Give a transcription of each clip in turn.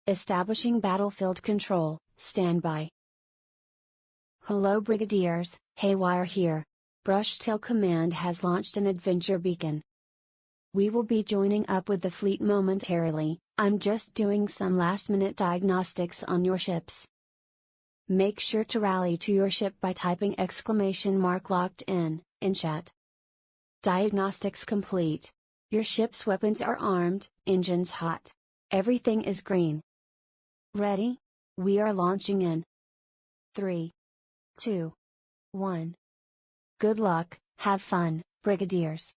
Establishing battlefield control, standby. Hello Brigadiers, Haywire here. Brushtail Command has launched an adventure beacon. We will be joining up with the fleet momentarily. I'm just doing some last-minute diagnostics on your ships. Make sure to rally to your ship by typing !locked in chat. Diagnostics complete. Your ship's weapons are armed, engines hot. Everything is green. Ready? We are launching in 3, 2, 1. Good luck, have fun, Brigadiers.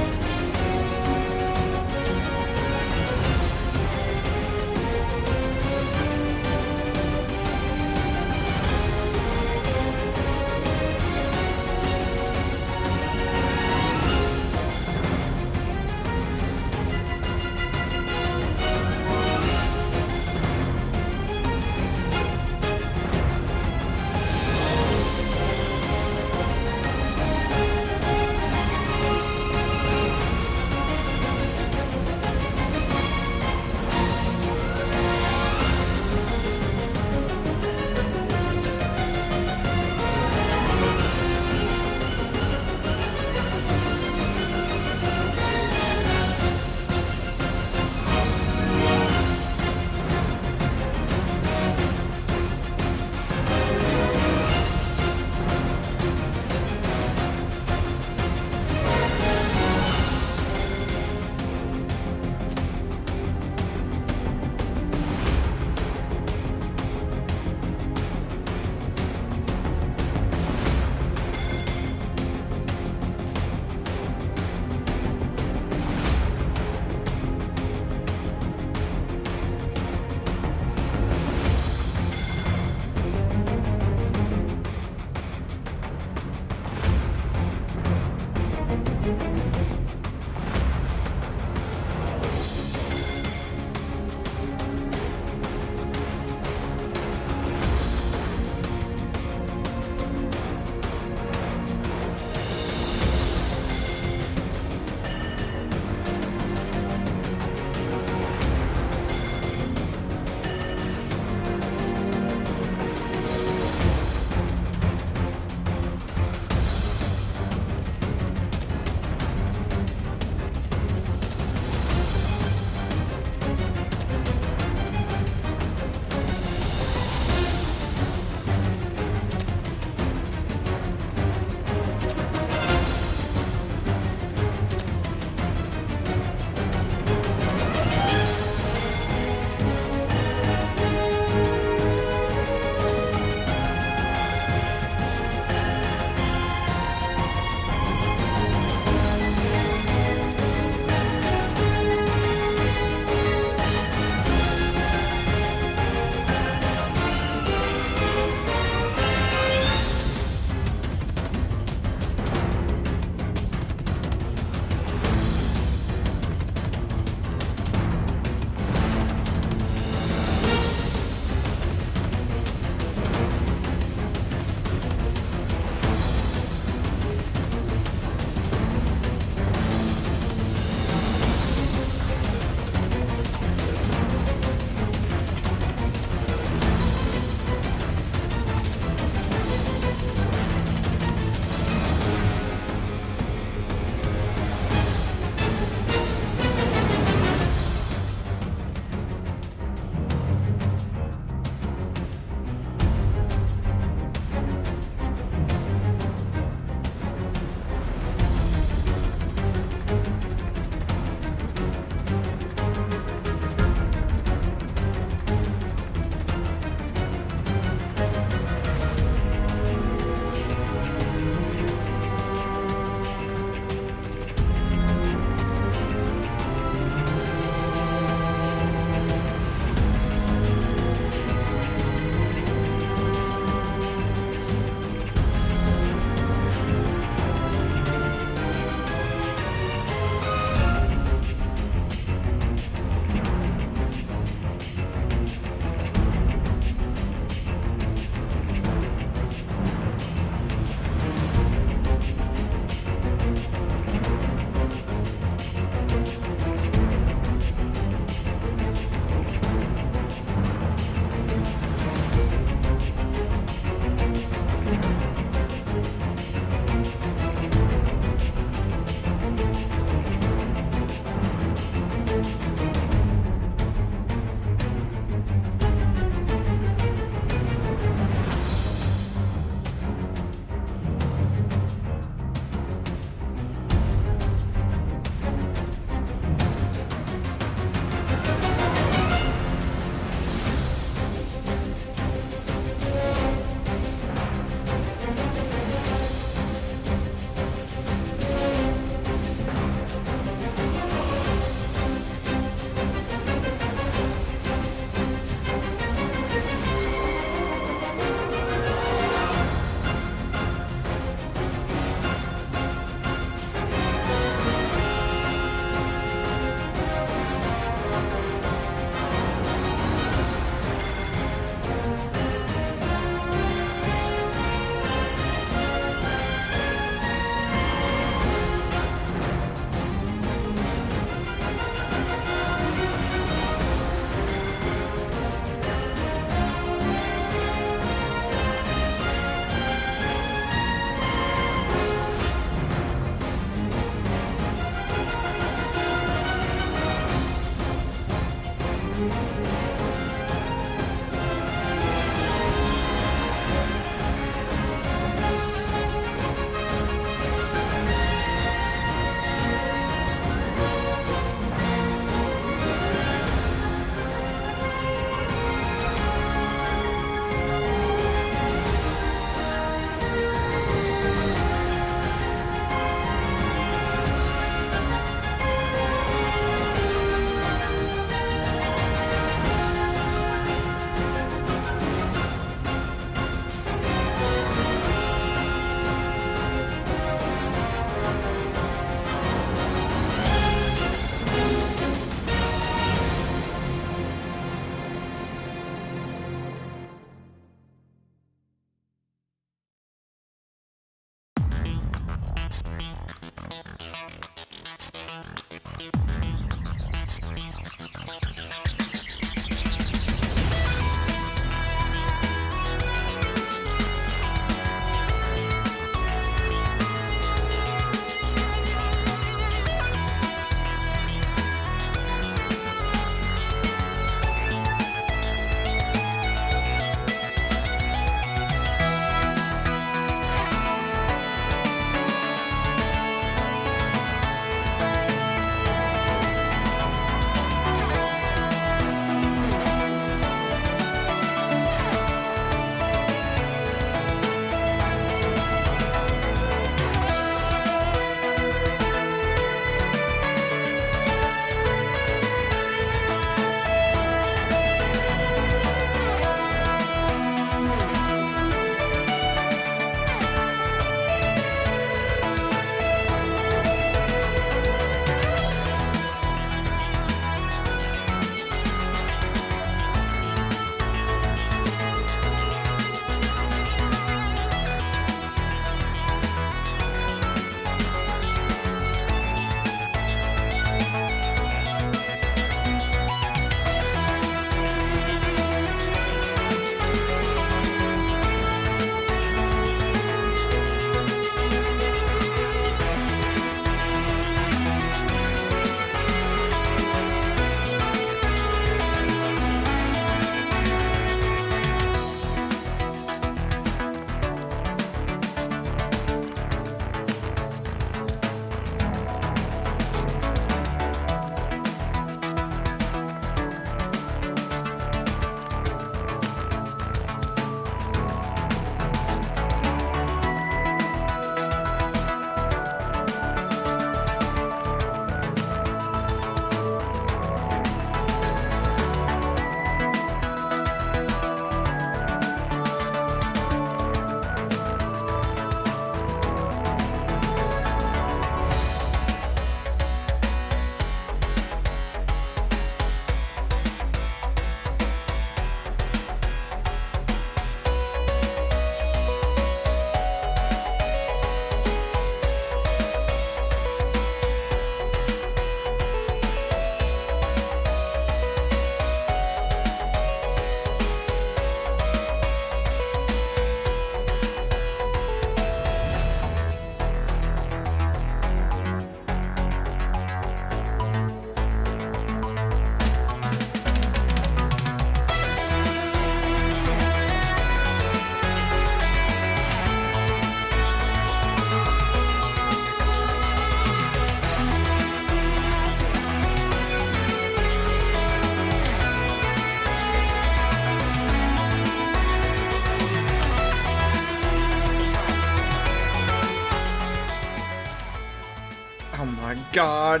God.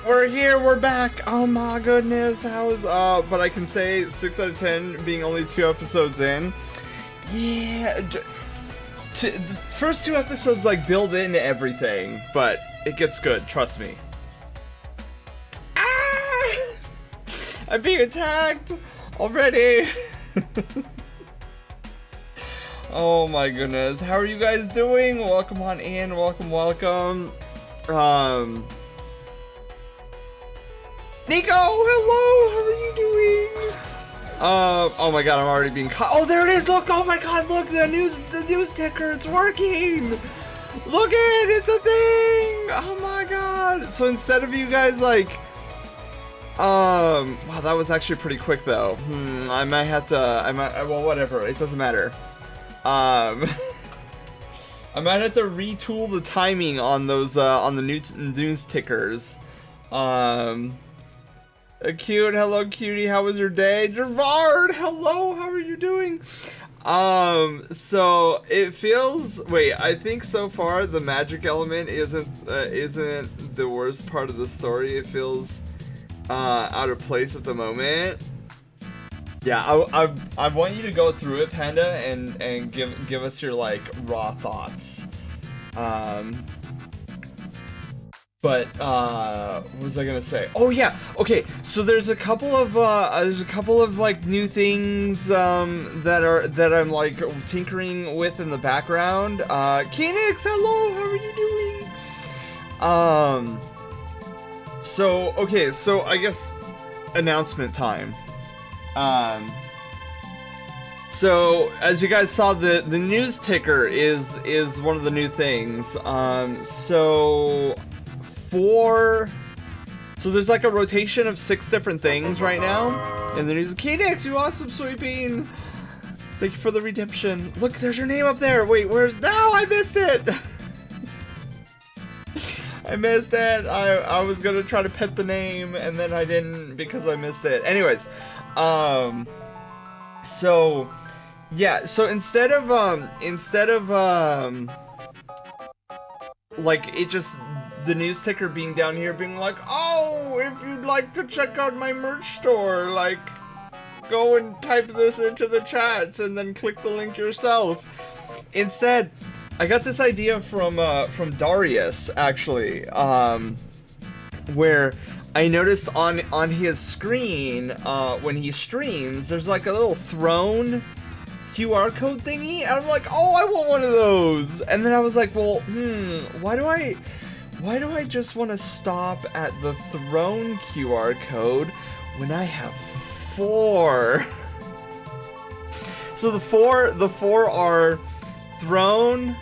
We're here, we're back. Oh my goodness, but I can say 6 out of 10 being only 2 episodes in. Yeah, the first 2 episodes like build in everything, but it gets good, trust me. Ah! I'm being attacked already. Oh my goodness, how are you guys doing? Welcome on in, welcome. Nico, hello, how are you doing? Oh my god, I'm already being caught. Oh, there it is, look, oh my god, look, the news ticker, it's working. Look it, it's a thing. Oh my god. So instead of you guys like Wow, that was actually pretty quick though. I might have to, well, whatever, it doesn't matter. I might have to retool the timing on those, on the news tickers. Cute, hello cutie, how was your day? Gervard, hello, how are you doing? So it feels, wait, I think so far the magic element isn't the worst part of the story. It feels, out of place at the moment. Yeah, I want you to go through it, Panda, and give us your like raw thoughts. But what was I gonna say? Oh yeah, okay. So there's a couple of like new things that I'm like tinkering with in the background. Kenix, hello, how are you doing? So okay, so I guess announcement time. So as you guys saw, the news ticker is one of the new things. So there's like a rotation of 6 different things right now in the news. Kenix, you awesome sweet bean. Thank you for the redemption. Look, there's your name up there. Wait, where's, no, I missed it. I missed it. I was gonna try to pet the name and then I didn't because I missed it. Anyways, so yeah, so instead of like it just the news ticker being down here being like, oh, if you'd like to check out my merch store, like go and type this into the chats and then click the link yourself. Instead, I got this idea from Darius actually, where I noticed on his screen when he streams, there's like a little throne QR code thingy, and I'm like, oh, I want one of those. And then I was like, well, why do I just want to stop at the throne QR code when I have 4? So the four are throne,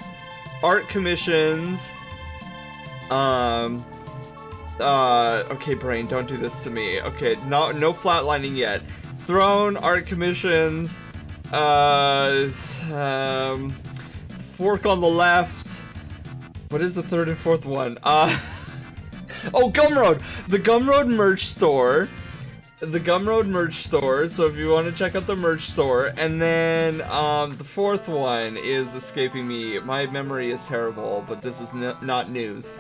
art commissions, okay, brain, don't do this to me. Okay, no flatlining yet. Throne, art commissions, fork on the left. What is the third and fourth one? Oh, Gumroad! The Gumroad merch store. The Gumroad merch store, so if you want to check out the merch store. And then, the fourth one is escaping me. My memory is terrible, but this is not news.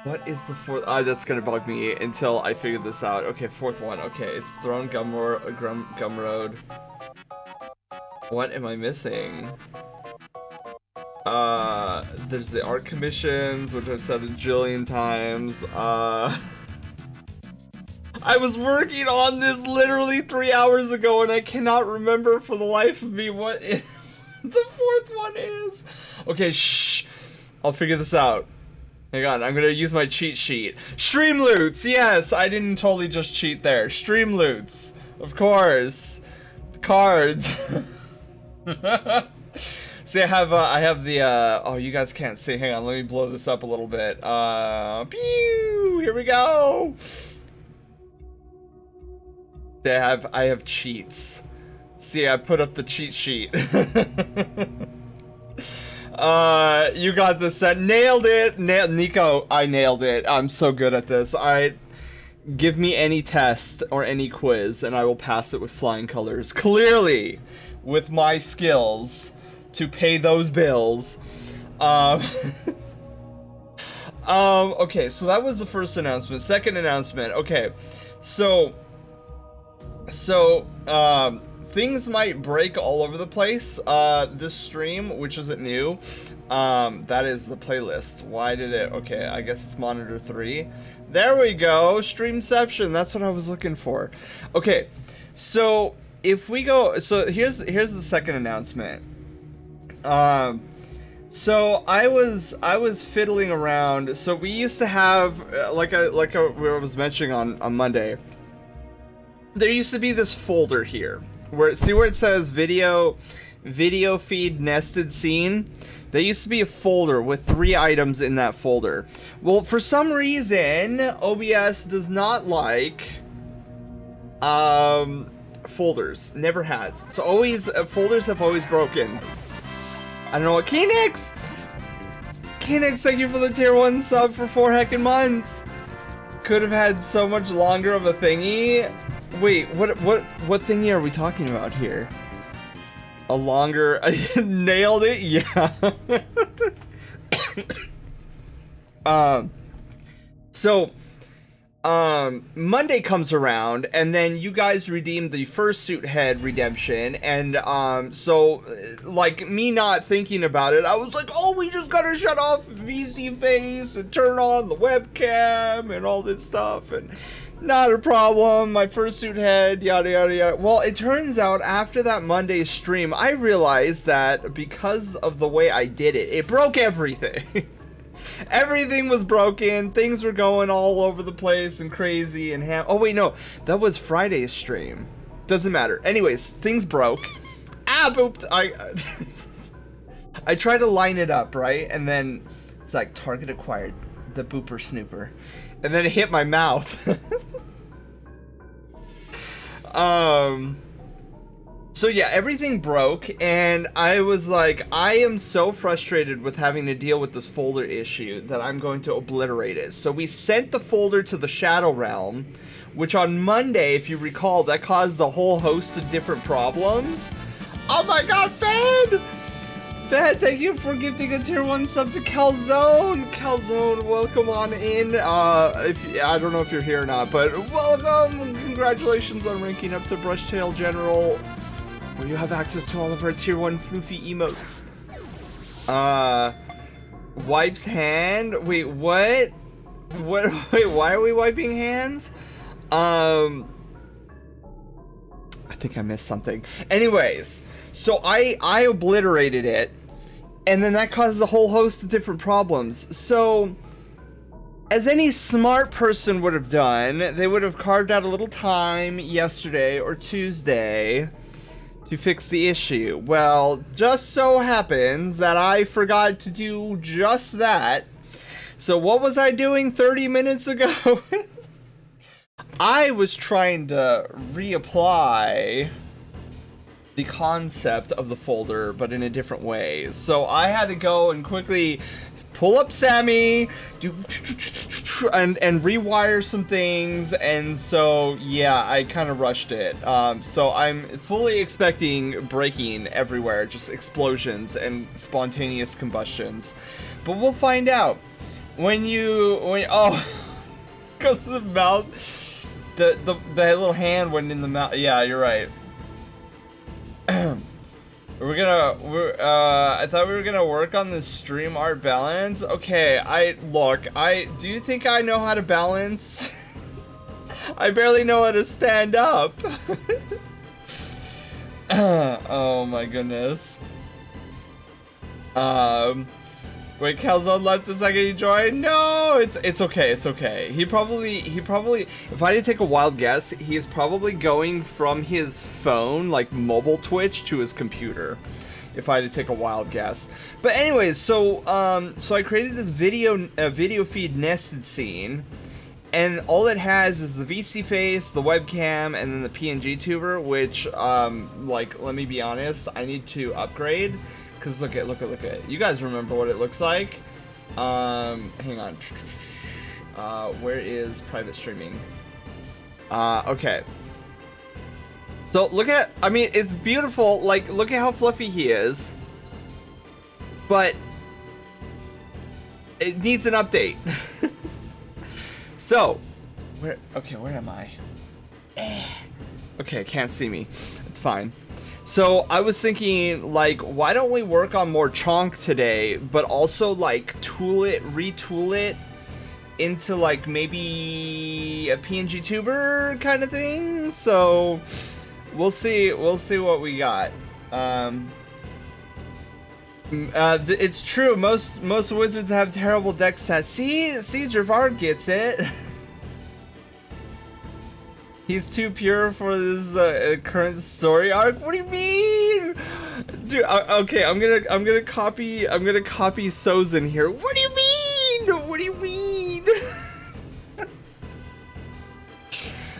What is the fourth? That's gonna bug me until I figure this out. Okay, fourth one. Okay, it's Throne, Gumroad. What am I missing? There's the art commissions, which I've said a jillion times. I was working on this literally 3 hours ago, and I cannot remember for the life of me what the fourth one is. Okay, shh. I'll figure this out. Hang on, I'm gonna use my cheat sheet. Streamloots! Yes, I didn't totally just cheat there. Streamloots, of course. Cards. See, I have the, oh, you guys can't see. Hang on, let me blow this up a little bit. Pew! Here we go! I have cheats. See, I put up the cheat sheet. You got this set. Nailed it! Nico, I nailed it. I'm so good at this. Alright. Give me any test or any quiz, and I will pass it with flying colors. Clearly, with my skills to pay those bills. Okay, so that was the first announcement. Second announcement. Okay, so things might break all over the place this stream, which isn't new. That is the playlist. Why did it? Okay, I guess it's monitor 3. There we go. Streamception. That's what I was looking for. Okay, so if we go, so here's the second announcement. So I was fiddling around. So we used to have like I was mentioning on Monday. There used to be this folder here where it says video video feed nested scene, there used to be a folder with 3 items in that folder. Well, for some reason, OBS does not like folders. Never has. So always folders have always broken. I don't know what. Kenix, thank you for the tier 1 sub for 4 heckin' months. Could have had so much longer of a thingy. Wait, what thingy are we talking about here? A longer... Nailed it? Yeah. Monday comes around, and then you guys redeemed the fursuit head redemption, and, so, like, me not thinking about it, I was like, oh, we just gotta shut off VC face and turn on the webcam and all this stuff, and not a problem, my fursuit head, yada yada yada. Well, it turns out after that Monday stream, I realized that because of the way I did it, it broke everything. Everything was broken, things were going all over the place and crazy and oh wait, no, that was Friday's stream. Doesn't matter. Anyways, things broke. Ah, booped. I tried to line it up, right? And then it's like, target acquired, the booper snooper. And then it hit my mouth. So yeah, everything broke, and I was like, I am so frustrated with having to deal with this folder issue that I'm going to obliterate it. So we sent the folder to the Shadow Realm, which on Monday, if you recall, that caused a whole host of different problems. Oh my god, Fed! Fed, thank you for gifting a tier 1 sub to Calzone. Calzone, welcome on in. I don't know if you're here or not, but welcome. Congratulations on ranking up to Brushtail General, where you have access to all of our tier 1 floofy emotes. Wipes hand. Wait, what? Wait, why are we wiping hands? I think I missed something. Anyways, so I obliterated it, and then that caused a whole host of different problems. So, as any smart person would have done, they would have carved out a little time yesterday or Tuesday to fix the issue. Well, just so happens that I forgot to do just that. So what was I doing 30 minutes ago? I was trying to reapply the concept of the folder, but in a different way. So I had to go and quickly pull up Sammy, do and rewire some things, and so yeah, I kind of rushed it. So I'm fully expecting breaking everywhere, just explosions and spontaneous combustions. But we'll find out when oh, goes to the mouth. The little hand went in the mouth. Yeah, you're right. I thought we were gonna work on the stream art balance. Okay, do you think I know how to balance? I barely know how to stand up. Oh my goodness. Wait, Calzone left the second he joined? No, it's okay, it's okay. He probably, if I had to take a wild guess, he is probably going from his phone, like mobile Twitch, to his computer. If I had to take a wild guess. But anyways, so I created this video feed nested scene, and all it has is the VC face, the webcam, and then the PNG tuber, which, like, let me be honest, I need to upgrade. Cause look at it. You guys remember what it looks like? Hang on. Where is private streaming? Okay. So look at, I mean, it's beautiful. Like, look at how fluffy he is. But it needs an update. So, where am I? Okay, can't see me. It's fine. So I was thinking, like, why don't we work on more chonk today, but also like retool it into like maybe a PNG tuber kind of thing. So we'll see what we got. It's true. Most wizards have terrible deck stats. See, Gervard gets it. He's too pure for this current story arc. What do you mean? Dude, okay, I'm gonna copy Sozin here. What do you mean? What do you mean?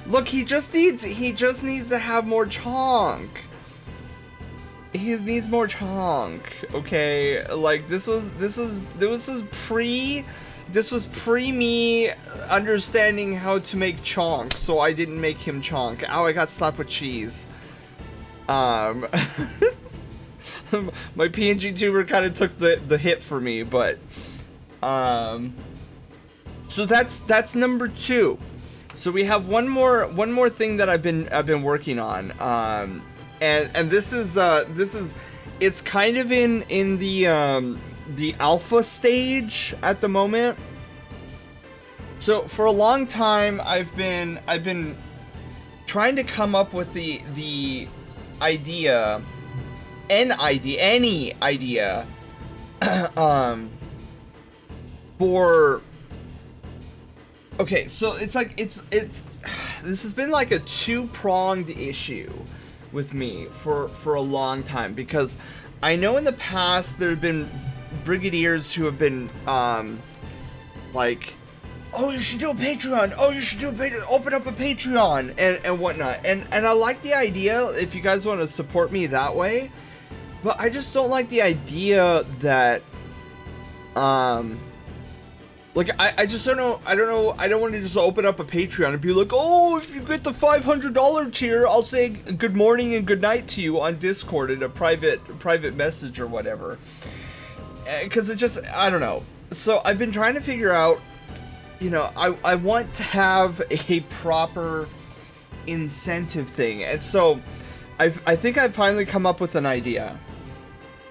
Look, he just needs to have more chonk. He needs more chonk. Okay, like this was pre me understanding how to make chonk, so I didn't make him chonk. Ow, I got slapped with cheese. My PNG tuber kind of took the hit for me, but so that's number 2. So we have one more thing that I've been working on, and this is it's kind of in the alpha stage at the moment. So for a long time I've been trying to come up with any idea for, okay, so it's like it's this has been like a two-pronged issue with me for a long time, because I know in the past there have been brigadiers who have been like, oh, you should do a Patreon, oh, you should do a Patreon, open up a Patreon and whatnot, and I like the idea if you guys want to support me that way, but I just don't like the idea that like, I just don't know, I don't want to just open up a Patreon and be like, oh, if you get the $500 tier, I'll say good morning and good night to you on Discord in a private message or whatever. Because it's just, I don't know. So I've been trying to figure out, you know, I want to have a proper incentive thing. And so I think I've finally come up with an idea.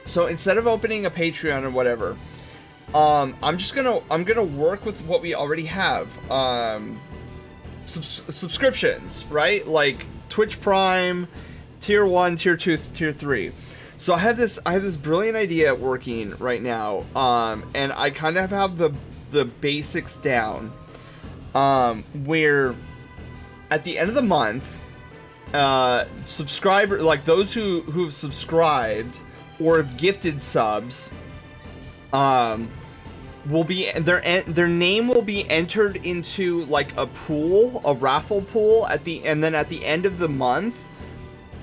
So instead of opening a Patreon or whatever, I'm gonna work with what we already have. Subscriptions, right? Like Twitch Prime, Tier 1, Tier 2, Tier 3. So I have this brilliant idea working right now. And I kind of have the basics down. Where at the end of the month, subscriber, like those who've subscribed or have gifted subs, will be their name will be entered into like a pool, a raffle pool and then at the end of the month,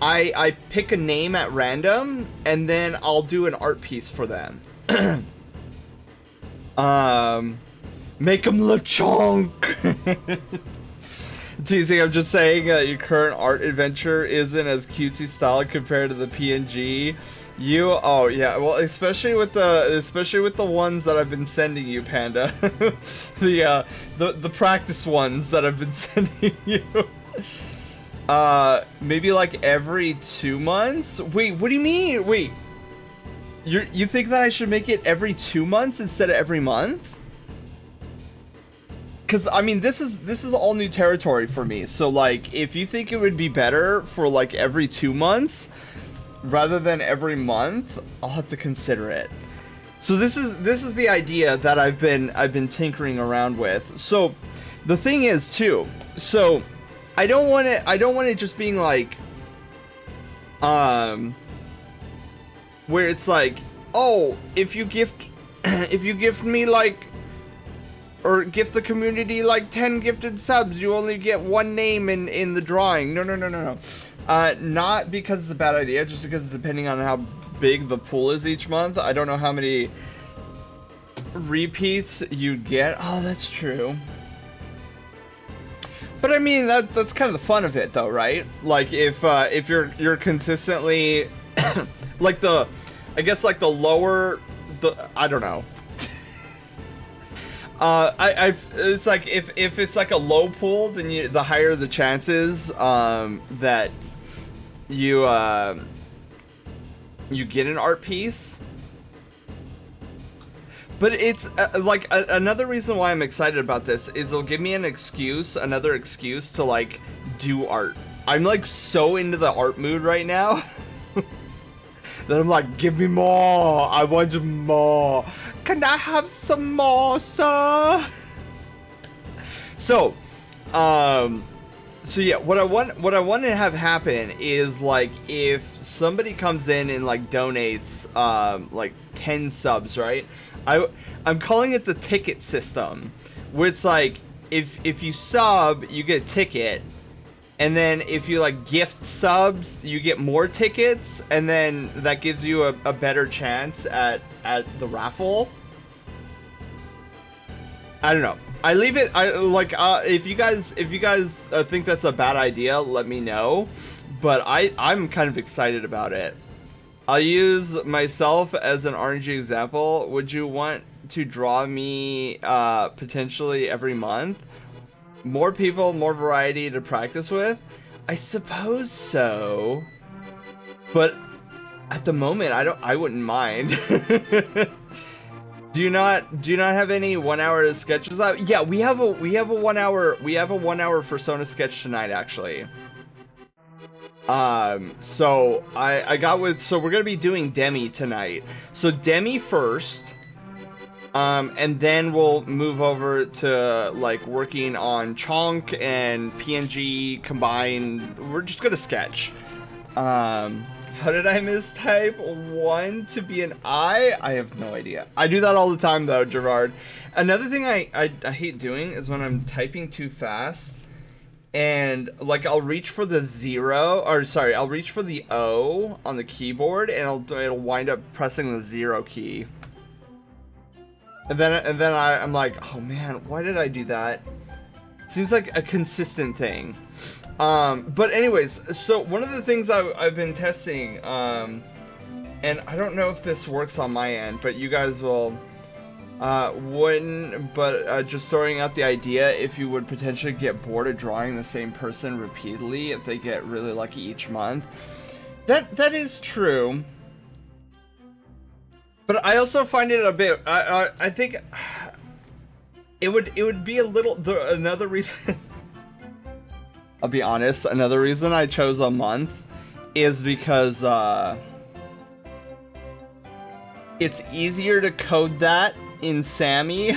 I pick a name at random and then I'll do an art piece for them. Make them look chonk. Teasing, I'm just saying that your current art adventure isn't as cutesy style compared to the PNG. Oh yeah, well, especially with the ones that I've been sending you, Panda. the practice ones that I've been sending you. Maybe like every 2 months? Wait, what do you mean? Wait. You think that I should make it every 2 months instead of every month? Cause I mean, this is all new territory for me. So like, if you think it would be better for like every 2 months rather than every month, I'll have to consider it. So this is the idea that I've been tinkering around with. So the thing is too, so I don't want it just being like where it's like, oh, if you gift me like, or gift the community like 10 gifted subs, you only get one name in the drawing. No. Not because it's a bad idea, just because depending on how big the pool is each month. I don't know how many repeats you get. Oh, that's true. But I mean, that's kind of the fun of it though, right? Like if you're consistently like I guess like the lower I don't know. It's like if it's like a low pool, then the higher the chances that you get an art piece. But it's like another reason why I'm excited about this is it'll give me another excuse to like do art. I'm like so into the art mood right now that I'm like, give me more. I want more. Can I have some more, sir? So So yeah, what I want to have happen is like if somebody comes in and like donates like 10 subs, right? I'm calling it the ticket system, where it's like if you sub, you get a ticket, and then if you like gift subs, you get more tickets, and then that gives you a better chance at the raffle. I don't know. I leave it. I like if you guys think that's a bad idea, let me know. But I'm kind of excited about it. I'll use myself as an RNG example. Would you want to draw me potentially every month? More people, more variety to practice with? I suppose so. But at the moment, I wouldn't mind. Do you not have any 1 hour sketches out? Yeah, we have a 1 hour Persona sketch tonight actually. So so we're gonna be doing Demi tonight. So Demi first, and then we'll move over to like working on Chonk and PNG combined. We're just gonna sketch. How did I mistype 1 to be an I? I have no idea. I do that all the time though, Gerard. Another thing I hate doing is when I'm typing too fast and like I'll reach for the 0, or sorry, I'll reach for the O on the keyboard and it'll wind up pressing the 0 key. And then I'm like, oh man, why did I do that? Seems like a consistent thing. But anyways, so one of the things I've been testing, and I don't know if this works on my end, but you guys will, just throwing out the idea, if you would potentially get bored of drawing the same person repeatedly, if they get really lucky each month. That is true. But I also find it a bit, I think it would be a little, another reason, I'll be honest, another reason I chose a month is because it's easier to code that in Sammy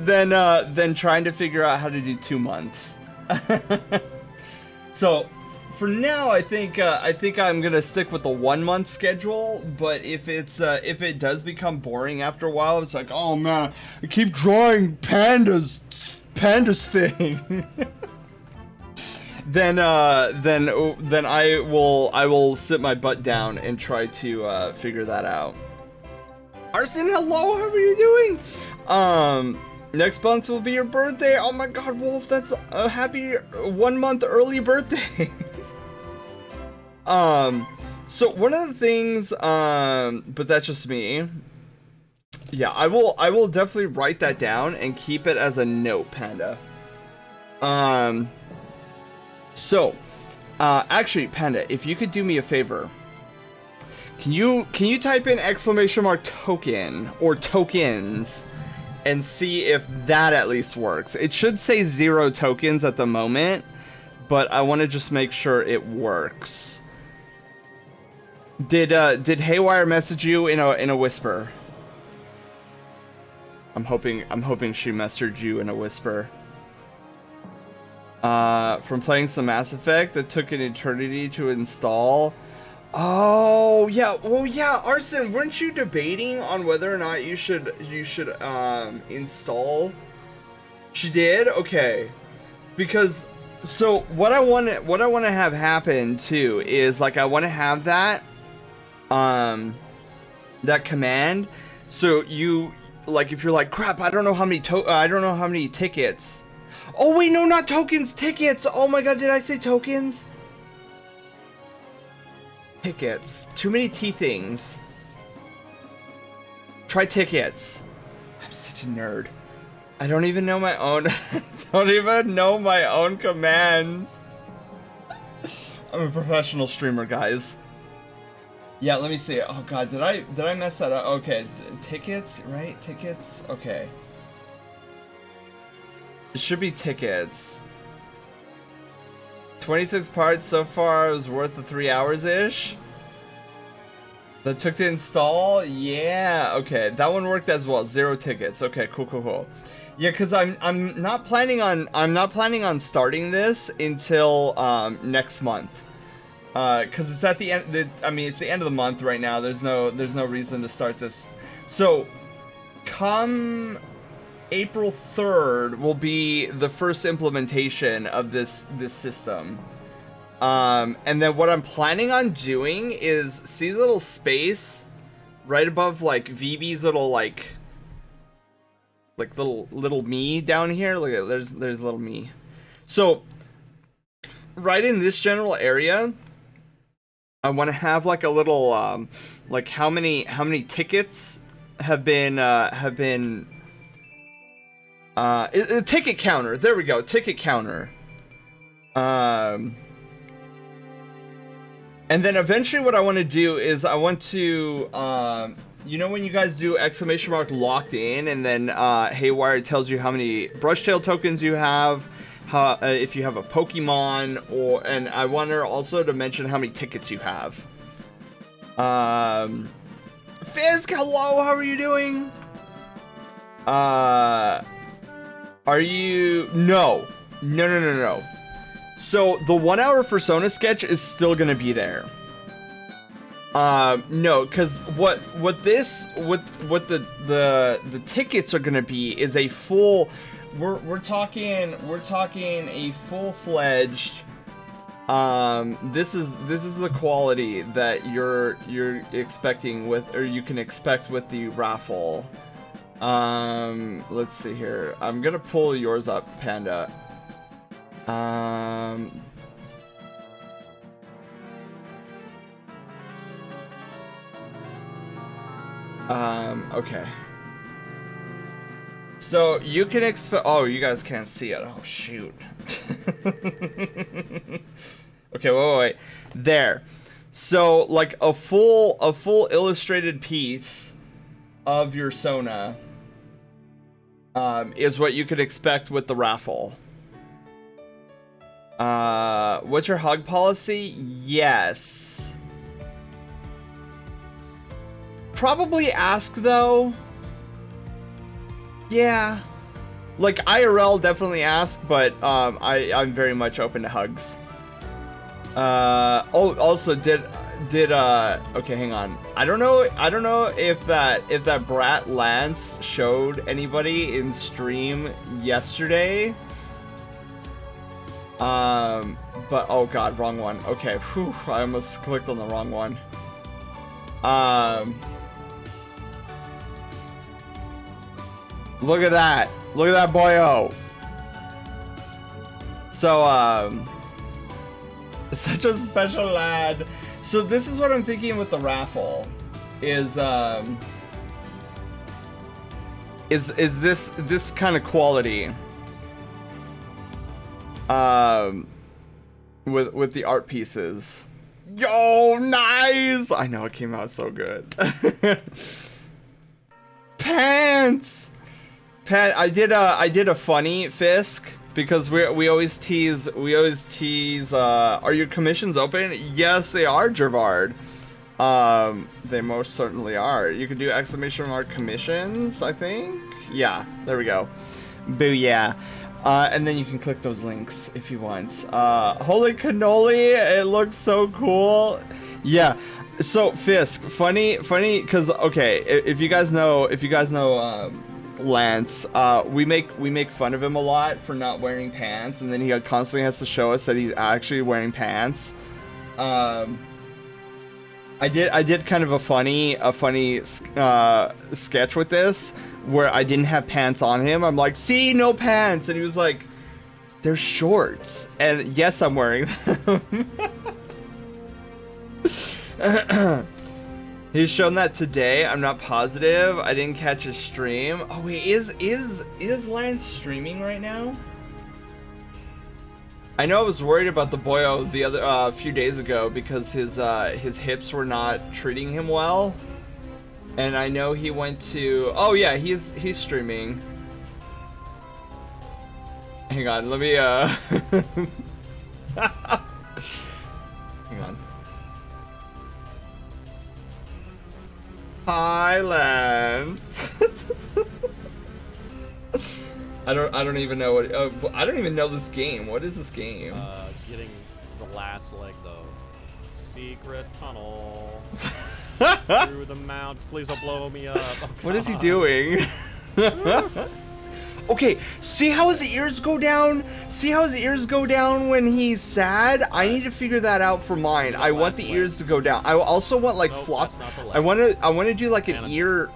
than trying to figure out how to do 2 months. So for now, I think I'm gonna stick with the 1 month schedule. But if it does become boring after a while, it's like, oh man, I keep drawing pandas thing. then I will sit my butt down and try to figure that out. Arson, hello, how are you doing? Next month will be your birthday. Oh my god, Wolf, that's a happy 1 month early birthday. So one of the things, but that's just me. Yeah, I will definitely write that down and keep it as a note, Panda. So, actually, Panda, if you could do me a favor, can you type in !token or tokens and see if that at least works? It should say 0 tokens at the moment, but I want to just make sure it works. Did Haywire message you in a whisper? I'm hoping she messaged you in a whisper. From playing some Mass Effect that took an eternity to install. Oh yeah, well yeah, Arson, weren't you debating on whether or not you should install? She did? Okay. Because so what I want to have happen too is like I want to have that command, so you like if you're like, crap, I don't know how many tickets. Oh wait, no, not tokens, tickets. Oh my god, did I say tokens? Tickets. Too many T things. Try tickets. I'm such a nerd. I don't even know my own commands. I'm a professional streamer, guys. Yeah, let me see. Oh god, did I mess that up? Okay, tickets, right? Tickets. Okay. It should be tickets. 26 parts so far. It was worth the 3 hours-ish. That took to install? Yeah, okay. That one worked as well. 0 tickets. Okay, cool. Yeah, because I'm not planning on starting this until next month. Because it's at the end. I mean, it's the end of the month right now. There's no reason to start this. So, come April 3rd will be the first implementation of this system. And then what I'm planning on doing is see the little space right above like VB's little like little me down here. Look at there's little me. So right in this general area, I want to have like a little like how many tickets have been a ticket counter. There we go, ticket counter. And then eventually what I want to do is I want to, you know when you guys do exclamation mark locked in and then Haywire tells you how many brushtail tokens you have, how, if you have a Pokemon, and I want her also to mention how many tickets you have. Fisk, hello, how are you doing? Are you, no. So the 1 hour Persona sketch is still gonna be there. No, because what the tickets are gonna be is a full. We're talking a full-fledged. This is the quality that you're expecting with, or you can expect with the raffle. Let's see here. I'm gonna pull yours up, Panda. Okay. So you can expect. Oh, you guys can't see it. Oh shoot. Okay, wait. There. So like a full illustrated piece of your Sona is what you could expect with the raffle. What's your hug policy? Yes. Probably ask though. Yeah. Like IRL definitely ask, but I'm very much open to hugs. Oh, also did okay, hang on. I don't know if that Brat Lance showed anybody in stream yesterday. But oh god, wrong one. Okay, whew, I almost clicked on the wrong one. Look at that boyo. So such a special lad. So this is what I'm thinking with the raffle is this kind of quality with the art pieces. Yo, nice. I know, it came out so good. Pants. I did a funny, Fisk, because we always tease are your commissions open? Yes, they are, Gervard. They most certainly are. You can do exclamation mark commissions, I think. Yeah, there we go. Booyah. And then you can click those links if you want. Holy cannoli, it looks so cool. Yeah. So Fisk, funny, because okay, if you guys know Lance, we make fun of him a lot for not wearing pants, and then he constantly has to show us that he's actually wearing pants. I did kind of a funny sketch with this where I didn't have pants on him. I'm like, see, no pants, and he was like, they're shorts, and yes, I'm wearing them. He's shown that today. I'm not positive. I didn't catch his stream. Oh wait, is Lance streaming right now? I know I was worried about the boyo the other few days ago because his hips were not treating him well, and I know he went to. Oh yeah, he's streaming. Hang on, let me hang on. Hi, Lance. I don't even know what. I don't even know this game. What is this game? Getting the last leg though. Secret tunnel through the mountains. Please don't blow me up. Oh, what is he doing? Okay, see how his ears go down? See how his ears go down when he's sad? I need to figure that out for mine. I want the ears to go down. I also want like flop. I want to do like an ear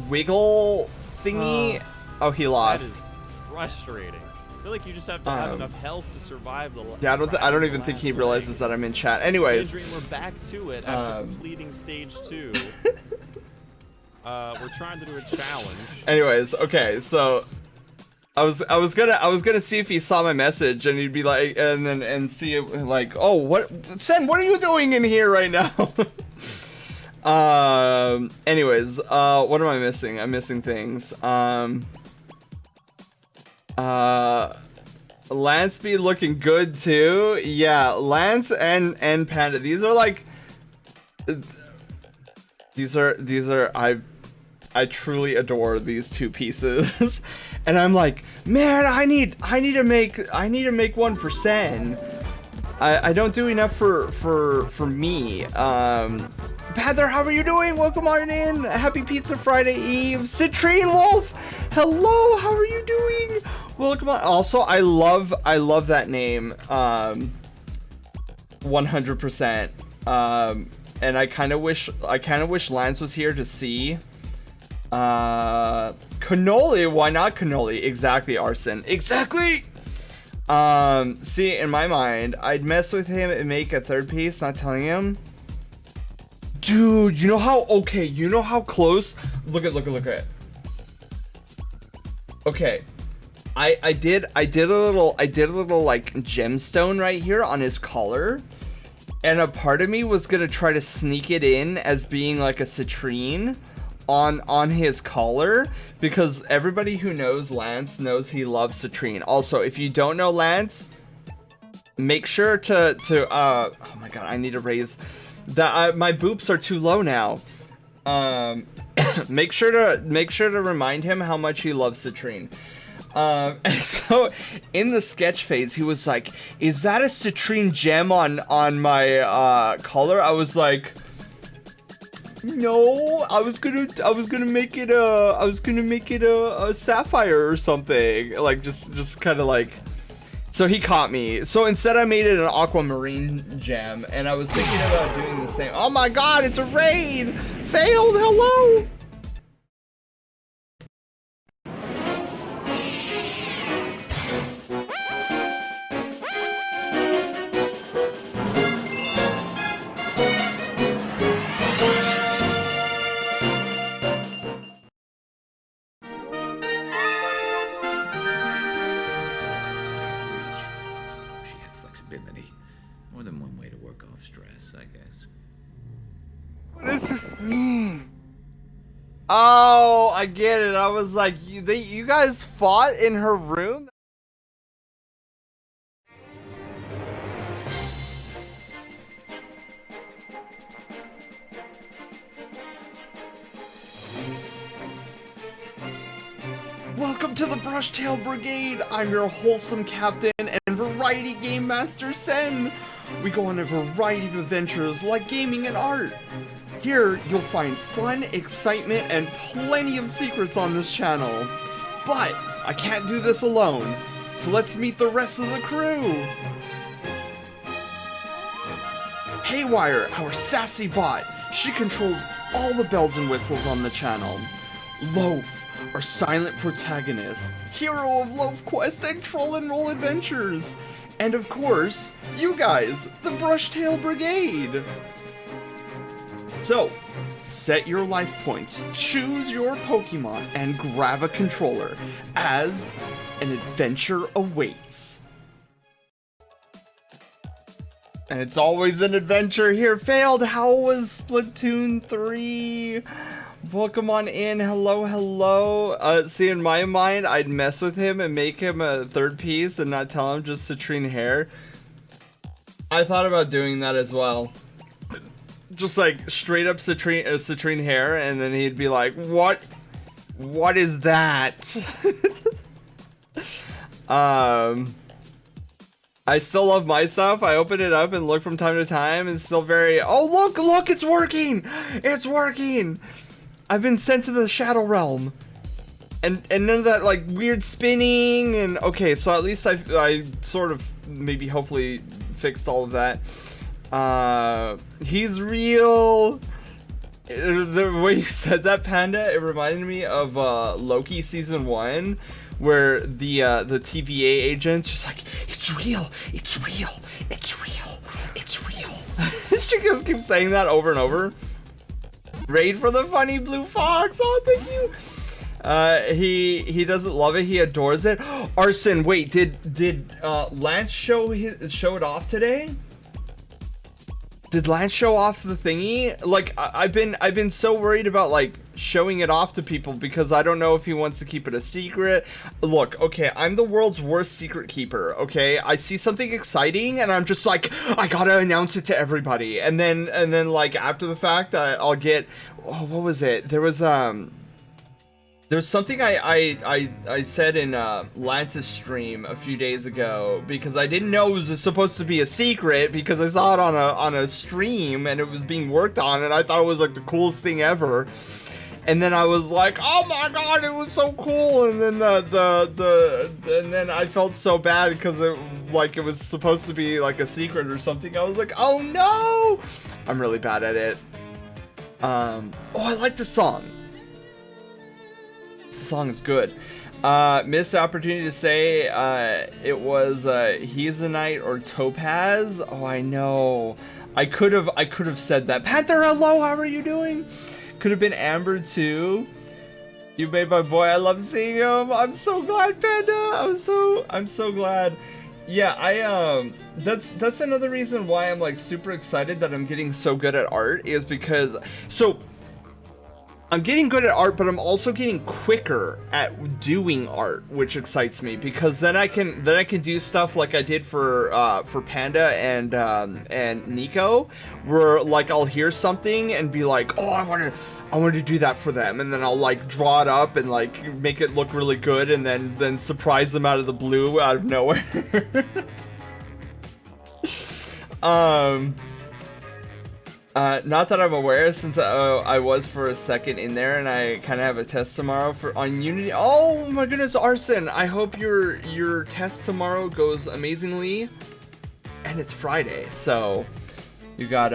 wiggle thingy. Oh, he lost. That is frustrating. I feel like you just have to have enough health to survive the. Yeah, I don't even think he realizes that I'm in chat. Anyways, we're back to it after completing stage 2. We're trying to do a challenge. Anyways, okay, so I was gonna see if he saw my message and he'd be like, and see it like, oh, what, Sen, what are you doing in here right now? Anyways, what am I missing? I'm missing things. Lance be looking good too. Yeah, Lance and Panda. These are like, these are I truly adore these two pieces. And I'm like, man, I need to make one for Sen. I don't do enough for me. Panther, how are you doing? Welcome on in. Happy Pizza Friday Eve. Citrine Wolf, hello, how are you doing? Welcome on. Also, I love that name. 100%. And I kind of wish Lance was here to see. Cannoli, why not cannoli? Exactly, Arson. Exactly. See, in my mind, I'd mess with him and make a third piece, not telling him. Dude, you know how close? Look at it. Okay. I did a little like gemstone right here on his collar. And a part of me was gonna try to sneak it in as being like a citrine on his collar, because everybody who knows Lance knows he loves citrine. Also, if you don't know Lance, make sure to oh my god, I need to raise that. My boops are too low now. Make sure to remind him how much he loves citrine. And so in the sketch phase, he was like, "Is that a citrine gem on my collar?" I was like, "No, I was gonna make it a sapphire or something." Like just kind of like. So he caught me. So instead I made it an aquamarine gem, and I was thinking about doing the same. Oh my god, it's a raid! Failed, hello! More than one way to work off stress, I guess. What does this mean? Oh, I get it. I was like, you guys fought in her room? Welcome to the Brushtail Brigade! I'm your wholesome captain and variety game master, Sen! We go on a variety of adventures like gaming and art. Here, you'll find fun, excitement, and plenty of secrets on this channel. But, I can't do this alone, so let's meet the rest of the crew! Haywire, our sassy bot. She controls all the bells and whistles on the channel. Loaf, our silent protagonist, hero of Loaf Quest and Troll and Roll adventures. And of course, you guys, the Brushtail Brigade. So, set your life points, choose your Pokemon, and grab a controller, as an adventure awaits. And it's always an adventure here. Failed, how was Splatoon 3? Welcome on in, hello. See, in my mind, I'd mess with him and make him a third piece and not tell him just citrine hair. I thought about doing that as well. Just like straight up citrine hair, and then he'd be like, what is that? I still love my stuff. I open it up and look from time to time. It's still very, oh, look, it's working. It's working. I've been sent to the Shadow Realm. And none of that, like, weird spinning. And, okay, so at least I sort of, maybe, hopefully, fixed all of that. He's real. The way you said that, Panda, it reminded me of Loki season 1. Where the TVA agent's just like, it's real, it's real, it's real, it's real. She just keeps saying that over and over. Raid for the funny blue fox. Oh, thank you. He doesn't love it. He adores it. Arson, wait, did Lance show it off today? Did Lance show off the thingy? Like, I've been so worried about, like, showing it off to people because I don't know if he wants to keep it a secret. Look, okay, I'm the world's worst secret keeper, okay? I see something exciting and I'm just like, I gotta announce it to everybody. And then like, after the fact, I'll get, oh, what was it? There's something I said in Lance's stream a few days ago because I didn't know it was supposed to be a secret because I saw it on a stream and it was being worked on and I thought it was like the coolest thing ever. And then I was like, oh my god, it was so cool. And then and then I felt so bad because it was supposed to be like a secret or something. I was like, oh no, I'm really bad at it. Oh, I like the song. The song is good. Missed the opportunity to say it was Heathenite or Topaz. Oh, I know. I could have said that. Panther, hello, how are you doing? Could have been Amber too. You made my boy. I love seeing him. I'm so glad, Panda. I'm so glad. Yeah, that's another reason why I'm like super excited that I'm getting so good at art is because I'm getting good at art, but I'm also getting quicker at doing art, which excites me because then I can do stuff like I did for Panda and Nico, where like I'll hear something and be like, oh, I want to do that for them, and then I'll like draw it up and like make it look really good, and then surprise them out of the blue, out of nowhere. Not that I'm aware, since I was for a second in there, and I kind of have a test tomorrow on Unity. Oh my goodness, Arson! I hope your test tomorrow goes amazingly, and it's Friday, so you got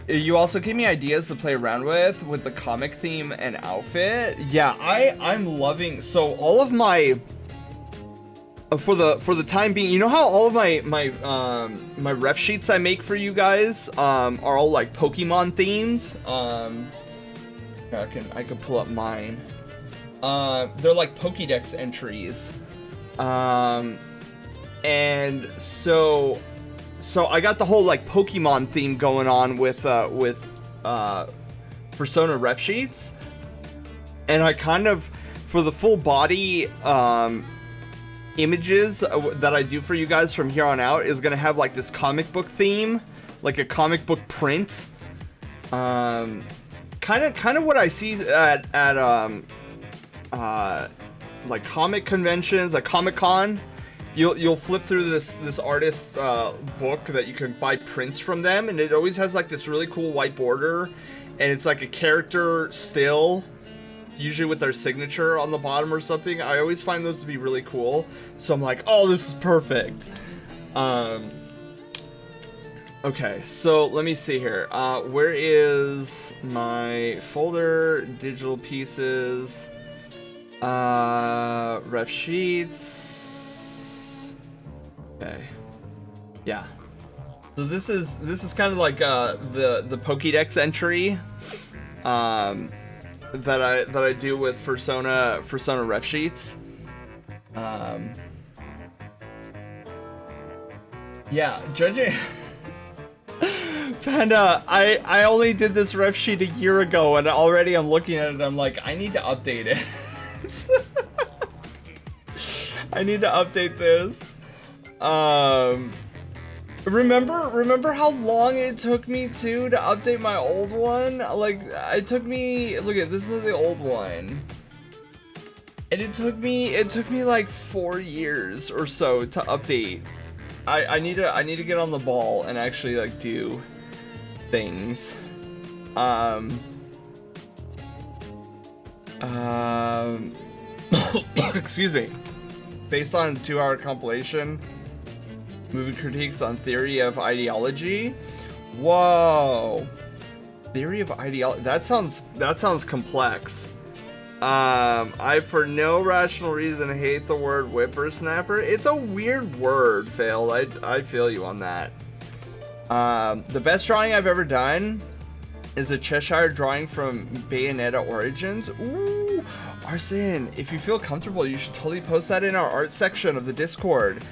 you also gave me ideas to play around with the comic theme and outfit. Yeah, I'm loving. So all of my for the time being, you know how all of my ref sheets I make for you guys are all like Pokemon themed. I can pull up mine. They're like Pokédex entries, and so I got the whole like Pokemon theme going on with Persona ref sheets, and I kind of, for the full body images that I do for you guys from here on out is gonna have like this comic book theme, like a comic book print, kind of what I see at like comic conventions, like Comic-Con. You'll flip through this artist's book that you can buy prints from them, and it always has like this really cool white border, and it's like a character still, usually with their signature on the bottom or something. I always find those to be really cool, so I'm like, oh, this is perfect. Okay, so let me see here. Where is my folder? Digital pieces, ref sheets. Okay, yeah. So this is kind of like the Pokédex entry that I do with Persona ref sheets. Yeah, judging Panda, I only did this ref sheet a year ago, and already I'm looking at it, I'm like, I need to update it. I need to update this. Remember how long it took me to update my old one? Like, it took me, look at this, is the old one. And it took me like 4 years or so to update. I need to get on the ball and actually like do things. Excuse me. Based on 2-hour compilation, movie critiques on theory of ideology. Whoa. Theory of ideology. That sounds complex. I for no rational reason hate the word whippersnapper. It's a weird word, Failed. I feel you on that. The best drawing I've ever done is a Cheshire drawing from Bayonetta Origins. Ooh, Arson, if you feel comfortable, you should totally post that in our art section of the Discord.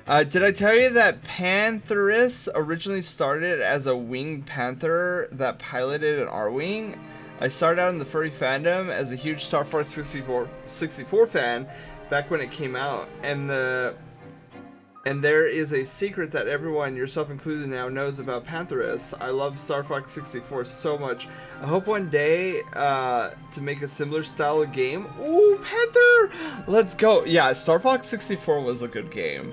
Did I tell you that Pantheris originally started as a winged panther that piloted an R-Wing? I started out in the furry fandom as a huge Star Fox 64 fan back when it came out, and there is a secret that everyone, yourself included, now knows about Pantheris. I love Star Fox 64 so much. I hope one day to make a similar style of game. Ooh, Panther! Let's go. Yeah, Star Fox 64 was a good game.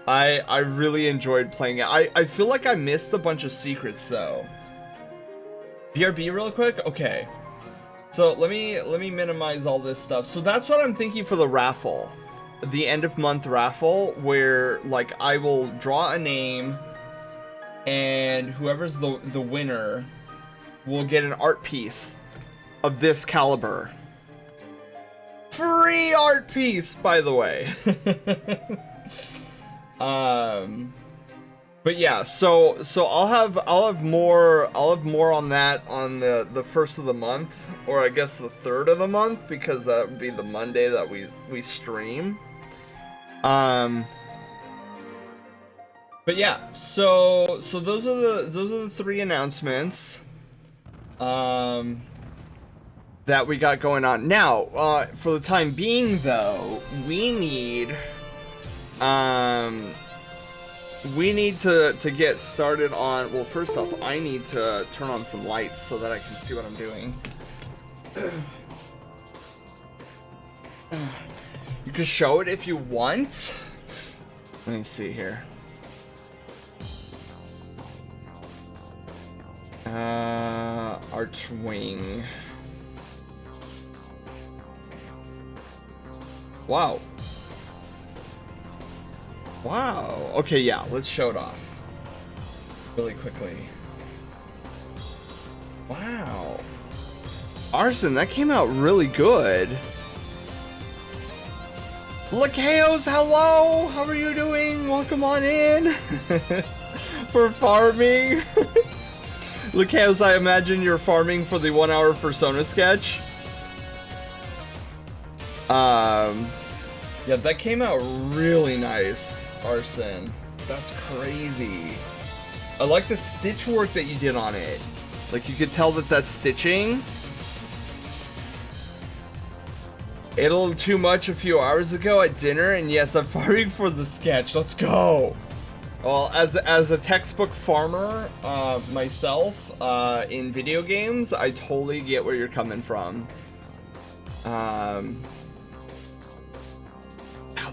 I really enjoyed playing it. I feel like I missed a bunch of secrets though. BRB real quick? Okay. So let me minimize all this stuff. So that's what I'm thinking for the raffle. The end of month raffle, where like I will draw a name and whoever's the winner will get an art piece of this caliber. Free art piece, by the way. But yeah, so I'll have more on that on the first of the month, or I guess the third of the month, because that would be the Monday that we stream. But yeah, so those are the 3 announcements that we got going on. Now, for the time being though, we need to get started on, well, first off, I need to turn on some lights so that I can see what I'm doing. You can show it if you want. Let me see here. Archwing. Wow. Wow. Okay, yeah, let's show it off really quickly. Wow. Arson, that came out really good. Lakeos, hello! How are you doing? Welcome on in. For farming. Lakeos, I imagine you're farming for the 1-hour Persona sketch. Yeah, that came out really nice, Arson. That's crazy. I like the stitch work that you did on it. Like, you could tell that that's stitching. Ate a little too much a few hours ago at dinner, and yes, I'm farming for the sketch. Let's go. Well, as a textbook farmer myself in video games, I totally get where you're coming from. Wow,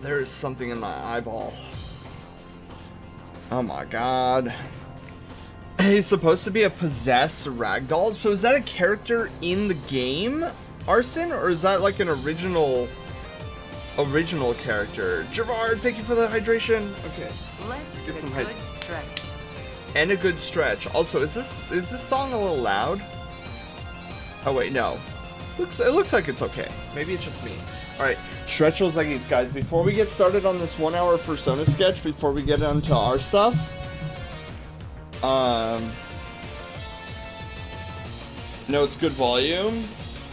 there is something in my eyeball. Oh my god. He's supposed to be a possessed ragdoll. So is that a character in the game, Arson, or is that like an original character? Javard, thank you for the hydration. Okay, Let's get some good stretch. And a good stretch. Also, is this song a little loud? Oh wait, no. It looks like it's okay. Maybe it's just me. All right, stretch those leggies, guys. Before we get started on this 1-hour Persona sketch, before we get into our stuff, no, it's good volume.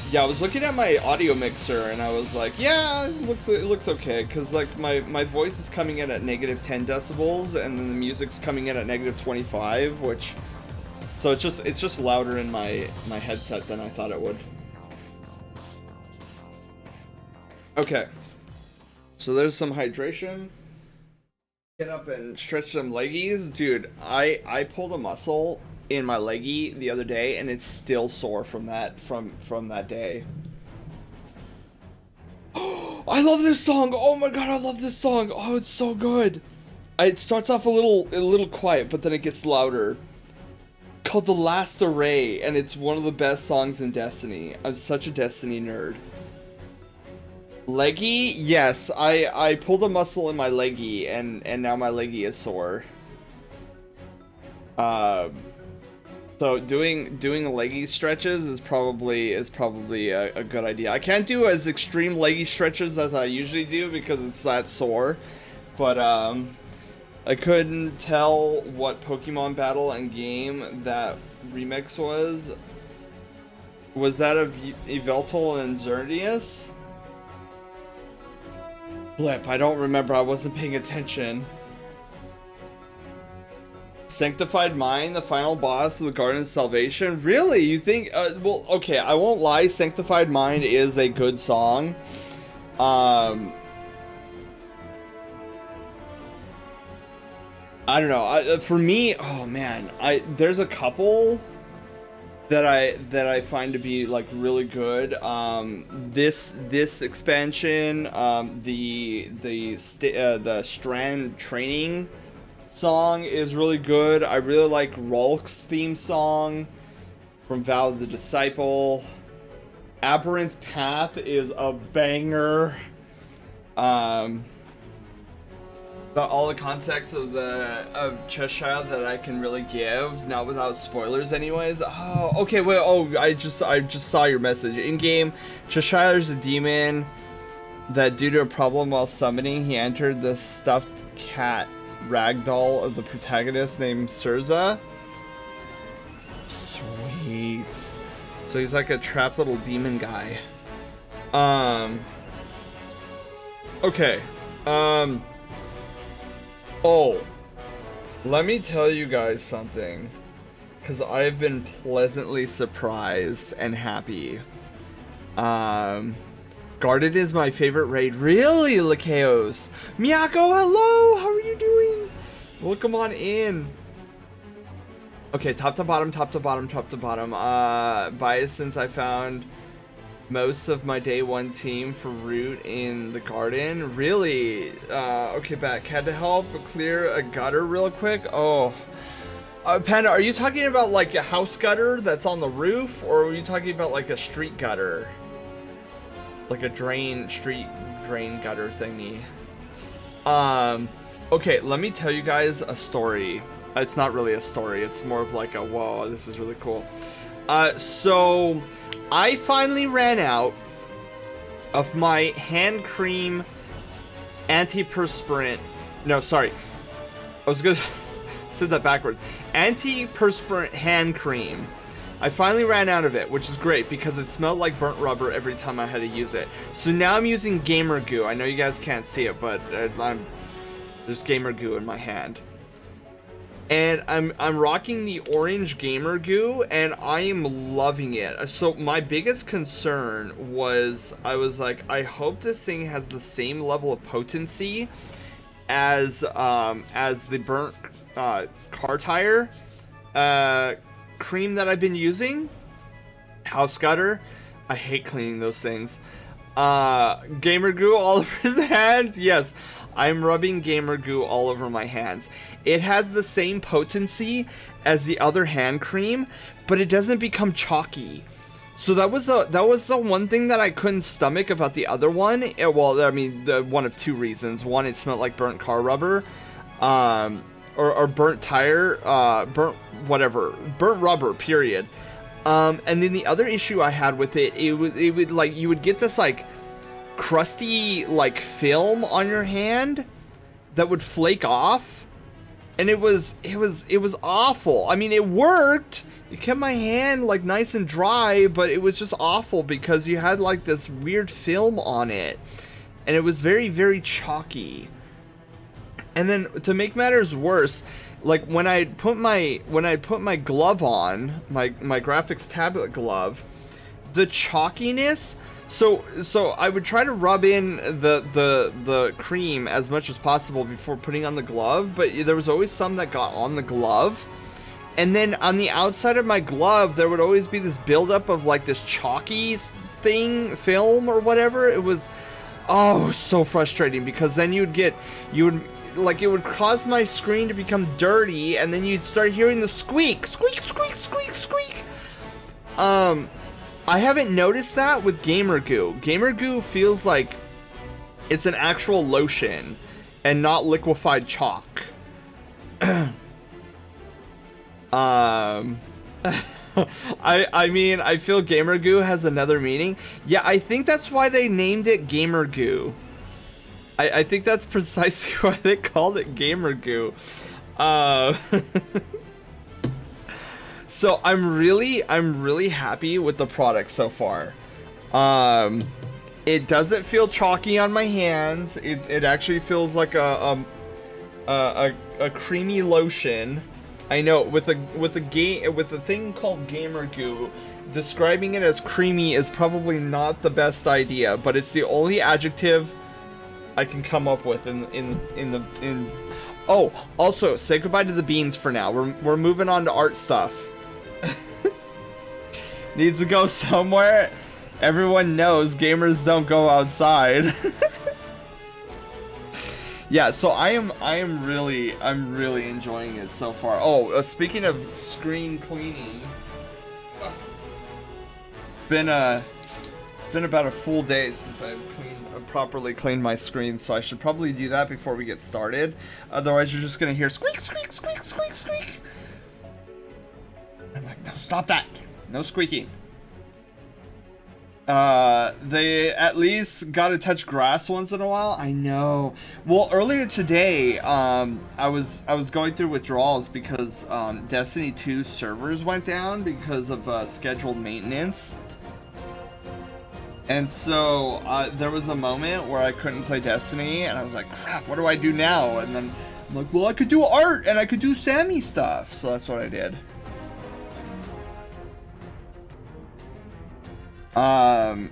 Yeah, I was looking at my audio mixer and I was like, yeah, it looks okay, because like my voice is coming in at -10 decibels and then the music's coming in at -25, which, so it's just louder in my headset than I thought it would. Okay, so there's some hydration. Get up and stretch some leggies. Dude, I pulled a muscle in my leggy the other day and it's still sore from that day. I love this song. Oh my god, I love this song. Oh, it's so good. It starts off a little quiet, but then it gets louder. Called The Last Array, and it's one of the best songs in Destiny. I'm such a Destiny nerd. Leggy? Yes, I pulled a muscle in my leggy, and now my leggy is sore. So doing leggy stretches is probably a good idea. I can't do as extreme leggy stretches as I usually do because it's that sore, but I couldn't tell what Pokemon battle and game that remix was. Was that of Yveltal and Xerneas? Blip, I don't remember. I wasn't paying attention. Sanctified Mind, the final boss of the Garden of Salvation? Really? You think... well, okay, I won't lie. Sanctified Mind is a good song. I don't know. For me, oh man, there's a couple that I find to be like really good. This expansion, the Strand training song is really good. I really like Rolk's theme song from Vow of the Disciple. Aberrant Path is a banger. But all the context of Cheshire that I can really give, not without spoilers anyways. Oh, okay, wait, oh, I just saw your message. In game, Cheshire's a demon that due to a problem while summoning, he entered the stuffed cat ragdoll of the protagonist named Surza. Sweet. So he's like a trapped little demon guy. Okay. Oh, let me tell you guys something, because I've been pleasantly surprised and happy. Guarded is my favorite raid. Really, Lakeos? Miyako, hello! How are you doing? Welcome on in. Okay, top to bottom, top to bottom, top to bottom. Bias since I found most of my day one team for root in the garden. Really? Okay, back. Had to help clear a gutter real quick. Oh. Panda, are you talking about like a house gutter that's on the roof? Or are you talking about like a street gutter? Like a street drain gutter thingy. Okay, let me tell you guys a story. It's not really a story. It's more of like a, whoa, this is really cool. So I finally ran out of my hand cream antiperspirant. No, sorry. I was gonna say that backwards. Antiperspirant hand cream. I finally ran out of it, which is great because it smelled like burnt rubber every time I had to use it. So now I'm using Gamer Goo. I know you guys can't see it, but there's Gamer Goo in my hand. And I'm rocking the orange Gamer Goo, and I am loving it. So my biggest concern was, I was like, I hope this thing has the same level of potency as the burnt car tire cream that I've been using. House gutter. I hate cleaning those things. Gamer Goo all over his hands. Yes, I'm rubbing Gamer Goo all over my hands. It has the same potency as the other hand cream, but it doesn't become chalky. So that was the one thing that I couldn't stomach about the other one. Well, I mean, one of two reasons. One, it smelled like burnt car rubber, or burnt tire, burnt whatever, burnt rubber. Period. And then the other issue I had with it, it would like, you would get this like crusty like film on your hand that would flake off, and it was awful. I mean, it worked. It kept my hand like nice and dry, but it was just awful because you had like this weird film on it, and it was very, very chalky. And then to make matters worse, like when I put my glove on, my graphics tablet glove, the chalkiness. So I would try to rub in the cream as much as possible before putting on the glove, but there was always some that got on the glove. And then on the outside of my glove, there would always be this buildup of like this chalky thing, film or whatever. It was, Oh, so frustrating, because then you would, like, it would cause my screen to become dirty, and then you'd start hearing the squeak, squeak, squeak, squeak, squeak. I haven't noticed that with Gamer Goo. Gamer Goo feels like it's an actual lotion and not liquefied chalk. I mean, I feel Gamer Goo has another meaning. Yeah, I think that's why they named it Gamer Goo. I think that's precisely why they called it Gamer Goo. So I'm really happy with the product so far. It doesn't feel chalky on my hands. It actually feels like a creamy lotion. I know with the thing called Gamer Goo, describing it as creamy is probably not the best idea, but it's the only adjective I can come up with in. Oh, also say goodbye to the beans for now. We're moving on to art stuff. Needs to go somewhere. Everyone knows gamers don't go outside. Yeah, so I'm really enjoying it so far. Oh, speaking of screen cleaning, been about a full day since I've properly cleaned my screen, so I should probably do that before we get started. Otherwise, you're just gonna hear squeak, squeak, squeak, squeak, squeak. I'm like, no, stop that! No squeaking. They at least got to touch grass once in a while. I know. Well, earlier today, I was going through withdrawals because Destiny 2 servers went down because of scheduled maintenance. And so there was a moment where I couldn't play Destiny, and I was like, crap, what do I do now? And then I'm like, well, I could do art, and I could do Sammy stuff. So that's what I did.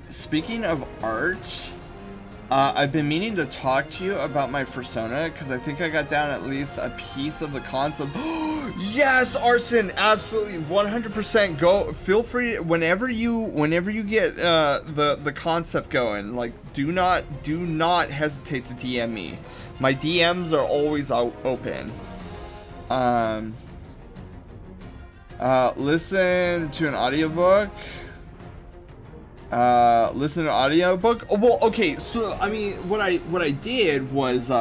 Speaking of art, I've been meaning to talk to you about my persona, because I think I got down at least a piece of the concept. Yes, Arson, absolutely, 100%. Go, feel free whenever you get the concept going. Like, do not hesitate to DM me. My DMs are always open. Listen to an audiobook. Listen to audiobook. Oh, well, okay, so I mean, what I did was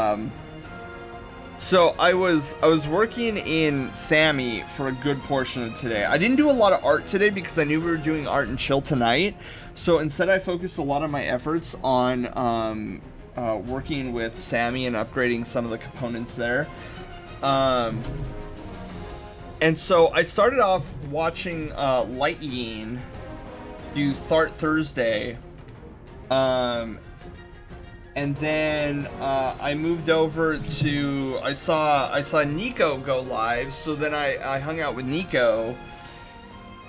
so I was working in Sammy for a good portion of today. I didn't do a lot of art today because I knew we were doing art and chill tonight. So instead I focused a lot of my efforts on working with Sammy and upgrading some of the components there. And so I started off watching Light Yeen do Thart Thursday, and then I moved over to I saw Nico go live, so then I hung out with Nico,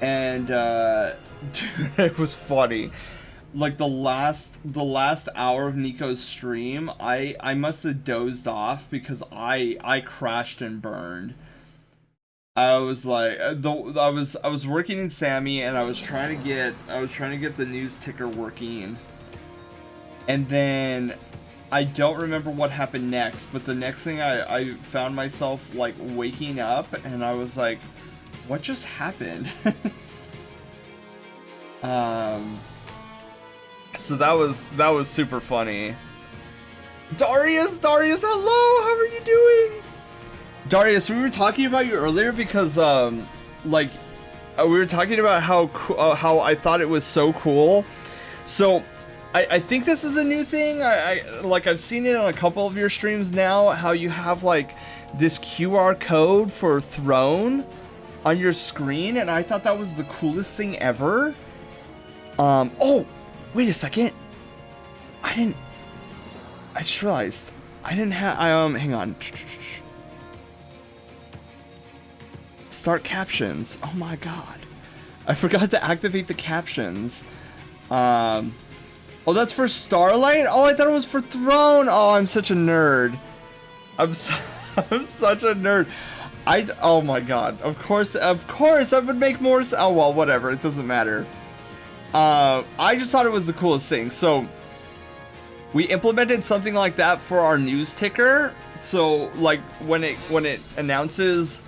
and dude, it was funny. Like the last hour of Nico's stream, I must have dozed off because I crashed and burned. I was like, I was working in Sammy, and I was trying to get the news ticker working, and then I don't remember what happened next. But the next thing I found myself like waking up, and I was like, what just happened? So that was super funny. Darius, hello, how are you doing? Darius, we were talking about you earlier because, we were talking about how I thought it was so cool. So, I think this is a new thing. I've seen it on a couple of your streams now, how you have, like, this QR code for Throne on your screen, and I thought that was the coolest thing ever. Oh, wait a second. I just realized, I didn't have, hang on. Start captions. Oh my god. I forgot to activate the captions. Oh, that's for Starlight? Oh, I thought it was for Throne. Oh, I'm such a nerd. I'm such a nerd. Oh my god. Of course I would make more. Oh well, whatever. It doesn't matter. I just thought it was the coolest thing. So we implemented something like that for our news ticker. So like when it announces,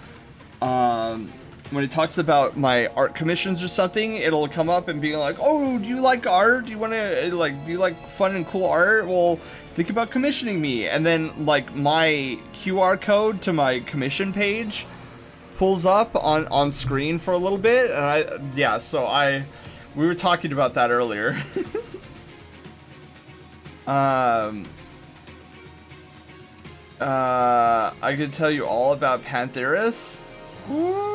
when it talks about my art commissions or something, it'll come up and be like, oh, do you like art? Do you want to, like, do you like fun and cool art? Well, think about commissioning me. And then, like, my QR code to my commission page pulls up on screen for a little bit. And we were talking about that earlier. I could tell you all about Pantheris. Ooh.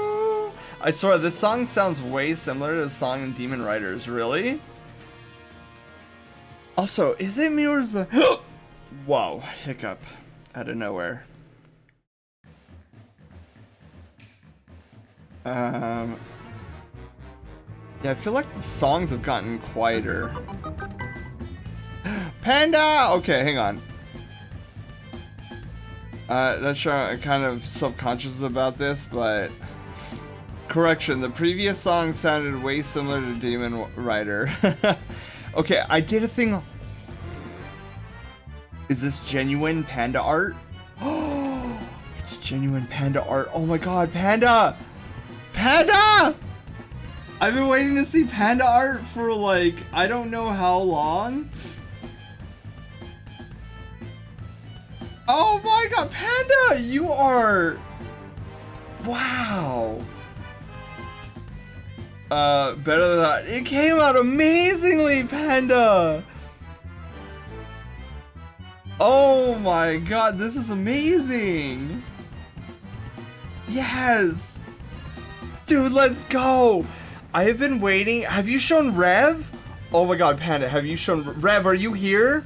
I swear, this song sounds way similar to the song in Demon Riders. Really? Also, is it me or is it... Whoa, hiccup out of nowhere. Yeah, I feel like the songs have gotten quieter. Panda! Okay, hang on. Not sure, I'm kind of self-conscious about this, but... Correction, the previous song sounded way similar to Demon Rider. Okay, I did a thing... Is this genuine panda art? Oh, it's genuine panda art. Oh my god, panda! Panda! I've been waiting to see panda art for like, I don't know how long. Oh my god, Panda! You are... Wow. Better than that. It came out amazingly, Panda! Oh my god, this is amazing! Yes! Dude, let's go! I have been waiting. Have you shown Rev? Oh my god, Panda, have you shown... Rev, are you here?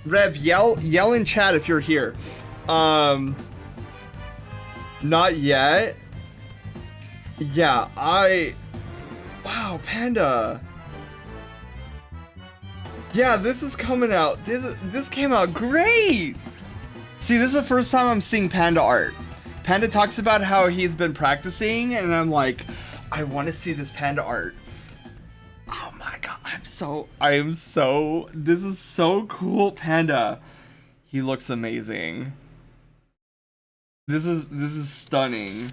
Rev, yell in chat if you're here. Not yet. Yeah, wow, Panda. Yeah, this is coming out. This came out great. See, this is the first time I'm seeing Panda art. Panda talks about how he's been practicing, and I'm like, I want to see this Panda art. Oh my god, this is so cool, Panda. He looks amazing. This is stunning.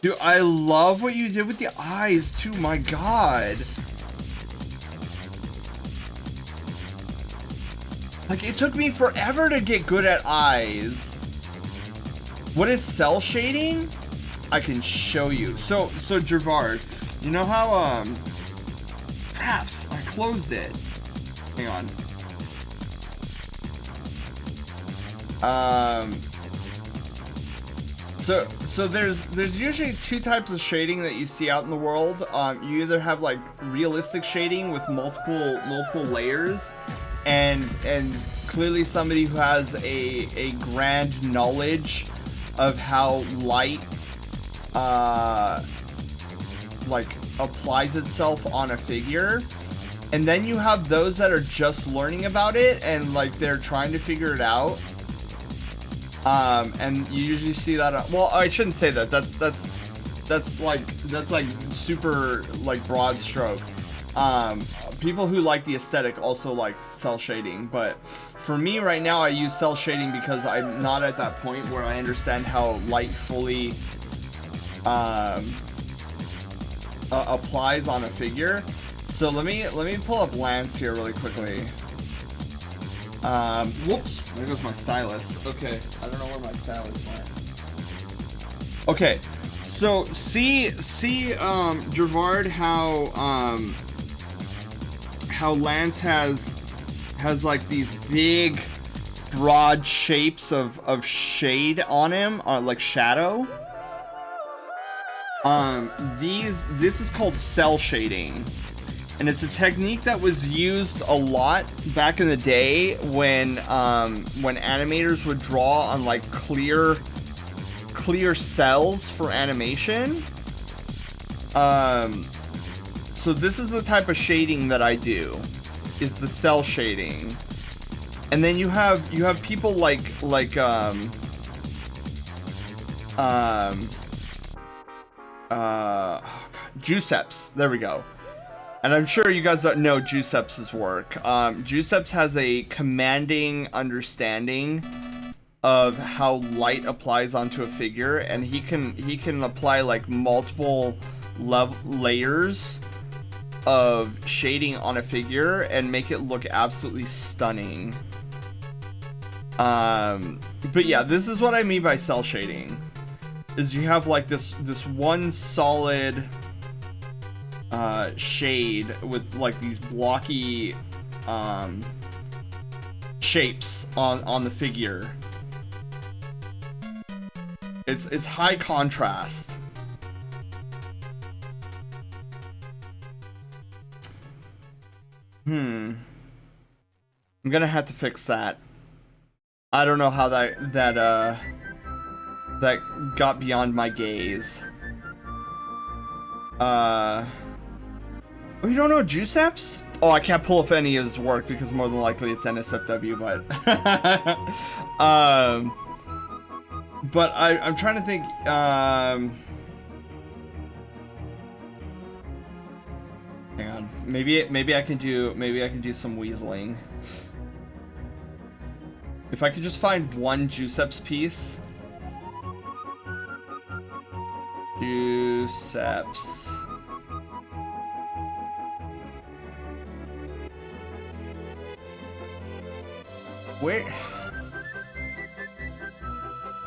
Dude, I love what you did with the eyes too, my god. Like, it took me forever to get good at eyes. What is cell shading? I can show you. So Gervard, you know how, crafts, I closed it. Hang on. So there's usually two types of shading that you see out in the world. You either have like realistic shading with multiple layers, and clearly somebody who has a grand knowledge of how light like applies itself on a figure. And then you have those that are just learning about it and like they're trying to figure it out. And you usually see that. Well, I shouldn't say that. That's like super like broad stroke. People who like the aesthetic also like cell shading, but for me right now I use cell shading because I'm not at that point where I understand how light fully applies on a figure. So let me pull up Lance here really quickly. Whoops, there goes my stylus. Okay, I don't know where my stylus went. Okay, so see Gervard, how Lance has like these big broad shapes of shade on him, like shadow. This is called cell shading. And it's a technique that was used a lot back in the day when animators would draw on like clear cells for animation. So this is the type of shading that I do, is the cell shading. And then you have people like Juiceps. There we go. And I'm sure you guys don't know Giuseppe's work. Giuseppe has a commanding understanding of how light applies onto a figure, and he can apply like multiple layers of shading on a figure and make it look absolutely stunning. But yeah, this is what I mean by cell shading. Is you have like this one solid shade with like these blocky shapes on the figure. It's high contrast. I'm gonna have to fix that. I don't know how that got beyond my gaze. Oh, you don't know Giuseppe's? Oh, I can't pull up any of his work because more than likely it's NSFW, but but I'm trying to think. Hang on. Maybe I can do some weaseling. If I could just find one Giuseppe's piece. Giuseppe's. Where?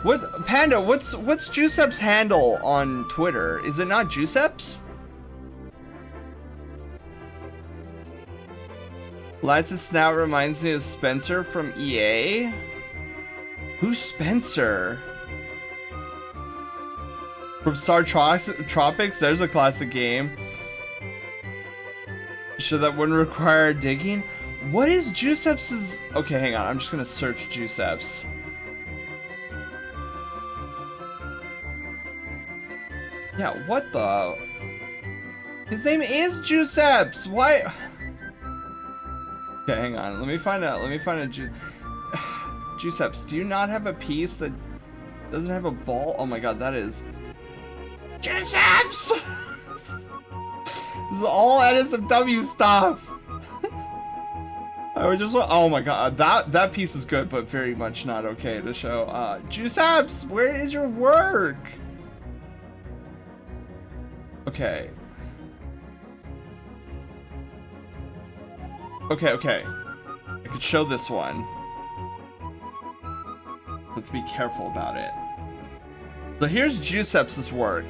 What Panda? What's Giuseppe's handle on Twitter? Is it not Giuseppe's? Lance's snout reminds me of Spencer from EA. Who's Spencer? From Star Tropics? There's a classic game. Sure that wouldn't require digging? What is Giuseppe's? Okay, hang on. I'm just gonna search Giuseppe's. Yeah, what the? His name is Giuseppe's. Why? Okay, hang on. Let me find out. Giuseppe's. Do you not have a piece that doesn't have a ball? Oh my god, that is Giuseppe's. This is all NSFW stuff. I would just want. Oh my god, that piece is good, but very much not okay to show. Giuseppe's, where is your work? Okay. Okay. I could show this one. Let's be careful about it. So here's Giuseppe's work.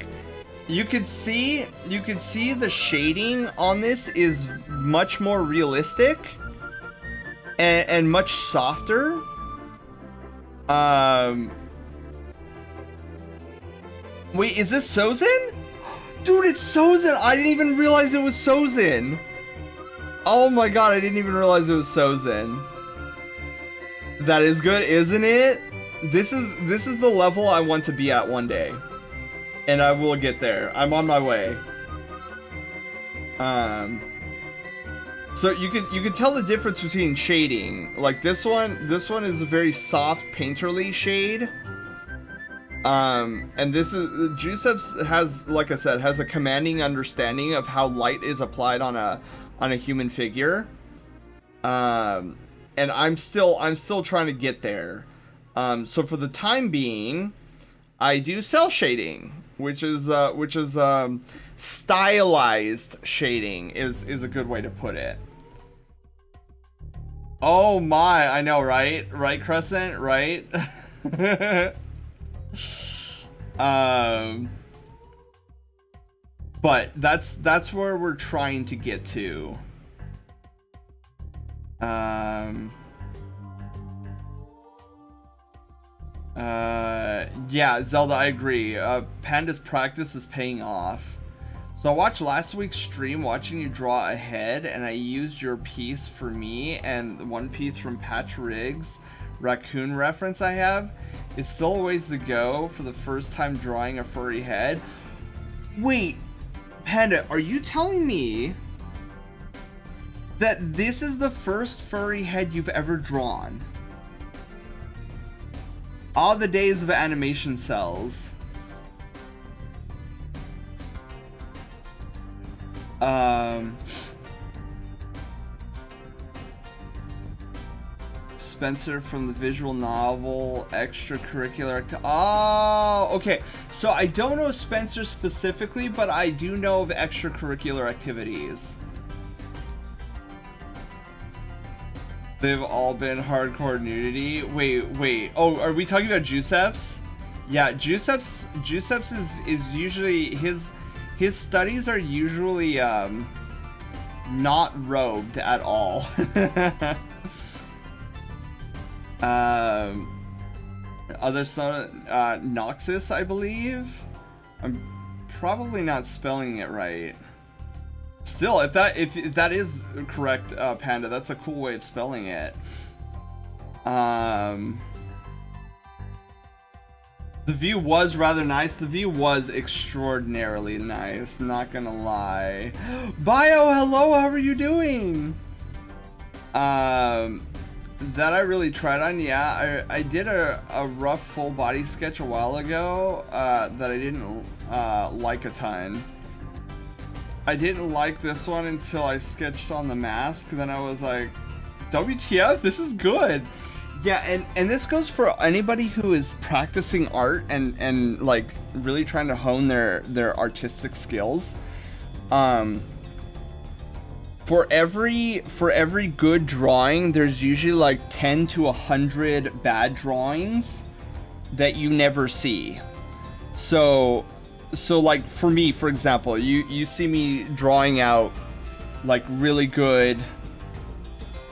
You could see the shading on this is much more realistic and much softer. Wait, is this Sozin? Dude, it's Sozin! I didn't even realize it was Sozin! Oh my god, I didn't even realize it was Sozin. That is good, isn't it? This is the level I want to be at one day. And I will get there. I'm on my way. So you can tell the difference between shading. Like this one is a very soft painterly shade. And this is Giuseppe's has, like I said, has a commanding understanding of how light is applied on a human figure. And I'm still trying to get there. So for the time being, I do cell shading, which is stylized shading is a good way to put it. Oh my, I know, right? Right, Crescent, right? But that's where we're trying to get to. Yeah, Zelda, I agree. Panda's practice is paying off. So I watched last week's stream watching you draw a head, and I used your piece for me and one piece from Patch Riggs raccoon reference I have. It's still a ways to go for the first time drawing a furry head. Wait, Panda, are you telling me that this is the first furry head you've ever drawn? All the days of animation cells. Spencer from the visual novel extracurricular oh, okay. So I don't know Spencer specifically, but I do know of extracurricular activities. They've all been hardcore nudity. Wait. Oh, are we talking about Giuseppe's? Yeah, Giuseppe's is usually his studies are usually not robed at all. Other son, Noxus, I believe. I'm probably not spelling it right. Still, if that is correct, Panda, that's a cool way of spelling it. The view was rather nice. The view was extraordinarily nice, not gonna lie. Bio, hello, how are you doing? That I really tried on, yeah. I did a rough full body sketch a while ago that I didn't like a ton. I didn't like this one until I sketched on the mask, then I was like, WTF, this is good. Yeah, and this goes for anybody who is practicing art and like really trying to hone their artistic skills. For every good drawing, there's usually like 10 to 100 bad drawings that you never see. So like for me, for example, you see me drawing out like really good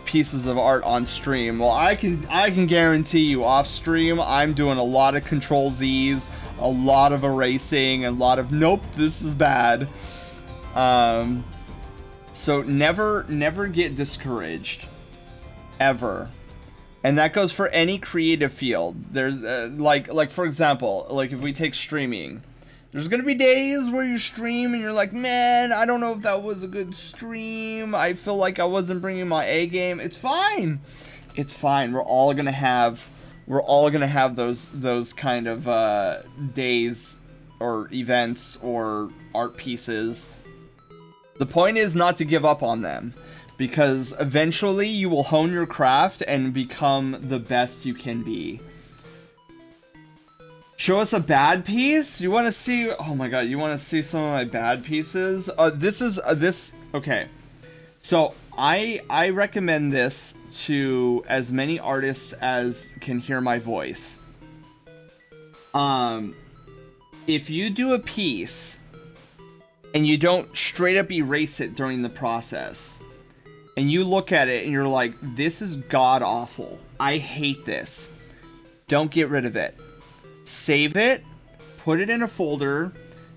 pieces of art on stream. Well, I can guarantee you off stream I'm doing a lot of Control Z's, a lot of erasing, and a lot of nope, this is bad. So never get discouraged, ever. And that goes for any creative field. There's like for example, like if we take streaming, there's gonna be days where you stream and you're like, man, I don't know if that was a good stream. I feel like I wasn't bringing my A game. It's fine. It's fine. We're all gonna have those kind of days or events or art pieces. The point is not to give up on them, because eventually you will hone your craft and become the best you can be. Show us a bad piece? You want to see... Oh my god, you want to see some of my bad pieces? Okay. So, I recommend this to as many artists as can hear my voice. If you do a piece and you don't straight up erase it during the process, and you look at it and you're like, this is god awful, I hate this, don't get rid of it. Save it, put it in a folder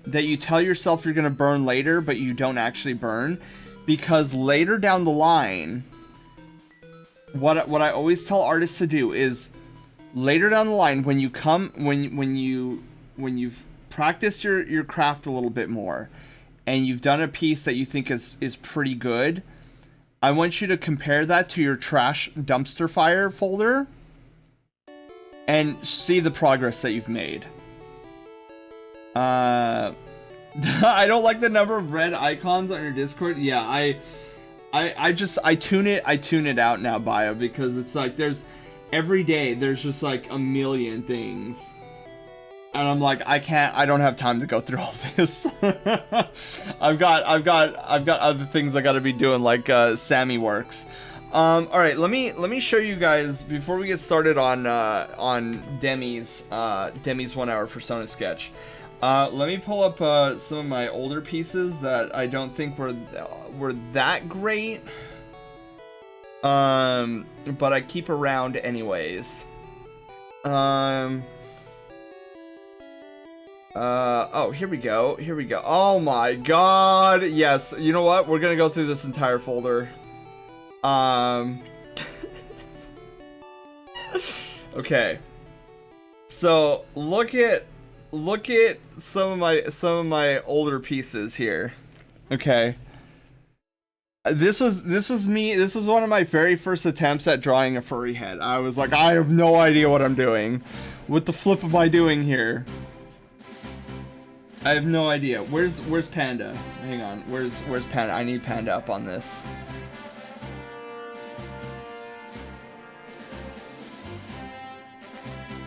that you tell yourself you're gonna burn later, but you don't actually burn, because later down the line, what I always tell artists to do is, later down the line, when you've practiced your craft a little bit more, and you've done a piece that you think is pretty good, I want you to compare that to your trash dumpster fire folder and see the progress that you've made. I don't like the number of red icons on your Discord. Yeah, I tune it out now, Bio, because it's like every day there's just like a million things. And I'm like, I don't have time to go through all this. I've got other things I gotta be doing, like Sammy works. Alright, let me show you guys before we get started on Demi's 1 hour Persona sketch. Let me pull up some of my older pieces that I don't think were that great. But I keep around anyways. Oh, here we go. Oh my god. Yes, you know what? We're gonna go through this entire folder. Okay. So, look at some of my older pieces here. Okay. This was one of my very first attempts at drawing a furry head. I was like, I have no idea what I'm doing. What the flip am I doing here? I have no idea. Where's Panda? Hang on. Where's Panda? I need Panda up on this.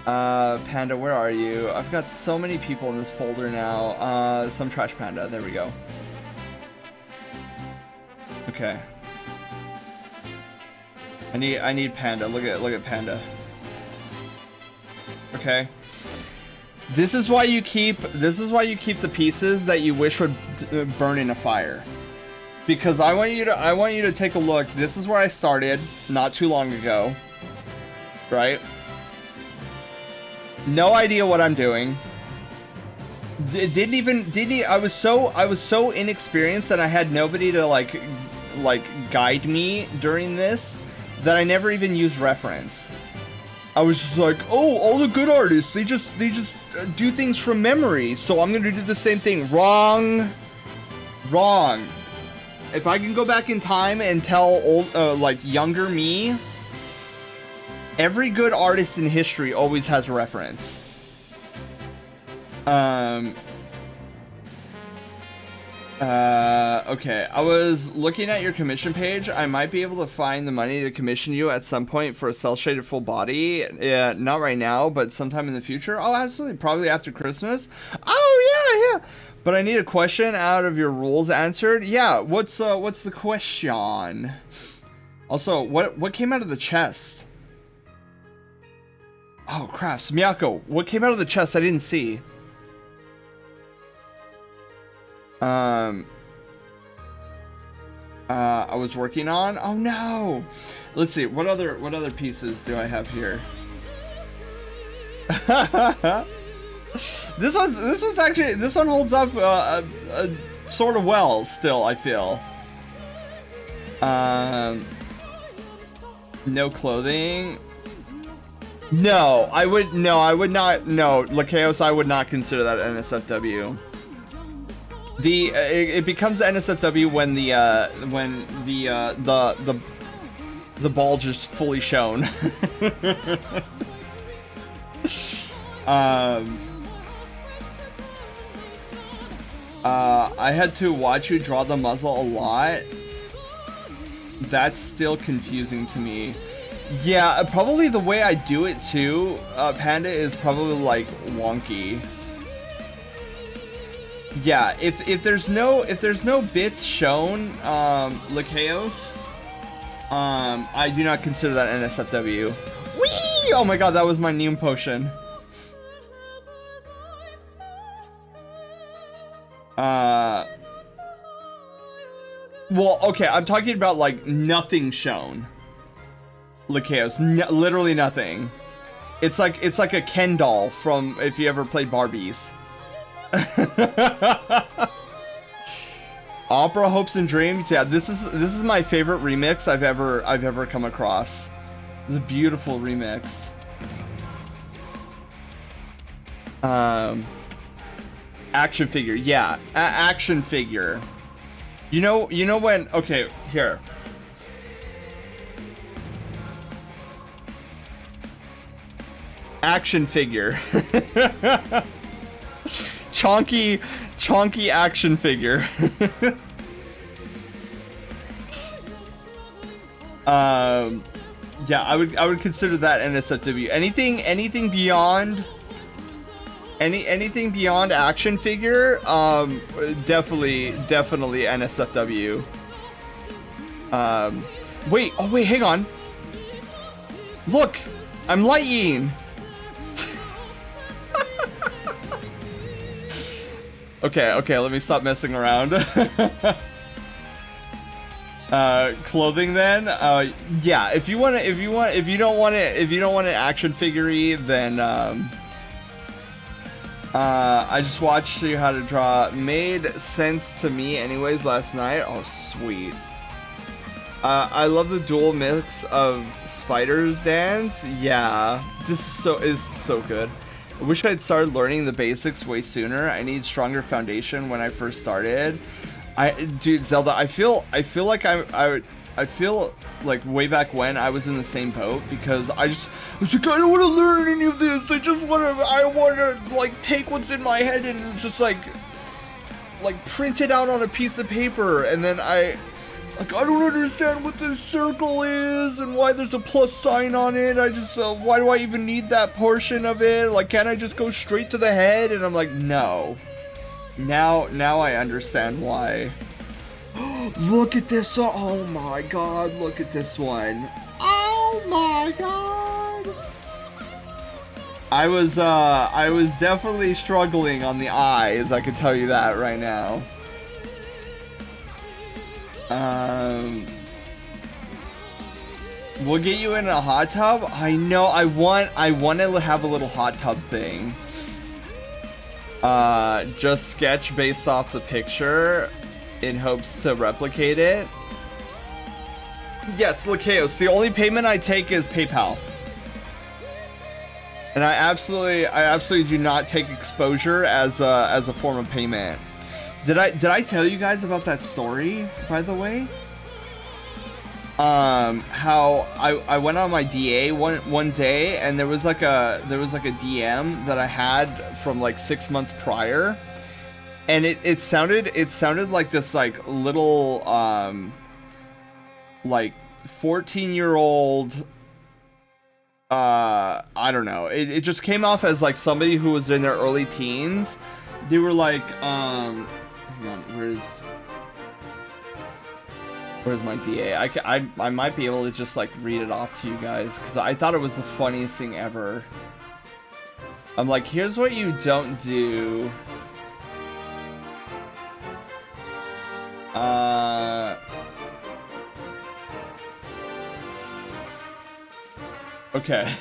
Panda, where are you? I've got so many people in this folder now. Some trash panda. There we go. Okay. I need panda. Look at panda. Okay. This is why you keep the pieces that you wish would burn in a fire. Because I want you to take a look. This is where I started not too long ago. Right? No idea what I'm doing. I was so inexperienced and I had nobody to like guide me during this that I never even used reference. I was just like, oh, all the good artists, they just do things from memory, so I'm gonna do the same thing. Wrong. If I can go back in time and tell old, like younger me, every good artist in history always has a reference. Okay, I was looking at your commission page. I might be able to find the money to commission you at some point for a cel-shaded full body. Yeah, not right now, but sometime in the future. Oh, absolutely, probably after Christmas. Oh, yeah. But I need a question out of your rules answered. Yeah, what's the question? Also, what came out of the chest? Oh, crap, Miyako, what came out of the chest I didn't see? I was working on. Oh no! Let's see. What other pieces do I have here? This one holds up sort of well still. I feel. No clothing. No, I would not. No, Lakeos, I would not consider that NSFW. It becomes NSFW when the bulge is fully shown. I had to watch you draw the muzzle a lot. That's still confusing to me. Yeah, probably the way I do it too, Panda, is probably like wonky. Yeah, if there's no bits shown, Lakeos, I do not consider that NSFW. Whee! Oh my god, that was my Neem potion. Well, okay, I'm talking about like nothing shown. Lakeos, literally nothing. It's like a Ken doll from if you ever played Barbies. Opera Hopes and Dreams. Yeah, this is my favorite remix I've ever come across. It's a beautiful remix. Action figure. Yeah, action figure. You know when, okay, here. Action figure. Chonky action figure. Yeah, I would consider that NSFW. Anything beyond anything beyond action figure, definitely NSFW. Wait, hang on. Look, I'm Light-Yin. Okay, let me stop messing around. Clothing then. Yeah, if you don't want an action figure, then I just watched you how to draw. Made sense to me anyways last night. Oh, sweet. I love the dual mix of spiders dance. Yeah, this is so good. I wish I'd started learning the basics way sooner. I need stronger foundation when I first started. Dude, Zelda, I feel like I feel like way back when I was in the same boat, because I was like, I don't want to learn any of this. I want to like take what's in my head and just like print it out on a piece of paper, and then Like, I don't understand what this circle is and why there's a plus sign on it. I just, why do I even need that portion of it? Like, can't I just go straight to the head? And I'm like, no. Now I understand why. Look at this. Oh my god, look at this one. Oh my god. I was definitely struggling on the eyes, I can tell you that right now. We'll get you in a hot tub. I know. I want to have a little hot tub thing. Just sketch based off the picture in hopes to replicate it. Yes, Lakeos. The only payment I take is PayPal. And I absolutely do not take exposure as a form of payment. Did I tell you guys about that story, by the way? How I went on my DA one day and there was like a DM that I had from like 6 months prior, and it sounded like this like little like 14-year-old, I don't know, it just came off as like somebody who was in their early teens. They were like hang on, where's my DA? I might be able to just like read it off to you guys because I thought it was the funniest thing ever. I'm like, here's what you don't do. Okay.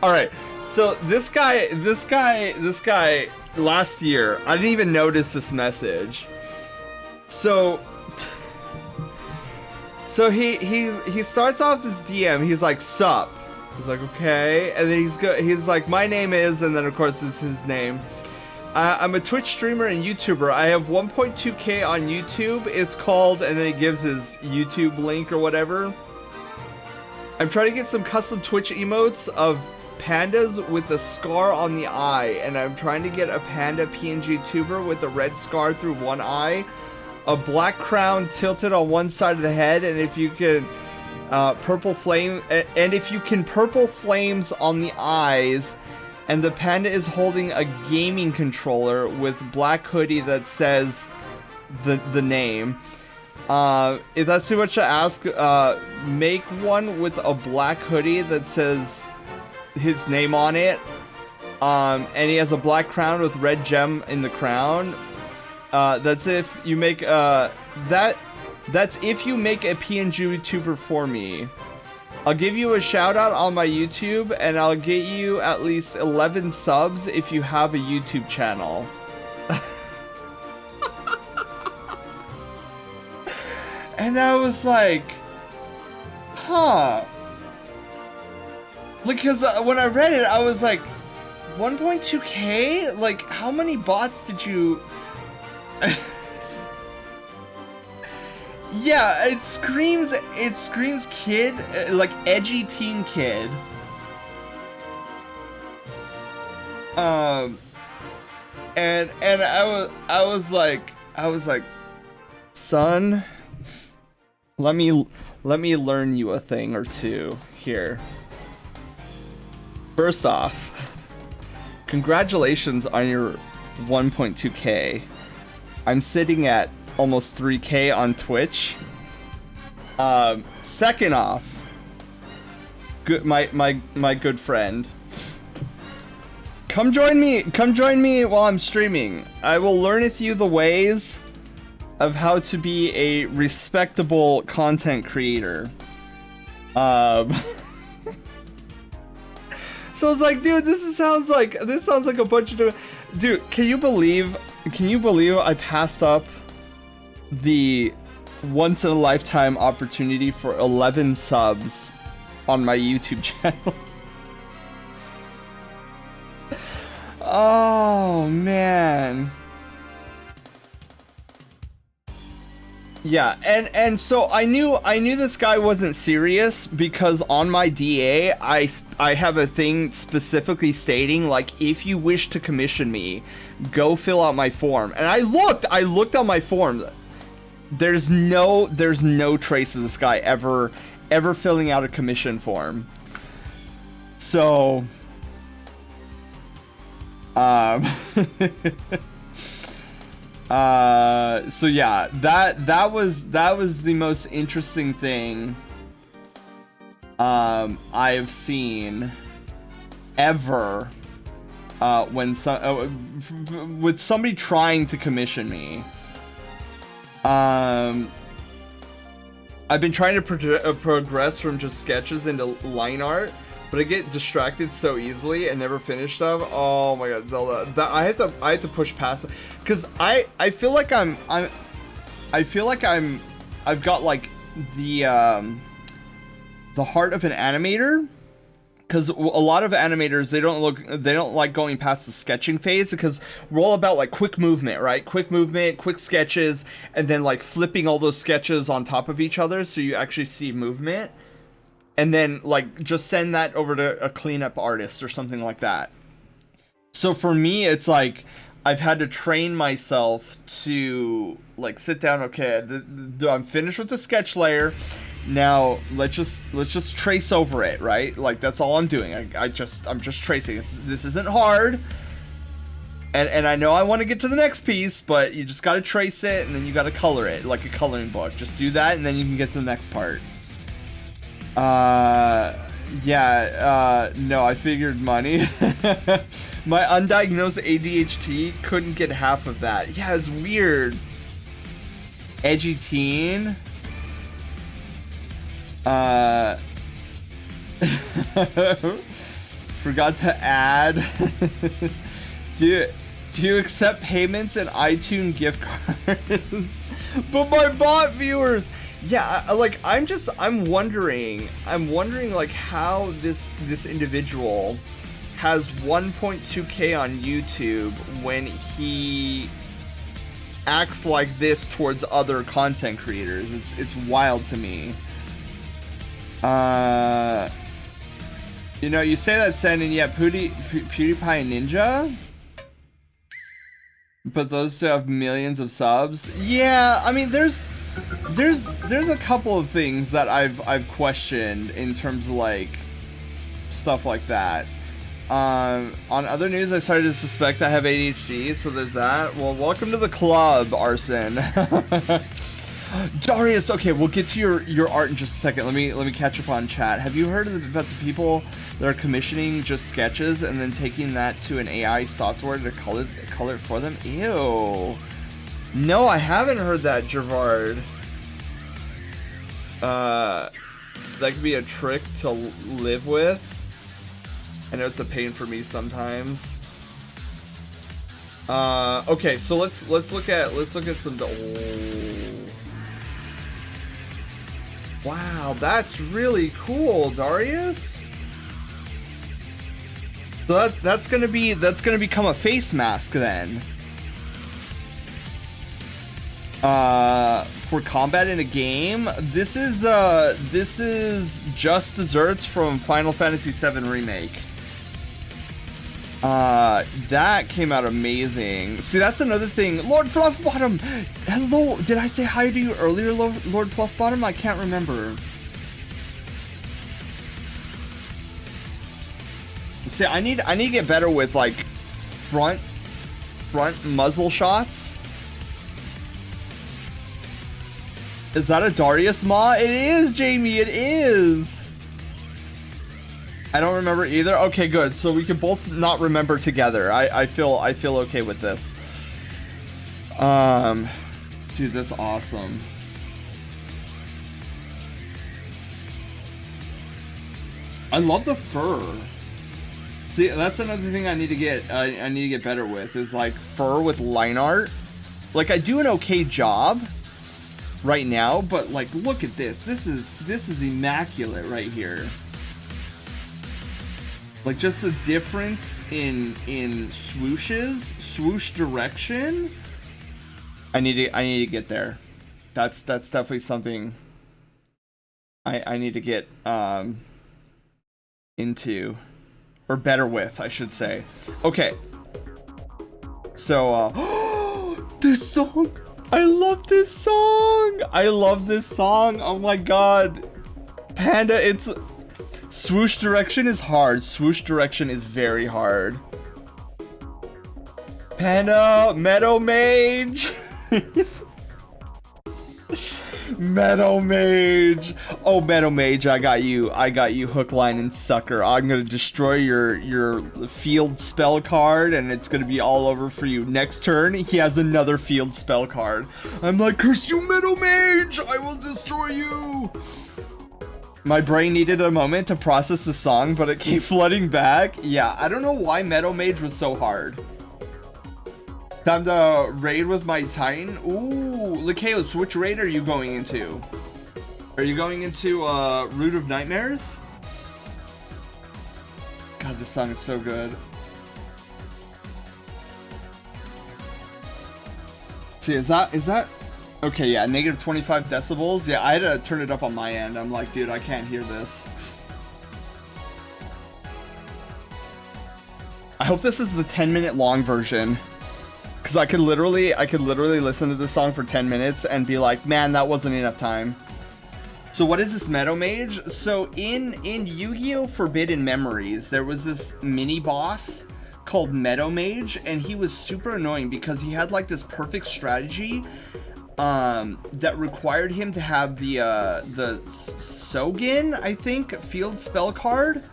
All right. So this guy last year, I didn't even notice this message. So he starts off this DM. He's like, "Sup?" He's like, "Okay," and then he's like, "My name is," and then of course this is his name. I'm a Twitch streamer and YouTuber. I have 1.2K on YouTube. It's called, and then he gives his YouTube link or whatever. I'm trying to get some custom Twitch emotes of pandas with a scar on the eye, and I'm trying to get a panda PNG tuber with a red scar through one eye, a black crown tilted on one side of the head, and if you can purple flame, and if you can purple flames on the eyes, and the panda is holding a gaming controller with black hoodie that says the name. If that's too much to ask, make one with a black hoodie that says his name on it, and he has a black crown with red gem in the crown. That's if you make that's if you make a PNG YouTuber for me. I'll give you a shout out on my YouTube, and I'll get you at least 11 subs if you have a YouTube channel. And I was like, huh. Because when I read it, I was like, 1.2K? Like, how many bots did you... Yeah, it screams kid, like edgy teen kid. And I was like, son, let me learn you a thing or two here. First off, congratulations on your 1.2K. I'm sitting at almost 3K on Twitch. Second off, good, my good friend, come join me while I'm streaming. I will learn with you the ways of how to be a respectable content creator. So I was like, dude, this sounds like a bunch of... Dude, can you believe I passed up the once in a lifetime opportunity for 11 subs on my YouTube channel? Oh man. Yeah, and so I knew this guy wasn't serious because on my DA I have a thing specifically stating like, if you wish to commission me, go fill out my form. And I looked on my form. There's no trace of this guy ever filling out a commission form. So so yeah, that was the most interesting thing I have seen ever when with somebody trying to commission me. I've been trying to progress from just sketches into line art, but I get distracted so easily and never finish stuff. Oh my god, Zelda! I have to push past it because I feel like I've got like the heart of an animator. Because a lot of animators, they don't like going past the sketching phase, because we're all about like quick movement, right? Quick movement, quick sketches, and then like flipping all those sketches on top of each other so you actually see movement. And then like just send that over to a cleanup artist or something like that. So for me, it's like I've had to train myself to like sit down, okay, I'm finished with the sketch layer. Now let's just trace over it, right? Like that's all I'm doing. I'm just tracing. This isn't hard, and I know I want to get to the next piece, but you just gotta trace it and then you gotta color it like a coloring book. Just do that and then you can get to the next part. No, I figured money. My undiagnosed ADHD couldn't get half of that. Yeah, it's weird. Edgy teen. Forgot to add. do you accept payments in iTunes gift cards? But my bot viewers, yeah, like I'm wondering like how this individual has 1.2K on YouTube when he acts like this towards other content creators. It's wild to me. You know, you say that, Sen, and yet PewDiePie Ninja, but those two have millions of subs. Yeah, I mean, there's a couple of things that I've questioned in terms of like stuff like that. On other news, I started to suspect I have ADHD, so there's that. Well, welcome to the club, Arson. Darius, okay, we'll get to your art in just a second. Let me catch up on chat. Have you heard about the people that are commissioning just sketches and then taking that to an AI software to color it for them? Ew. No, I haven't heard that, Gervard. That could be a trick to live with. I know it's a pain for me sometimes. Okay, so let's look at some. Wow, that's really cool, Darius. So that's gonna become a face mask then. For combat in a game, this is just desserts from Final Fantasy VII Remake. That came out amazing. See, that's another thing. Lord Fluffbottom! Hello! Did I say hi to you earlier, Lord Fluffbottom? I can't remember. See, I need to get better with, like, front muzzle shots. Is that a Darius Maw? It is, Jamie, it is! I don't remember either. Okay, good. So we can both not remember together. I feel okay with this. Dude, that's awesome. I love the fur. See, that's another thing I need to get. I need to get better with is like fur with line art. Like I do an okay job right now, but like look at this. This is immaculate right here. Like just the difference in swoosh direction. I need to get there. That's definitely something I need to get into, or better with, I should say. Okay. So this song, I love this song. I love this song. Oh my god. Panda, it's... Swoosh direction is hard. Swoosh direction is very hard. Panda, Meadow Mage. Meadow Mage. Oh, Meadow Mage, I got you. I got you hook, line, and sucker. I'm gonna destroy your field spell card, and it's gonna be all over for you. Next turn, he has another field spell card. I'm like, curse you, Meadow Mage! I will destroy you! My brain needed a moment to process the song, but it came flooding back. Yeah, I don't know why Meadow Mage was so hard. Time to raid with my Titan. Ooh, Lycaos, which raid are you going into? Are you going into Root of Nightmares? God, this song is so good. See, is that? Okay, yeah, negative 25 decibels. Yeah, I had to turn it up on my end. I'm like, dude, I can't hear this. I hope this is the 10-minute long version. Because I could literally listen to this song for 10 minutes and be like, man, that wasn't enough time. So what is this Meadow Mage? So in Yu-Gi-Oh! Forbidden Memories, there was this mini boss called Meadow Mage, and he was super annoying because he had like this perfect strategy that required him to have the Sogin, I think, field spell card.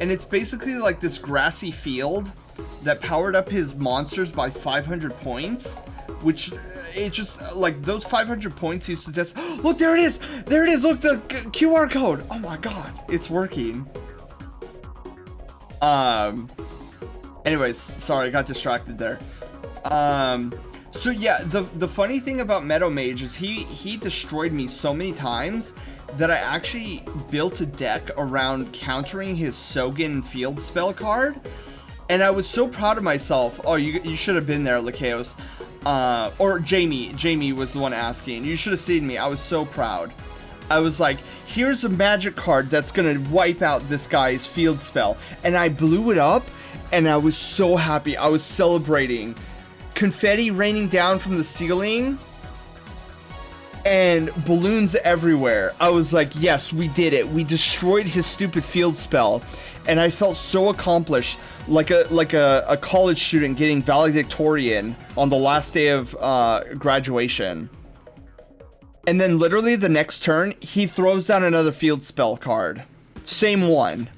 And it's basically like this grassy field that powered up his monsters by 500 points, which it just like those 500 points used to just look, there it is, look, the QR code. Oh my god, it's working. Anyways, sorry, I got distracted there. So yeah, the funny thing about Meadow Mage is he destroyed me so many times that I actually built a deck around countering his Sogin field spell card. And I was so proud of myself. Oh, you should have been there, Lycaos. Or Jamie. Jamie was the one asking. You should have seen me. I was so proud. I was like, here's a magic card that's gonna wipe out this guy's field spell. And I blew it up, and I was so happy. I was celebrating. Confetti raining down from the ceiling. And balloons everywhere. I was like, yes, we did it. We destroyed his stupid field spell. And I felt so accomplished. Like a college student getting valedictorian on the last day of graduation. And then literally the next turn, he throws down another field spell card. Same one.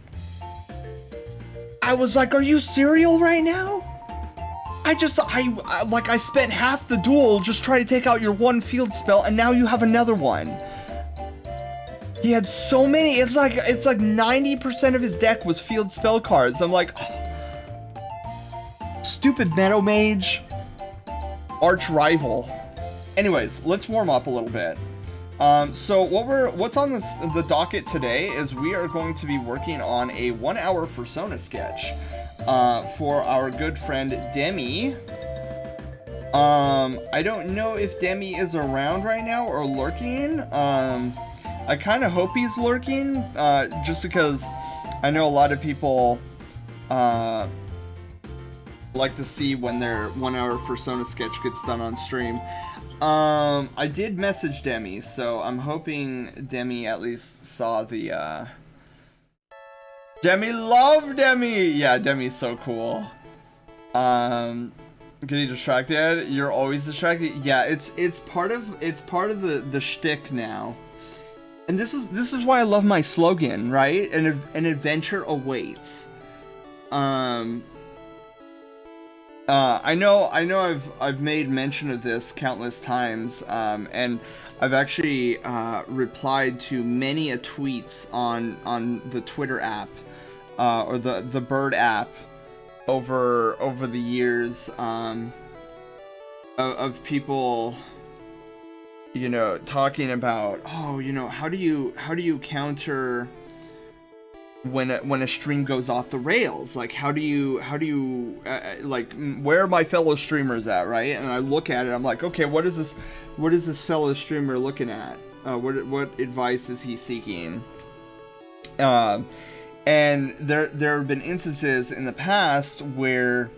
I was like, are you serial right now? I spent half the duel just trying to take out your one field spell, and now you have another one. He had so many. It's like 90% of his deck was field spell cards. I'm like, oh. Stupid Meadow Mage. Arch rival. Anyways, let's warm up a little bit. So what's on the docket today is we are going to be working on a 1-hour persona sketch for our good friend Demi. I don't know if Demi is around right now or lurking. I kind of hope he's lurking, just because I know a lot of people like to see when their 1-hour persona sketch gets done on stream. I did message Demi, so I'm hoping Demi at least saw the Demi, love Demi! Yeah, Demi's so cool. Getting distracted? You're always distracted? Yeah, it's part of the shtick now. And this is why I love my slogan, right? An adventure awaits. I know I've made mention of this countless times, and I've actually replied to many tweets on the Twitter app, or the Bird app, over the years, of people, talking about, oh, how do you counter when a stream goes off the rails? Like, how do you like, where are my fellow streamers at, right? And I look at it, I'm like, okay, what is this fellow streamer looking at? What advice is he seeking? And there have been instances in the past where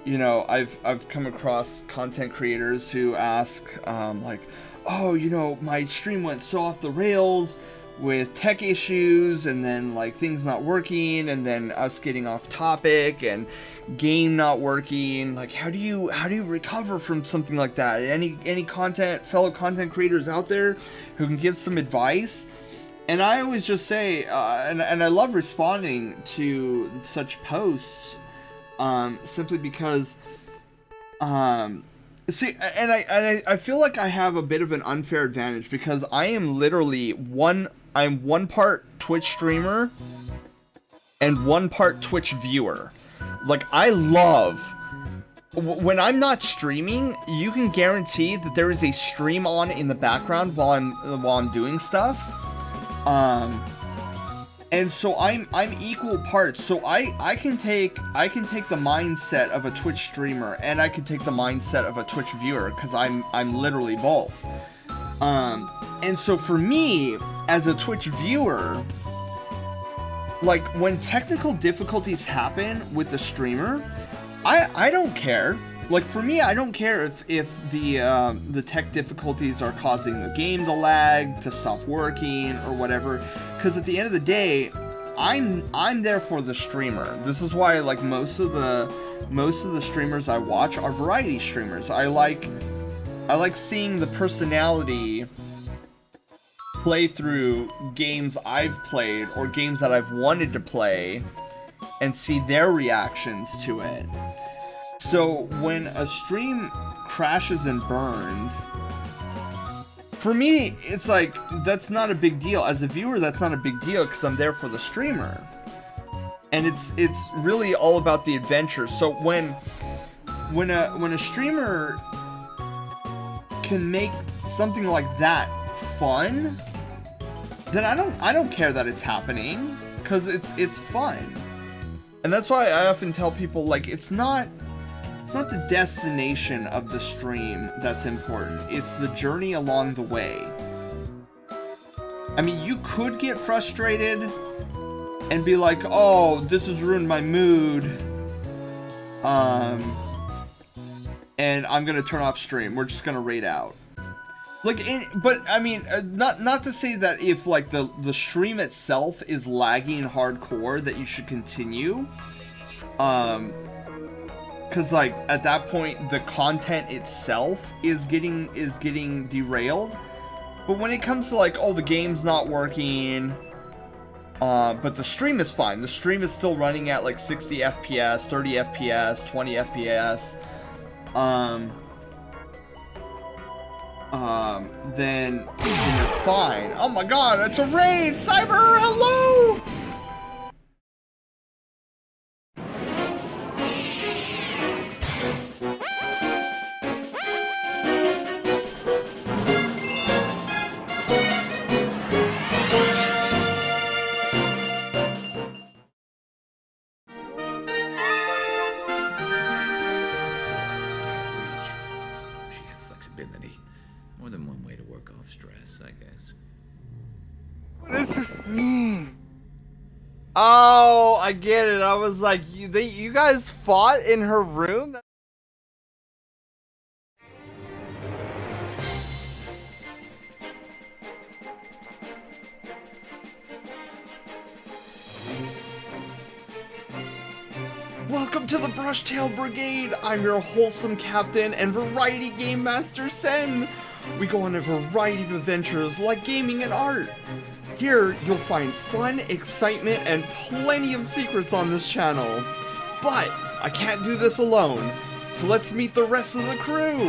you know, I've come across content creators who ask, like, oh, you know, my stream went so off the rails with tech issues, and then like things not working, and then us getting off topic, and game not working. Like, how do you recover from something like that? Any fellow content creators out there who can give some advice? And I always just say, and I love responding to such posts, simply because, see, and I feel like I have a bit of an unfair advantage, because I am literally I'm one part Twitch streamer and one part Twitch viewer. Like, I love, when I'm not streaming, you can guarantee that there is a stream on in the background while I'm doing stuff. And so I'm equal parts. So I can take the mindset of a Twitch streamer, and I can take the mindset of a Twitch viewer, because I'm literally both. And so for me, as a Twitch viewer, like, when technical difficulties happen with the streamer, I don't care. Like, for me, I don't care if the tech difficulties are causing the game to lag, to stop working, or whatever. Because at the end of the day, I'm there for the streamer. This is why, like, most of the streamers I watch are variety streamers. I like seeing the personality play through games I've played, or games that I've wanted to play, and see their reactions to it. So when a stream crashes and burns, for me, it's like, that's not a big deal. As a viewer, that's not a big deal, because I'm there for the streamer. And it's really all about the adventure. So when a streamer can make something like that fun, then I don't care that it's happening, because it's fun. And that's why I often tell people, like, it's not the destination of the stream that's important. It's the journey along the way. I mean, you could get frustrated and be like, oh, this has ruined my mood, and I'm gonna turn off stream. We're just gonna raid out. Like, but I mean, not to say that if, like, the stream itself is lagging hardcore, that you should continue. Because, like, at that point, the content itself is getting derailed. But when it comes to, like, oh, the game's not working, but the stream is fine. The stream is still running at, like, 60 FPS, 30 FPS, 20 FPS. Then you're fine. Oh my god, it's a raid! Cyber, hello! She had flexibility. More than one way to work off stress, I guess. What does this mean? Oh, I get it. I was like, you guys fought in her room? Welcome to the Brushtail Brigade! I'm your wholesome captain and variety game master, Sen! We go on a variety of adventures like gaming and art. Here, you'll find fun, excitement, and plenty of secrets on this channel. But I can't do this alone, so let's meet the rest of the crew!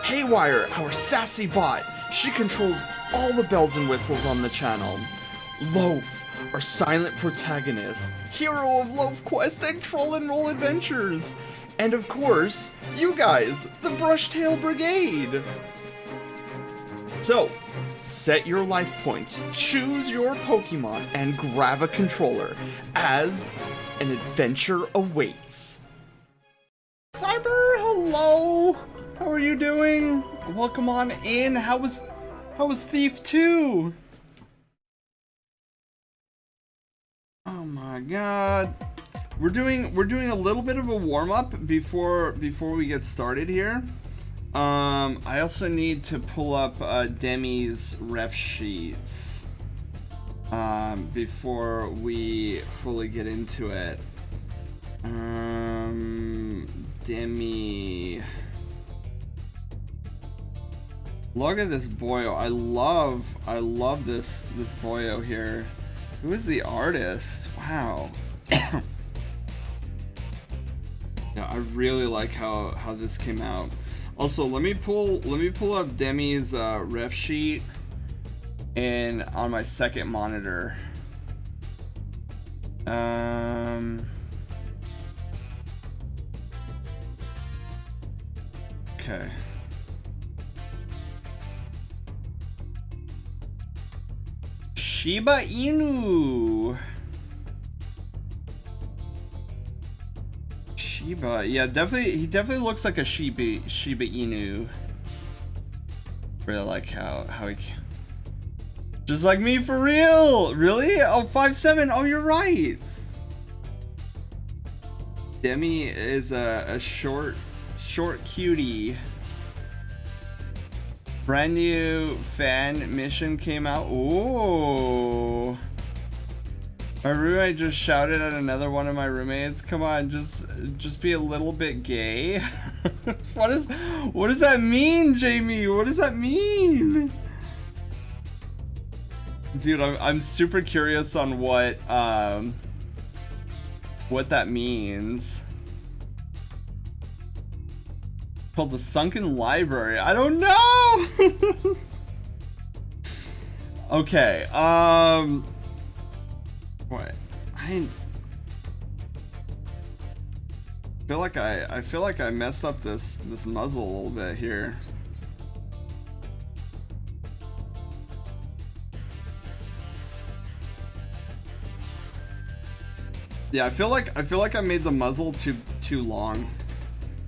Haywire, our sassy bot. She controls all the bells and whistles on the channel. Loaf, our silent protagonist, hero of Loaf Quest and Troll and Roll Adventures. And of course, you guys, the Brushtail Brigade. So, set your life points, choose your Pokemon, and grab a controller, as an adventure awaits. Cyber, hello! How are you doing? Welcome on in. How was Thief 2? Oh my god. we're doing a little bit of a warm up before we get started here. I also need to pull up Demi's ref sheets before we fully get into it. Demi. Look at this boyo. I love this boyo here. Who is the artist? Wow. Yeah, I really like how this came out. Also, let me pull up Demi's ref sheet and on my second monitor. Okay. Shiba Inu. Shiba, yeah, definitely. He definitely looks like a Shiba Inu. Really like how he. Just like me, for real. Really? Oh, 5'7". Oh, you're right. Demi is a short cutie. Brand new fan mission came out. Ooh. My roommate just shouted at another one of my roommates. Come on, just be a little bit gay. What does that mean, Jamie? What does that mean? Dude, I'm super curious on what that means. Called the Sunken Library. I don't know. Okay. What? I feel like I messed up this muzzle a little bit here. Yeah, I feel like I made the muzzle too long.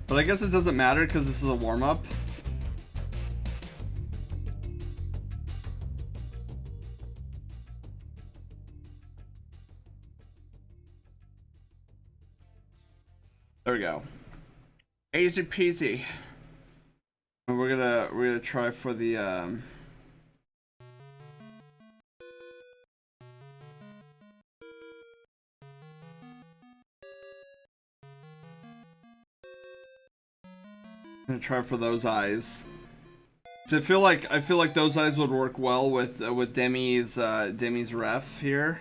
But I guess it doesn't matter because this is a warm-up. There we go. Easy peasy. And we're gonna try for the I'm gonna try for those eyes. So I feel like those eyes would work well with Demi's ref here.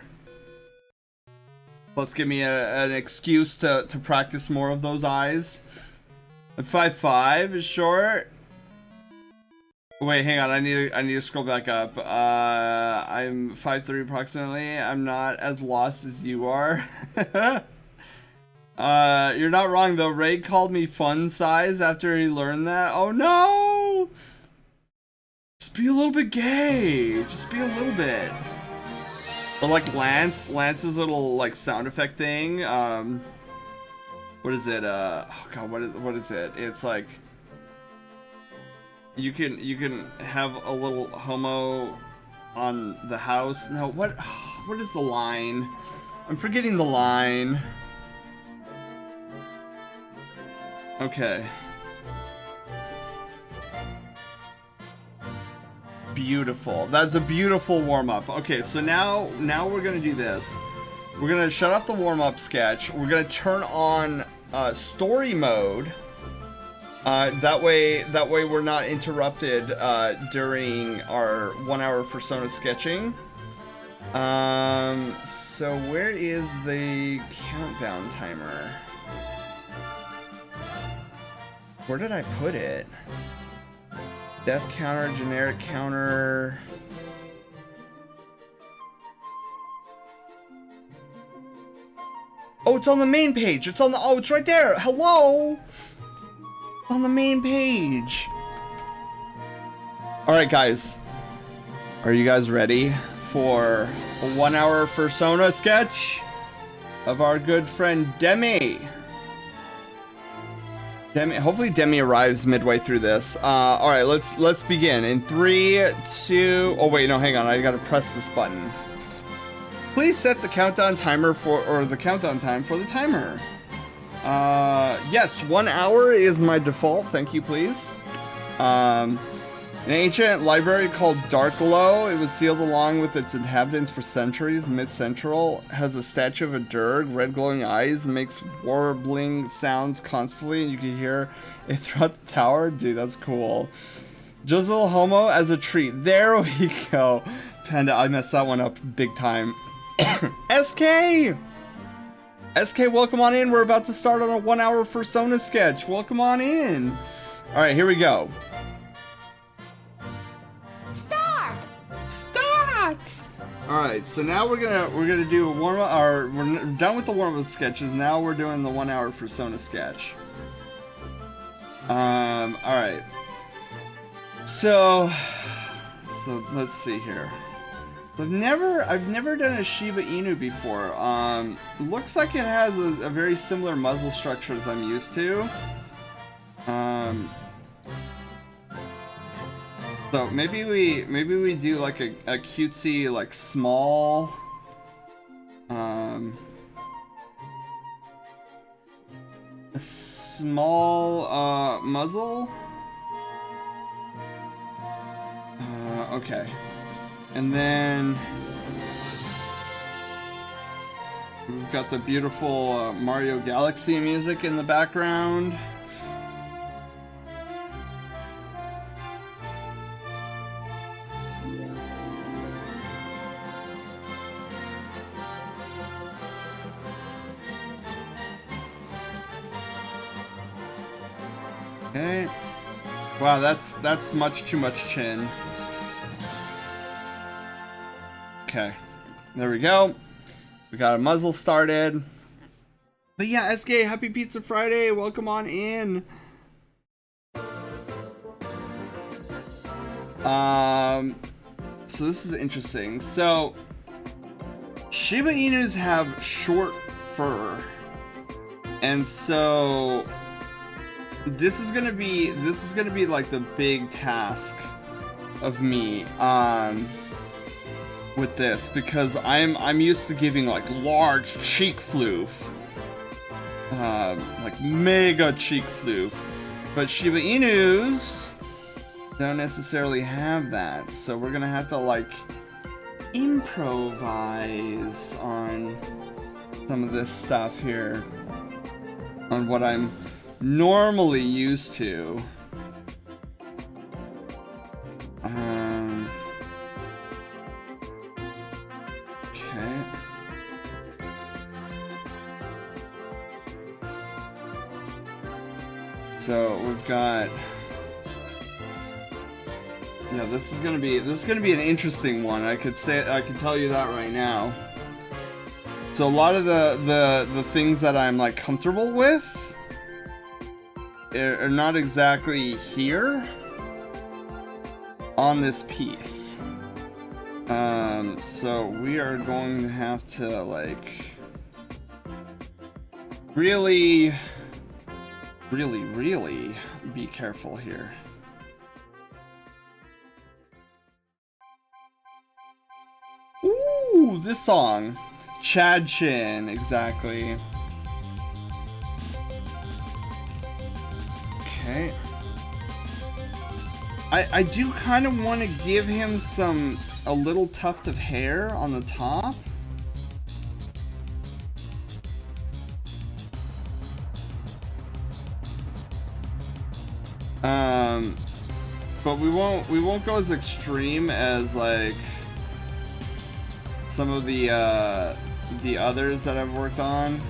Plus, give me an excuse to practice more of those eyes. 5'5" is short. Wait, hang on. I need to scroll back up. I'm 5'3" approximately. I'm not as lost as you are. You're not wrong though. Ray called me fun size after he learned that. Oh no! Just be a little bit gay. Just be a little bit. Or like Lance's little like sound effect thing. What is it? Oh god, what is it? It's like you can have a little homo on the house. No, what is the line? I'm forgetting the line. Okay. Beautiful. That's a beautiful warm-up. Okay, so now we're gonna do this. We're gonna shut off the warm-up sketch. We're gonna turn on story mode. That way we're not interrupted during our 1 hour persona sketching. So where is the countdown timer? Where did I put it? Death counter, generic counter. Oh, it's on the main page. It's on the, oh, it's right there. Hello. On the main page. All right, guys. Are you guys ready for a 1 hour persona sketch of our good friend Demi? Hopefully Demi arrives midway through this. All right, let's begin in 3, 2. Oh wait, no, hang on. I gotta press this button. Please set the countdown timer or the countdown time for the timer. Yes, 1 hour is my default. Thank you, please. An ancient library called Darkglow, it was sealed along with its inhabitants for centuries. Mid-Central has a statue of a dirge, red glowing eyes, makes warbling sounds constantly, and you can hear it throughout the tower. Dude, that's cool. Jizzle Homo as a treat. There we go. Panda, I messed that one up big time. SK! SK, welcome on in. We're about to start on a 1 hour Persona sketch. Welcome on in. Alright, here we go. Start! Alright, so now we're gonna do a warm up, or we're done with the warm up sketches. Now we're doing the 1 hour Persona sketch. Alright. So let's see here. I've never done a Shiba Inu before. Looks like it has a very similar muzzle structure as I'm used to. So maybe we do like a cutesy, like small a small muzzle. Okay. And then we've got the beautiful Mario Galaxy music in the background. Okay. Wow, that's much too much chin. Okay, there we go. We got a muzzle started. But yeah, SK, happy Pizza Friday. Welcome on in. So this is interesting. So Shiba Inus have short fur. And so this is gonna be like the big task of me with this, because I'm used to giving like large cheek floof, like mega cheek floof, but Shiba Inus don't necessarily have that, so we're gonna have to like improvise on some of this stuff here, on what I'm normally used to. Okay. So we've got, yeah, this is gonna be an interesting one. I can tell you that right now. So a lot of the things that I'm like comfortable with are not exactly here on this piece. So we are going to have to like really be careful here. Ooh, this song. Chad Chin, exactly. Okay. I do kind of want to give him a little tuft of hair on the top. But we won't go as extreme as like some of the others that I've worked on.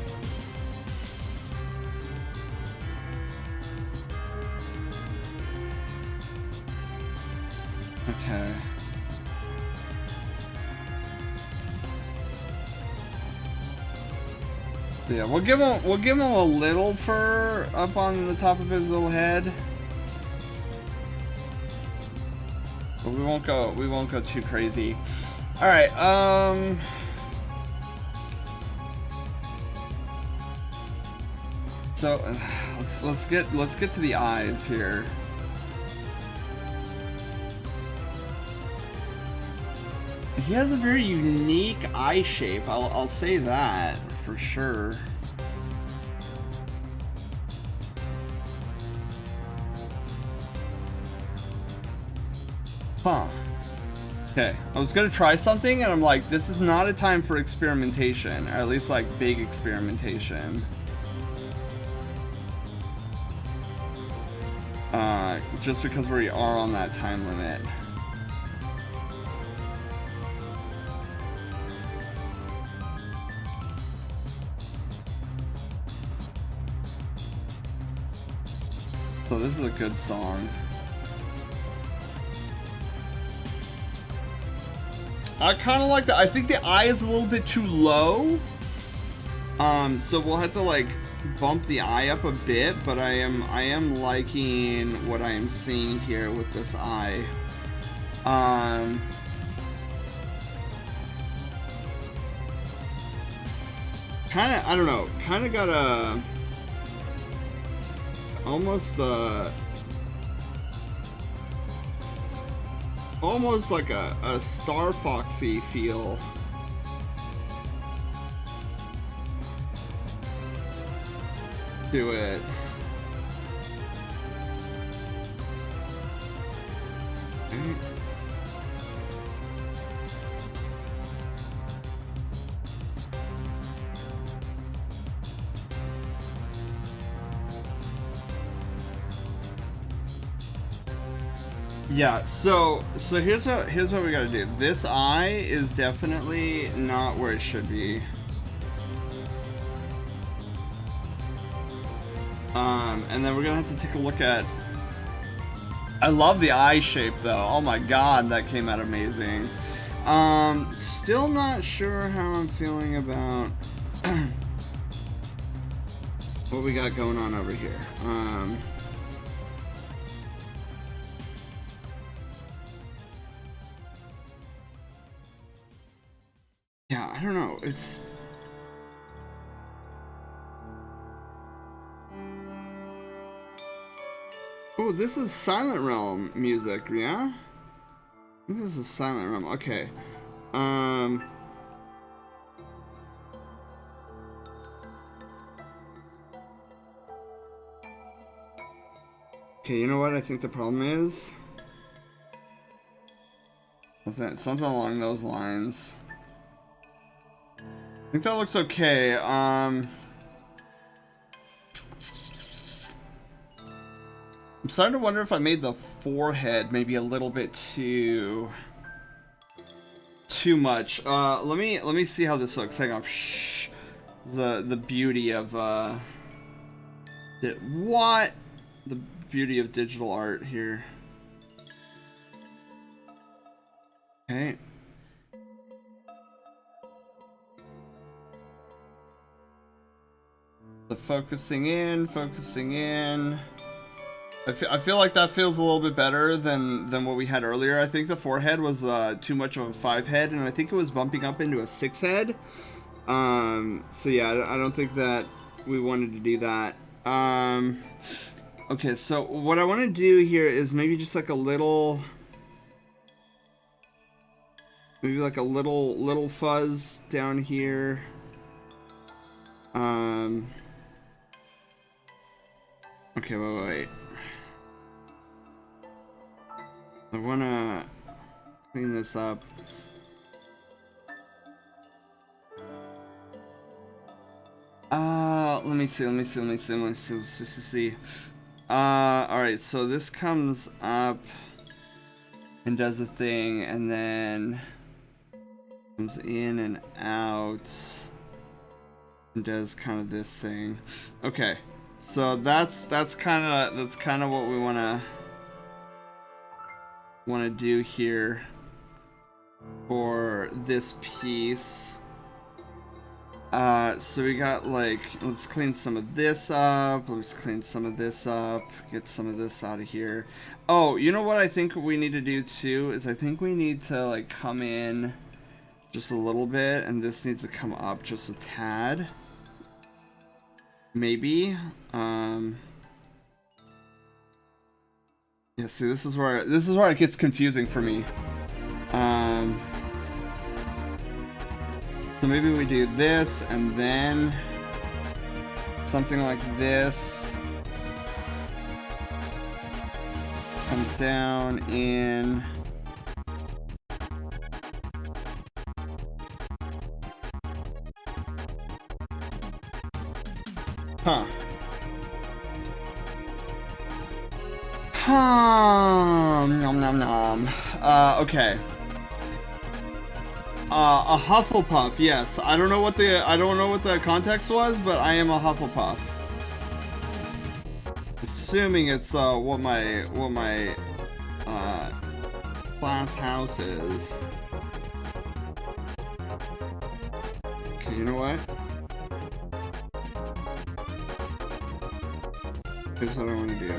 Okay. So yeah, we'll give him a little fur up on the top of his little head. But we won't go too crazy. All right. So let's get to the eyes here. He has a very unique eye shape. I'll say that for sure. Huh. Okay, I was gonna try something and I'm like, this is not a time for experimentation, or at least like big experimentation. Just because we are on that time limit. So this is a good song. I kind of like that. I think the eye is a little bit too low. So we'll have to like bump the eye up a bit, but I am liking what I am seeing here with this eye. Kind of, I don't know, kind of got a almost like a Star Foxy feel. To it. Okay. Yeah, so here's what we gotta do. This eye is definitely not where it should be. And then we're gonna have to take a look at. I love the eye shape though. Oh my god, that came out amazing. Still not sure how I'm feeling about what we got going on over here. Yeah, I don't know. It's. Oh, this is Silent Realm music, yeah? This is Silent Realm. Okay. Okay, you know what I think the problem is? Something along those lines. I think that looks okay. I'm starting to wonder if I made the forehead maybe a little bit too much. Let me see how this looks. Hang on. Shh. The beauty of what? The beauty of digital art here. Okay. The focusing in. I feel like that feels a little bit better than what we had earlier. I think the forehead was too much of a 5 head, and I think it was bumping up into a 6 head. So yeah, I don't think that we wanted to do that. Okay, so what I want to do here is maybe just like a little, maybe like a little fuzz down here. Okay, wait. I wanna clean this up. Let me see. Alright, so this comes up and does a thing, and then comes in and out and does kind of this thing. Okay, so that's kind of what we wanna do here for this piece. So we got like, let's clean some of this up, get some of this out of here. Oh, you know what I think we need to do too is I think we need to like come in just a little bit, and this needs to come up just a tad, maybe. Yeah, see, this is where it gets confusing for me. So maybe we do this and then something like this comes down in huh. Nom nom nom. Okay. A Hufflepuff, yes. I don't know what the context was, but I am a Hufflepuff. Assuming it's what my class house is. Okay, you know what? Here's what I want to do.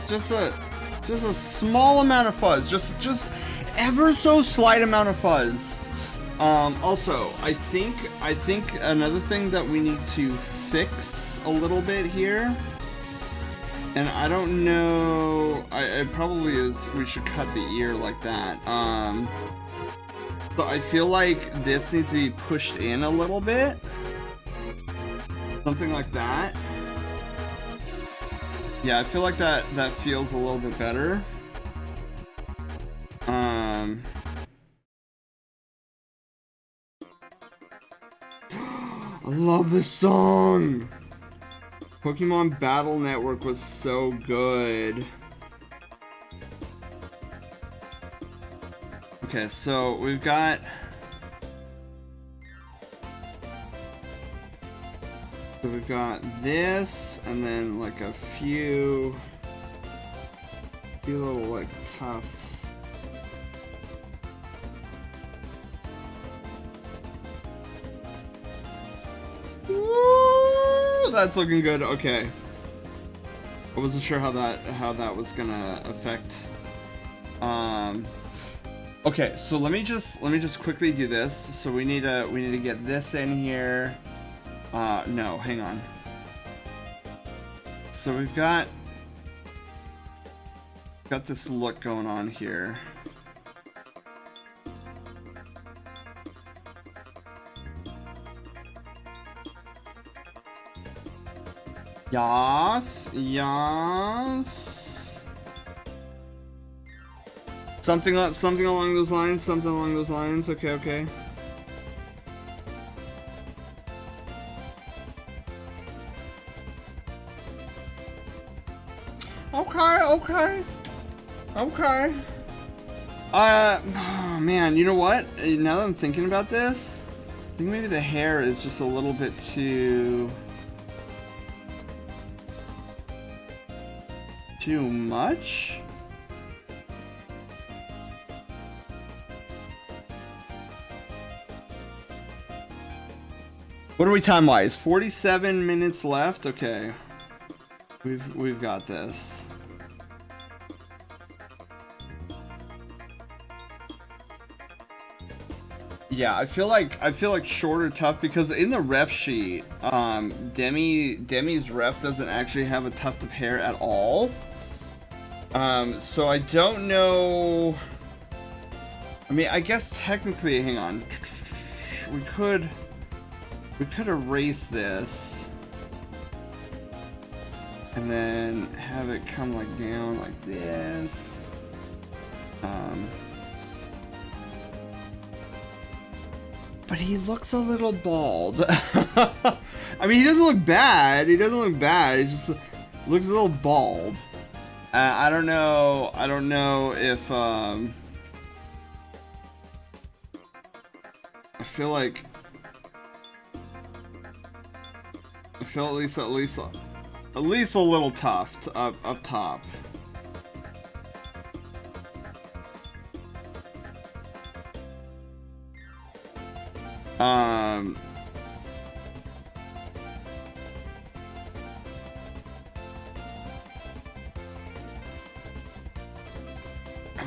Just a small amount of fuzz, just ever so slight amount of fuzz. Also, I think another thing that we need to fix a little bit here, and I don't know, it probably is, we should cut the ear like that. But I feel like this needs to be pushed in a little bit, something like that. Yeah, I feel like that feels a little bit better. I love this song! Pokemon Battle Network was so good. Okay, so we've got... So we've got this, and then like a few little like tufts. Woo! That's looking good. Okay. I wasn't sure how that was gonna affect. Okay, so let me just quickly do this. So we need to get this in here. No, hang on. So we've got this look going on here. Yas, yas. Something along those lines. Okay, okay. Okay. Oh man, you know what? Now that I'm thinking about this, I think maybe the hair is just a little bit too much. What are we time-wise? 47 minutes left? Okay. We've got this. Yeah, I feel like shorter tough because in the ref sheet, Demi's ref doesn't actually have a tuft of hair at all. So I don't know. I mean, I guess technically, hang on. We could erase this and then have it come like down like this. But he looks a little bald. I mean, he doesn't look bad. He just looks a little bald. I don't know if I feel at least a little tuft up top. I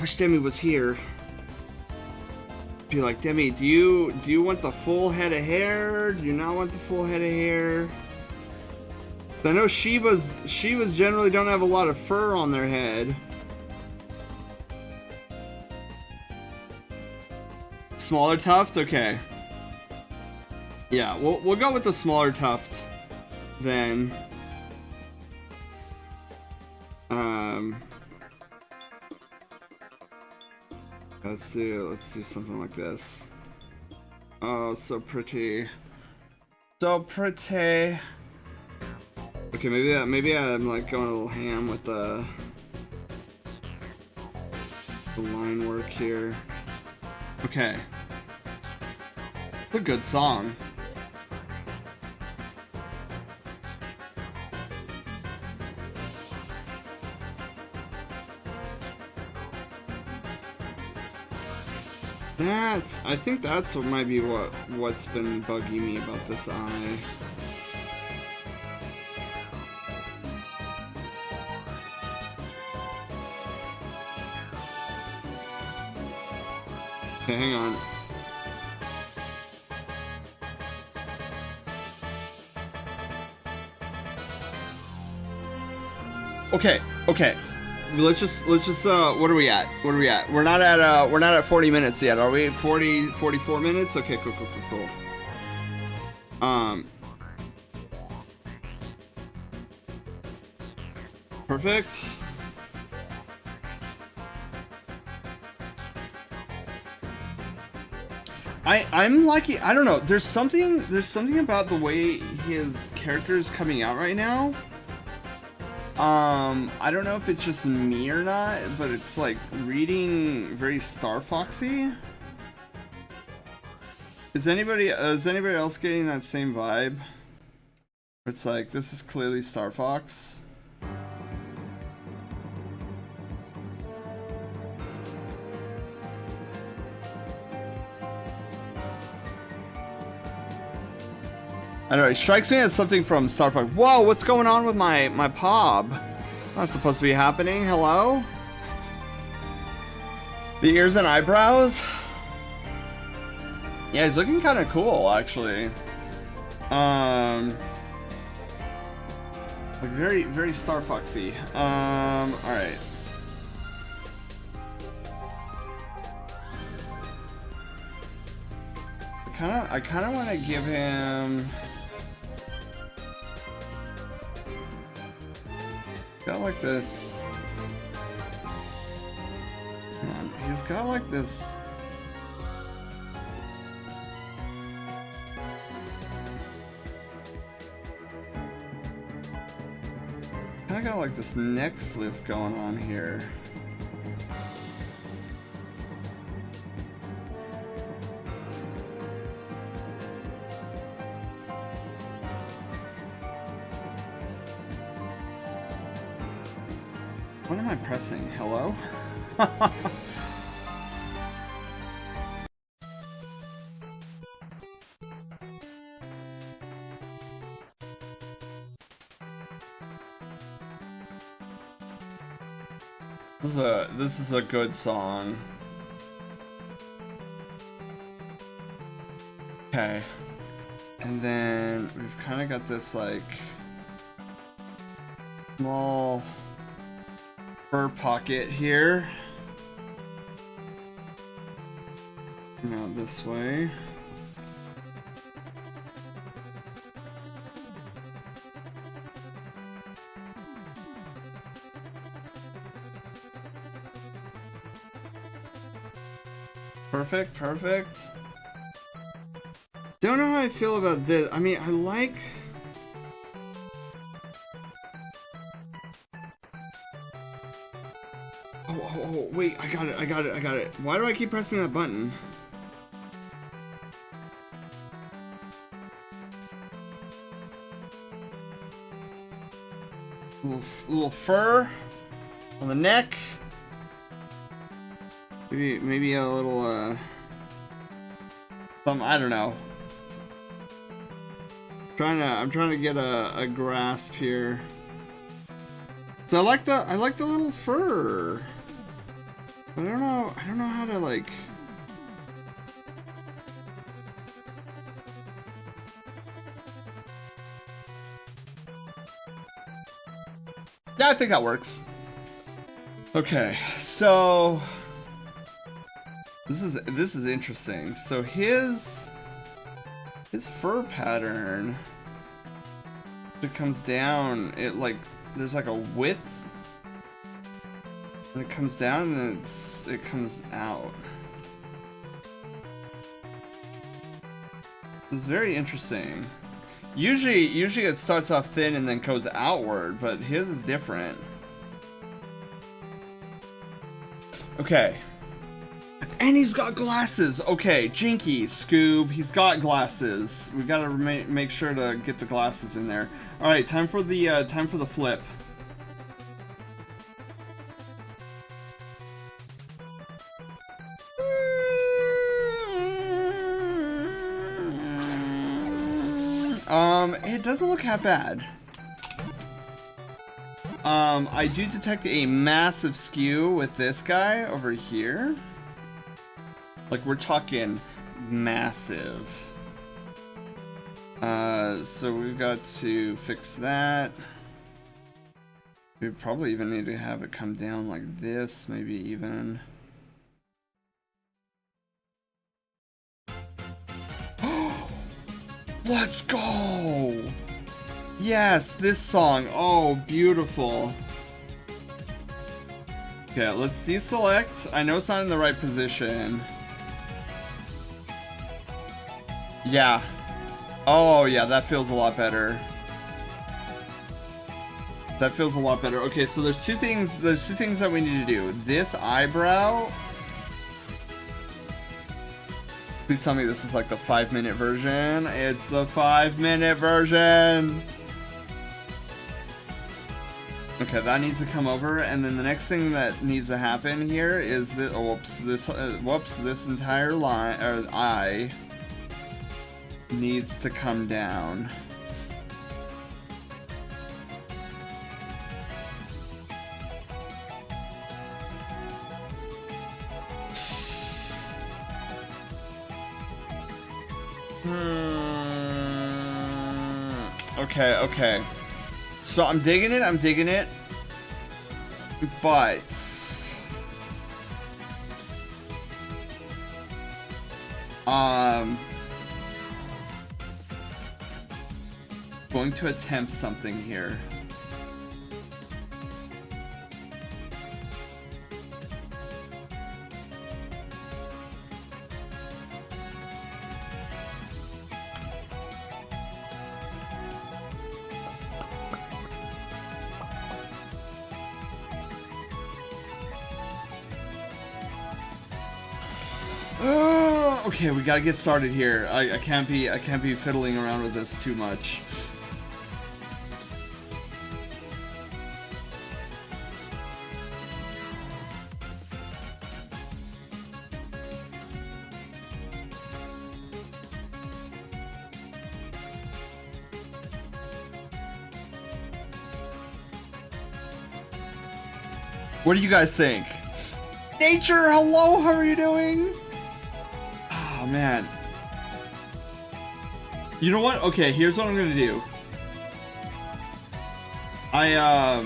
wish Demi was here. Be like, Demi, do you want the full head of hair? Do you not want the full head of hair? I know Shivas generally don't have a lot of fur on their head. Smaller tuft? Okay. Yeah, we'll go with the smaller tuft then. Let's do something like this. Oh, so pretty. So pretty. Okay, maybe I'm like going a little ham with the line work here. Okay. It's a good song. I think that's what might be what's been bugging me about this eye. Okay, hang on. Okay. Let's just what are we at? We're not at 40 minutes yet, are we? 44 minutes? Okay, cool. Perfect. I'm liking, I don't know, there's something about the way his character is coming out right now. I don't know if it's just me or not, but it's like reading very Star Foxy. Is anybody else getting that same vibe? It's like, this is clearly Star Fox. I don't know, it strikes me as something from Star Fox. Whoa, what's going on with my pob? Not supposed to be happening. Hello? The ears and eyebrows? Yeah, he's looking kind of cool, actually. Like very, very Star Foxy. Alright. I kinda wanna give him... Got like this. Come on, he's got like this. Kinda got like this neck flip going on here. What am I pressing? Hello? This is a good song. Okay. And then we've kind of got this like small fur pocket here. Now this way. Perfect. Don't know how I feel about this. I mean, I like... Oh, wait, I got it. Why do I keep pressing that button? Little fur on the neck. Maybe a little, some, I don't know. I'm trying to get a grasp here. So I like the little fur. But I don't know how to like. Yeah, I think that works. Okay, so this is interesting. So his fur pattern, it comes down, it like there's like a width, and it comes down and then it comes out. It's very interesting. Usually it starts off thin and then goes outward, but his is different. Okay. And he's got glasses. Okay, Jinky, Scoob, he's got glasses. We gotta make sure to get the glasses in there. All right, time for the flip. It doesn't look half bad. I do detect a massive skew with this guy over here. Like, we're talking massive. So we've got to fix that. We probably even need to have it come down like this, maybe even. Let's go! Yes, this song. Oh, beautiful. Okay, let's deselect. I know it's not in the right position. Yeah. Oh, yeah, that feels a lot better. That feels a lot better. Okay, so there's two things that we need to do. This eyebrow. Please tell me this is like the 5-minute version. It's the 5-minute version. Okay, that needs to come over, and then the next thing that needs to happen here is that this entire line or eye needs to come down. Okay. So I'm digging it. But going to attempt something here. Okay, we gotta get started here. I can't be fiddling around with this too much. What do you guys think? Nature, hello, how are you doing? Oh man. You know what? Okay, here's what I'm gonna do. I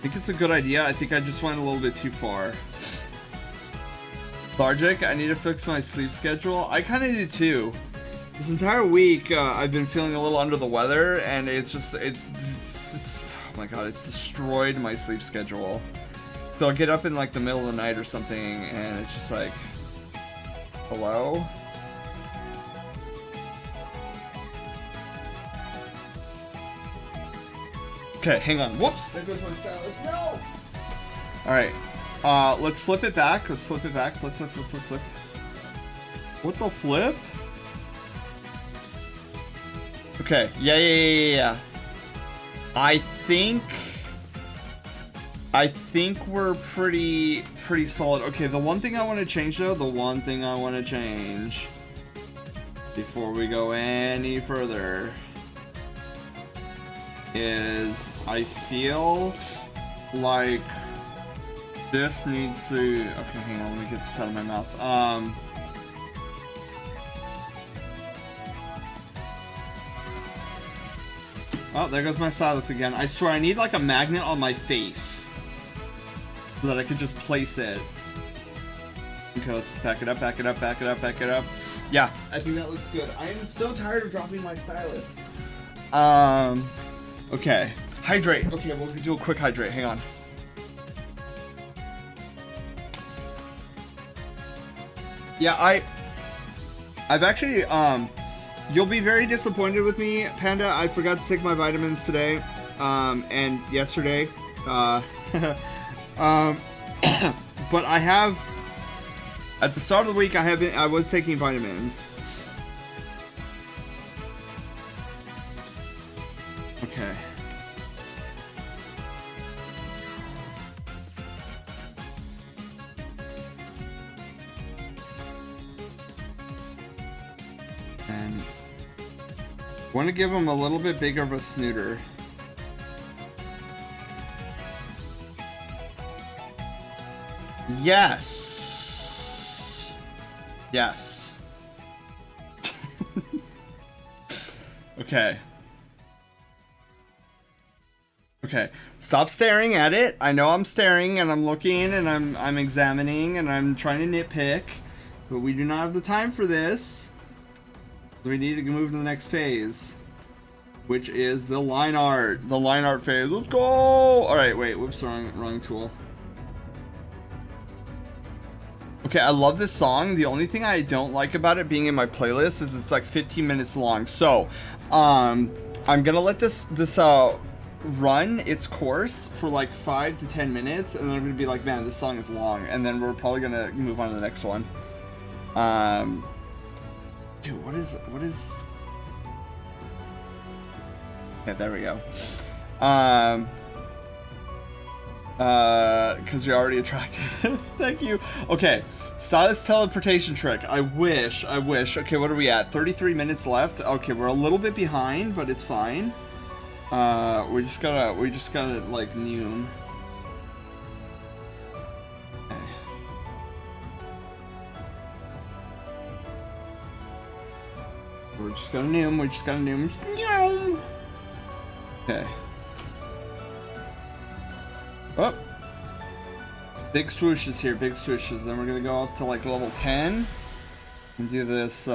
think it's a good idea. I think I just went a little bit too far. Lethargic, I need to fix my sleep schedule. I kinda do too. This entire week, I've been feeling a little under the weather, and it's oh my god, it's destroyed my sleep schedule. So I'll get up in like the middle of the night or something, and it's just like, hello? Okay, hang on. Whoops! There goes my stylus. No! Alright. Let's flip it back. Flip. What the flip? Okay. Yeah. I think we're pretty solid. Okay, the one thing I want to change though, before we go any further is I feel like this needs to, okay, hang on, let me get this out of my mouth. Oh, there goes my stylus again. I swear I need like a magnet on my face so that I could just place it. Okay, let's back it up, back it up, back it up, back it up. Yeah, I think that looks good. I am so tired of dropping my stylus. Okay. Hydrate. Okay, we'll do a quick hydrate. Hang on. Yeah, I've actually, you'll be very disappointed with me, Panda. I forgot to take my vitamins today, and yesterday. But I have, at the start of the week, I was taking vitamins. Okay. And I want to give him a little bit bigger of a snooter. Yes. Yes. Okay. Okay. Stop staring at it. I know I'm staring and I'm looking and I'm examining and I'm trying to nitpick, but we do not have the time for this. We need to move to the next phase, which is the line art. The line art phase. Let's go! Alright, wait. Whoops, wrong tool. Okay, I love this song. The only thing I don't like about it being in my playlist is it's like 15 minutes long. So, I'm gonna let this run its course for like 5 to 10 minutes, and then I'm gonna be like, man, this song is long, and then we're probably gonna move on to the next one. Dude, what is... Yeah, there we go. Because you're already attractive. Thank you. Okay, stylus teleportation trick. I wish. Okay, what are we at? 33 minutes left. Okay, we're a little bit behind, but it's fine. We just gotta like noom. Okay. We're just gonna noom. Okay. Oh. Big swooshes here, big swooshes. Then we're gonna go up to like level 10 and do this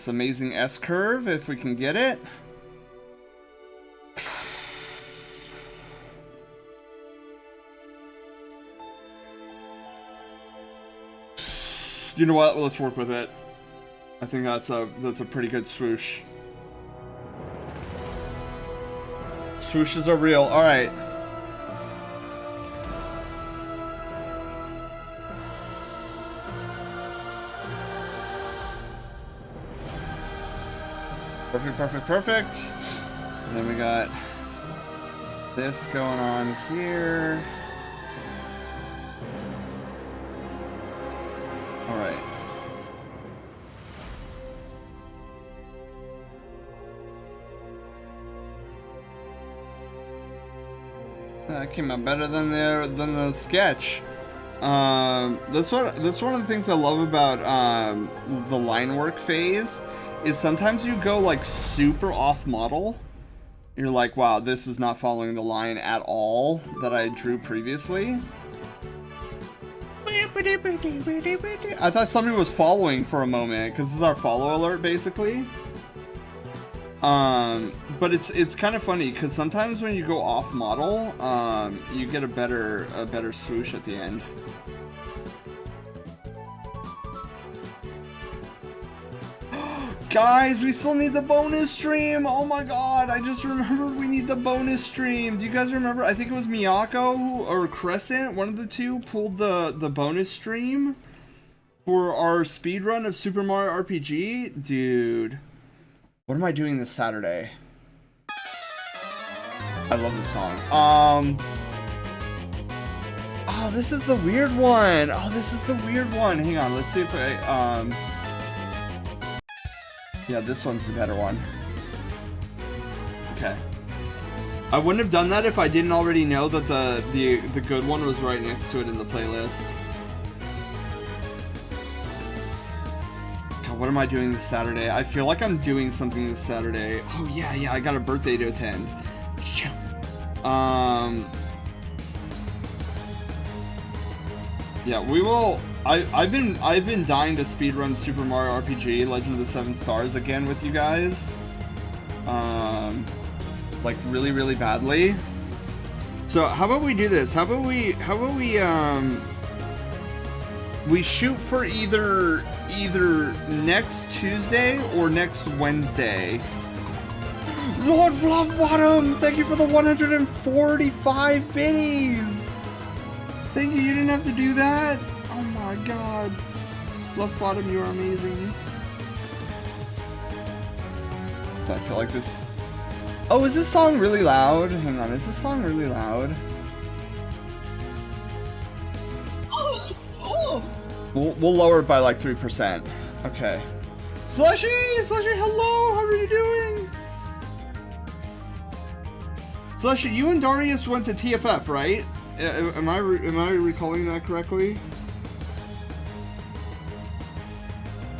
amazing S curve if we can get it. You know what? Let's work with it. I think that's a pretty good swoosh. Swooshes are real. All right. Perfect. And then we got this going on here. All right. That came out better than the sketch. That's one of the things I love about the line work phase is sometimes you go like super off model. You're like, wow, this is not following the line at all that I drew previously. I thought somebody was following for a moment because this is our follow alert basically. But it's kind of funny because sometimes when you go off model, you get a better swoosh at the end. Guys, we still need the bonus stream. Oh my god, I just remembered we need the bonus stream. Do you guys remember? I think it was Miyako or Crescent, one of the two, pulled the bonus stream for our speedrun of Super Mario RPG. Dude, what am I doing this Saturday? I love this song. Oh, this is the weird one. Hang on, let's see if I, yeah, this one's the better one. Okay. I wouldn't have done that if I didn't already know that the good one was right next to it in the playlist. what am I doing this Saturday? I feel like I'm doing something this Saturday. Oh yeah, I got a birthday to attend. Yeah, we will. I've been dying to speedrun Super Mario RPG Legend of the Seven Stars again with you guys. Like really, really badly. So how about we do this? How about we shoot for either next Tuesday or next Wednesday. Lord Fluffbottom, thank you for the 145 biddies. Thank you. You didn't have to do that. Oh my God, Fluffbottom, you are amazing. I feel like this. Oh, is this song really loud? Hang on, is this song really loud? We'll lower it by like 3%. Okay. Slushy, hello. How are you doing? Slushy, you and Darius went to TFF, right? Am I recalling that correctly?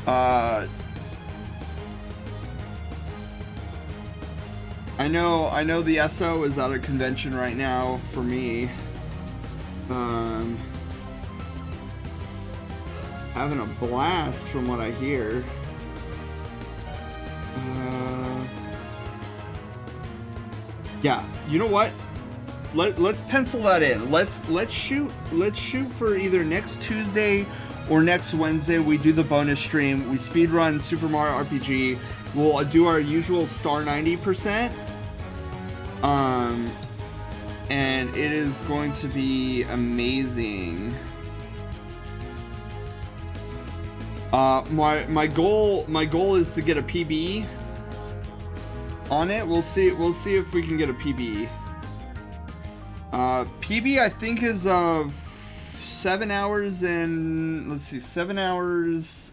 I know the SO is at a convention right now for me. Having a blast from what I hear. Yeah, you know what? Let's pencil that in. Let's shoot for either next Tuesday or next Wednesday. We do the bonus stream. We speedrun Super Mario RPG. We'll do our usual star 90%. And it is going to be amazing. My goal is to get a PB on it. We'll see if we can get a PB. PB I think is 7 hours and let's see, 7 hours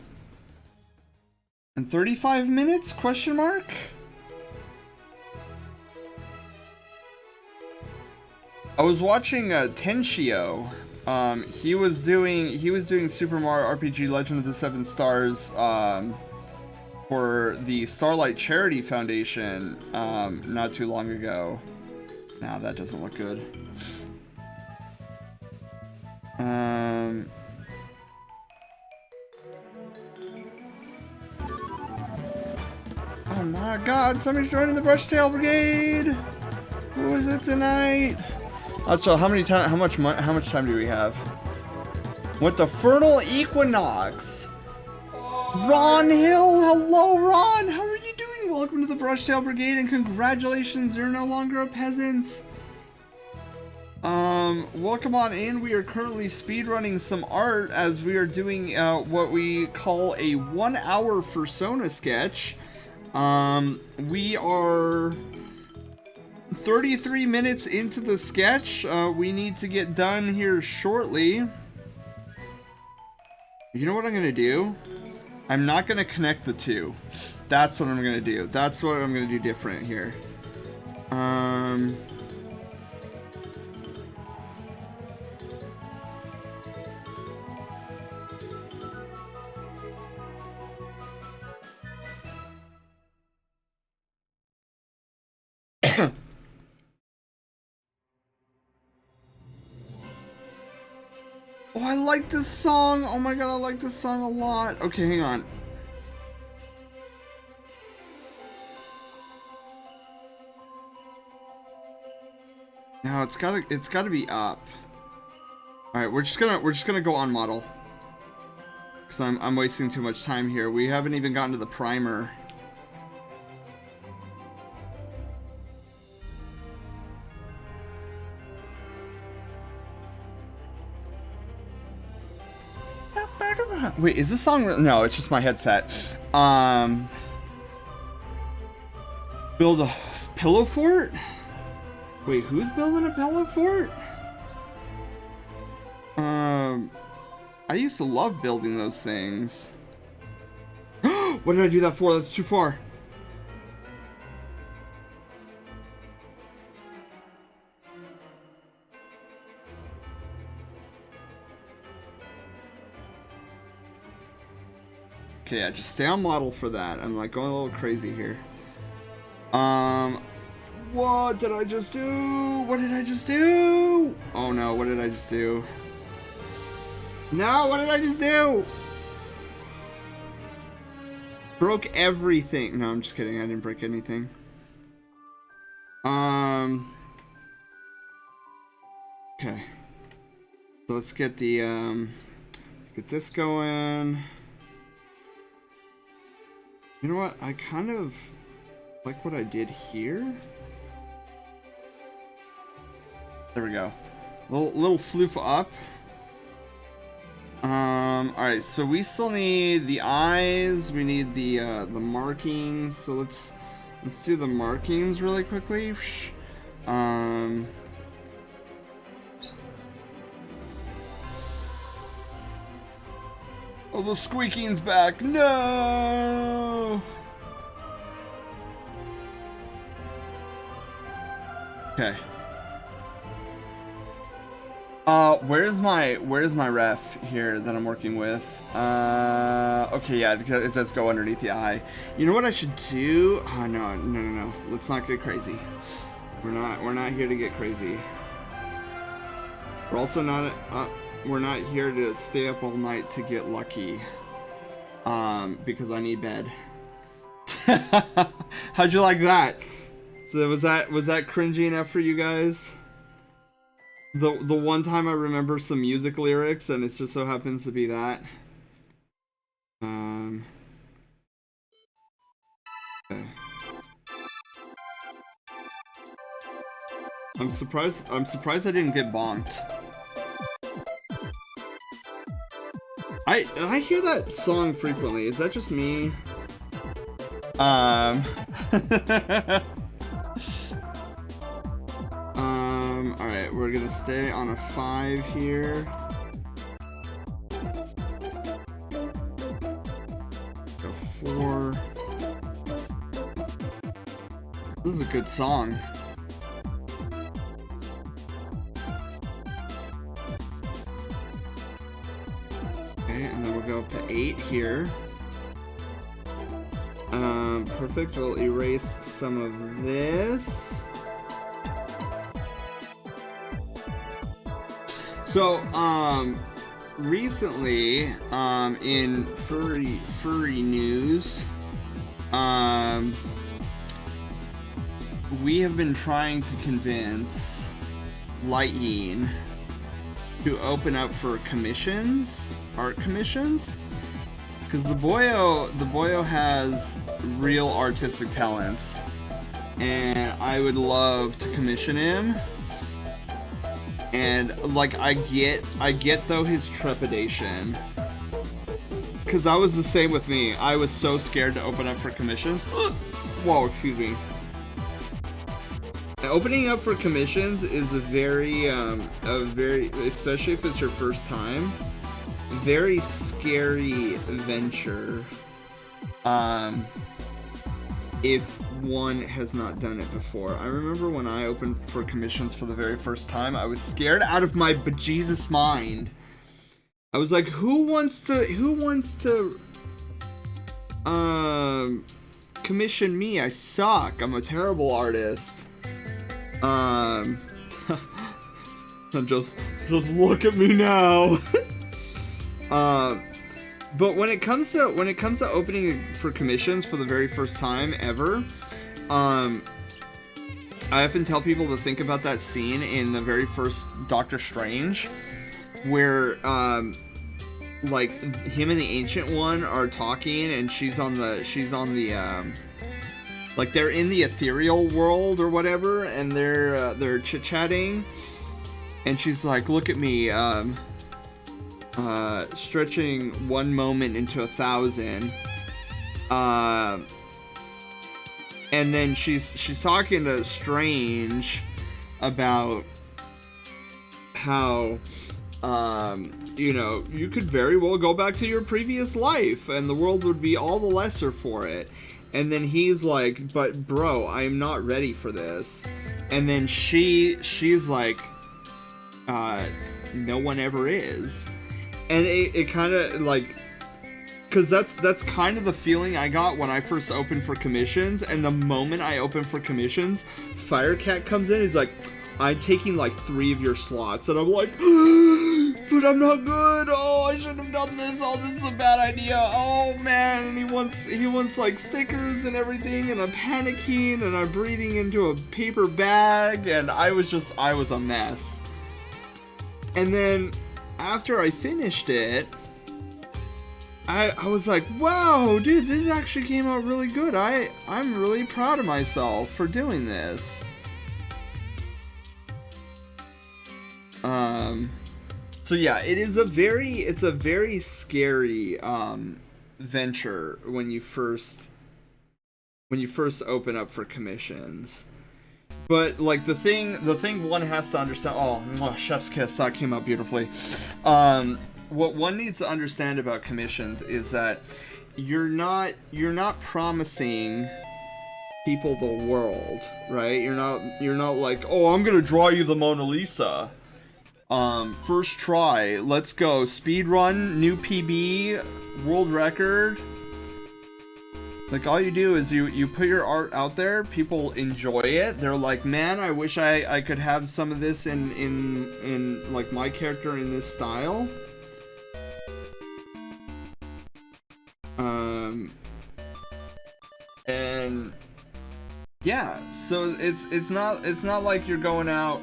and 35 minutes? Question mark. I was watching Tenshio. He was doing Super Mario RPG Legend of the Seven Stars for the Starlight Charity Foundation not too long ago. Nah, that doesn't look good. Oh my God! Somebody's joining the Brushtail Brigade. Who is it tonight? So how much time do we have? With the Fertile Equinox. Ron Hill, hello Ron, how are you doing? Welcome to the Brushtail Brigade and congratulations, you're no longer a peasant. Welcome on in. We are currently speedrunning some art as we are doing what we call a 1 hour Fursona sketch. We are 33 minutes into the sketch. We need to get done here shortly. You know what I'm gonna do? I'm not gonna connect the two. That's what I'm gonna do. That's what I'm gonna do different here. Oh, I like this song. Oh my God, I like this song a lot. Okay, hang on. No, it's gotta be up. All right, we're just gonna go on model. Cause I'm wasting too much time here. We haven't even gotten to the primer. Wait, is this song? No, it's just my headset. Build a pillow fort? Wait, who's building a pillow fort? I used to love building those things. What did I do that for? That's too far. Okay, yeah, just stay on model for that. I'm like going a little crazy here. What did I just do? What did I just do? Oh no, what did I just do? No, what did I just do? Broke everything. No, I'm just kidding. I didn't break anything. Okay. So let's get the, let's get this going. You know what? I kind of like what I did here. There we go. Little floof up. Alright, so we still need the eyes, we need the markings, so let's do the markings really quickly. Oh, the squeaking's back. No. Okay. Where's my ref here that I'm working with? Okay, yeah, it does go underneath the eye. You know what I should do? Oh, no. Let's not get crazy. We're not here to get crazy. We're also not, we're not here to stay up all night to get lucky. Because I need bed. How'd you like that? So was that cringy enough for you guys? The one time I remember some music lyrics, and it just so happens to be that. Okay. I'm surprised I didn't get bonked. I hear that song frequently. Is that just me? Alright, we're gonna stay on a 5 here. Go 4. This is a good song. Okay, and then we'll go up to 8 here. Perfect. We'll erase some of this. So, recently, in furry news, we have been trying to convince Lightyear to open up for commissions, art commissions, because the boyo has real artistic talents, and I would love to commission him. And like I get though his trepidation, because that was the same with me. I was so scared to open up for commissions. Whoa, excuse me. Opening up for commissions is a very, especially if it's your first time, very scary venture. If one has not done it before. I remember when I opened for commissions for the very first time, I was scared out of my bejesus mind. I was like, who wants to commission me? I suck. I'm a terrible artist. Just look at me now. But when it comes to opening for commissions for the very first time ever, I often tell people to think about that scene in the very first Doctor Strange, where like him and the Ancient One are talking, and she's on the like they're in the ethereal world or whatever, and they're chit-chatting, and she's like, "Look at me, stretching one moment into 1,000." And then she's talking to Strange about how you know, you could very well go back to your previous life and the world would be all the lesser for it. And then he's like, "But bro, I am not ready for this." And then she's like, "No one ever is." And it kind of like, because that's kind of the feeling I got when I first opened for commissions. And the moment I opened for commissions, Firecat comes in. He's like, "I'm taking like 3 of your slots," and I'm like, "But I'm not good. Oh, I shouldn't have done this. Oh, this is a bad idea. Oh man." And he wants like stickers and everything, and I'm panicking, and I'm breathing into a paper bag, and I was a mess. And then after I finished it, I was like, wow, dude, this actually came out really good. I'm really proud of myself for doing this. So yeah, it's a very scary venture when you first open up for commissions. But like the thing one has to understand. Oh, chef's kiss, that came out beautifully. What one needs to understand about commissions is that you're not promising people the world, right? You're not like, "Oh, I'm gonna draw you the Mona Lisa. First try, let's go, speed run, new PB, world record." Like, all you do is you put your art out there, people enjoy it, they're like, "Man, I wish I could have some of this in like my character in this style." And yeah, so it's not like you're going out.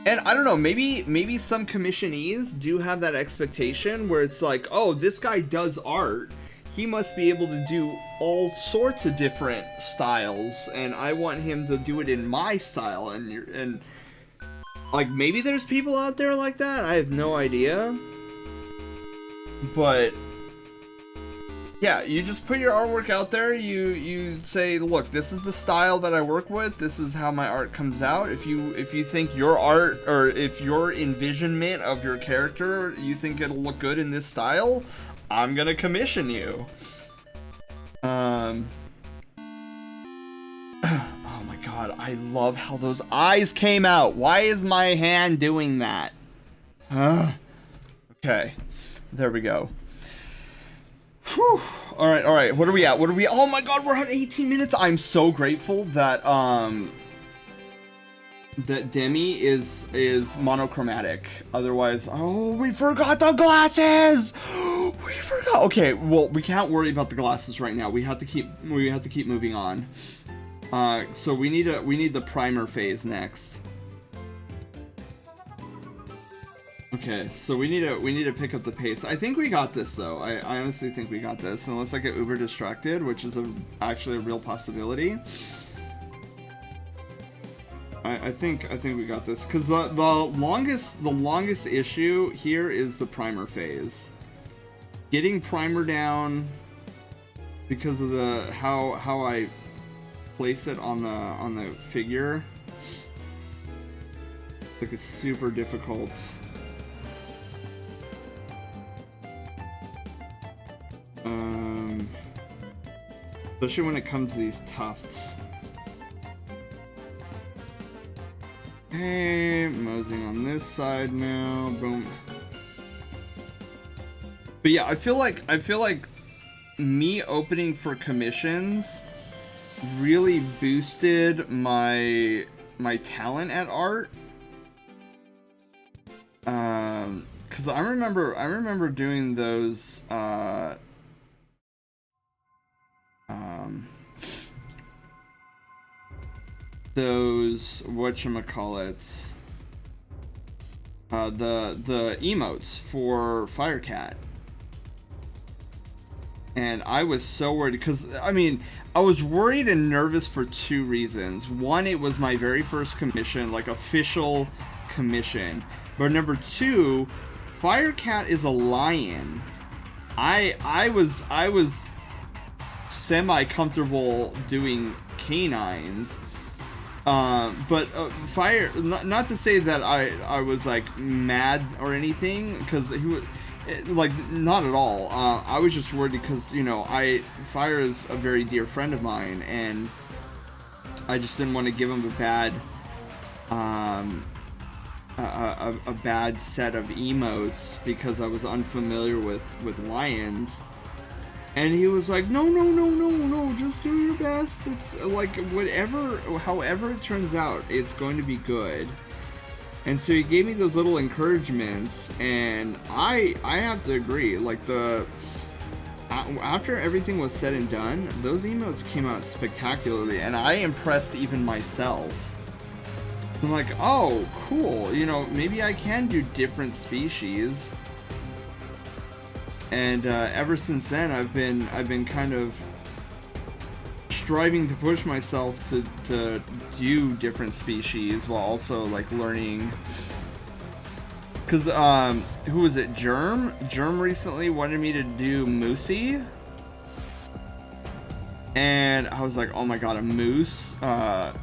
And I don't know, maybe some commissionees do have that expectation where it's like, "Oh, this guy does art. He must be able to do all sorts of different styles, and I want him to do it in my style." And like, maybe there's people out there like that. I have no idea. But yeah, you just put your artwork out there. You say, "Look, this is the style that I work with. This is how my art comes out. If you think your art, or if your envisionment of your character, you think it'll look good in this style, I'm gonna commission you." Oh my god, I love how those eyes came out. Why is my hand doing that? Okay, there we go. Whew. All right. What are we at? Oh my god, we're at 18 minutes. I'm so grateful that that Demi is monochromatic. Otherwise, oh, we forgot the glasses. We forgot. Okay, well, we can't worry about the glasses right now. We have to keep moving on. So we need the primer phase next. Okay, so we need to pick up the pace. I think we got this though. I honestly think we got this, unless I get uber distracted, which is actually a real possibility. I think we got this, because the longest issue here is the primer phase. Getting primer down, because of the how I place it on the figure. It's like a super difficult. Especially when it comes to these tufts. Hey, moseying on this side now. Boom. But yeah, I feel like me opening for commissions really boosted my talent at art. Cause I remember doing those whatchamacallits, the emotes for Firecat. And I was so worried, because, I mean, I was worried and nervous for 2 reasons. One, it was my very first commission, like official commission. But number 2, Firecat is a lion. I was semi-comfortable doing canines. But not to say that I was like mad or anything, because he was like, not at all. I was just worried because, you know, Fire is a very dear friend of mine, and I just didn't want to give him a bad bad set of emotes because I was unfamiliar with lions. And he was like, no, no, no, no, no, just do your best. It's like, whatever, however it turns out, it's going to be good. And so he gave me those little encouragements, and I have to agree, like, after everything was said and done, those emotes came out spectacularly, and I impressed even myself. I'm like, oh, cool, you know, maybe I can do different species. And ever since then, I've been kind of striving to push myself to do different species while also like learning. Cause who was it? Germ recently wanted me to do Moosey, and I was like, oh my god, a moose. All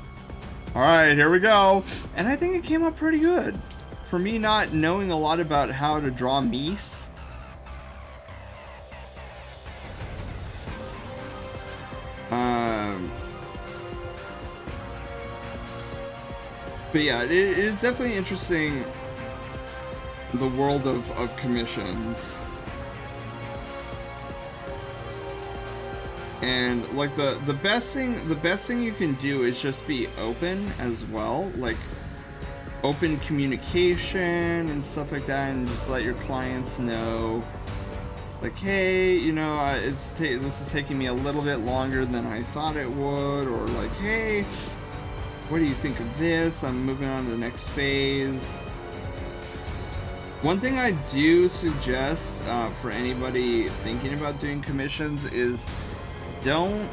right, here we go. And I think it came out pretty good for me, not knowing a lot about how to draw meese. But yeah, it is definitely interesting, the world of commissions. And like the best thing you can do is just be open as well, like open communication and stuff like that, and just let your clients know, like, hey, you know, this is taking me a little bit longer than I thought it would, or like, hey, what do you think of this? I'm moving on to the next phase. One thing I do suggest for anybody thinking about doing commissions is don't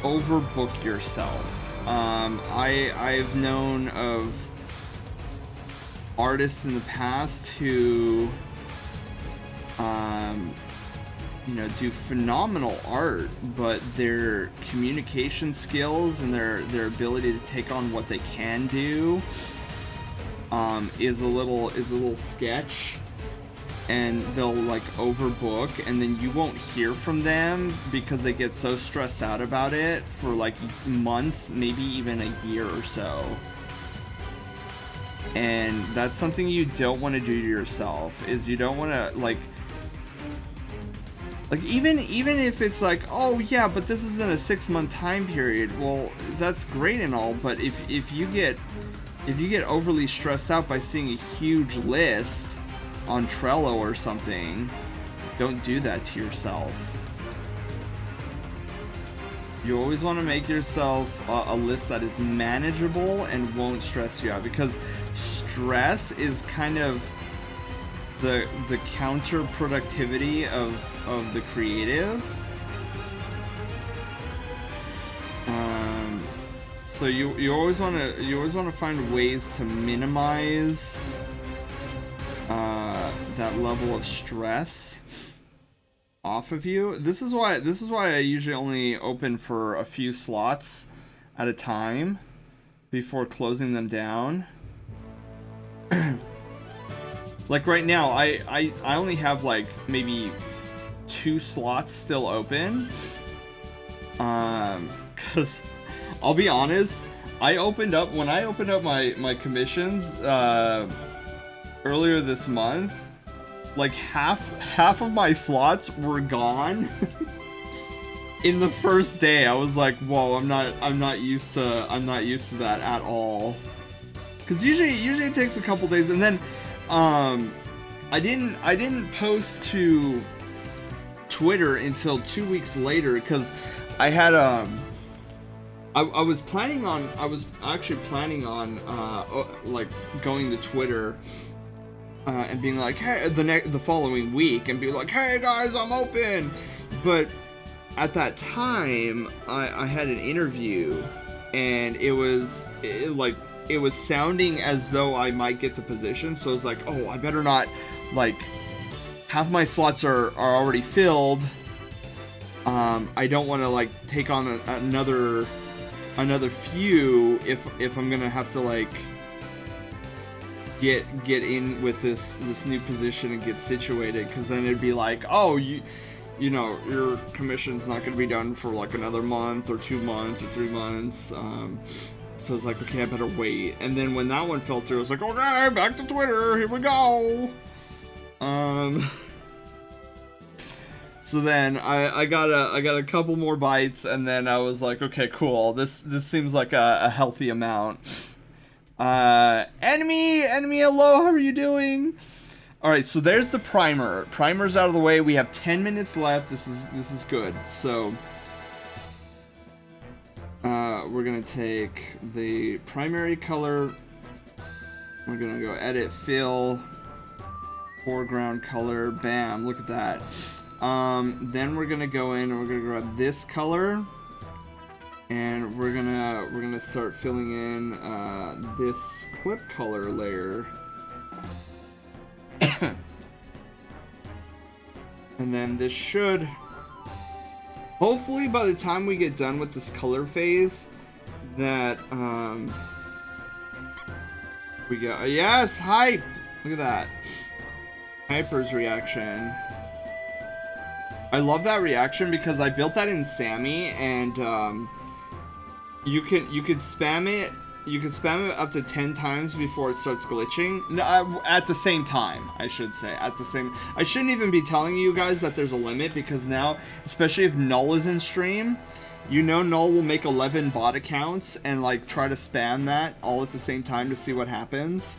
overbook yourself. I've known of artists in the past who you know, do phenomenal art, but their communication skills and their ability to take on what they can do is a little sketch, and they'll like overbook, and then you won't hear from them because they get so stressed out about it for like months, maybe even a year or so. And that's something you don't want to do to yourself, is you don't want to like even if it's like, oh yeah, but this is in a 6-month time period, well, that's great and all, but if you get overly stressed out by seeing a huge list on Trello or something, don't do that to yourself. You always want to make yourself a list that is manageable and won't stress you out, because stress is kind of the counterproductivity of the creative. So you always want to find ways to minimize that level of stress off of you. This is why I usually only open for a few slots at a time before closing them down. Like right now, I only have like maybe 2 slots still open. Cause I'll be honest, when I opened up my commissions earlier this month, like half of my slots were gone. In the first day. I was like, whoa, I'm not used to that at all. Cause usually it takes a couple days, and then I didn't post to Twitter until 2 weeks later, because I had I was actually planning on like going to Twitter and being like, hey, the following week, and be like, hey guys, I'm open. But at that time, I had an interview, and it was sounding as though I might get the position, so I was like, oh, I better not, like, half my slots are already filled. I don't want to like take on another few if I'm gonna have to like get in with this new position and get situated, because then it'd be like, oh, you know, your commission's not gonna be done for like another month or 2 months or 3 months. So I was like, okay, I better wait. And then when that one fell through, I was like, okay, back to So then I got a couple more bites, and then I was like, okay, cool. This seems like a healthy amount. Enemy, hello, how are you doing? All right, so there's the primer. Primer's out of the way. We have 10 minutes left. This is good. So we're gonna take the primary color. We're gonna go edit, fill, foreground color. Bam! Look at that. Then we're gonna go in and we're gonna grab this color, and we're gonna start filling in this clip color layer. And then this should, hopefully by the time we get done with this color phase, that we go, yes, hype! Look at that. Hyper's reaction. I love that reaction because I built that in Sammy, and you could spam it. You can spam it up to 10 times before it starts glitching. No, at the same time, I should say. At the same... I shouldn't even be telling you guys that there's a limit, because now, especially if Null is in stream, you know Null will make 11 bot accounts and, like, try to spam that all at the same time to see what happens.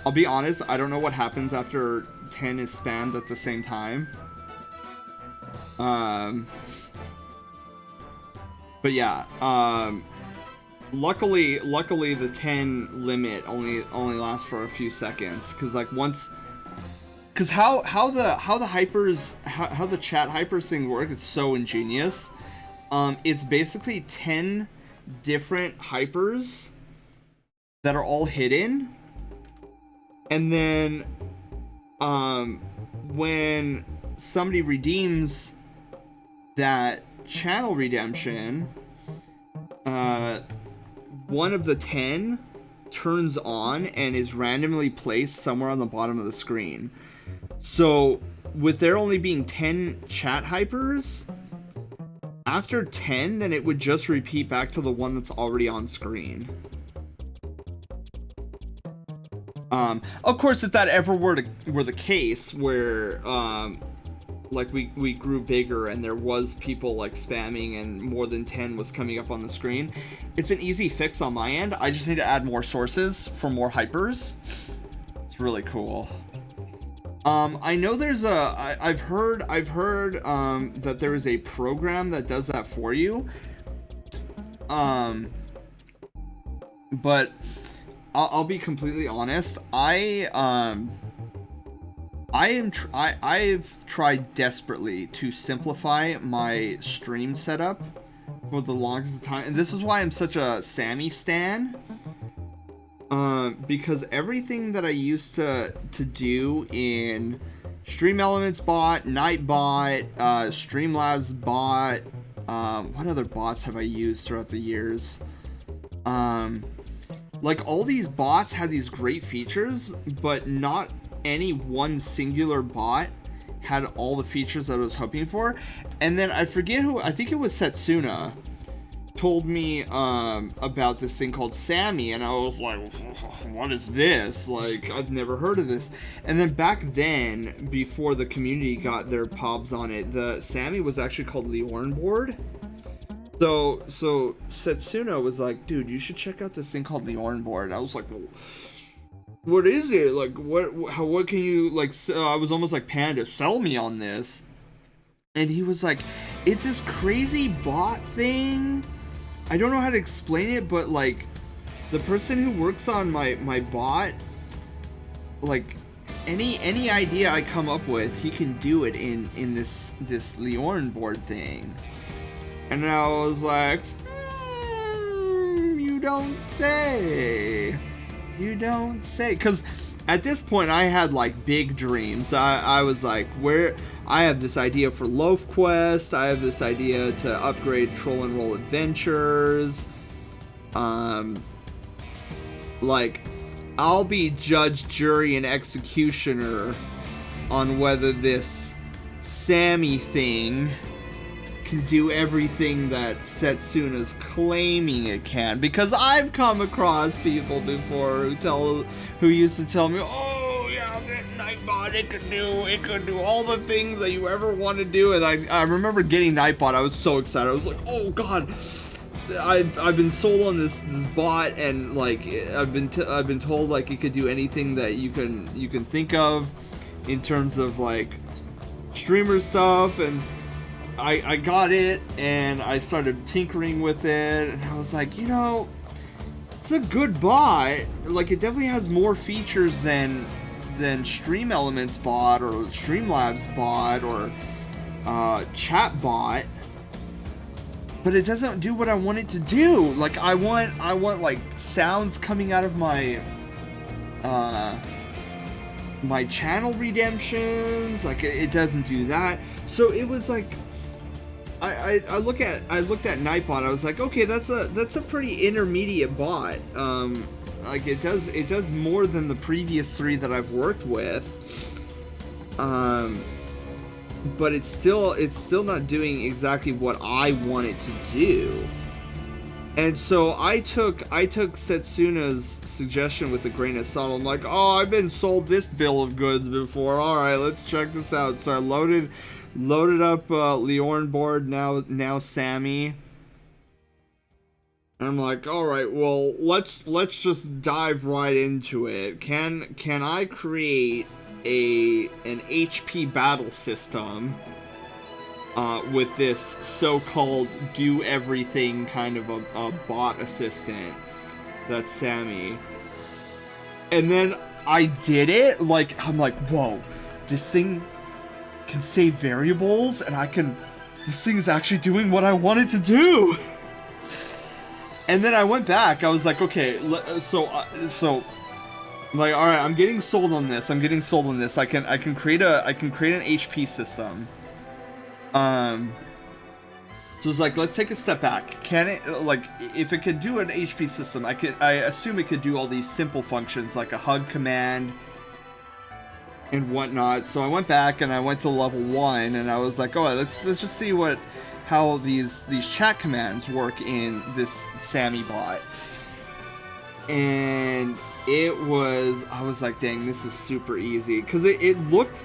I'll be honest, I don't know what happens after 10 is spammed at the same time. But yeah, luckily the 10 limit only lasts for a few seconds, because like once, because how the hypers, how the chat hypers thing work, it's so ingenious. It's basically 10 different hypers that are all hidden, and then when somebody redeems that channel redemption, one of the 10 turns on and is randomly placed somewhere on the bottom of the screen. So with there only being 10 chat hypers, after 10, then it would just repeat back to the one that's already on screen. Of course, if that ever were the case, where like we grew bigger and there was people like spamming and more than 10 was coming up on the screen, it's an easy fix on my end. I just need to add more sources for more hypers. It's really cool. I know there's I've heard that there is a program that does that for you. But I'll be completely honest. I've tried desperately to simplify my stream setup for the longest time, and this is why I'm such a Sammy stan. Because everything that I used to do in Stream Elements bot, Nightbot, Streamlabs bot, what other bots have I used throughout the years? Like all these bots had these great features, but not any one singular bot had all the features that I was hoping for. And then I forget who, I think it was Setsuna, told me about this thing called Sammy, and I was like, what is this? Like, I've never heard of this. And then back then, before the community got their pobs on it, the Sammy was actually called Leorn board. So Setsuna was like, dude, you should check out this thing called Leorn board. I was like, well, what is it? Like, what can you, like, I was almost like, Panda, sell me on this. And he was like, it's this crazy bot thing. I don't know how to explain it, but like, the person who works on my bot, like, any idea I come up with, he can do it in this Leorn board thing. And I was like, you don't say. You don't say. Because at this point, I had like big dreams. I was like, I have this idea for Loaf Quest. I have this idea to upgrade Troll and Roll Adventures. Like, I'll be judge, jury, and executioner on whether this Sammy thing can do everything that Setsuna's claiming it can, because I've come across people before who used to tell me, oh yeah, I'm getting Nightbot. It could do all the things that you ever want to do. And I remember getting Nightbot. I was so excited. I was like, oh god, I've been sold on this bot, and like I've been told like it could do anything that you can think of in terms of like streamer stuff. And I got it, and I started tinkering with it, and I was like, you know, it's a good bot. Like, it definitely has more features than Stream Elements bot or Streamlabs bot or chat bot, but it doesn't do what I want it to do. Like, I want like sounds coming out of my my channel redemptions. Like, it doesn't do that. So it was like, I looked at Nightbot. I was like, okay, that's a pretty intermediate bot. Like, it does more than the previous 3 that I've worked with. But it's still not doing exactly what I want it to do. And so I took Setsuna's suggestion with a grain of salt. I'm like, oh, I've been sold this bill of goods before. All right, let's check this out. So I loaded up Leorn board, now Sammy, and I'm like, all right, well, let's just dive right into it. Can I create an HP battle system with this so-called do everything kind of a bot assistant that's Sammy? And then I did it. Like, I'm like, whoa, this thing can save variables, and this thing is actually doing what I want it to do. And then I went back. I was like, okay, so I'm like, all right, I'm getting sold on this. I can create an HP system. So it's like, let's take a step back. Can it, like, if it could do an HP system, I assume it could do all these simple functions like a hug command and whatnot. So I went back and I went to level 1, and I was like, oh, let's just see how these chat commands work in this Sammy bot. And I was like, dang, this is super easy, because it looked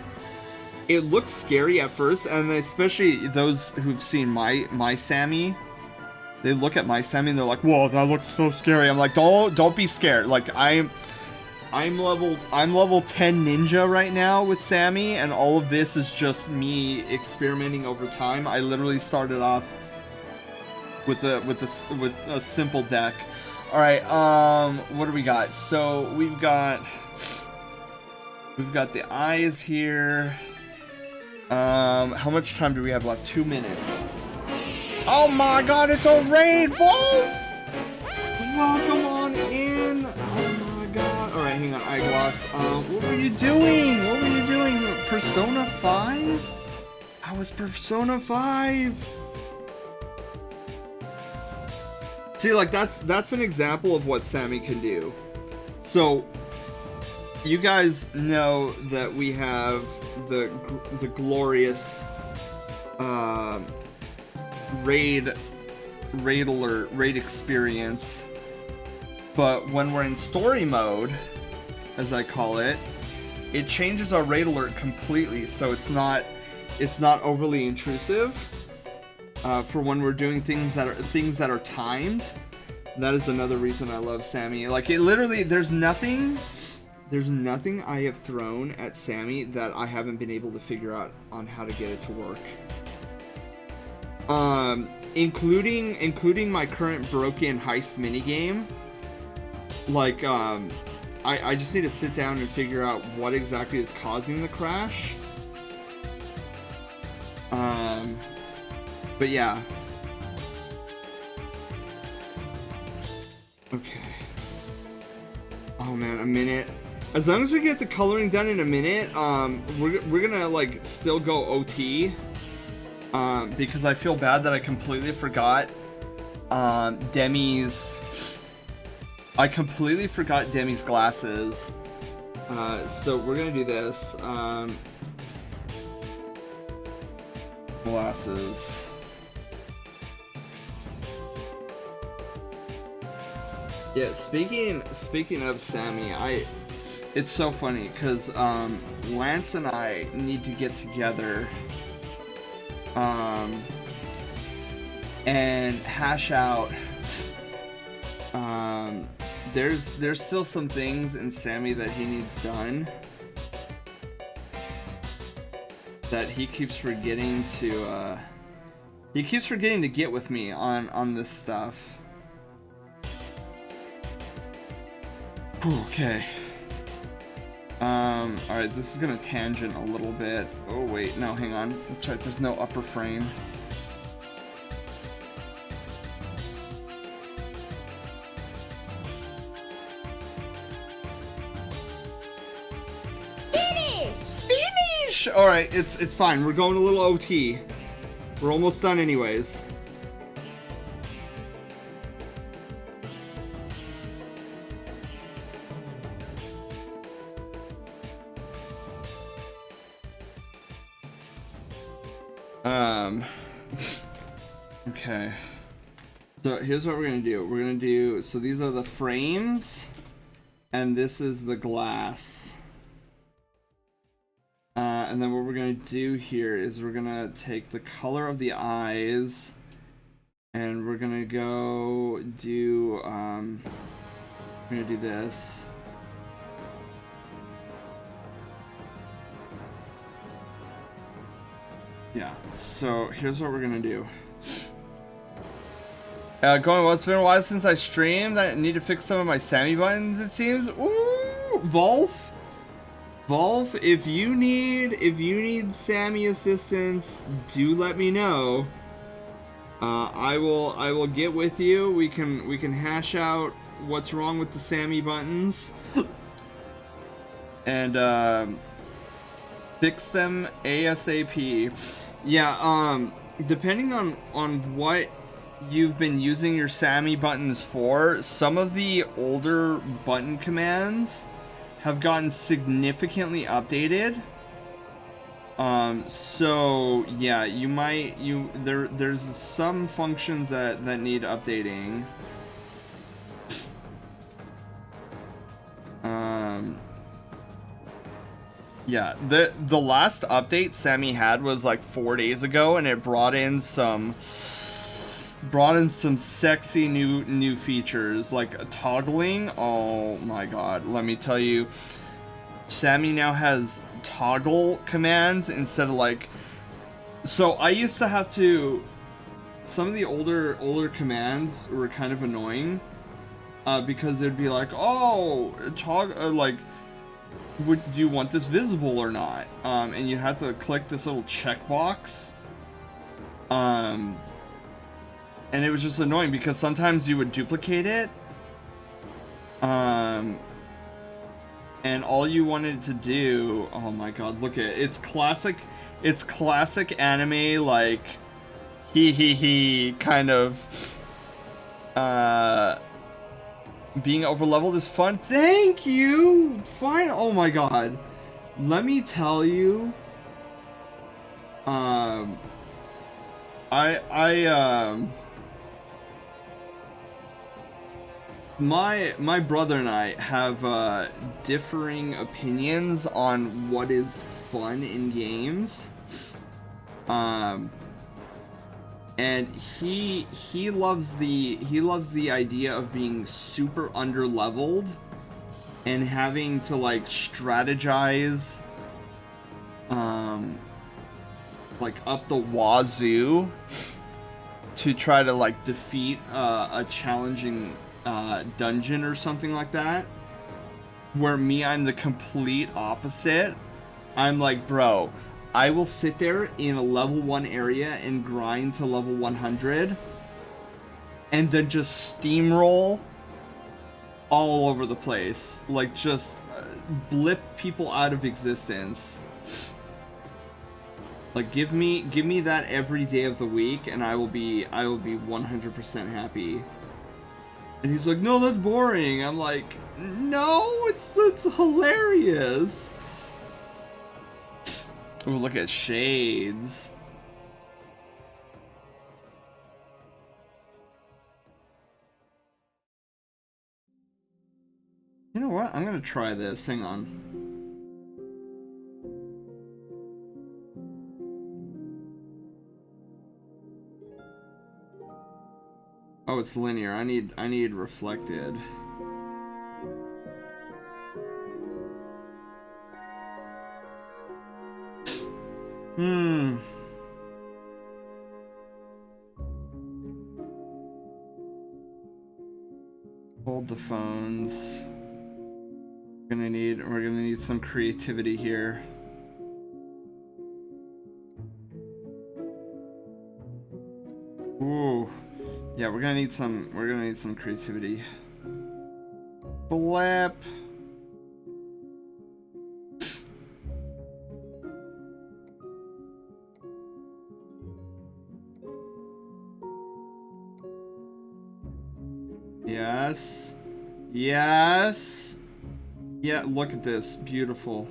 scary at first, and especially those who've seen my Sammy, they look at my Sammy and they're like, whoa, that looks so scary. I'm like, don't be scared. Like, I'm level 10 ninja right now with Sammy, and all of this is just me experimenting over time. I literally started off with a simple deck. All right, what do we got? So we've got the eyes here. How much time do we have left? 2 minutes. Oh my God, it's a raid, Wolf! Welcome on in. Oh my God. All right, hang on, eyeglass. What were you doing? Persona 5? I was Persona 5. See, like, that's an example of what Sammy can do. So, you guys know that we have the glorious raid alert, raid experience. But when we're in story mode, as I call it, it changes our raid alert completely. So it's not overly intrusive. For when we're doing things that are timed. That is another reason I love Sammy. Like, it literally, there's nothing I have thrown at Sammy that I haven't been able to figure out on how to get it to work. Including my current broken heist minigame. Like, I just need to sit down and figure out what exactly is causing the crash. But yeah. Okay. Oh man, a minute. As long as we get the coloring done in a minute, we're gonna like still go OT. Because I feel bad that I completely forgot Demi's. I completely forgot Demi's glasses. So we're gonna do this. Glasses. Yeah, speaking of Sammy, It's so funny because Lance and I need to get together and hash out. There's still some things in Sammy that he needs done that he keeps forgetting to get with me on this stuff. Okay. Alright, this is gonna tangent a little bit. Oh wait, no, hang on. That's right, there's no upper frame. Finish! Alright, it's fine. We're going a little OT. We're almost done anyways. Okay. So here's what we're gonna do. We're gonna do, so these are the frames, and this is the glass. And then what we're gonna do here is we're gonna take the color of the eyes, and we're gonna go do, we're gonna do this. Yeah, so here's what we're gonna do. Going well, it's been a while since I streamed. I need to fix some of my Sammy buttons, it seems. Ooh, Volf, if you need Sammy assistance, do let me know. I will get with you. We can hash out what's wrong with the Sammy buttons and fix them ASAP. Yeah, depending on what you've been using your Sammy buttons for, some of the older button commands have gotten significantly updated. So yeah, there's some functions that need updating. Yeah, the last update Sammy had was like 4 days ago, and it brought in some sexy new features like toggling. Oh my god, let me tell you, Sammy now has toggle commands instead of like, so I used to have to, some of the older commands were kind of annoying because it'd be like, oh, toggle, like, do you want this visible or not? And you have to click this little checkbox. And it was just annoying because sometimes you would duplicate it. And all you wanted to do, oh my god, look at it. It's classic anime, like, he kind of, being overleveled is fun. Thank you! Fine, oh my god. Let me tell you, my brother and I have differing opinions on what is fun in games. And he loves the idea of being super underleveled and having to like strategize like up the wazoo to try to like defeat a challenging dungeon or something like that. Where me, I'm the complete opposite. I'm like, bro, I will sit there in a level 1 area and grind to level 100 and then just steamroll all over the place, like just blip people out of existence. Like, give me that every day of the week and I will be 100% happy. And he's like, no, that's boring. I'm like, no, it's hilarious. Oh, look at shades. You know know what? I'm gonna try this. Hang on. Oh, it's linear. I need reflected. Hold the phones. We're gonna need some creativity here. Ooh. Yeah, we're gonna need some creativity. Flip. Yes. Yes. Yeah, look at this. Beautiful.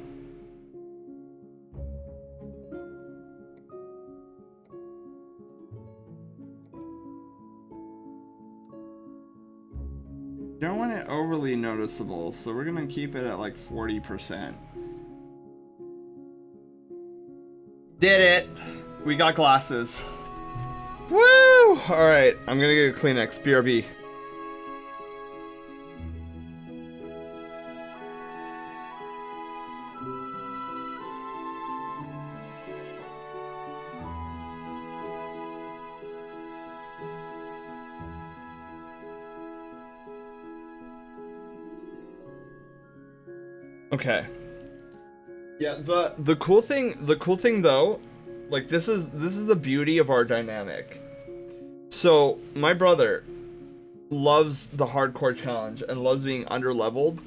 Don't want it overly noticeable, so we're gonna keep it at like 40%. Did it! We got glasses. Woo! Alright, I'm gonna get a Kleenex. BRB. Okay. Yeah, the cool thing though, like this is the beauty of our dynamic. So my brother loves the hardcore challenge and loves being underleveled.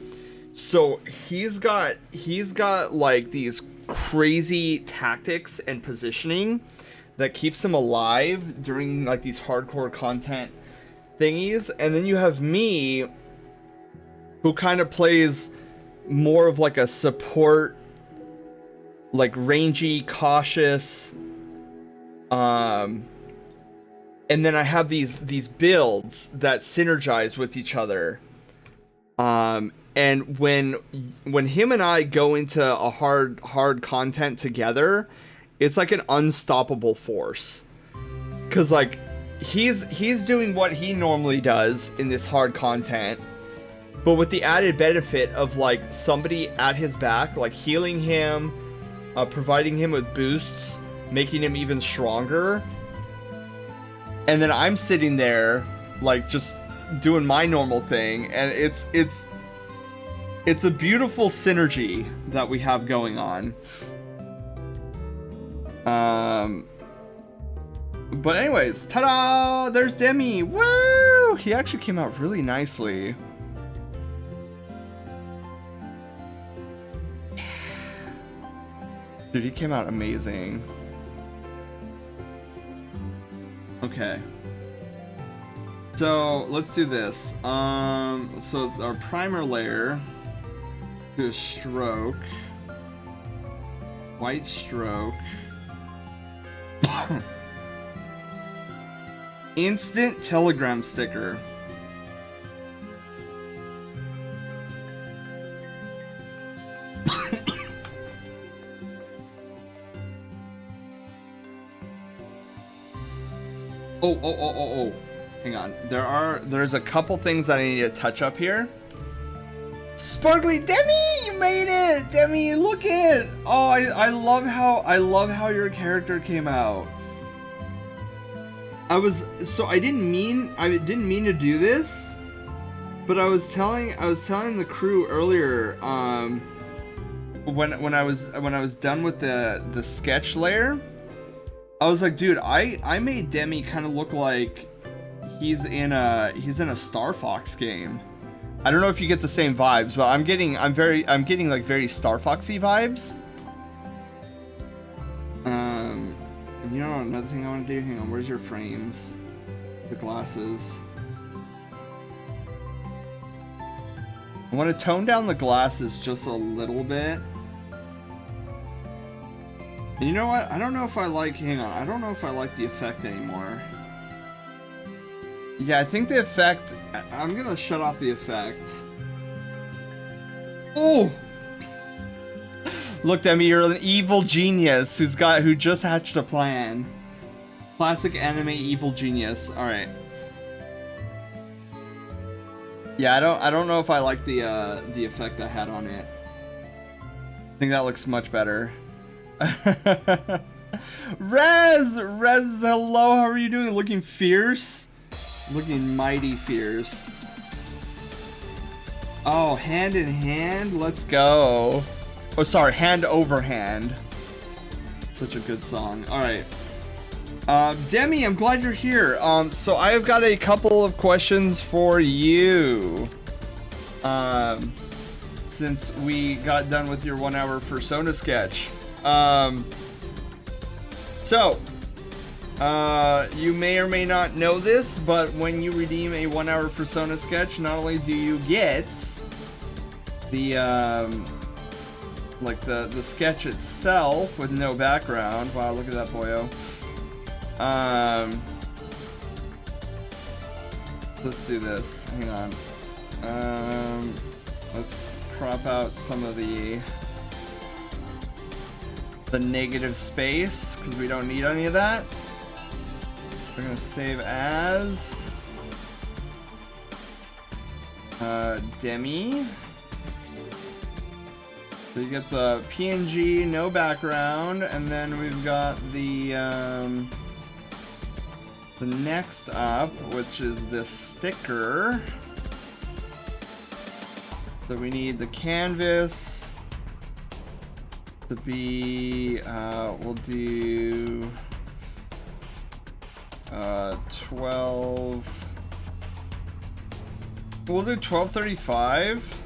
So he's got like these crazy tactics and positioning that keeps him alive during like these hardcore content thingies. And then you have me, who kind of plays more of like a support, like rangy, cautious, and then I have these builds that synergize with each other. And when him and I go into a hard content together, it's like an unstoppable force. 'Cause like he's doing what he normally does in this hard content, but with the added benefit of like somebody at his back, like healing him, providing him with boosts, making him even stronger. And then I'm sitting there like just doing my normal thing, and it's a beautiful synergy that we have going on. But anyways, ta-da! There's Demi. Woo! He actually came out really nicely. Dude, he came out amazing. Okay. So let's do this. So our primer layer, do a stroke, white stroke, instant telegram sticker. Oh. Hang on. There's a couple things that I need to touch up here. Sparkly Demi, you made it! Demi, look it! Oh, I love how your character came out. I didn't mean to do this, but I was telling the crew earlier, when I was done with the sketch layer, I was like, dude, I made Demi kind of look like he's in a Star Fox game. I don't know if you get the same vibes, but I'm getting like very Star Foxy vibes. And you know another thing I want to do? Hang on, where's your frames? The glasses. I want to tone down the glasses just a little bit. And you know what? I don't know if I like the effect anymore. Yeah, I think the effect, I'm gonna shut off the effect. Ooh! Look, Demi, you're an evil genius who just hatched a plan. Classic anime evil genius. All right. Yeah, I don't know if I like the effect I had on it. I think that looks much better. Rez, hello. How are you doing? Looking fierce. Looking mighty fierce. Oh, hand in hand. Let's go. Oh, sorry, hand over hand. Such a good song. All right. Demi, I'm glad you're here. So I've got a couple of questions for you. Since we got done with your 1 hour persona sketch. You may or may not know this, but when you redeem a 1 hour persona sketch, not only do you get the, like the sketch itself with no background. Wow, look at that boyo. Let's do this. Hang on. Let's crop out some of the negative space because we don't need any of that. We're gonna save as Demi. So you get the PNG, no background, and then we've got the next up, which is this sticker. So we need the canvas to be, we'll do 12. We'll do 1235.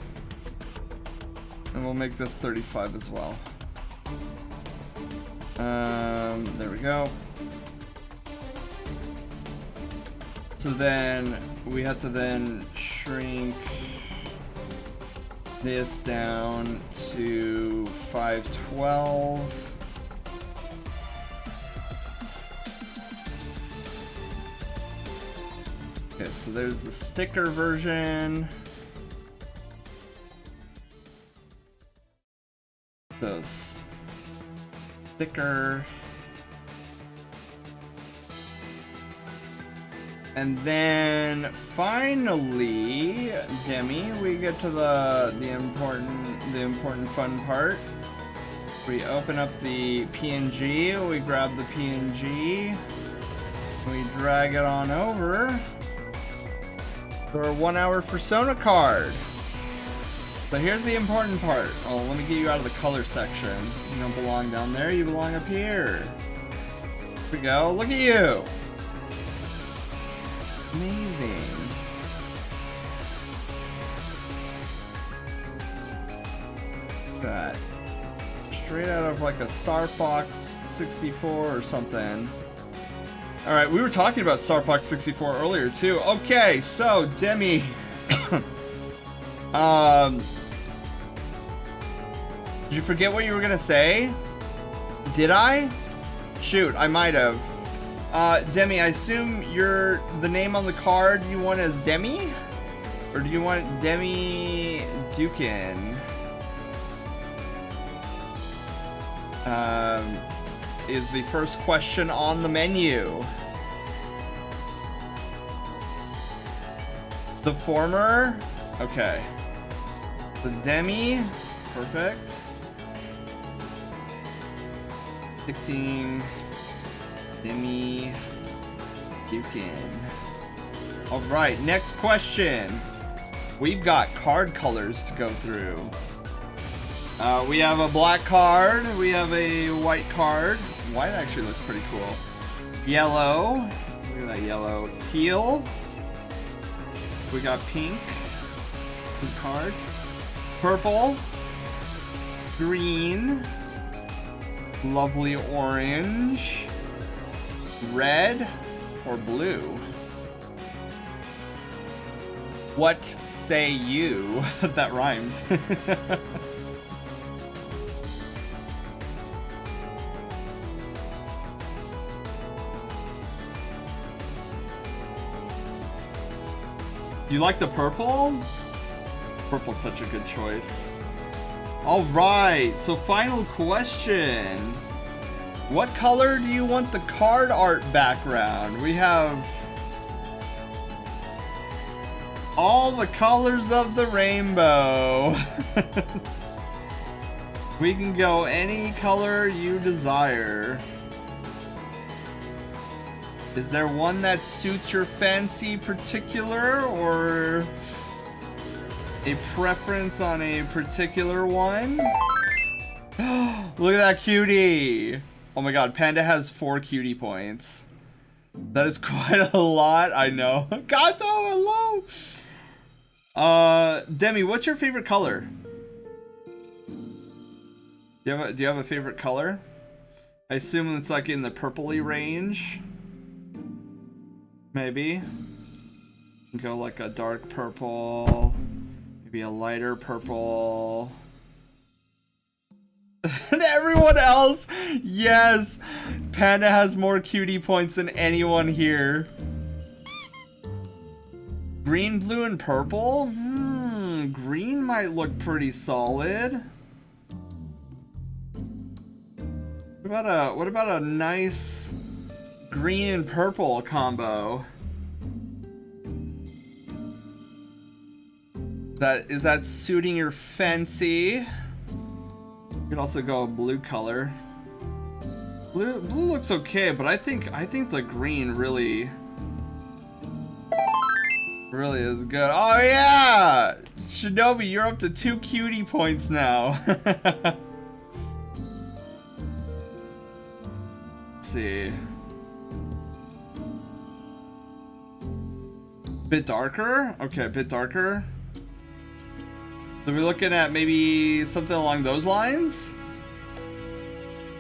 And we'll make this 35 as well. There we go. So then we have to then shrink this down to 512. Okay, so there's the sticker version. So sticker. And then finally, Demi, we get to the important fun part. We open up the PNG, we grab the PNG, we drag it on over to our 1 hour persona card. So here's the important part. Oh, let me get you out of the color section. You don't belong down there, you belong up here. Here we go, look at you. Amazing. That. Straight out of like a Star Fox 64 or something. Alright, we were talking about Star Fox 64 earlier too. Okay, so Demi. Did you forget what you were gonna say? Did I? Shoot, I might have. Demi, I assume the name on the card you want as Demi? Or do you want Demi Dukin? Is the first question on the menu. The former? Okay. The Demi, perfect. 16. Demi Dukin. Alright, next question. We've got card colors to go through. We have a black card. We have a white card. White actually looks pretty cool. Yellow. Look at that yellow. Teal. We got pink. Pink card. Purple. Green. Lovely orange. Red or blue? What say you? That rhymed. You like the purple? Purple's such a good choice. Alright, so final question. What color do you want the card art background? We have all the colors of the rainbow. We can go any color you desire. Is there one that suits your fancy particular, or a preference on a particular one? Look at that cutie! Oh my god, Panda has 4 cutie points. That is quite a lot, I know. Gato, hello! Demi, what's your favorite color? Do you have a favorite color? I assume it's like in the purpley range. Maybe. Go like a dark purple. Maybe a lighter purple. And everyone else, yes, Panda has more cutie points than anyone here. Green, blue, and purple? Green might look pretty solid. What about a nice green and purple combo? Is that suiting your fancy? You could also go a blue color. Blue looks okay, but I think the green really is good. Oh yeah! Shinobi, you're up to 2 cutie points now. Let's see. Bit darker? Okay, a bit darker. So we're looking at maybe something along those lines?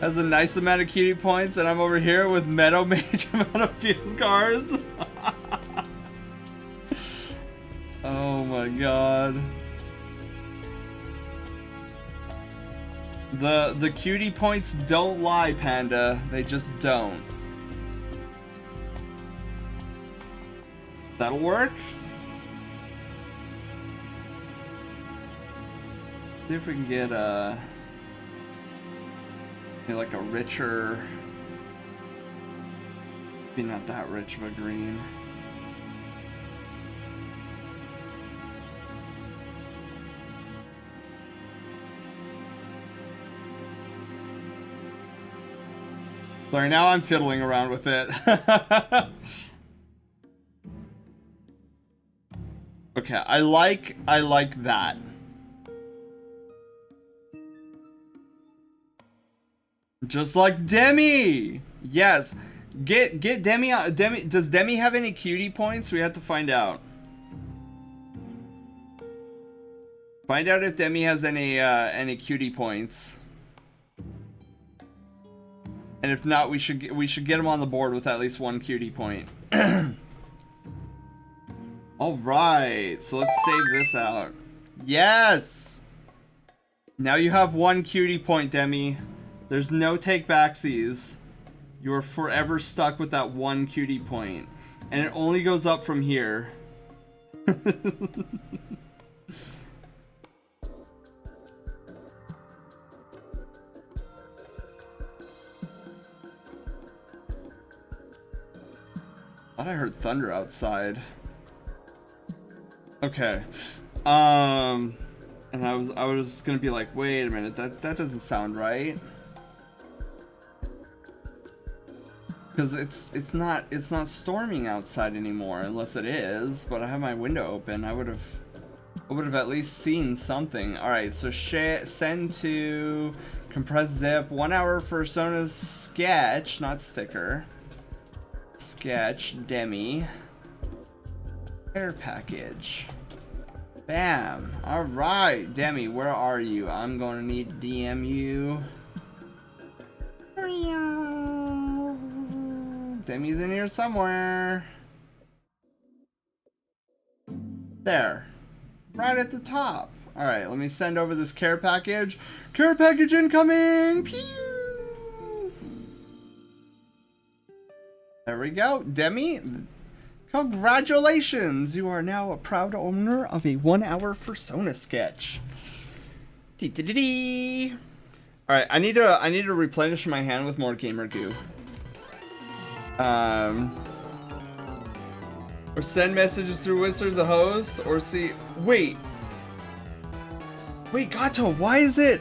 Has a nice amount of cutie points, and I'm over here with Meadow Mage amount of field cards. Oh my god. The cutie points don't lie, Panda. They just don't. That'll work? See if we can get like a richer, maybe not that rich of a green. Sorry, now I'm fiddling around with it. Okay, I like that. Just like Demi! Yes. Get Demi out. Does Demi have any cutie points? We have to find out. Find out if Demi has any cutie points. And if not, we should get him on the board with at least 1 cutie point. All right. So let's save this out. Yes. Now you have 1 cutie point, Demi. There's no take backsies. You are forever stuck with that 1 cutie point. And it only goes up from here. Thought I heard thunder outside. Okay. And I was gonna be like, wait a minute, that doesn't sound right. Because it's not storming outside anymore, unless it is. But I have my window open. I would have at least seen something. All right, so send to compress zip 1 hour for Sona's sketch, not sticker. Sketch Demi care package. Bam. All right, Demi, where are you? I'm gonna need to DM you. Demi's in here somewhere. There. Right at the top. Alright, let me send over this care package. Care package incoming! Pew! There we go. Demi, congratulations! You are now a proud owner of a 1 hour persona sketch. Dee-dee-dee-dee. All right, I need to replenish my hand with more gamer goo. Or send messages through Wizard the host, or see. Wait, Gato, why is it?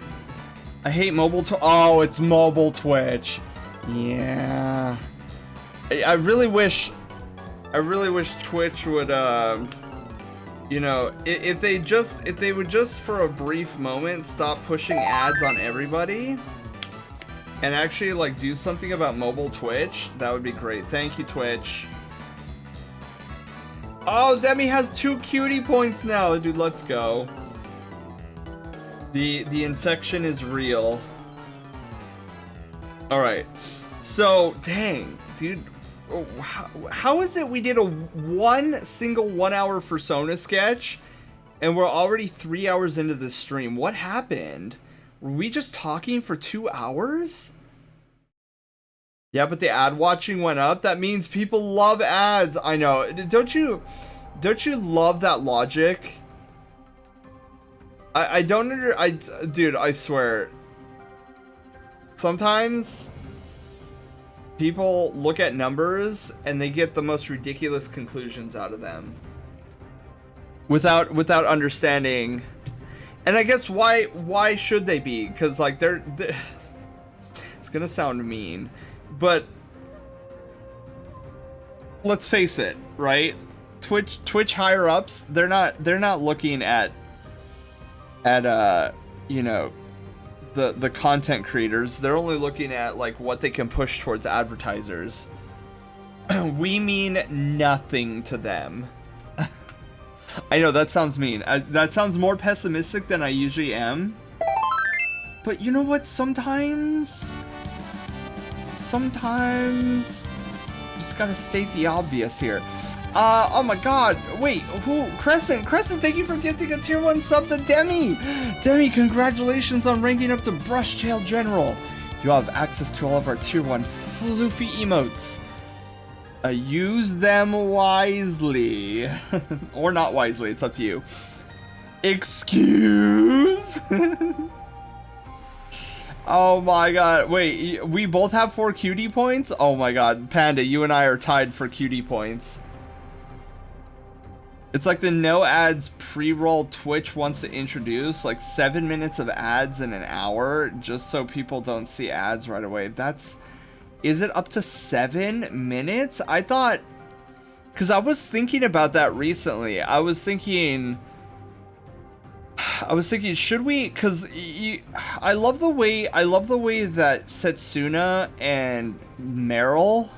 I hate mobile. Oh, it's mobile Twitch. Yeah. I really wish Twitch would, you know, if they would just for a brief moment stop pushing ads on everybody and actually like do something about mobile Twitch, that would be great. Thank you, Twitch. Oh, Demi has 2 cutie points now, dude. Let's go. The infection is real. All right. So, dang, dude. How is it we did one single 1 hour Persona sketch and we're already 3 hours into this stream? What happened? Were we just talking for 2 hours? Yeah, but the ad watching went up. That means people love ads. I know. Don't you love that logic? I don't dude, I swear. Sometimes people look at numbers and they get the most ridiculous conclusions out of them without understanding. And I guess why should they be? Because like they're it's gonna sound mean, but let's face it, right? Twitch higher ups, they're not looking at you know, the content creators. They're only looking at like what they can push towards advertisers. We mean nothing to them. I know that sounds mean. That sounds more pessimistic than I usually am. But you know what? Sometimes you just gotta state the obvious here. Oh my god, wait, who? Crescent, thank you for gifting a tier 1 sub to Demi! Demi, congratulations on ranking up to Brushtail General. You have access to all of our tier 1 floofy emotes. Use them wisely. Or not wisely, it's up to you. Excuse? Oh my god, wait, we both have 4 cutie points? Oh my god, Panda, you and I are tied for cutie points. It's like the no ads pre-roll Twitch wants to introduce, like 7 minutes of ads in an hour, just so people don't see ads right away. Is it up to 7 minutes? I thought, because I was thinking about that recently. I was thinking, should we? Because I love the way that Setsuna and Meryl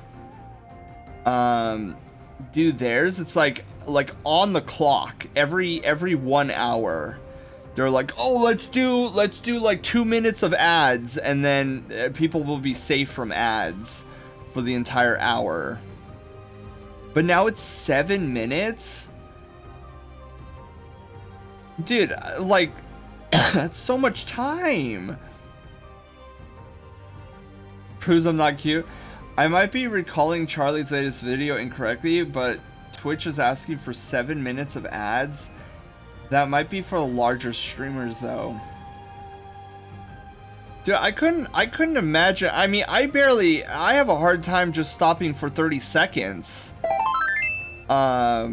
do theirs. It's like on the clock every 1 hour. They're like, oh, let's do like 2 minutes of ads, and then people will be safe from ads for the entire hour. But now it's 7 minutes, dude. Like, that's so much time. Proves I'm not cute. I might be recalling Charlie's latest video incorrectly, but Twitch is asking for 7 minutes of ads. That might be for larger streamers though. Dude, I couldn't imagine. I mean, I have a hard time just stopping for 30 seconds. I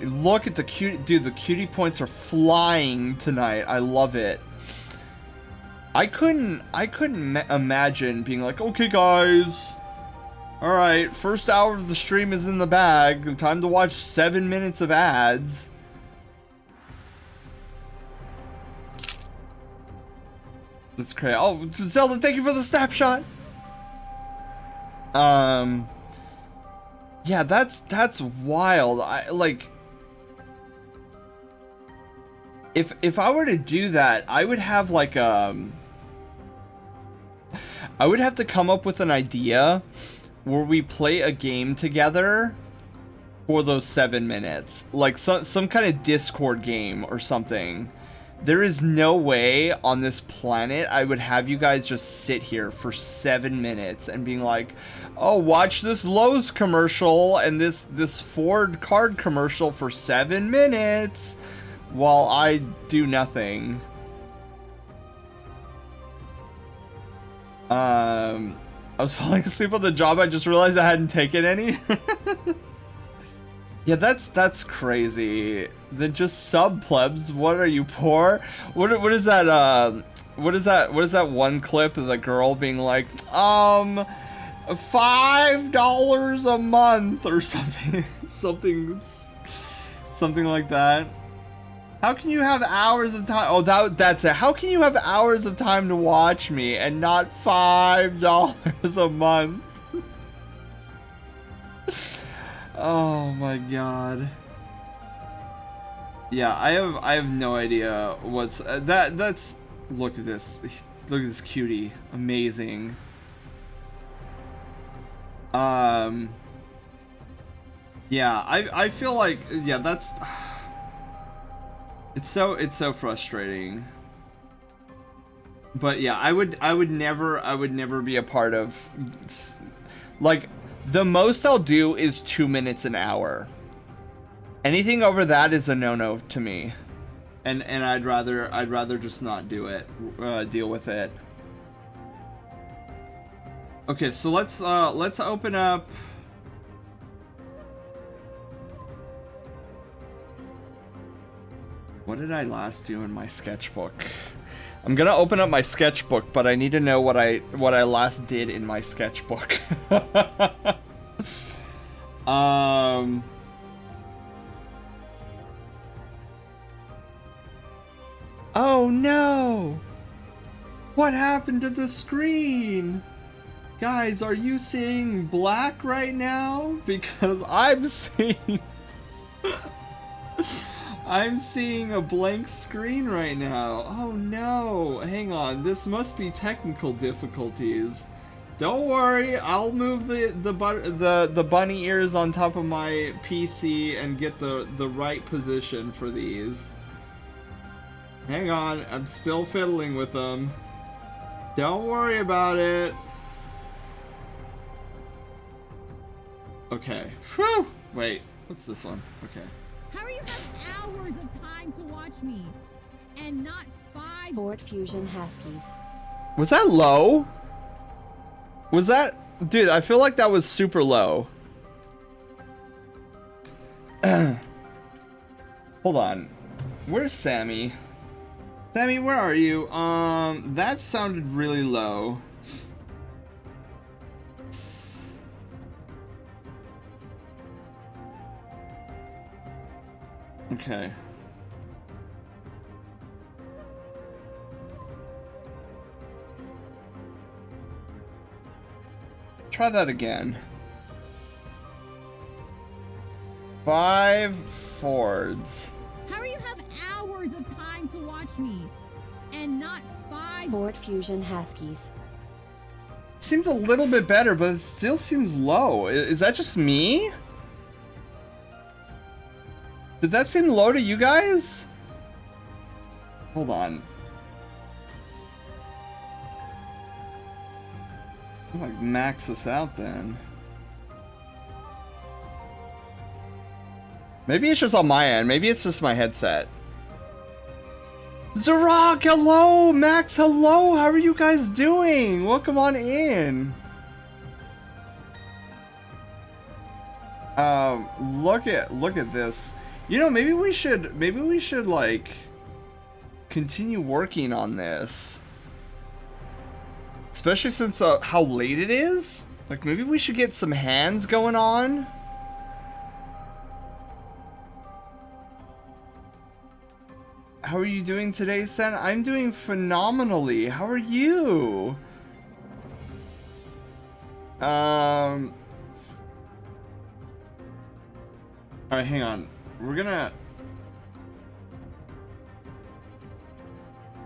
look at the the cutie points are flying tonight. I love it. I couldn't imagine being like, okay guys, all right, first hour of the stream is in the bag. Time to watch 7 minutes of ads. That's crazy. Oh, Zelda, thank you for the snapshot. Yeah, that's wild. I like, if I were to do that, I would have like I would have to come up with an idea where we play a game together for those 7 minutes, like some kind of Discord game or something. There is no way on this planet I would have you guys just sit here for 7 minutes and being like, oh, watch this Lowe's commercial and this Ford card commercial for 7 minutes. while I do nothing. I was falling asleep on the job. I just realized I hadn't taken any. Yeah, that's crazy. Then just sub plebs. What are you, poor? What is that? What is that one clip of the girl being like, $5 a month or something, something like that. How can you have hours of time? Oh, that's it. How can you have hours of time to watch me and not $5 a month? Oh my god. Yeah, I have no idea what's that's. Look at this. Look at this cutie. Amazing. Yeah, I feel like, yeah, that's. It's so frustrating. But yeah, I would never be a part of, like, the most I'll do is 2 minutes an hour. Anything over that is a no-no to me. And I'd rather just not do it, deal with it. Okay, so let's open up. What did I last do in my sketchbook? I'm gonna open up my sketchbook, but I need to know what I last did in my sketchbook. Oh no! What happened to the screen? Guys, are you seeing black right now? Because I'm seeing I'm seeing a blank screen right now. Oh no! Hang on, this must be technical difficulties. Don't worry, I'll move the bunny ears on top of my PC and get the right position for these. Hang on, I'm still fiddling with them. Don't worry about it. Okay. Whew! Wait, what's this one? Okay. How are you have hours of time to watch me and not 5 Ford Fusion Huskies. Was that low? Was that... Dude, I feel like that was super low. Hold on. Where's Sammy? Sammy, where are you? That sounded really low. Okay. Try that again. 5 Fords. How are you have hours of time to watch me and not 5 Ford Fusion Huskies. Seems a little bit better, but it still seems low. Is that just me? Did that seem low to you guys? Hold on. I'll like max this out then. Maybe it's just on my end. Maybe it's just my headset. Zarok, hello! Max, hello! How are you guys doing? Welcome on in. Look at this. You know, maybe we should like continue working on this. Especially since how late it is. Like maybe we should get some hands going on. How are you doing today, Sen? I'm doing phenomenally. How are you? Alright, hang on. We're gonna...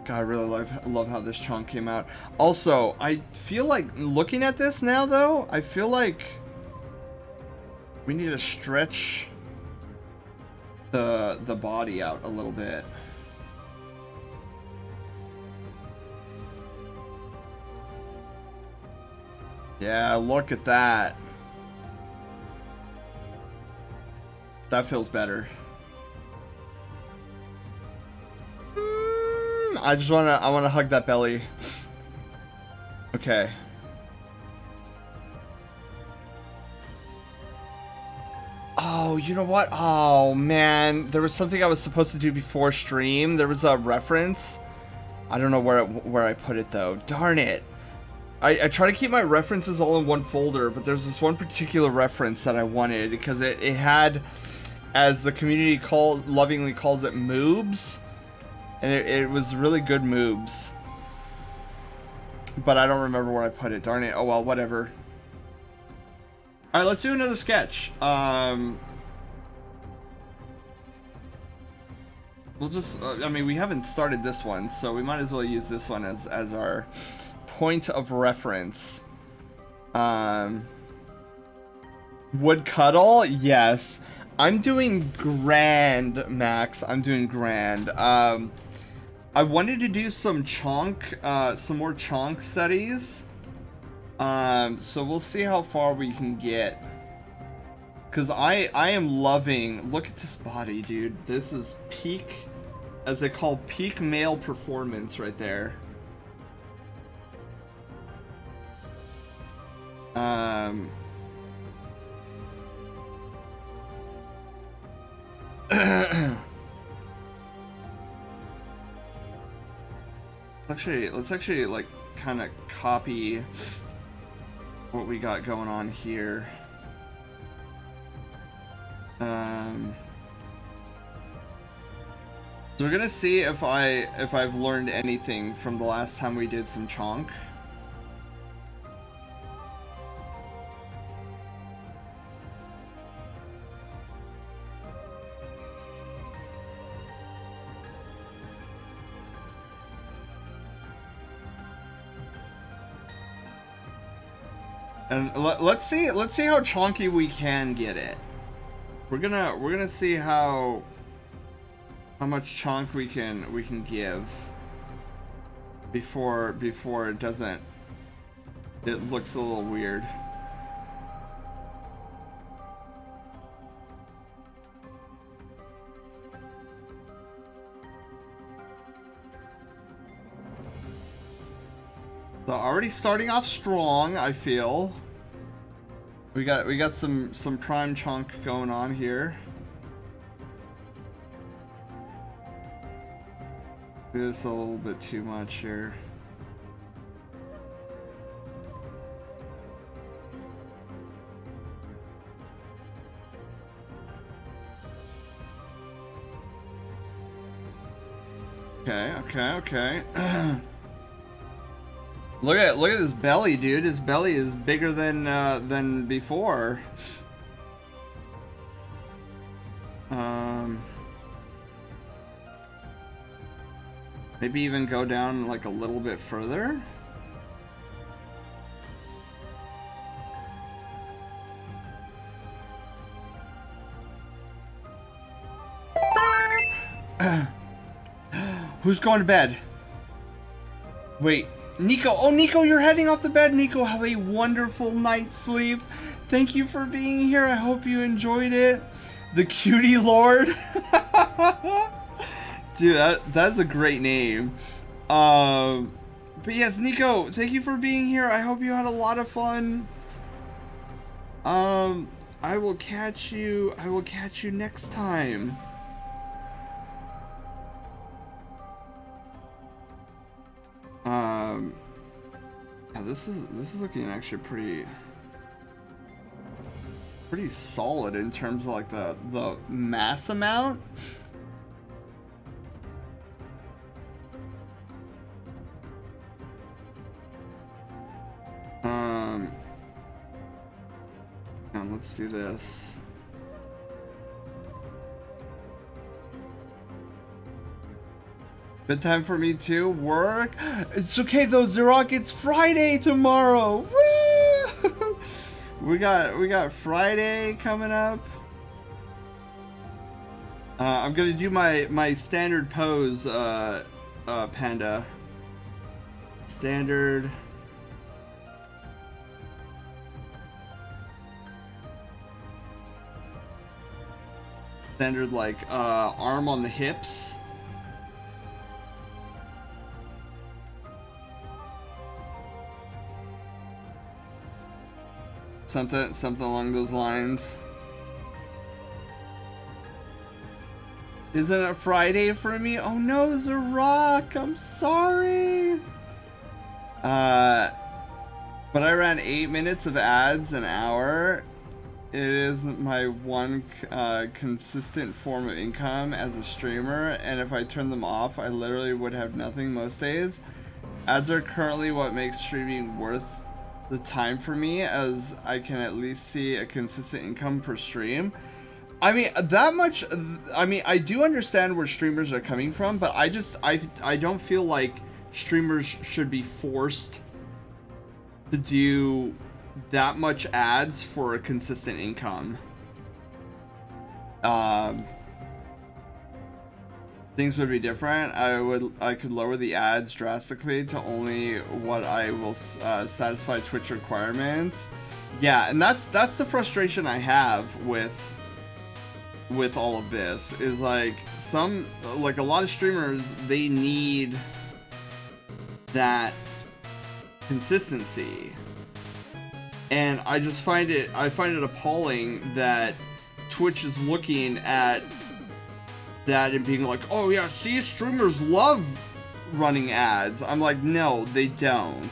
God, I really love how this chunk came out. Also, I feel like, looking at this now, though, I feel like we need to stretch the body out a little bit. Yeah, look at that. That feels better. I wanna hug that belly. Okay. Oh, you know what? Oh man, there was something I was supposed to do before stream. There was a reference. I don't know where I put it though. Darn it. I try to keep my references all in one folder, but there's this one particular reference that I wanted because it had, as the community lovingly calls it, moobs, and it was really good moobs. But I don't remember where I put it. Darn it. Oh well, whatever. All right, let's do another sketch. We'll just. I mean, we haven't started this one, so we might as well use this one as our point of reference. Wood cuddle? Yes. I'm doing grand, Max. I'm doing grand. I wanted to do some some more chonk studies. So we'll see how far we can get. Cause I am loving, look at this body, dude. This is peak, as they call peak male performance right there. Let's actually like kind of copy what we got going on here. So we're gonna see if I've learned anything from the last time we did some chonk. And let's see how chonky we can get it. We're gonna see how much chonk we can give before it doesn't, it looks a little weird. So already starting off strong, I feel. We got some prime chunk going on here. This is a little bit too much here. Okay. Look at this belly, dude. His belly is bigger than before. Maybe even go down like a little bit further. Who's going to bed? Wait. Nico, oh Nico, you're heading off the bed. Nico, have a wonderful night's sleep. Thank you for being here. I hope you enjoyed it. The Cutie Lord. Dude, that's a great name. But yes, Nico, thank you for being here. I hope you had a lot of fun. I will catch you next time. Yeah, this is looking actually pretty solid in terms of like the mass amount. Let's do this. Bedtime for me too. Work. It's okay though, Xerox. It's Friday tomorrow. Woo! We got Friday coming up. I'm gonna do my standard pose, Panda. Standard. Standard like arm on the hips. Something along those lines. Isn't it Friday for me? Oh no, Zarok, I'm sorry. But I ran 8 minutes of ads an hour. It is my one consistent form of income as a streamer, and if I turned them off, I literally would have nothing most days. Ads are currently what makes streaming worth the time for me, as I can at least see a consistent income per stream. I mean, that much, I mean, I do understand where streamers are coming from, but I don't feel like streamers should be forced to do that much ads for a consistent income. Things would be different. I could lower the ads drastically to only what I will satisfy Twitch requirements. Yeah, and that's the frustration I have with all of this, is like a lot of streamers, they need that consistency, and I find it appalling that Twitch is looking at that and being like, oh yeah, see, streamers love running ads. I'm like, no, they don't.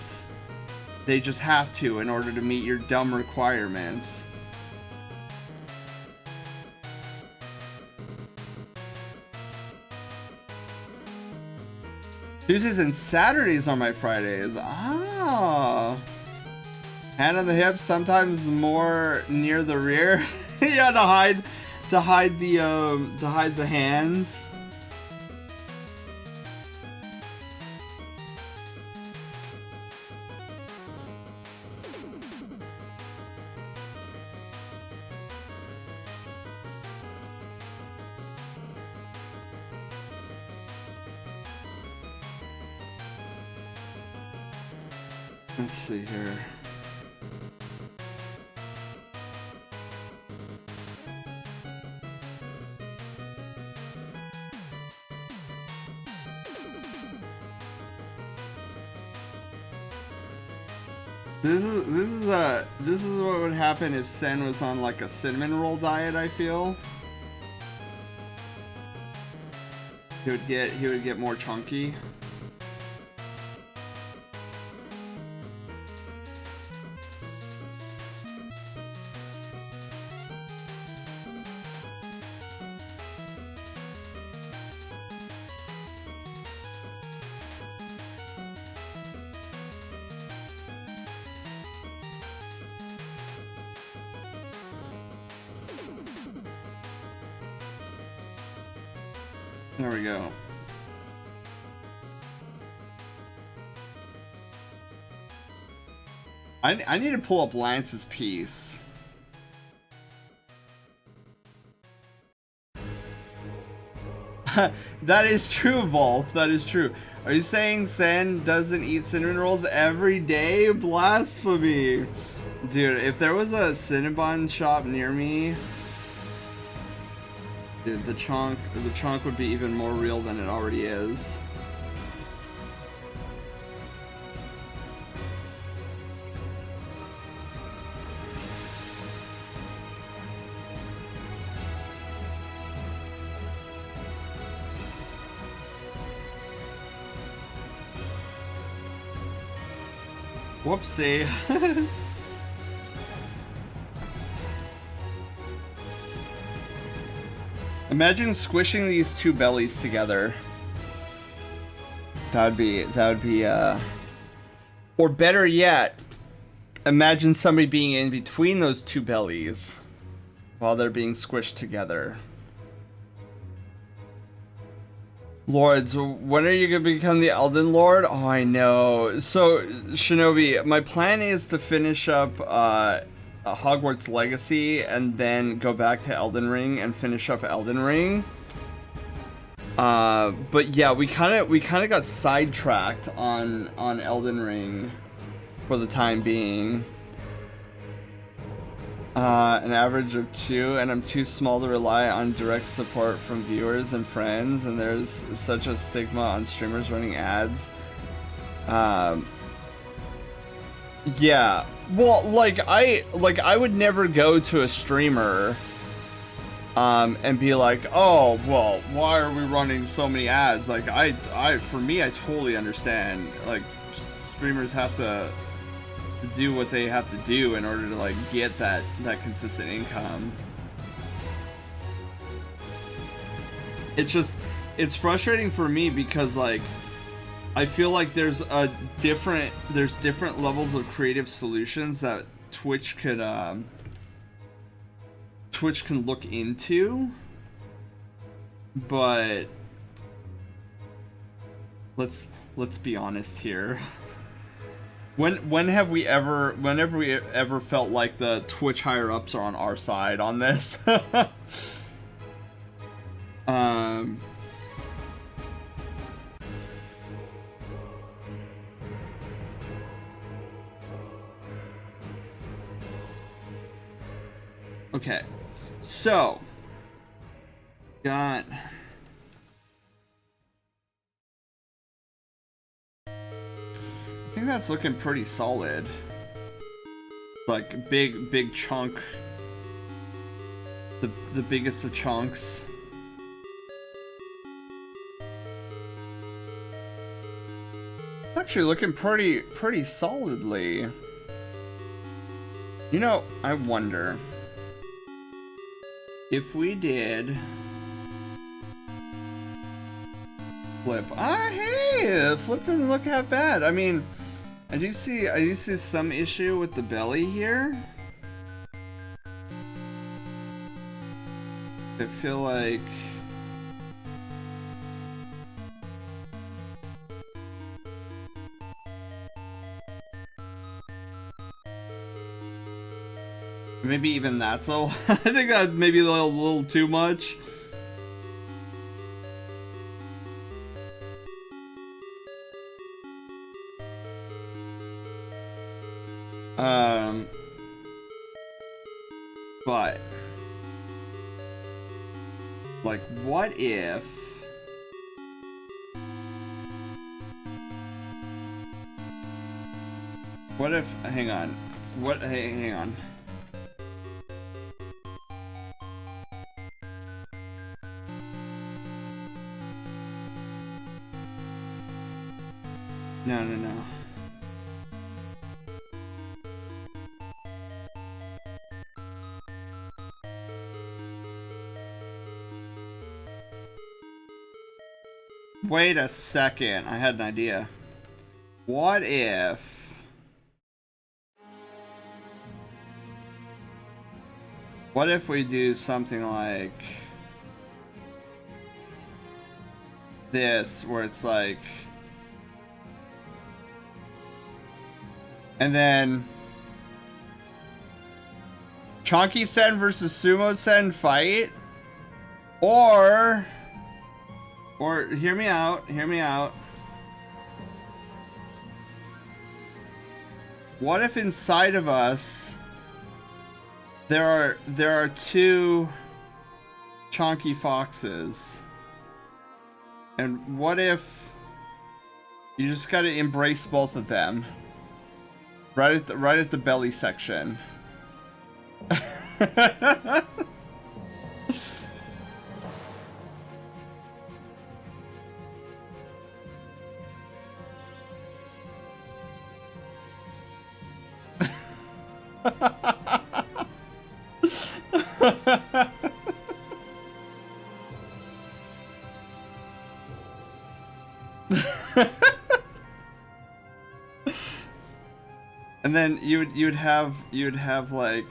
They just have to in order to meet your dumb requirements. Tuesdays and Saturdays are my Fridays. Ah. Hand on the hip, sometimes more near the rear. Yeah, to hide the hands. Let's see here. This is what would happen if Sen was on like a cinnamon roll diet, I feel. He would get more chunky. There we go. I need to pull up Lance's piece. That is true, Volf. That is true. Are you saying Sen doesn't eat cinnamon rolls every day? Blasphemy. Dude, if there was a Cinnabon shop near me, dude, the chunk would be even more real than it already is. Whoopsie. Imagine squishing these two bellies together. That would be or better yet, imagine somebody being in between those two bellies while they're being squished together. Lords, when are you gonna become the Elden Lord? Oh, I know. So, Shinobi, my plan is to finish up Hogwarts Legacy and then go back to Elden Ring and finish up Elden Ring. But yeah, we kind of got sidetracked on Elden Ring for the time being. An average of 2, and I'm too small to rely on direct support from viewers and friends, and there's such a stigma on streamers running ads. Yeah, Well, like I would never go to a streamer and be like, "Oh, well, why are we running so many ads?" Like for me, I totally understand. Like streamers have to do what they have to do in order to like get that consistent income. It's frustrating for me because like I feel like there's different levels of creative solutions that Twitch can look into, but let's be honest here. When have we ever felt like the Twitch higher ups are on our side on this? Okay, so got I think that's looking pretty solid. Like big chunk, the biggest of chunks. Actually looking pretty solidly. You know, I wonder if we did flip. Hey, flip doesn't look that bad. I mean, I do see some issue with the belly here. I feel like maybe even that's a I think that maybe a little too much. But like what if hang on. Hang on. No. Wait a second, I had an idea. What if we do something like this, where it's like, and then Chonky Sen versus Sumo Sen fight, or hear me out. What if inside of us there are two Chonky Foxes? And what if you just gotta embrace both of them? Right at the belly section. And then you'd have like,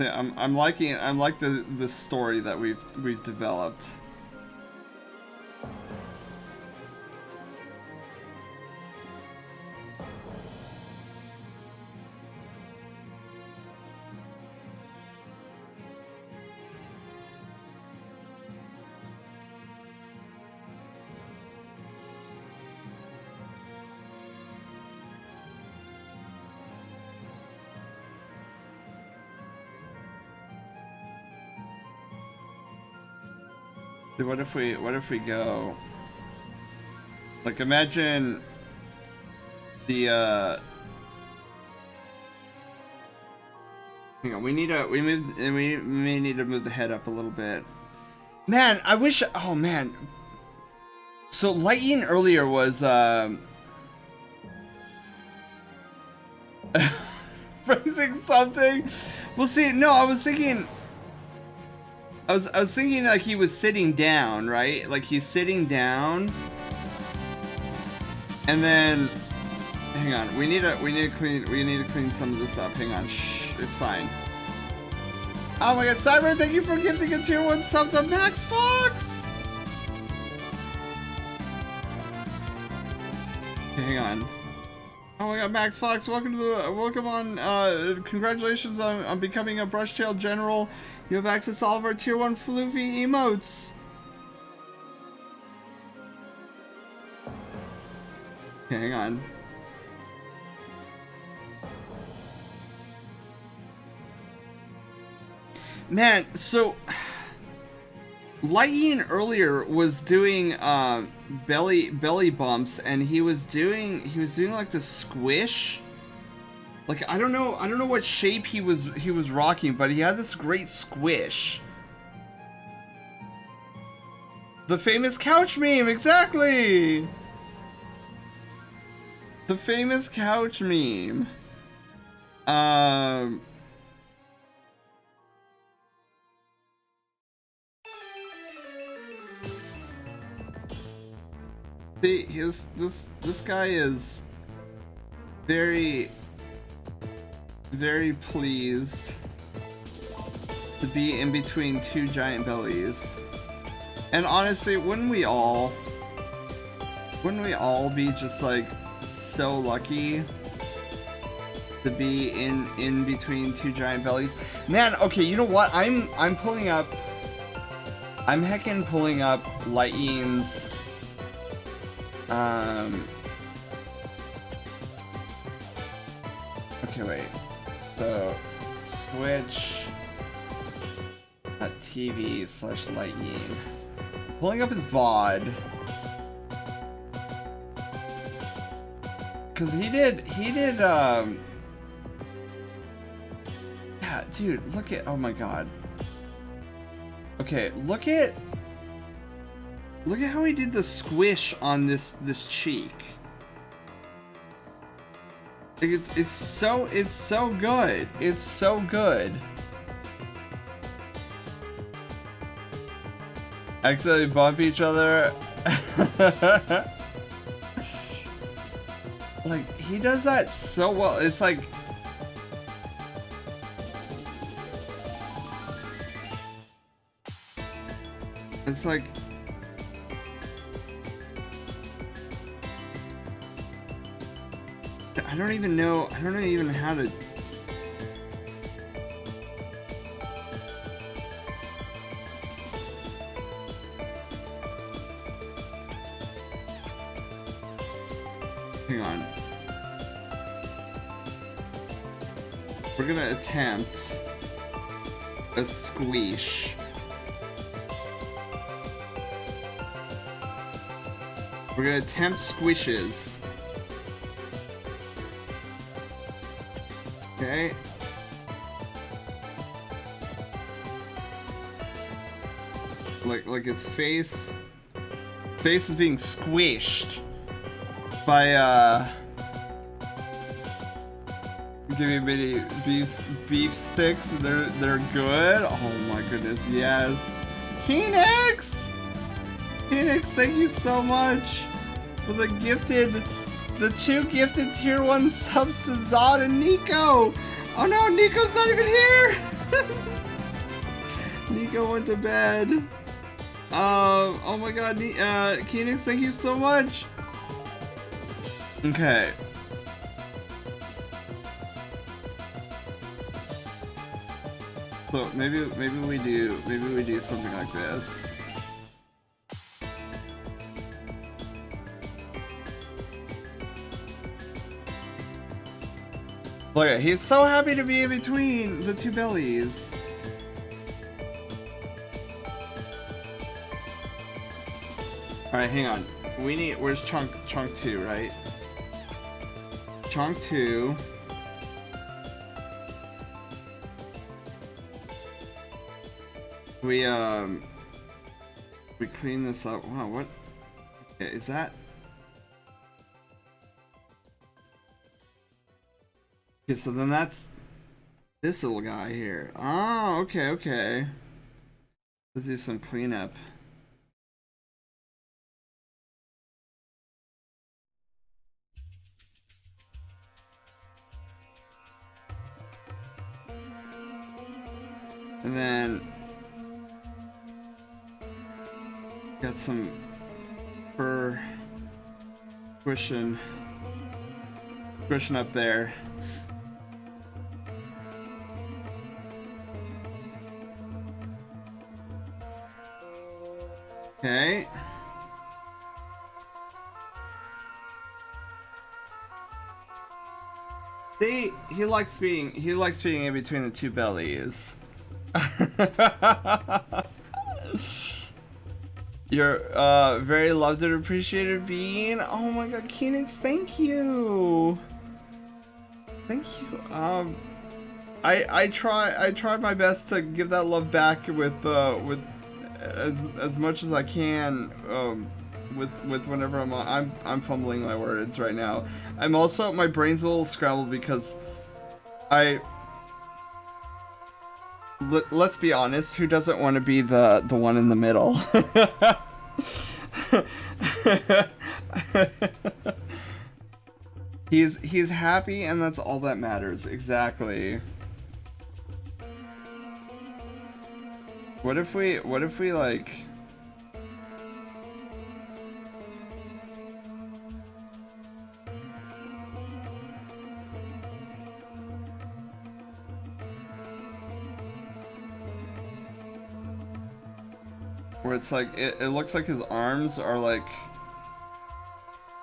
yeah, I'm liking it. I'm like the story that we've developed. What if we go? Like, imagine the hang on, we may need to move the head up a little bit. Man, I wish. Oh man. So Lightning earlier was phrasing something. Well, see, no, I was thinking like he was sitting down, right? Like he's sitting down, and then hang on, we need to clean some of this up. Hang on, shh, it's fine. Oh my God, Cyber, thank you for gifting a tier 1 sub to Max Fox. Okay, hang on. Oh my God, Max Fox, welcome on. Congratulations on becoming a Brushtail General. You have access to all of our tier 1 floofy emotes. Okay, hang on. Man, so Lightning earlier was doing belly bumps, and he was doing like the squish. Like I don't know what shape he was rocking, but he had this great squish. The famous couch meme, exactly. The famous couch meme. See, this guy is very pleased to be in between two giant bellies. And honestly, wouldn't we all be just like so lucky to be in between two giant bellies? Man, okay, you know what? I'm heckin' pulling up Lightning's okay, wait. So Twitch.tv/Lightning. Pulling up his VOD. Cause he did yeah, dude, look at, oh my God. Okay, look at how he did the squish on this cheek. Like it's so good. It's so good. Accidentally bump each other. Like he does that so well. It's like I don't even know how to. Hang on. We're gonna attempt a squish. We're gonna attempt squishes. Okay. Like his face is being squished by giving me beef sticks, and they're good. Oh my goodness, yes. Phoenix, thank you so much for the two gifted tier 1 subs to Zod and Nico. Oh no, Nico's not even here. Nico went to bed. Oh my God, Phoenix, thank you so much. Okay. So maybe we do something like this. Look at, he's so happy to be in between the two bellies. Alright, hang on. we need, where's chunk 2, right? Chunk 2. We clean this up. Wow, what? Okay, is that? Okay, so then that's this little guy here. Oh, okay, okay. Let's do some cleanup. And then got some fur squishing up there. Okay. See, he likes being in between the two bellies. You're very loved and appreciated being. Oh my god, Keenix, thank you. Thank you. I try my best to give that love back with as much as I can with whenever I'm fumbling my words right now. I'm also, my brain's a little scrambled because let's be honest, who doesn't want to be the one in the middle? He's happy, and that's all that matters. Exactly. What if we like where it's like it looks like his arms are like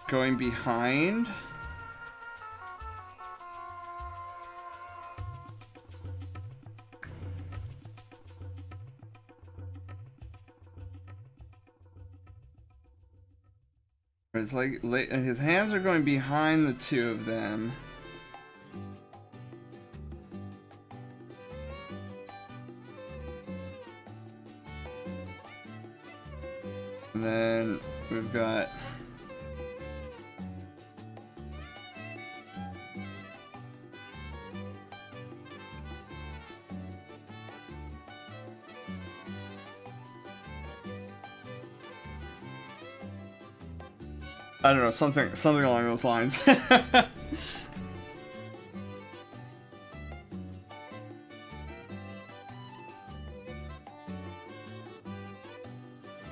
going behind. It's like his hands are going behind the two of them. And then we've got I don't know, something along those lines.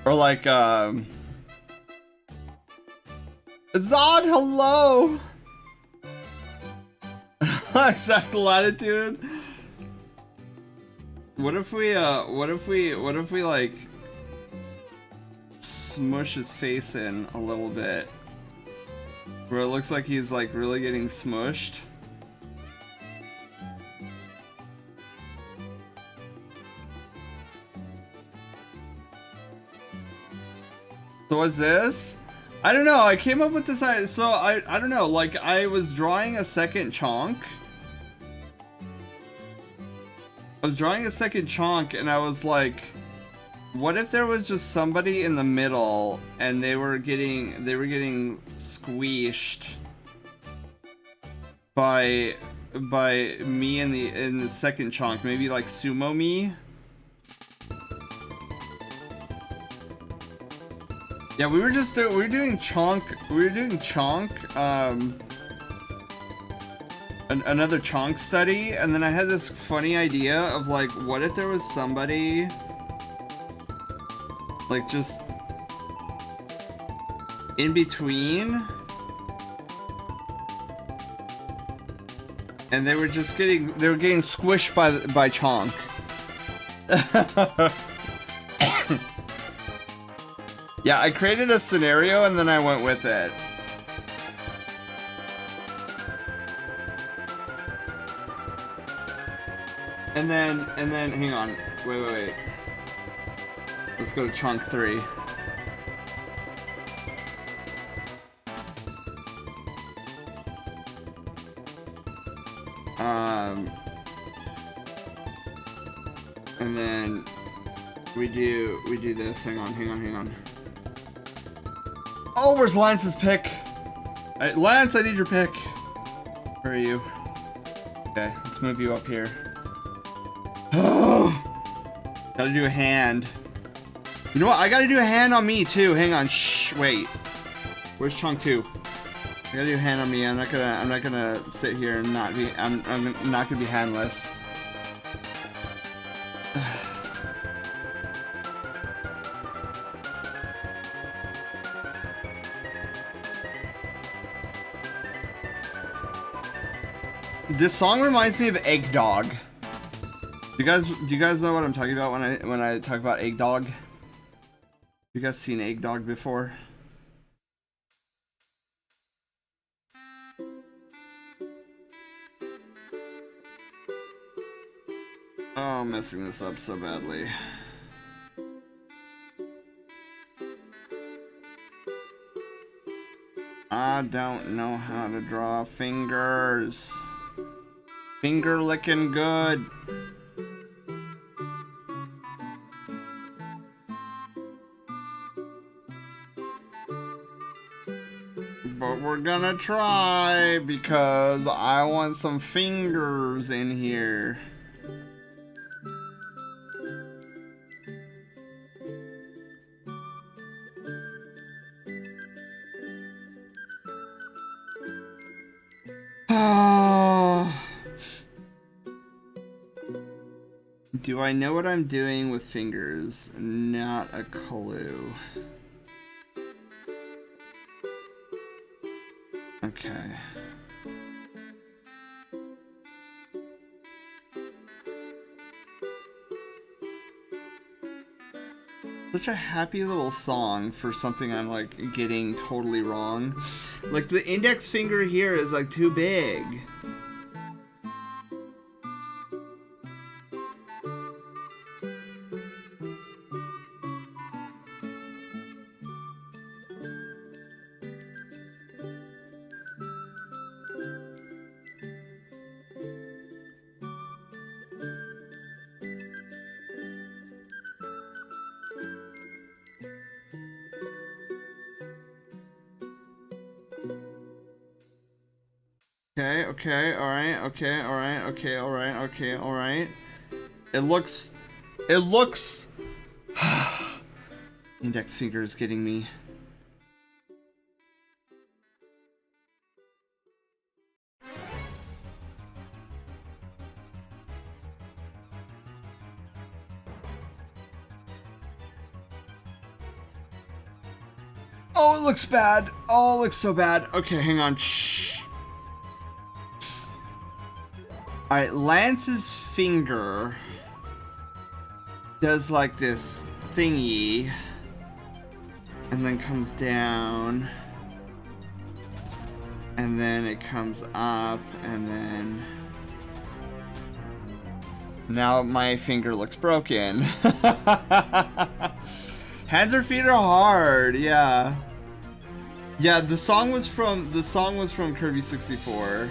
Or like, Zod, hello! Exact latitude. What if we like smush his face in a little bit, where it looks like he's like really getting smushed. So what's this? I don't know, I came up with this idea, so I don't know, like I was drawing a second chonk. And I was like, what if there was just somebody in the middle and they were getting squeezed by me in the second chonk, maybe like sumo me? Yeah, we were doing chonk, another chonk study, and then I had this funny idea of like, what if there was somebody like just in between, and they were getting squished by chonk. Yeah, I created a scenario and then I went with it. And then hang on. Wait. Let's go to chunk 3. And then we do this. Hang on. Oh, where's Lance's pick? Alright, Lance, I need your pick. Where are you? Okay, let's move you up here. Gotta do a hand. You know what? I gotta do a hand on me too. Hang on. Shh. Wait. Where's Chunk 2? I gotta do a hand on me. I'm not gonna sit here and not be. I'm not gonna be handless. This song reminds me of Egg Dog. Do you guys know what I'm talking about when I talk about Egg Dog? You guys seen Egg Dog before? Oh, I'm messing this up so badly. I don't know how to draw fingers. Finger licking good. But we're gonna try because I want some fingers in here. Do I know what I'm doing with fingers? Not a clue. Okay. Such a happy little song for something I'm like getting totally wrong. Like the index finger here is like too big. Okay, alright. It looks... Index finger is getting me. Oh, it looks bad. Oh, it looks so bad. Okay, hang on. Shh. Alright, Lance's finger does like this thingy and then comes down and then it comes up and then now my finger looks broken. Hands or feet are hard, yeah. Yeah, the song was from Kirby 64.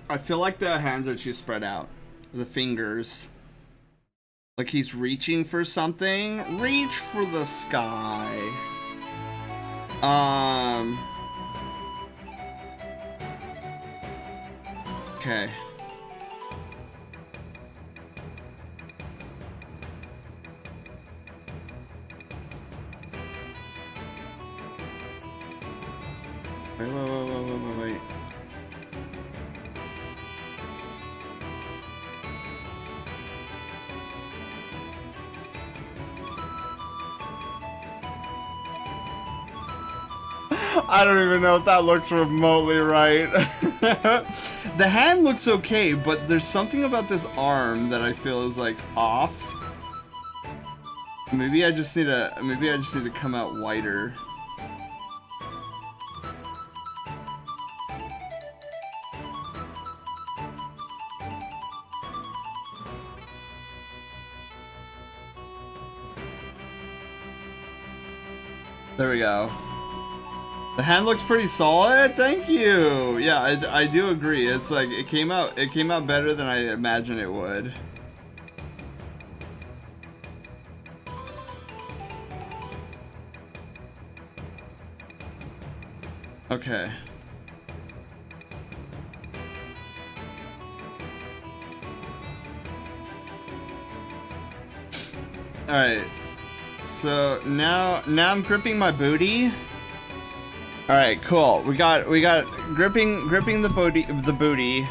I feel like the hands are too spread out. The fingers. Like he's reaching for something. Reach for the sky. Okay. Wait. I don't even know if that looks remotely right. The hand looks okay, but there's something about this arm that I feel is like off. Maybe I just need to come out whiter. There we go. The hand looks pretty solid. Thank you. Yeah, I do agree. It's like it came out better than I imagined it would. Okay. All right. So now I'm gripping my booty. All right, cool. We got gripping the booty.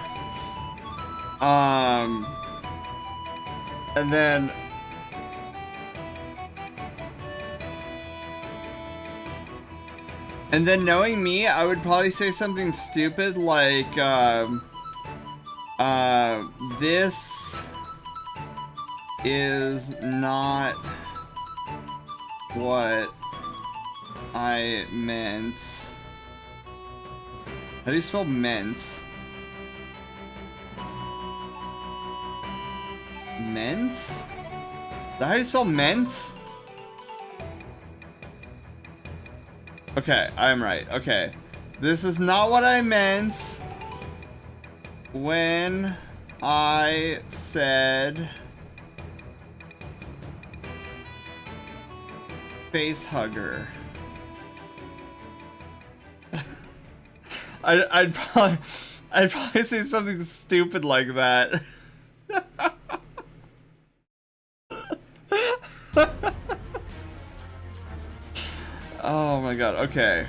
And then knowing me, I would probably say something stupid like this is not what I meant. How do you spell meant? Meant? Is that how you spell meant? Okay, I'm right. Okay. This is not what I meant when I said face hugger. I'd probably say something stupid like that. Oh my god, okay.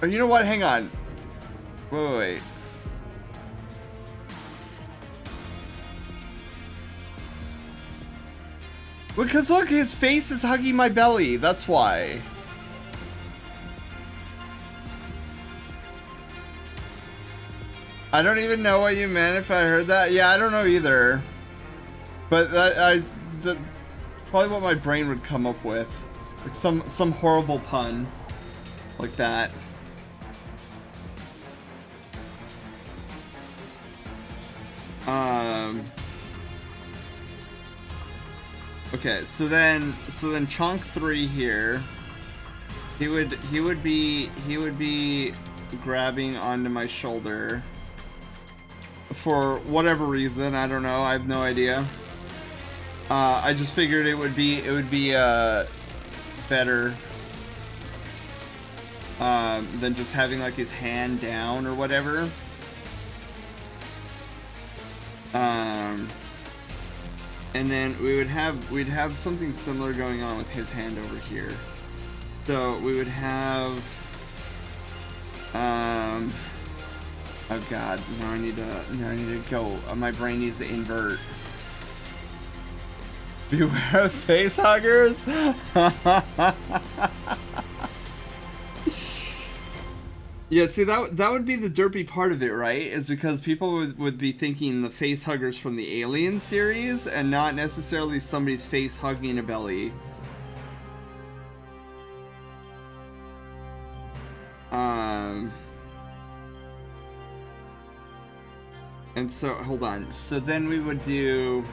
Oh, you know what? Hang on. Wait. Because look, his face is hugging my belly. That's why. I don't even know what you meant if I heard that. Yeah, I don't know either. But that's probably what my brain would come up with. Like some horrible pun. Like that. Okay, so then Chonk 3 here. He would be grabbing onto my shoulder for whatever reason. I don't know. I have no idea. I just figured it would be better than just having like his hand down or whatever. And then we'd have something similar going on with his hand over here. So we would have oh god, now I need to go. My brain needs to invert. Beware of face huggers. Yeah, see, that would be the derpy part of it, right? Is because people would be thinking the face huggers from the Alien series and not necessarily somebody's face hugging a belly. And so, hold on. So then we would do...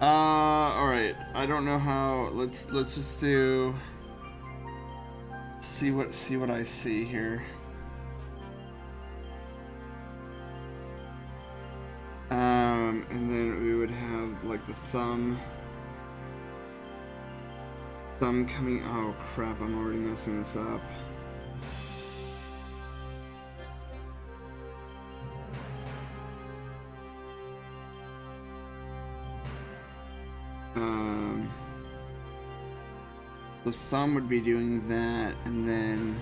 alright. I don't know how... Let's just do... See what I see here. And then we would have like the thumb coming. Oh crap! I'm already messing this up. The thumb would be doing that, and then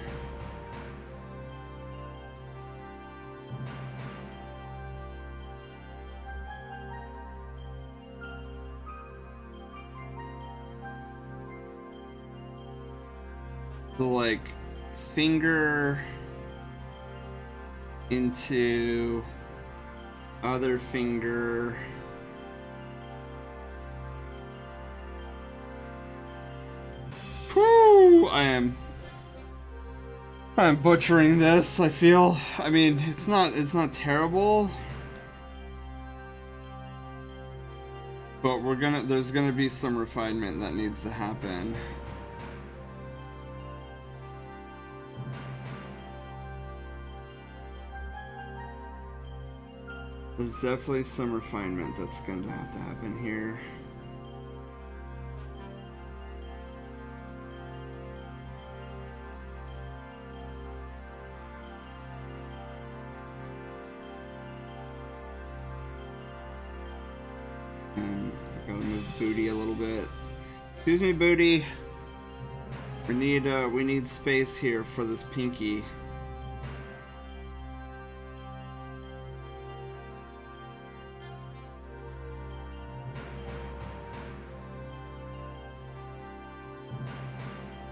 the like finger into other finger. Whew, I'm butchering this, I feel. I mean, it's not terrible. But there's gonna be some refinement that needs to happen. There's definitely some refinement that's going to have to happen here. And I gotta move Booty a little bit. Excuse me, Booty. We need space here for this pinky.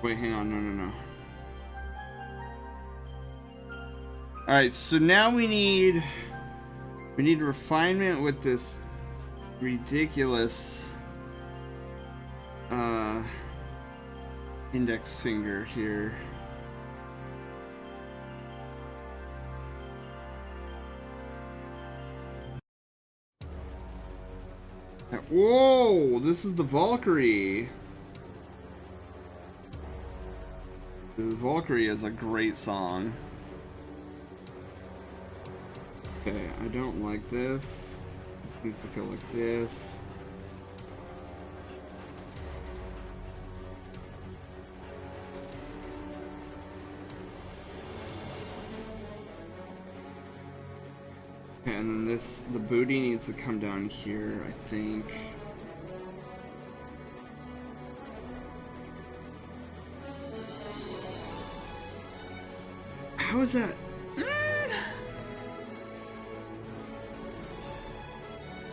Wait, hang on, no. Alright, so now we need refinement with this ridiculous index finger here. Whoa, this is the Valkyrie. This Valkyrie is a great song. Okay, I don't like this. This needs to go like this. Okay, and then the booty needs to come down here, I think. How is that?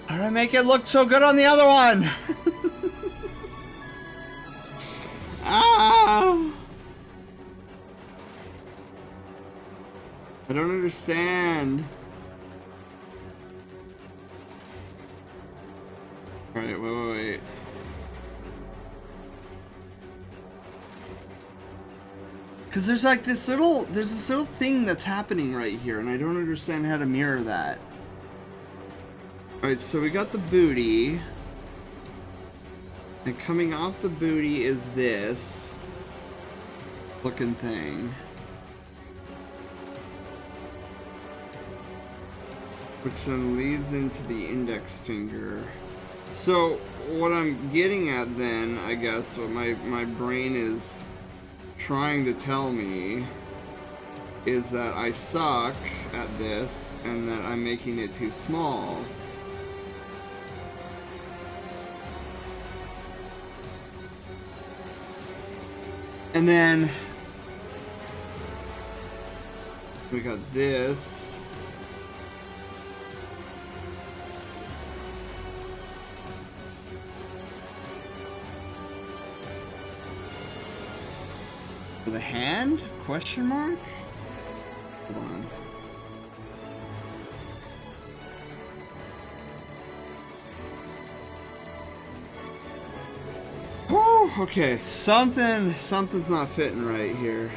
How did I make it look so good on the other one? Ah! I don't understand. Alright, wait. Cause there's like this little thing that's happening right here, and I don't understand how to mirror that. Alright, so we got the booty. And coming off the booty is this looking thing. Which then leads into the index finger. So what I'm getting at then, I guess, what my brain is trying to tell me is that I suck at this and that I'm making it too small. And then we got this. For the hand? Question mark? Hold on. Whew, okay, something's not fitting right here.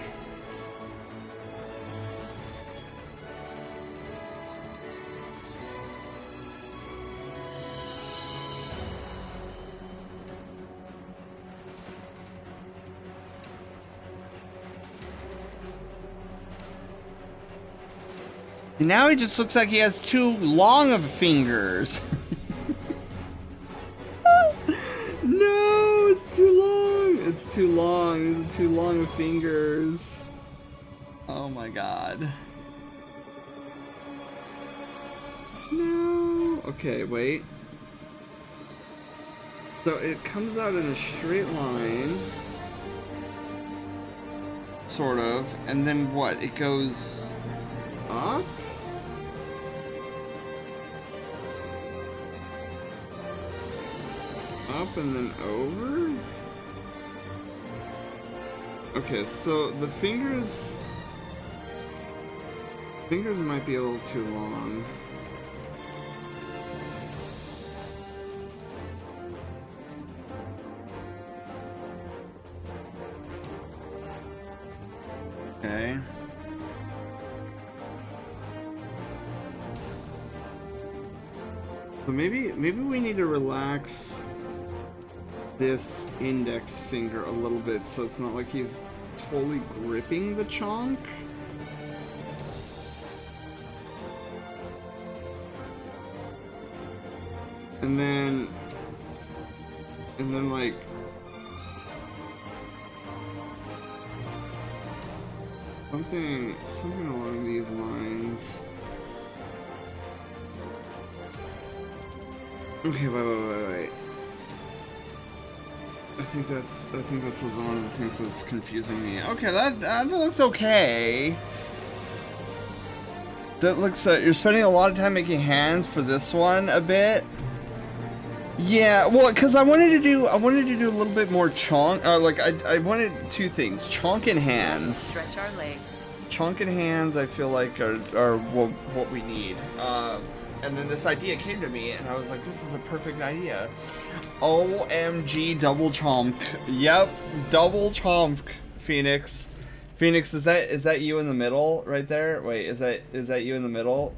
Now he just looks like he has too long of fingers. No, it's too long. It's too long. These are too long of fingers. Oh my god. No. Okay, wait. So it comes out in a straight line. Sort of. And then what? It goes up? Up and then over? Okay, so the fingers might be a little too long. Okay. So maybe we need to relax this index finger a little bit so it's not like he's totally gripping the chonk. And then like something along these lines. Okay, wait. I think that's one of the things that's confusing me. Okay, that looks okay. That looks you're spending a lot of time making hands for this one a bit. Yeah, well, because I wanted to do a little bit more chonk. Like I wanted two things: chonk and hands. Stretch our legs. Chonk and hands, I feel like are what we need. And then this idea came to me, and I was like, this is a perfect idea. OMG, double chomp. Yep, double chomp, Phoenix. Phoenix, is that you in the middle right there? Wait, is that you in the middle?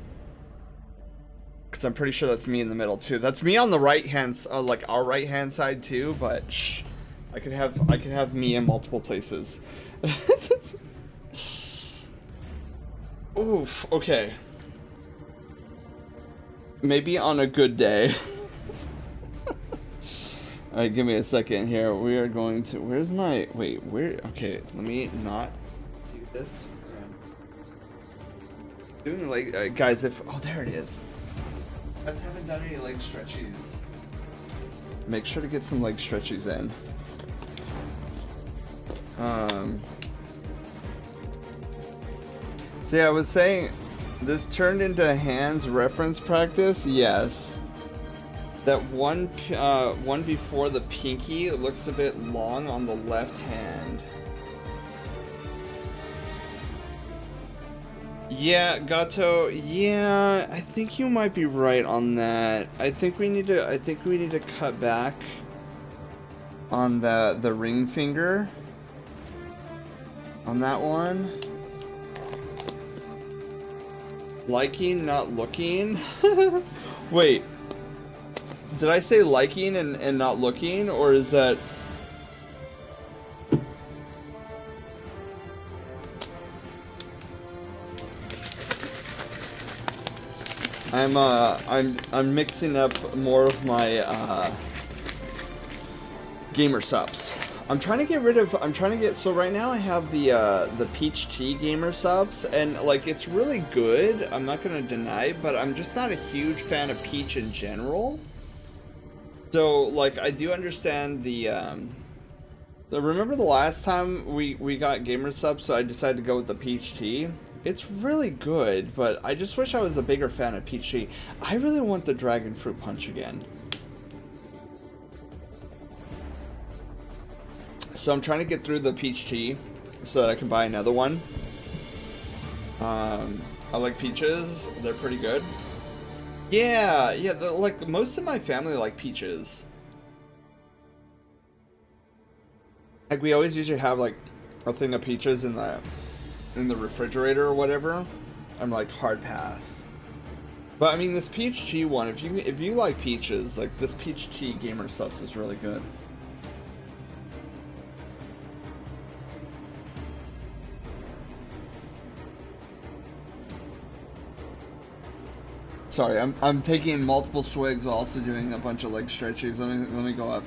Because I'm pretty sure that's me in the middle too. That's me on the right hand, like our right hand side too. But shh, I could have me in multiple places. Oof. Okay. Maybe on a good day. Alright, give me a second here. We are going to... Where's my... Wait, where... Okay, let me not do this. Doing leg... guys, if... Oh, there it is. I just haven't done any leg stretchies. Make sure to get some leg stretchies in. So yeah, I was saying... This turned into hands reference practice? Yes. That one before the pinky looks a bit long on the left hand. Yeah, Gato, yeah, I think you might be right on that. I think we need to cut back on the ring finger on that one. Liking, not looking? Wait. Did I say liking and not looking? Or is that... I'm mixing up more of my gamer subs. I'm trying to get so right now I have the peach tea gamer subs, and like it's really good, I'm not gonna deny, but I'm just not a huge fan of peach in general. So like I do understand the remember the last time we got gamer subs, so I decided to go with the peach tea. It's really good, but I just wish I was a bigger fan of peach tea. I really want the dragon fruit punch again. So I'm trying to get through the peach tea so that I can buy another one. I like peaches. They're pretty good. Yeah, like most of my family like peaches. Like we always usually have like a thing of peaches in the refrigerator or whatever. I'm like hard pass. But I mean this peach tea one, if you like peaches, like this peach tea gamer subs is really good. Sorry, I'm taking multiple swigs while also doing a bunch of leg stretches. Let me go up.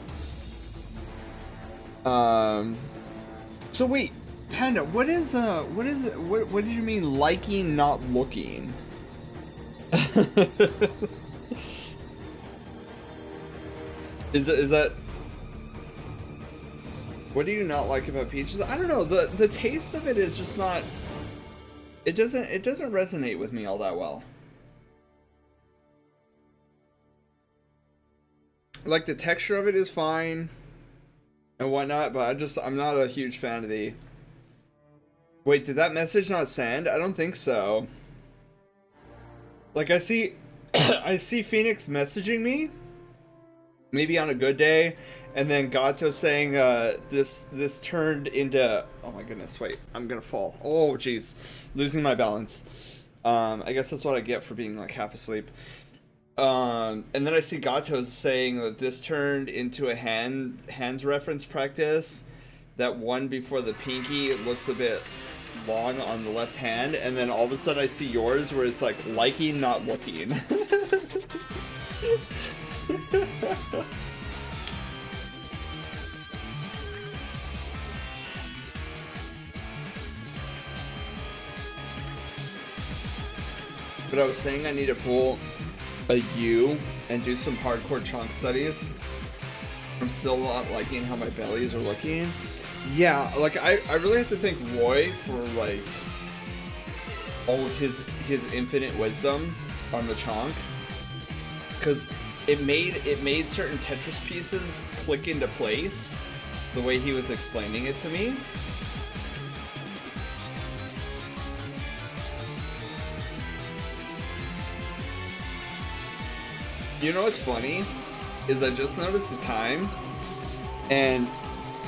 So wait, Panda, what is it? What did you mean liking, not looking? Is that? What do you not like about peaches? I don't know. The taste of it is just not. It doesn't resonate with me all that well. Like the texture of it is fine and whatnot, but I'm not a huge fan of Wait, did that message not send? I don't think so. Like, I see I see Phoenix messaging me, maybe on a good day, and then Gato saying this turned into, oh my goodness, wait, I'm gonna fall. Oh jeez, losing my balance. I guess that's what I get for being like half asleep. And then I see Gato saying that this turned into a hands reference practice. That one before the pinky looks a bit long on the left hand, and then all of a sudden I see yours where it's like liking, not looking. But I was saying I need to pull a U and do some hardcore chunk studies. I'm still not liking how my bellies are looking. Yeah, like I really have to thank Roy for like all of his infinite wisdom on the chonk, because it made certain Tetris pieces click into place the way he was explaining it to me. You know what's funny is I just noticed the time, and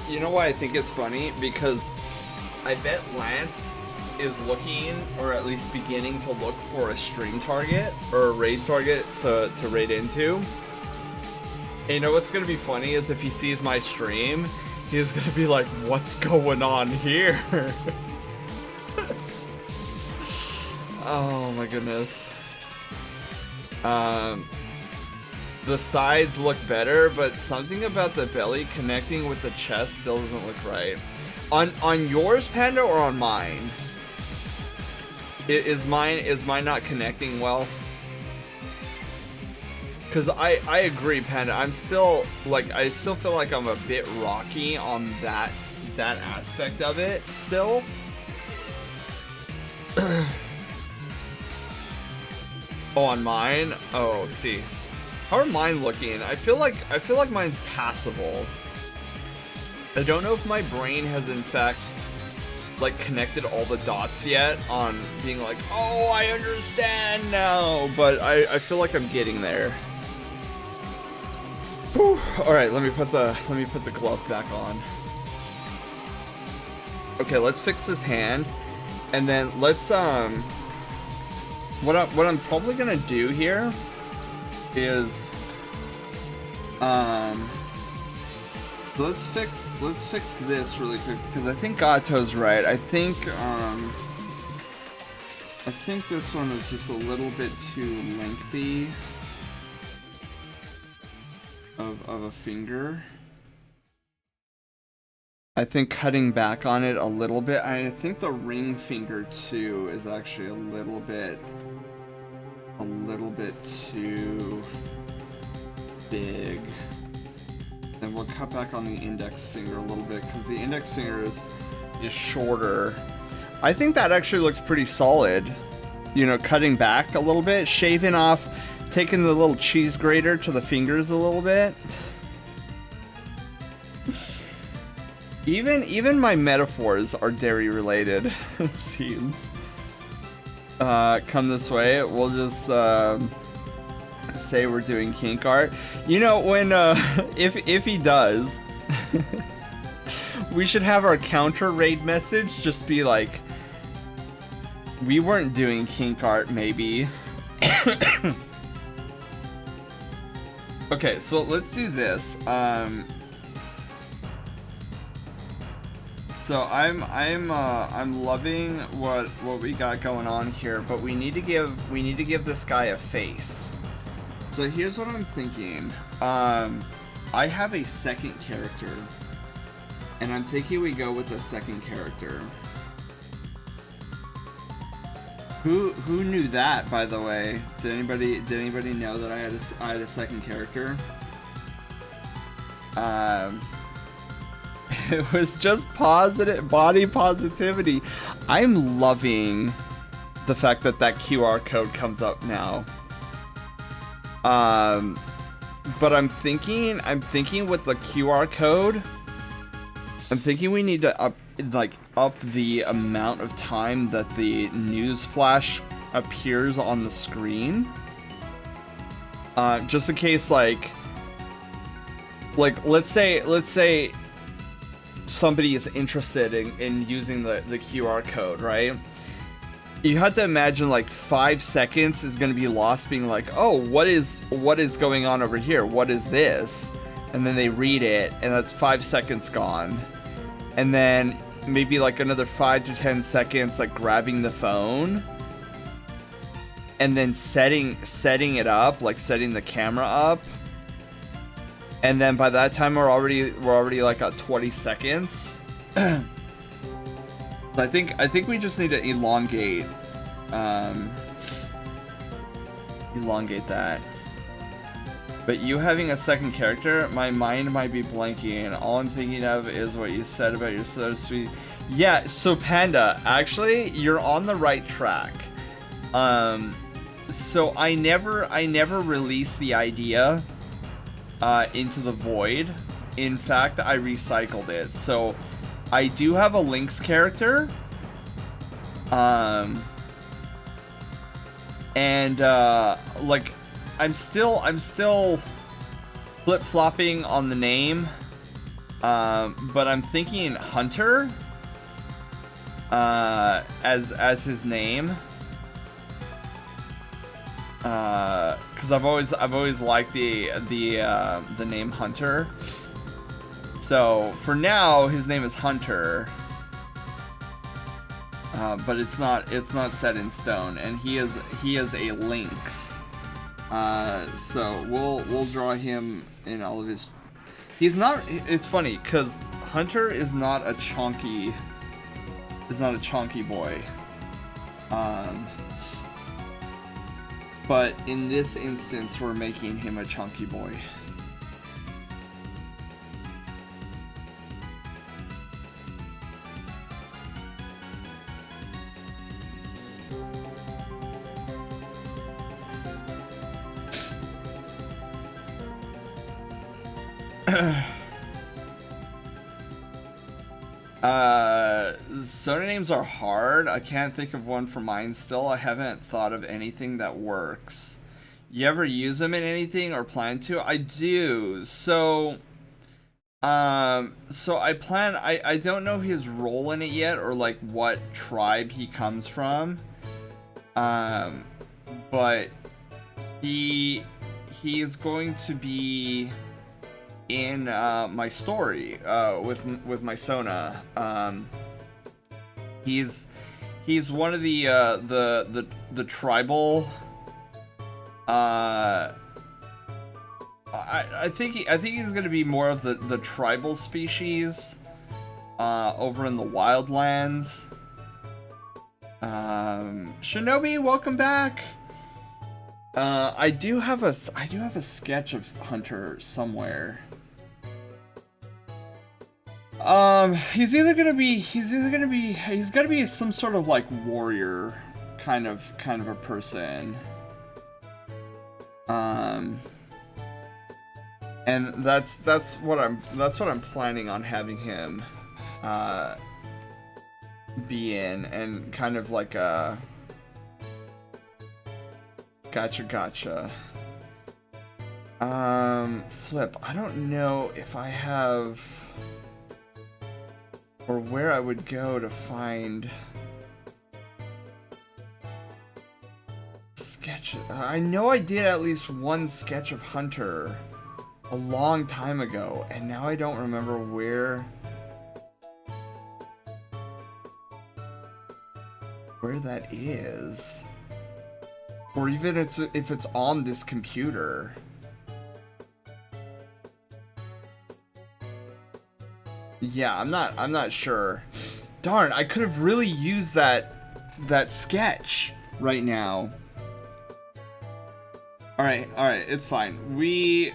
you know why I think it's funny? Because I bet Lance is looking, or at least beginning to look for a stream target or a raid target to raid into. And you know what's gonna be funny is if he sees my stream, he's gonna be like, what's going on here? Oh my goodness. The sides look better, but something about the belly connecting with the chest still doesn't look right. On yours, Panda, or on mine? Is mine not connecting well? Because I agree, Panda. I'm still like, I still feel like I'm a bit rocky on that aspect of it still. Oh, on mine? Oh, let's see. How are mine looking? I feel like mine's passable. I don't know if my brain has in fact like connected all the dots yet on being like, oh, I understand now, but I feel like I'm getting there. Whew. All right, let me put the glove back on. Okay, let's fix this hand, and then let's what I'm probably gonna do here is so let's fix this really quick, because I think Gato's right. I think this one is just a little bit too lengthy of a finger. I think cutting back on it a little bit. I think the ring finger too is actually a little bit too big. And we'll cut back on the index finger a little bit, because the index finger is shorter. I think that actually looks pretty solid. You know, cutting back a little bit, shaving off, taking the little cheese grater to the fingers a little bit. Even my metaphors are dairy related, it seems. Come this way, we'll just say we're doing kink art. You know, when if he does, we should have our counter raid message just be like, we weren't doing kink art, maybe. Okay, so let's do this. So I'm loving what we got going on here, but we need to give this guy a face. So here's what I'm thinking. I have a second character, and I'm thinking we go with the second character. Who knew that, by the way? Did anybody know that I had a second character? It was just positive body positivity. I'm loving the fact that QR code comes up now. But I'm thinking with the QR code, I'm thinking we need to like up the amount of time that the news flash appears on the screen. Just in case, like let's say somebody is interested in using the QR code, right? You have to imagine like 5 seconds is going to be lost being like, oh, what is going on over here? What is this? And then they read it, and that's 5 seconds gone. And then maybe like another 5 to 10 seconds like grabbing the phone. And then setting it up, like setting the camera up. And then by that time we're already like at 20 seconds. I think we just need to elongate that. But you having a second character, my mind might be blanking. All I'm thinking of is what you said about your so to speak. Yeah, so Panda, actually, you're on the right track. So I never released the idea into the void. In fact, I recycled it. So I do have a Lynx character. Like I'm still flip-flopping on the name. But I'm thinking Hunter as his name. Because I've always liked the name Hunter. So for now, his name is Hunter, but it's not set in stone, and he is a lynx. So we'll draw him in all of his. He's not. It's funny because Hunter is not a chonky boy. But in this instance, we're making him a chunky boy. Soda names are hard. I can't think of one for mine still. I haven't thought of anything that works. You ever use them in anything or plan to? I do. So I plan, I don't know his role in it yet or like what tribe he comes from. But he is going to be in my story with my Sona. He's one of the tribal. I think he's gonna be more of the tribal species over in the wildlands. Shinobi, welcome back. I do have a sketch of Hunter somewhere. He's gotta be some sort of like warrior kind of a person. And that's what I'm planning on having him be in, and kind of like a gotcha. Flip, I don't know if I have or where I would go to find sketch. I know I did at least one sketch of Hunter a long time ago, and now I don't remember where that is, or even if it's on this computer. Yeah, I'm not sure. Darn, I could have really used that sketch right now. All right, it's fine. We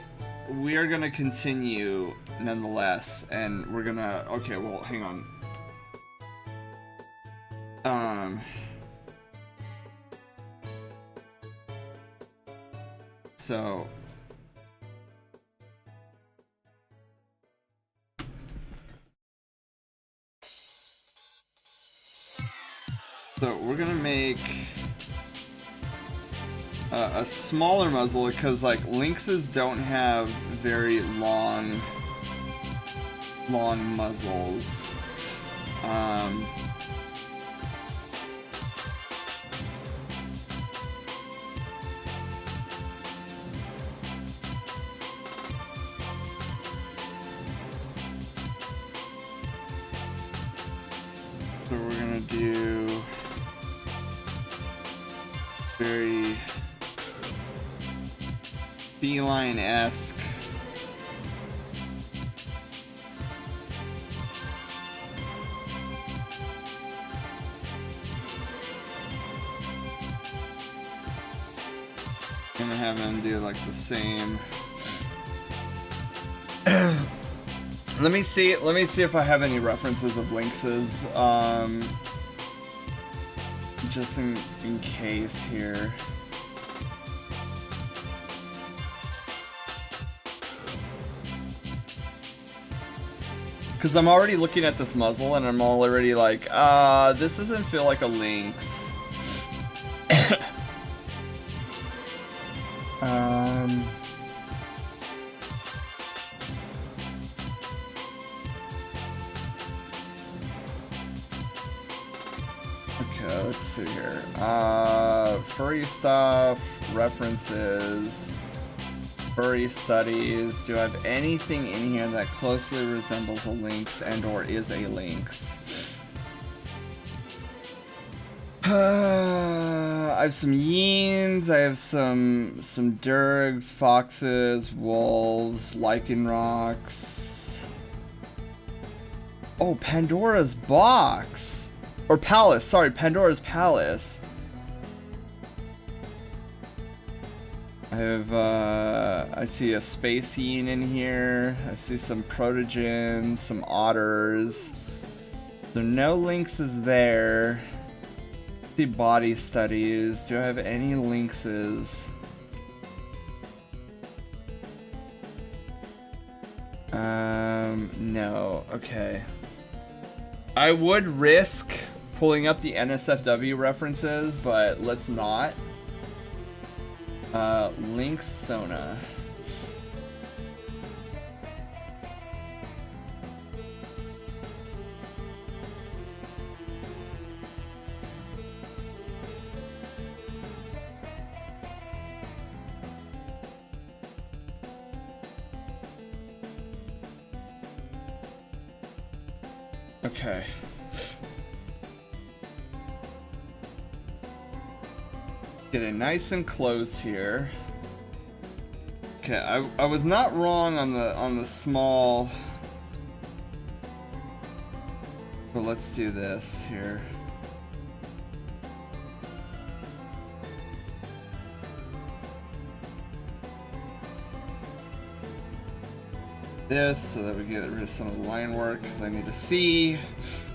are gonna continue nonetheless, and we're gonna. Okay, well, hang on. So. So we're gonna make a smaller muzzle because like lynxes don't have very long muzzles. So we're gonna do very feline-esque. Gonna have him do like the same. Let me see if I have any references of lynxes, just in case here. Because I'm already looking at this muzzle and I'm already like, this doesn't feel like a lynx. Okay, let's see here. Furry stuff, references, furry studies. Do I have anything in here that closely resembles a lynx and or is a lynx? I have some yeens, I have some durgs, foxes, wolves, lichen rocks. Oh, Pandora's box! Or palace, sorry, Pandora's palace. I have, I see a space yeen in here. I see some protogens, some otters. So no lynxes there. See body studies. Do I have any lynxes? No. Okay. I would risk pulling up the NSFW references, but let's not. Lynx Sona. Okay. Get it nice and close here. Okay, I was not wrong on the small, but let's do this here. This so that we get rid of some of the line work because I need to see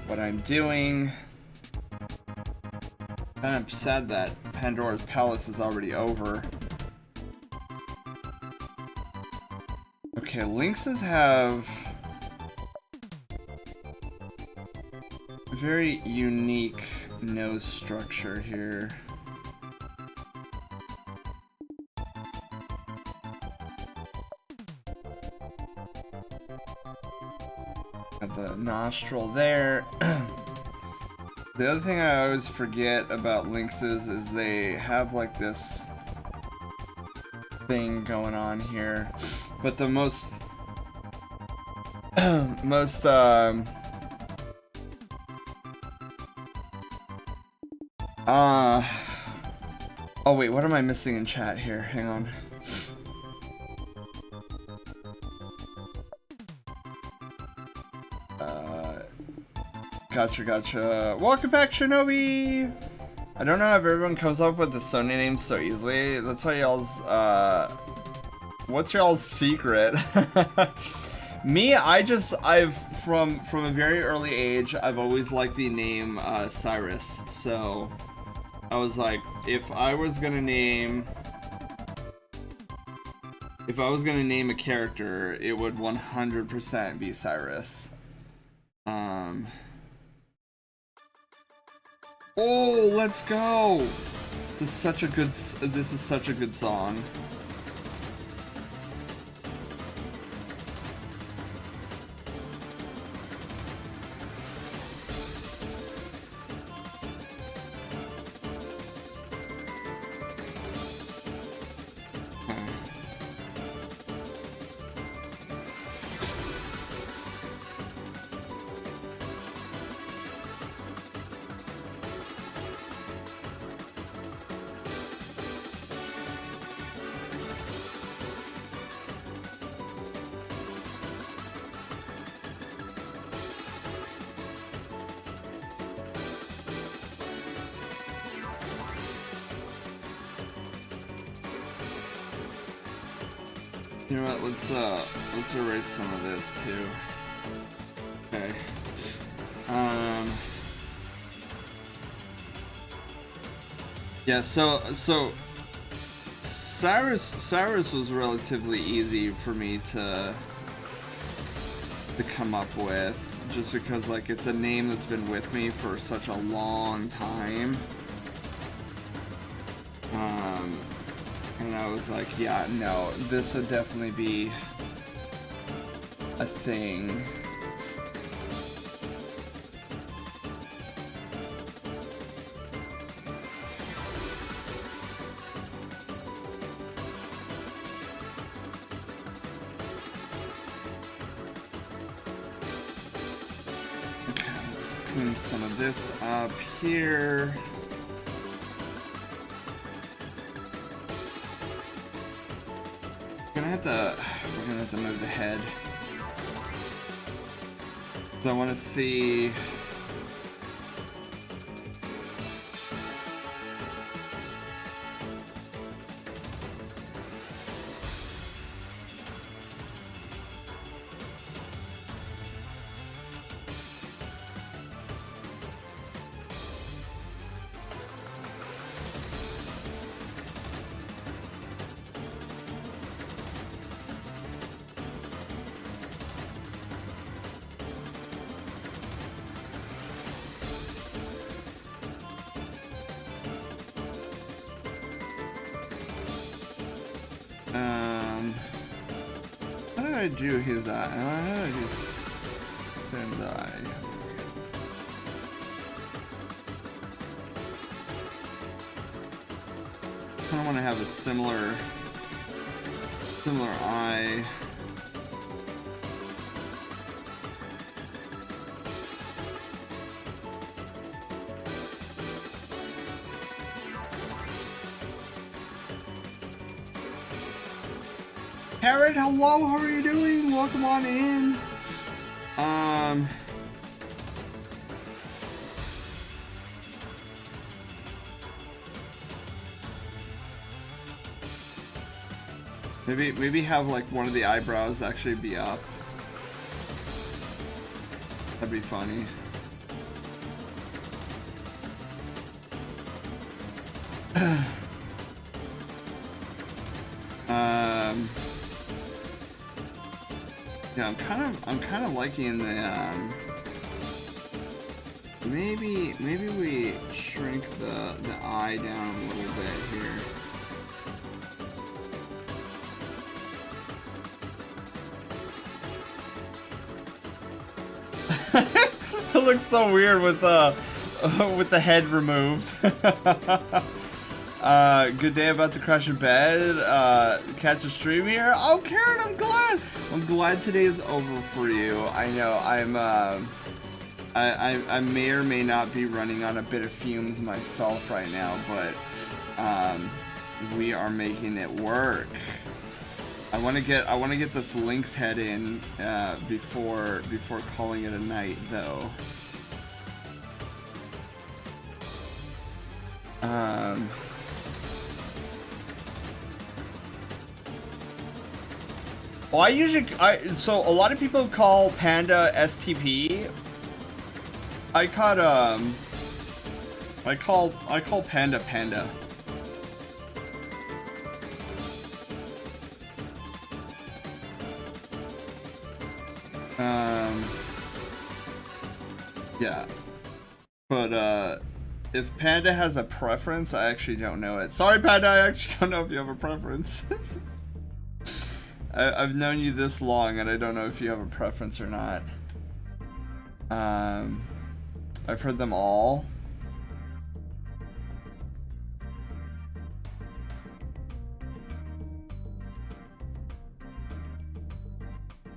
what I'm doing. Kind of sad that Pandora's Palace is already over. Okay, lynxes have a very unique nose structure here. Got the nostril there. The other thing I always forget about lynxes is they have like this thing going on here. But the most oh wait, what am I missing in chat here? Hang on. Gotcha. Welcome back, Shinobi! I don't know if everyone comes up with the Sony names so easily. That's why y'all's, what's y'all's secret? Me, I've, from a very early age, I've always liked the name, Cyrus. So, I was like, if I was gonna name a character, it would 100% be Cyrus. Oh, let's go. This is such a good song. You know what? Let's erase some of this too. Okay. Yeah. So Cyrus was relatively easy for me to come up with, just because like it's a name that's been with me for such a long time. And I was like, yeah, no, this would definitely be a thing. Okay, let's clean some of this up here. We're gonna have to move the head. So I want to see. How did I do his eye? How did I do Sendai? I kind of want to have a similar eye. Parrot, hello, how are you doing? Welcome on in. Maybe have like one of the eyebrows actually be up. That'd be funny. Yeah, I'm kind of liking the maybe we shrink the eye down a little bit here. It looks so weird with the head removed. Good day, about to crash in bed. Catch a stream here. Oh, Karen, I'm glad today is over for you. I know I may or may not be running on a bit of fumes myself right now, but we are making it work. I want to get this Lynx head in before calling it a night, though. Well, so a lot of people call Panda STP. I call Panda Panda. Yeah. But If Panda has a preference, I actually don't know it. Sorry, Panda, I actually don't know if you have a preference. I've known you this long, and I don't know if you have a preference or not. I've heard them all.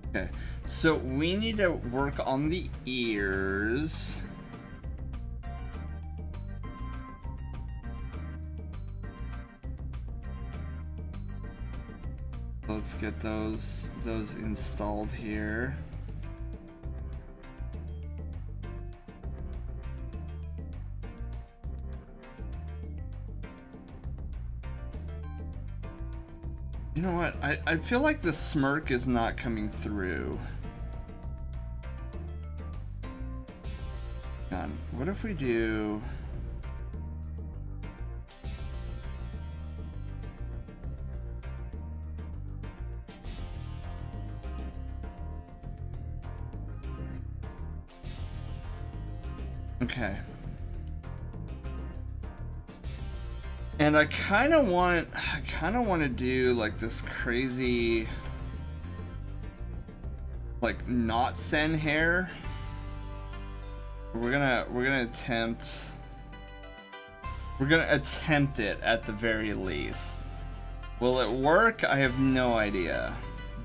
Okay, so we need to work on the ears. Let's get those installed here. You know what? I feel like the smirk is not coming through. Hang on. What if we do... Okay. And I kind of want to do like this crazy, like not Sen hair. We're gonna attempt it at the very least. Will it work? I have no idea,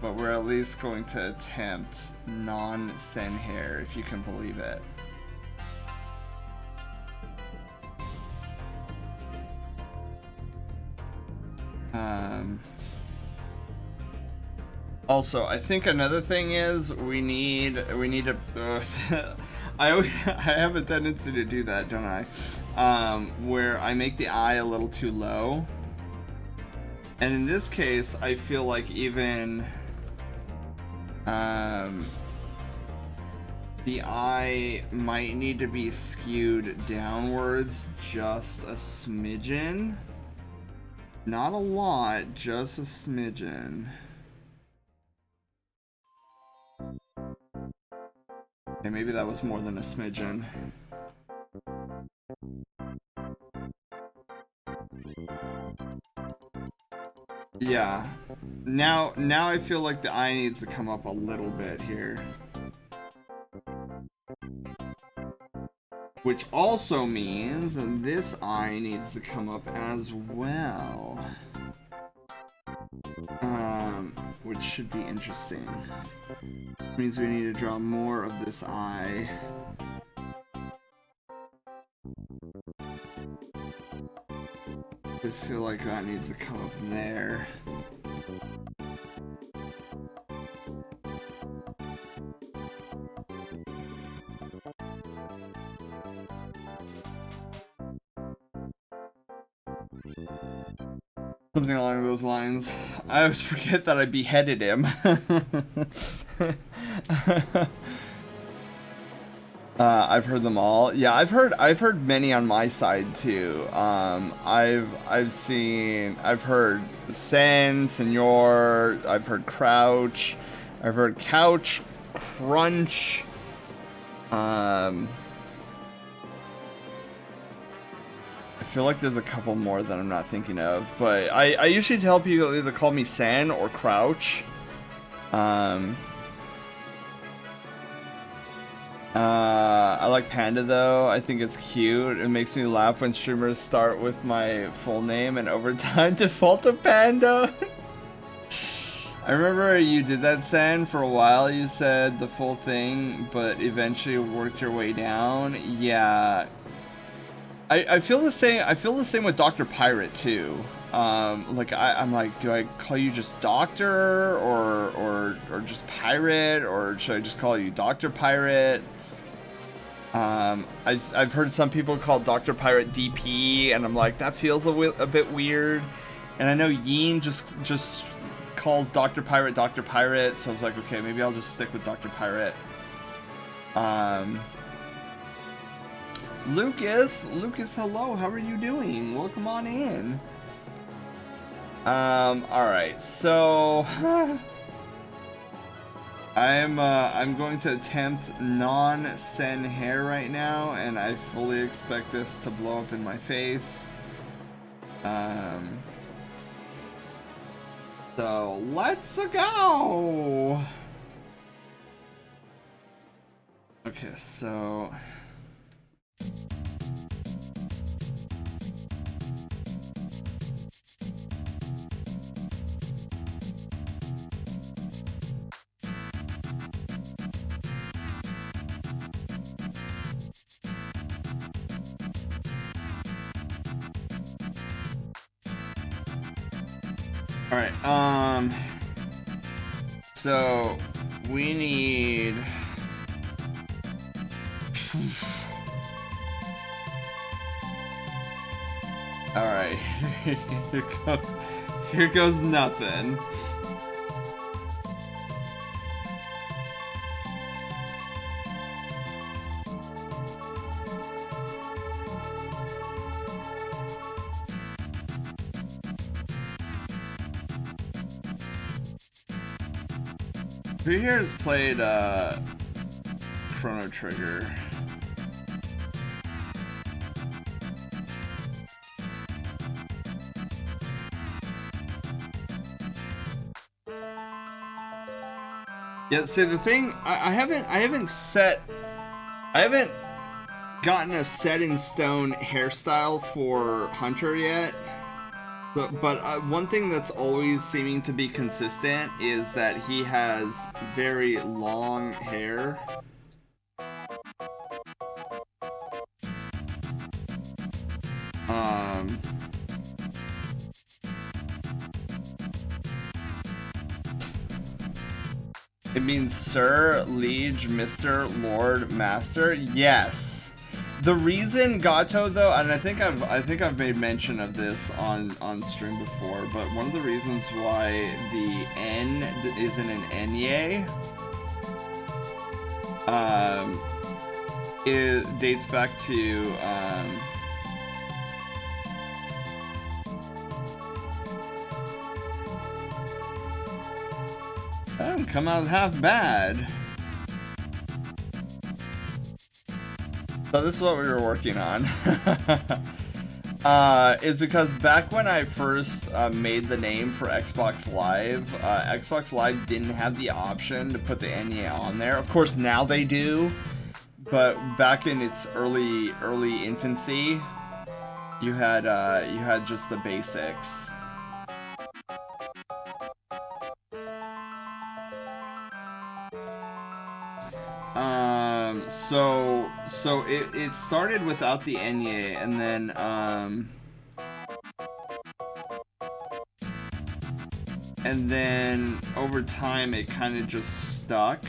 but we're at least going to attempt non-Sen hair, if you can believe it. Also, I think another thing is we need to. I have a tendency to do that, don't I? Where I make the eye a little too low, and in this case, I feel like even the eye might need to be skewed downwards just a smidgen. Not a lot, just a smidgen. Okay, maybe that was more than a smidgen. Yeah. Now I feel like the eye needs to come up a little bit here. Which also means that this eye needs to come up as well. Which should be interesting. Which means we need to draw more of this eye. I feel like that needs to come up there. Something along those lines. I always forget that I beheaded him. I've heard them all. Yeah, I've heard many on my side too. I've heard Sen, Senor, I've heard Crouch, I've heard Couch, Crunch. I feel like there's a couple more that I'm not thinking of, but I usually tell people either call me Sen or Crouch. I like Panda though. I think it's cute. It makes me laugh when streamers start with my full name and over time default to Panda. I remember you did that, Sen. For a while you said the full thing, but eventually worked your way down. Yeah. I feel the same. I feel the same with Dr. Pirate too. Like I'm like, do I call you just Doctor or just Pirate, or should I just call you Dr. Pirate? I've heard some people call Dr. Pirate DP, and I'm like, that feels a bit weird. And I know Yeen just calls Dr. Pirate, so I was like, okay, maybe I'll just stick with Dr. Pirate. Lucas, hello, how are you doing? Welcome on in. Alright, so I'm going to attempt non-sen hair right now, and I fully expect this to blow up in my face. So let's go. Okay, so all right, so we need all right, here goes nothing. Who here has played Chrono Trigger? Yeah, see the thing, I haven't gotten a set in stone hairstyle for Hunter yet. But one thing that's always seeming to be consistent is that he has very long hair. It means Sir, Liege, Mr., Lord, Master. Yes. The reason Gato though, and I think I've made mention of this on stream before, but one of the reasons why the N isn't an Enye, it dates back to that didn't come out half bad. So this is what we were working on. Is because back when I first made the name for Xbox Live, Xbox Live didn't have the option to put the Enye on there. Of course now they do, but back in its early infancy, you had just the basics. So it started without the Enye, and then over time it kind of just stuck.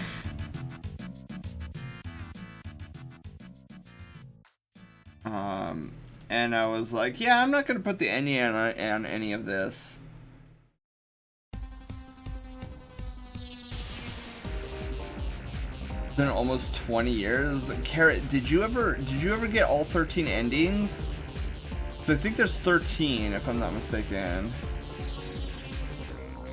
And I was like, yeah, I'm not gonna put the Enye on any of this. Been almost 20 years. Carrot, did you ever get all 13 endings? I think there's 13 if I'm not mistaken.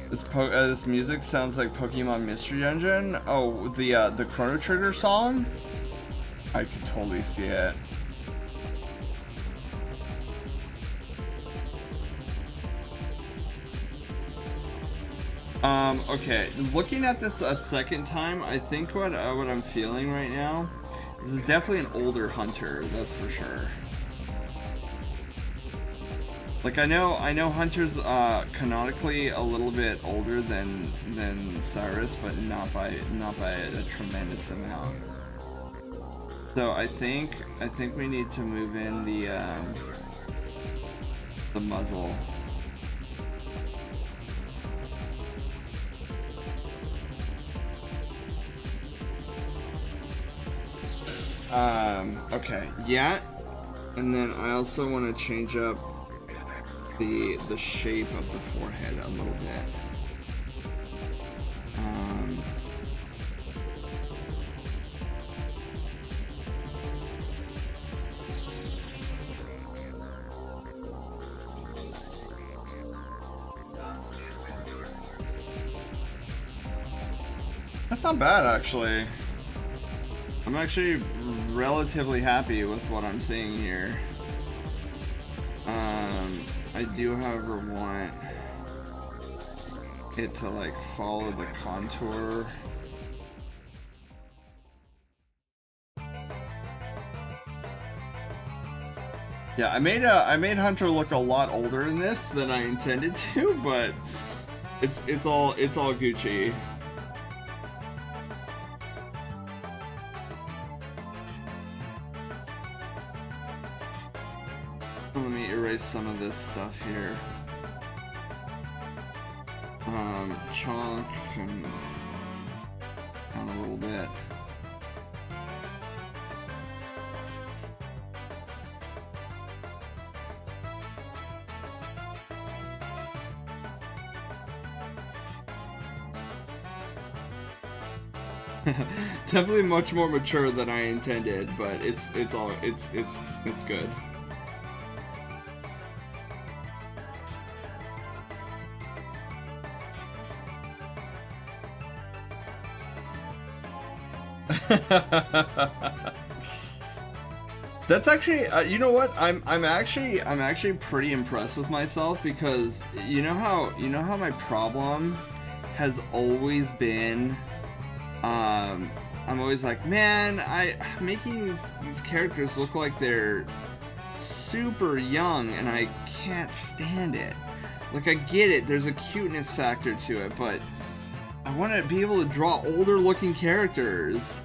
This music sounds like Pokemon Mystery Dungeon. Oh, the Chrono Trigger song? I could totally see it. Okay, looking at this a second time, I think what I'm feeling right now, this is definitely an older Hunter, that's for sure. Like I know Hunter's canonically a little bit older than Cyrus, but not by a tremendous amount. So I think we need to move in the muzzle. Okay, yeah, and then I also want to change up the shape of the forehead a little bit. That's not bad, actually. I'm actually relatively happy with what I'm seeing here. I do, however, want it to like follow the contour. Yeah, I made Hunter look a lot older in this than I intended to, but it's all Gucci. Let me erase some of this stuff here. Chunk and down a little bit. Definitely much more mature than I intended, but it's good. That's actually, you know what? I'm actually pretty impressed with myself, because you know how my problem has always been, I'm always like, man, I'm making these characters look like they're super young, and I can't stand it. Like, I get it, there's a cuteness factor to it, but I want to be able to draw older looking characters.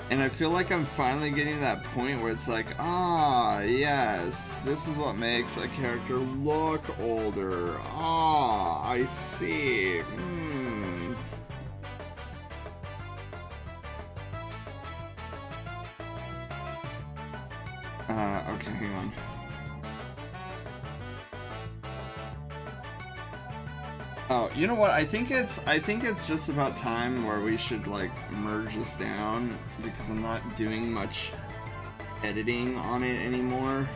And I feel like I'm finally getting to that point where it's like, ah, yes, this is what makes a character look older. Ah, I see. Okay, hang on. Oh, you know what? I think it's just about time where we should like merge this down, because I'm not doing much editing on it anymore.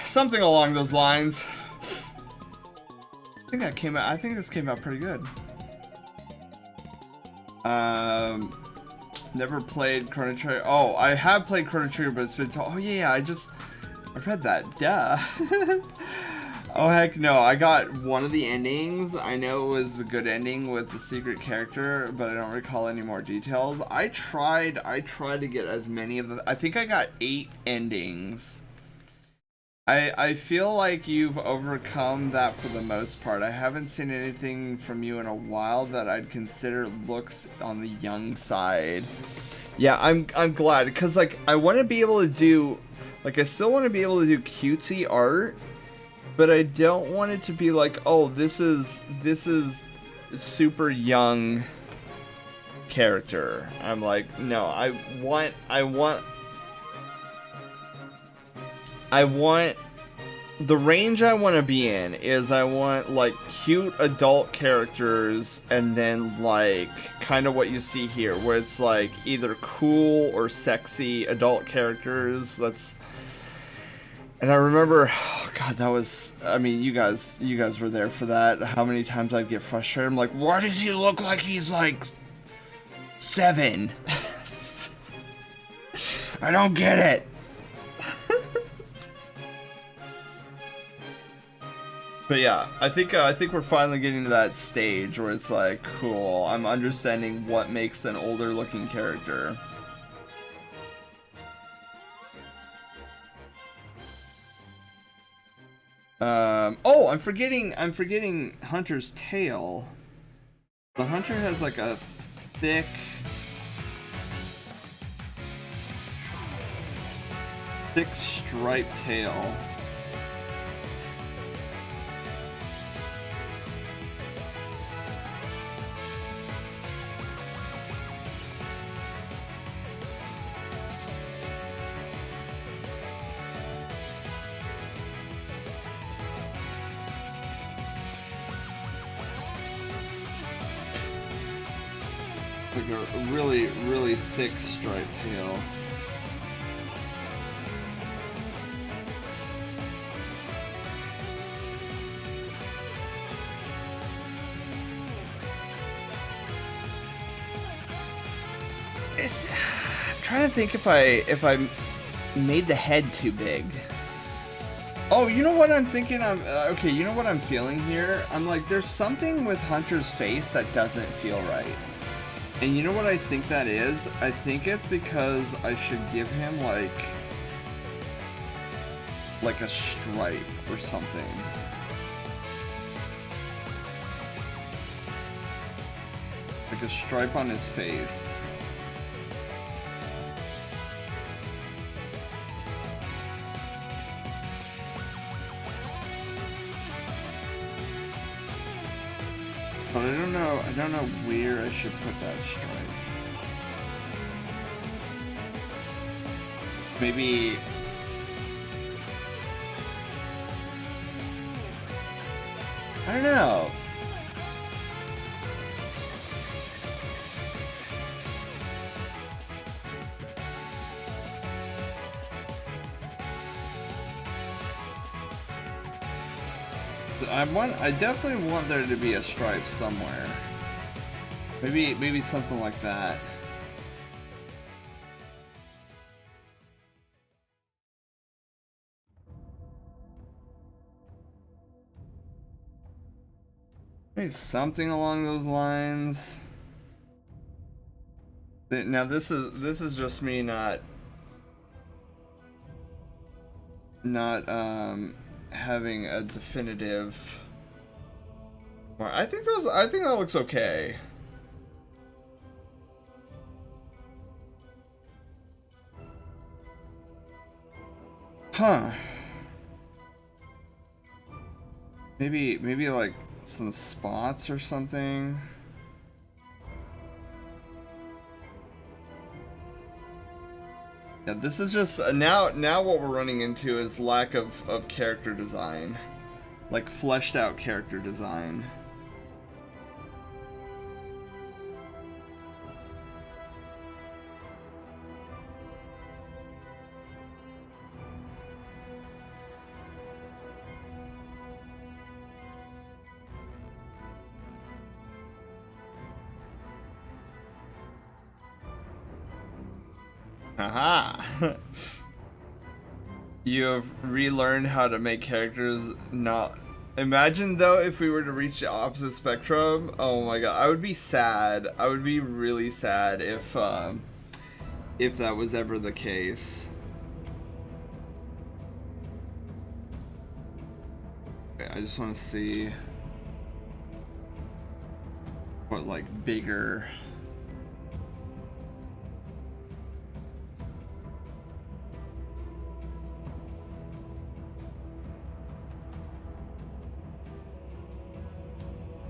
Something along those lines. I think this came out pretty good. Never played Chrono Trigger. Oh, I have played Chrono Trigger, but it's been oh yeah, I read that. Duh. Oh heck no, I got one of the endings. I know it was the good ending with the secret character, but I don't recall any more details. I tried to get as many of the, I think I got 8 endings. I feel like you've overcome that for the most part. I haven't seen anything from you in a while that I'd consider looks on the young side. Yeah, I'm glad, because like I want to be able to do, like I still want to be able to do cutesy art, but I don't want it to be like, oh, this is super young character. I'm like, no, I want the range I want to be in is I want like cute adult characters, and then like kind of what you see here, where it's like either cool or sexy adult characters. And I remember, oh god, that was, I mean, you guys were there for that. How many times I'd get frustrated. I'm like, why does he look like he's like 7? I don't get it. But yeah, I think we're finally getting to that stage where it's like, cool, I'm understanding what makes an older looking character. Oh, I'm forgetting Hunter's tail. The Hunter has like a thick thick striped tail. Like a really, really thick striped tail. I'm trying to think if I made the head too big. Oh, you know what I'm thinking? Okay. You know what I'm feeling here? I'm like, there's something with Hunter's face that doesn't feel right. And you know what I think that is? I think it's because I should give him like a stripe or something. Like a stripe on his face. But I don't know where I should put that stripe. Maybe I don't know. I definitely want there to be a stripe somewhere. Maybe something like that. Maybe something along those lines. Now this is just me not having a definitive. I think that looks okay. Huh. Maybe like some spots or something. Yeah, this is just now what we're running into is lack of character design. Like fleshed out character design. Haha. You have relearned how to make characters not. Imagine though if we were to reach the opposite spectrum. Oh my god, I would be sad. I would be really sad if that was ever the case. Okay, I just want to see what like bigger.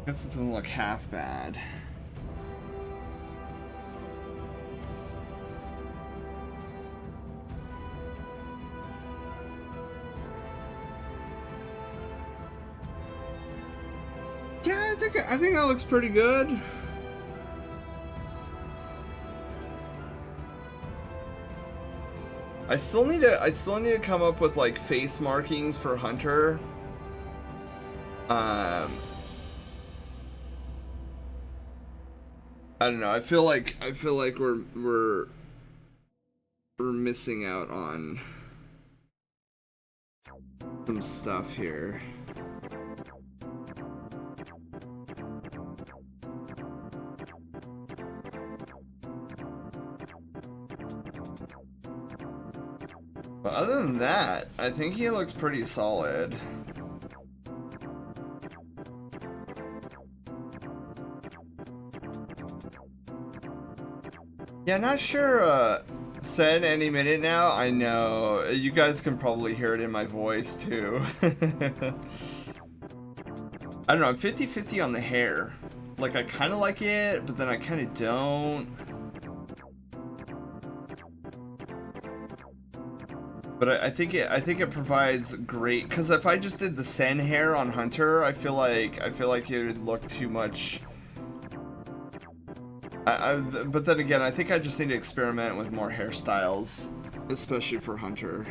I guess it doesn't look half bad. Yeah, I think that looks pretty good. I still need to come up with like face markings for Hunter. I don't know. I feel like we're missing out on some stuff here. But other than that, I think he looks pretty solid. Yeah, not sure Said any minute now. I know. You guys can probably hear it in my voice too. I don't know. I'm 50-50 on the hair. Like, I kind of like it, but then I kind of don't. But I think it provides great, because if I just did the Sen hair on Hunter, I feel like it would look too much. But then again, I think I just need to experiment with more hairstyles, especially for Hunter.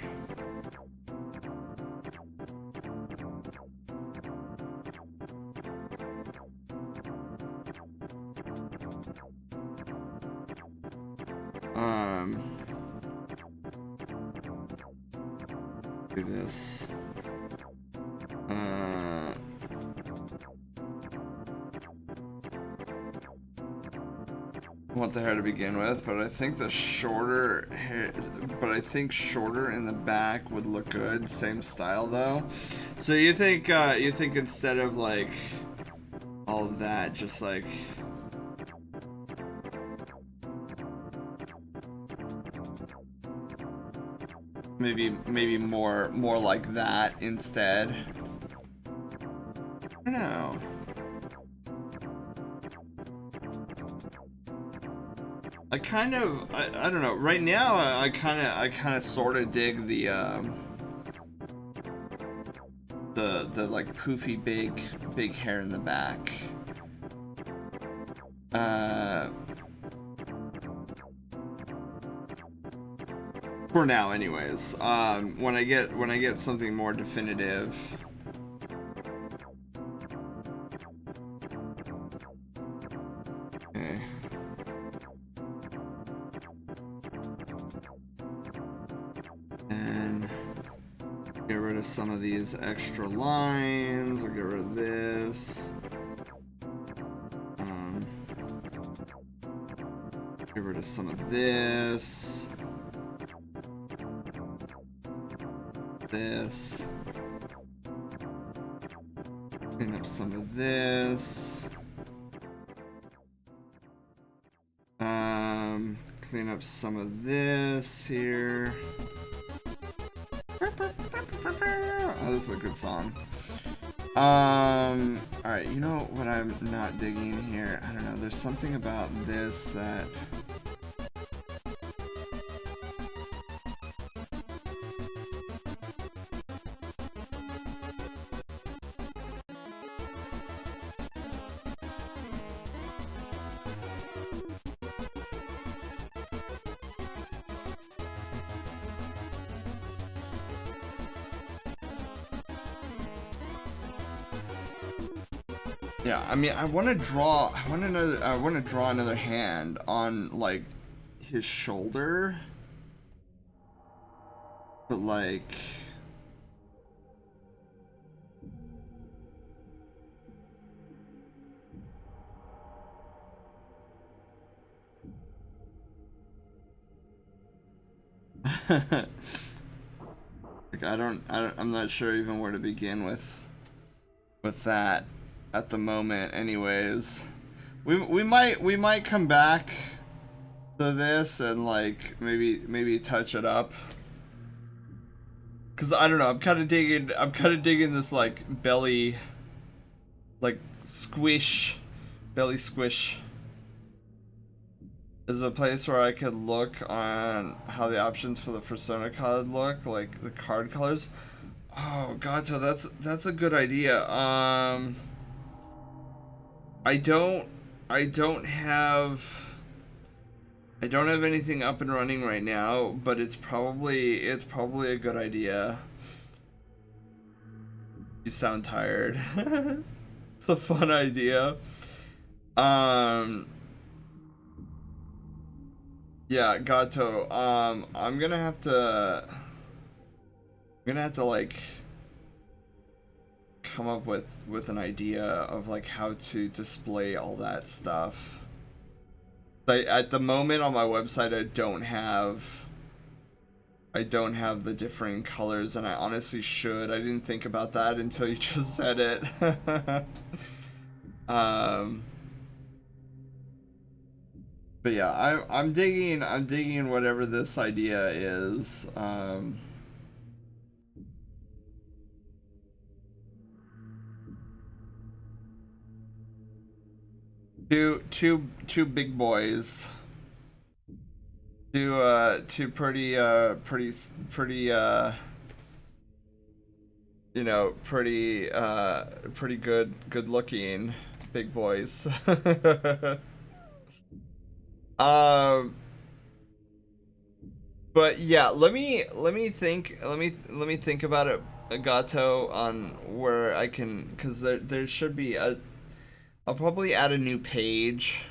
Do this. I want the hair to begin with, but I think the shorter hair, shorter in the back would look good. Same style though. So you think instead of like all of that, just like maybe more like that instead. I don't know. I don't know. Right now, I kind of sort of dig the like poofy big hair in the back. For now, anyways. When I get something more definitive. Okay. And get rid of some of these extra lines. I'll get rid of this. Get rid of some of this. This. Clean up some of this. Clean up some of this here. Oh, this is a good song. Alright, you know what I'm not digging here? I don't know, there's something about this that... Yeah, I mean, I want to draw another hand on like his shoulder, but like like I'm not sure even where to begin with that at the moment. Anyways, we might come back to this and like maybe touch it up, because I don't know, I'm kind of digging this like belly, like squish, belly squish. Is a place where I could look on how the options for the persona card look, like the card colors. Oh god, so that's a good idea. I don't have anything up and running right now, but it's probably a good idea. You sound tired. It's a fun idea. Yeah, Gato. I'm gonna have to like come up with an idea of like how to display all that stuff. At the moment on my website, I don't have the differing colors, and I honestly should. I didn't think about that until you just said it. But yeah, I'm digging whatever this idea is. Two big boys. Two pretty you know, pretty good looking big boys. um but yeah, let me think about it, Gato, on where I can, because there should be a, I'll probably add a new page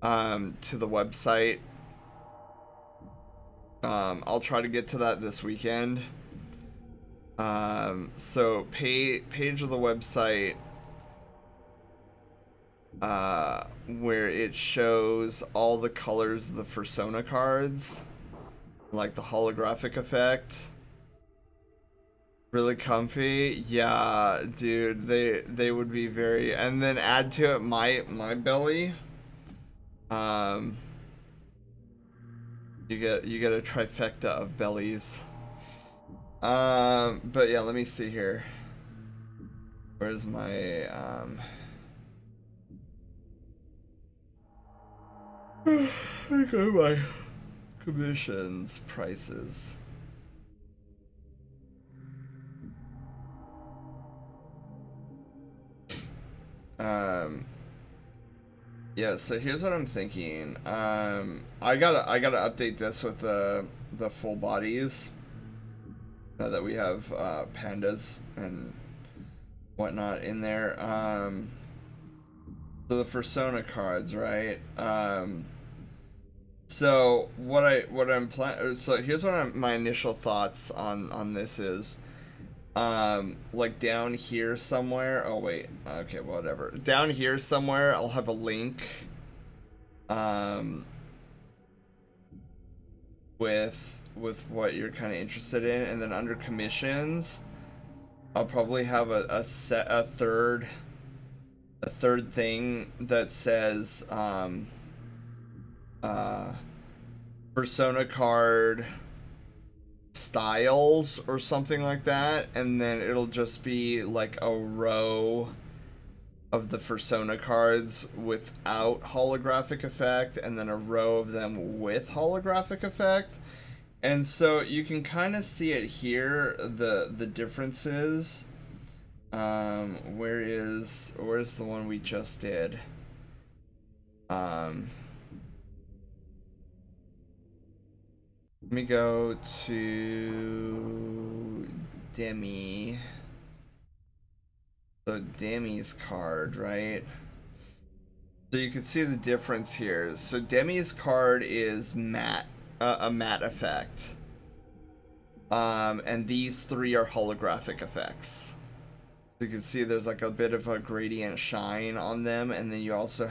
to the website. I'll try to get to that this weekend. So page of the website where it shows all the colors of the Persona cards, like the holographic effect. Really comfy. Yeah, dude, they would be very, and then add to it my belly. You get a trifecta of bellies. But yeah, let me see here. Where's my I got my commissions prices. Yeah, so here's what I'm thinking. I gotta update this with the full bodies. Now that we have pandas and whatnot in there. So the Persona cards, right? So so here's what my initial thoughts on this is. Like down here somewhere. Oh wait, okay, whatever. Down here somewhere, I'll have a link. With what you're kind of interested in, and then under commissions, I'll probably have a third thing that says Persona card styles or something like that, and then it'll just be like a row of the Persona cards without holographic effect, and then a row of them with holographic effect. And so you can kind of see it here, the differences. Where's the one we just did? Let me go to Demi. So Demi's card, right? So you can see the difference here. So Demi's card is matte, a matte effect. And these three are holographic effects. So you can see there's like a bit of a gradient shine on them, and then you also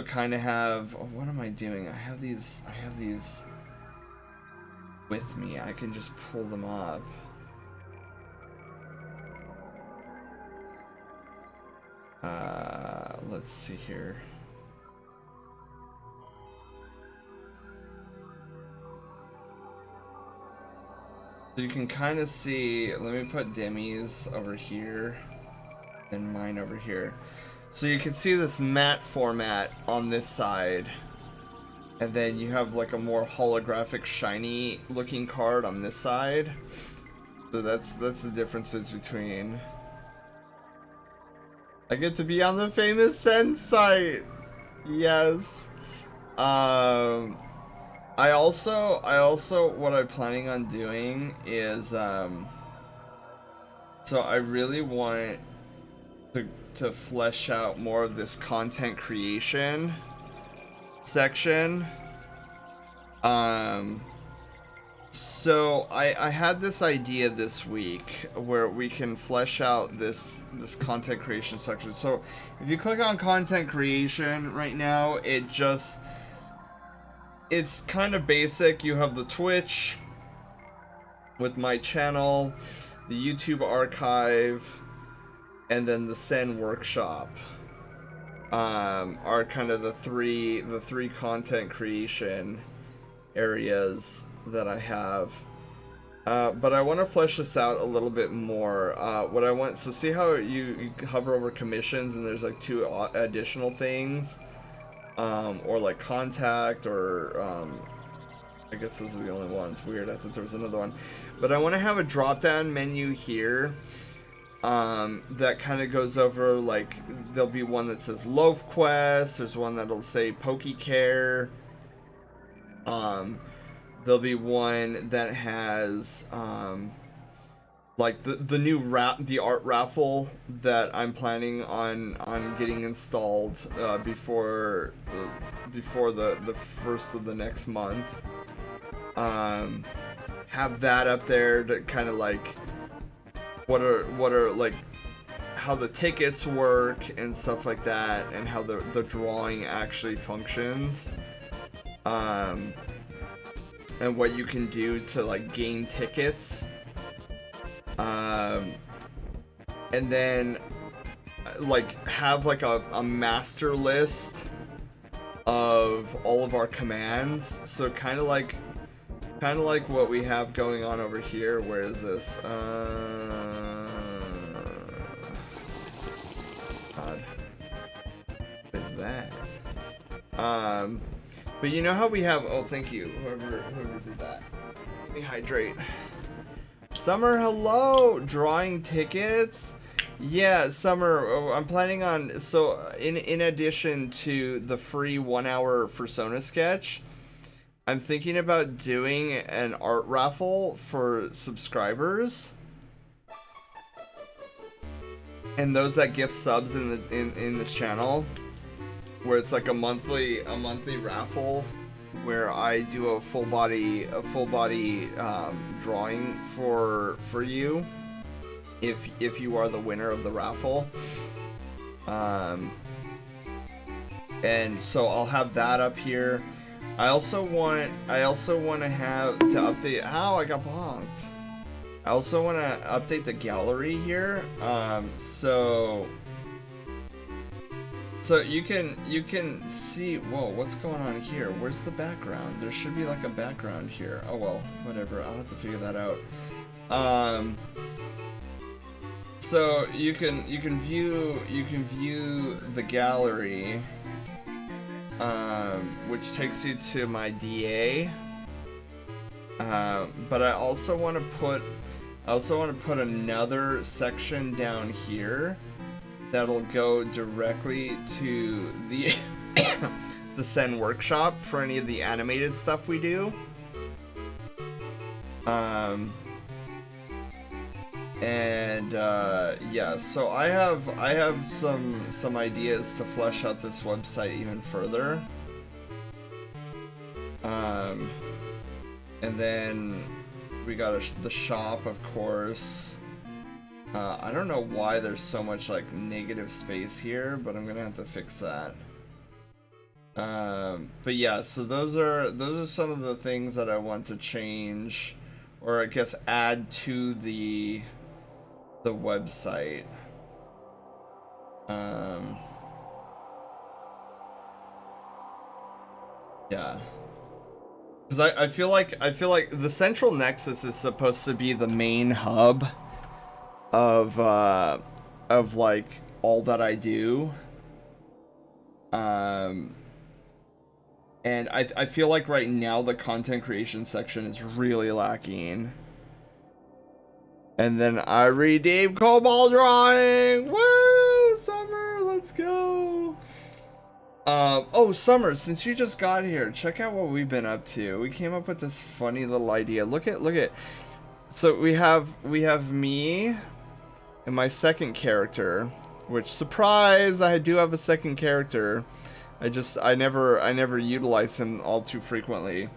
kind of have, oh, what am I doing? I have these with me. I can just pull them up. Let's see here. So you can kind of see, let me put Demi's over here and mine over here. So you can see this matte format on this side. And then you have like a more holographic, shiny looking card on this side. So that's the differences between. I get to be on the famous Sen site. Yes. I also what I'm planning on doing is so I really want to flesh out more of this content creation section. So I had this idea this week where we can flesh out this content creation section. So if you click on content creation right now, it's kind of basic. You have the Twitch with my channel, the YouTube archive, and then the Sen workshop. are kind of the three content creation areas that I have. But I want to flesh this out a little bit more. What I want, so see how you hover over commissions and there's like 2 additional things, or like contact, or I guess those are the only ones. Weird, I thought there was another one. But I want to have a drop down menu here that kind of goes over, like, there'll be one that says Loaf Quest, there's one that'll say Poke Care. There'll be one that has like the new the art raffle that I'm planning on getting installed before the first of the next month. Have that up there to kind of like what are like how the tickets work and stuff like that, and how the drawing actually functions. And what you can do to like gain tickets, and then like have like a master list of all of our commands. So kind of like what we have going on over here. Where is this? God, what is that? But you know how we have, oh, thank you, whoever did that. Let me hydrate. Summer, hello! Drawing tickets? Yeah, Summer, I'm planning on, so in addition to the free 1-hour Persona sketch, I'm thinking about doing an art raffle for subscribers. And those that gift subs in this channel, where it's like a monthly raffle where I do a full body drawing for you if you are the winner of the raffle. And so I'll have that up here. I also want to have to update how I got bonked. I also want to update the gallery here. So you can see, whoa, what's going on here? Where's the background? There should be like a background here. Oh well, whatever. I'll have to figure that out. So you can view the gallery, which takes you to my DA. But I also want to put another section down here that'll go directly to the the Zen workshop for any of the animated stuff we do. Yeah, so I have some ideas to flesh out this website even further. And then we got the shop, of course. I don't know why there's so much like negative space here, but I'm gonna have to fix that. But yeah, so those are some of the things that I want to change, or I guess add to the website. Yeah, because I feel like the central nexus is supposed to be the main hub of like all that I do. And I feel like right now the content creation section is really lacking. And then I redeemed Cobalt Drawing! Woo! Summer, let's go! Oh, Summer, since you just got here, check out what we've been up to. We came up with this funny little idea. Look at. So we have me and my second character, which, surprise, I do have a second character. I never utilize him all too frequently.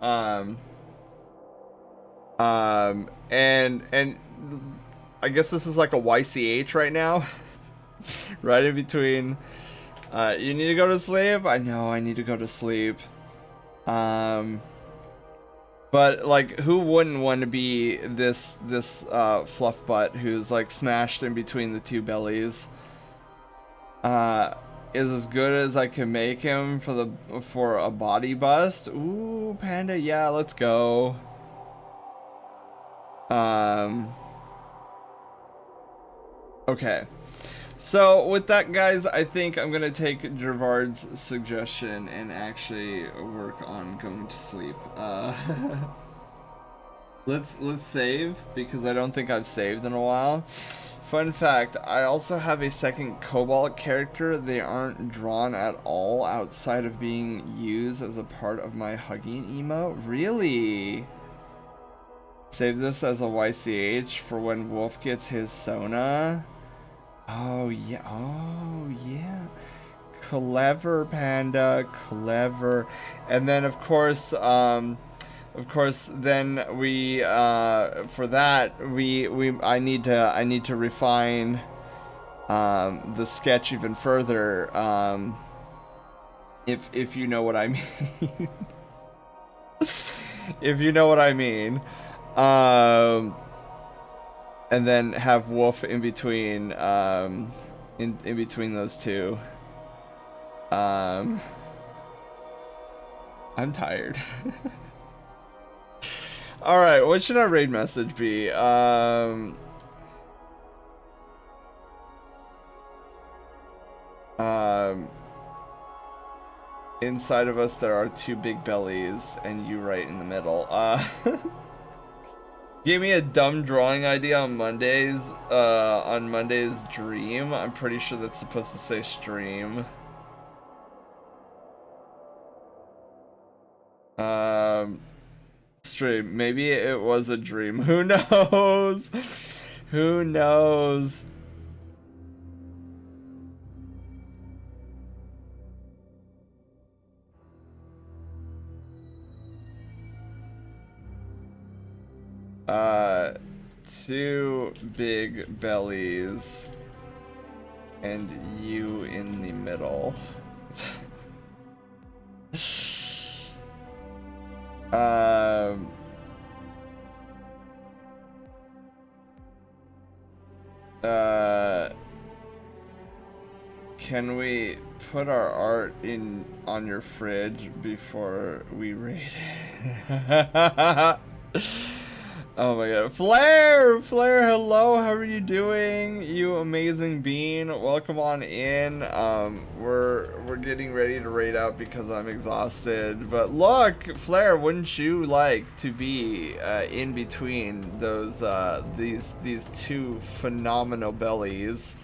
And I guess this is like a YCH right now. Right in between. You need to go to sleep? I know I need to go to sleep. But like, who wouldn't want to be this fluff butt who's like smashed in between the two bellies? is as good as I can make him for a body bust. Ooh, Panda, yeah, let's go. Okay. So with that, guys, I think I'm gonna take Gervard's suggestion and actually work on going to sleep. Let's save, because I don't think I've saved in a while. Fun fact, I also have a second Cobalt character. They aren't drawn at all outside of being used as a part of my hugging emote. Really? Save this as a YCH for when Wolf gets his Sona. Oh yeah, oh yeah. Clever, Panda, clever. And then of course, then we for that I need to refine the sketch even further, if you know what I mean. If you know what I mean. And then have Wolf in between, in between those two. I'm tired. Alright, what should our raid message be? Inside of us there are two big bellies, and you right in the middle. Give me a dumb drawing idea on Monday's dream. I'm pretty sure that's supposed to say stream. Stream. Maybe it was a dream. Who knows? Who knows? Two big bellies and you in the middle. Can we put our art on your fridge before we raid it? Oh my god. Flare, hello, how are you doing? You amazing bean. Welcome on in. We're getting ready to raid out because I'm exhausted. But look, Flare, wouldn't you like to be in between those these two phenomenal bellies?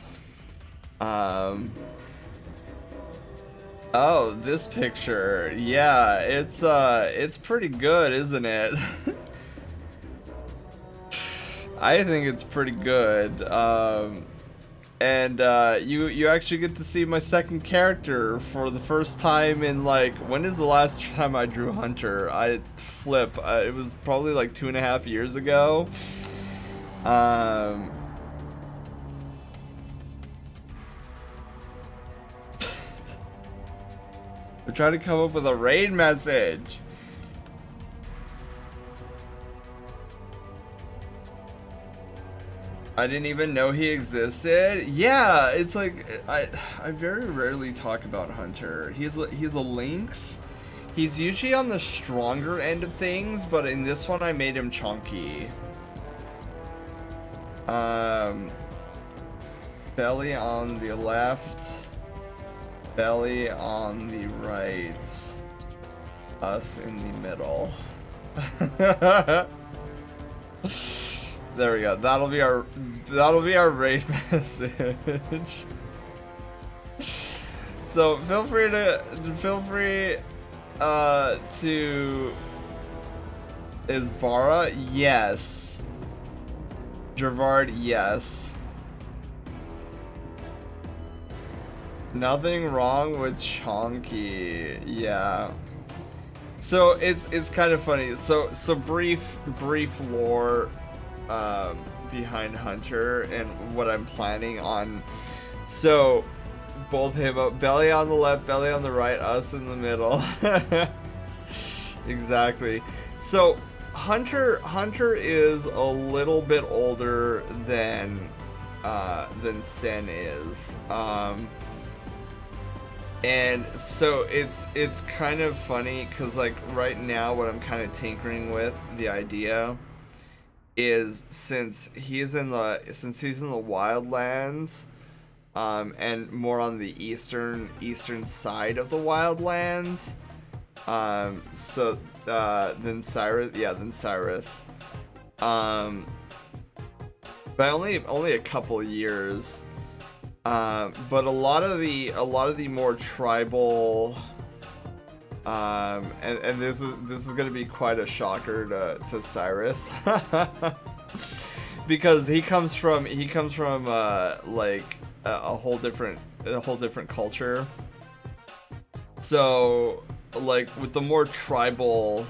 Oh, this picture. Yeah, it's pretty good, isn't it? I think it's pretty good. And you actually get to see my second character for the first time in, like, when is the last time I drew Hunter? I flip. It was probably like 2.5 years ago. We're trying to come up with a raid message. I didn't even know he existed. Yeah, it's like I very rarely talk about Hunter. He's a lynx. He's usually on the stronger end of things, but in this one I made him chunky. Belly on the left, belly on the right, us in the middle. There we go. That'll be our raid message. So feel free to is Bara? Yes. Gervard, yes. Nothing wrong with Chonky. Yeah. So it's kind of funny. So brief lore behind Hunter and what I'm planning on. So both him up, belly on the left, belly on the right, us in the middle. Exactly. So Hunter is a little bit older than Sen is. And so it's kind of funny because like right now what I'm kind of tinkering with the idea is since he's in the wildlands, and more on the eastern side of the wildlands, then Cyrus, by only a couple years. But a lot of the more tribal, and this is gonna be quite a shocker to Cyrus, because he comes from like a whole different culture. So like with the more tribal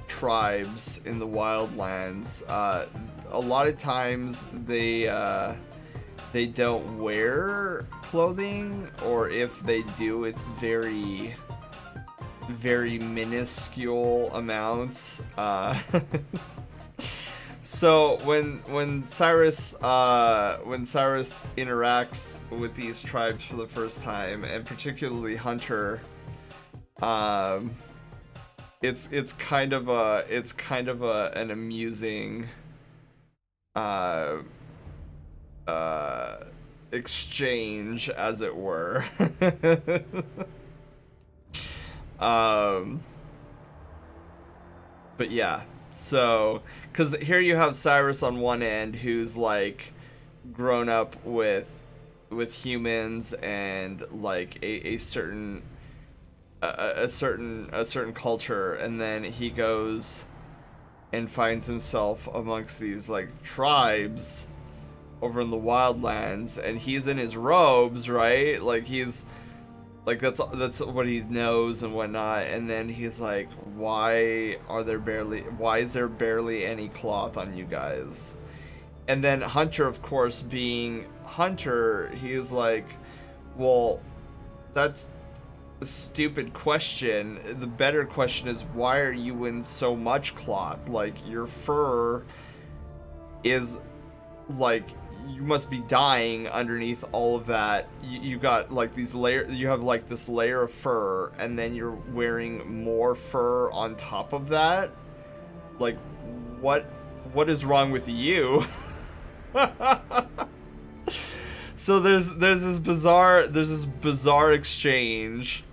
tribes in the wildlands, a lot of times they don't wear clothing, or if they do, it's very minuscule amounts. So when Cyrus interacts with these tribes for the first time, and particularly Hunter, it's kind of an amusing exchange, as it were. But yeah, so because here you have Cyrus on one end, who's like grown up with humans and like a certain culture, and then he goes and finds himself amongst these like tribes over in the wildlands, and he's in his robes, right? Like he's like that's what he knows and whatnot, and then he's like, why is there barely any cloth on you guys? And then Hunter, of course, being Hunter, he's like, well, that's a stupid question. The better question is, why are you in so much cloth? Like, your fur is like, you must be dying underneath all of that. You got like these you have like this layer of fur, and then you're wearing more fur on top of that. Like, what is wrong with you? So there's this bizarre exchange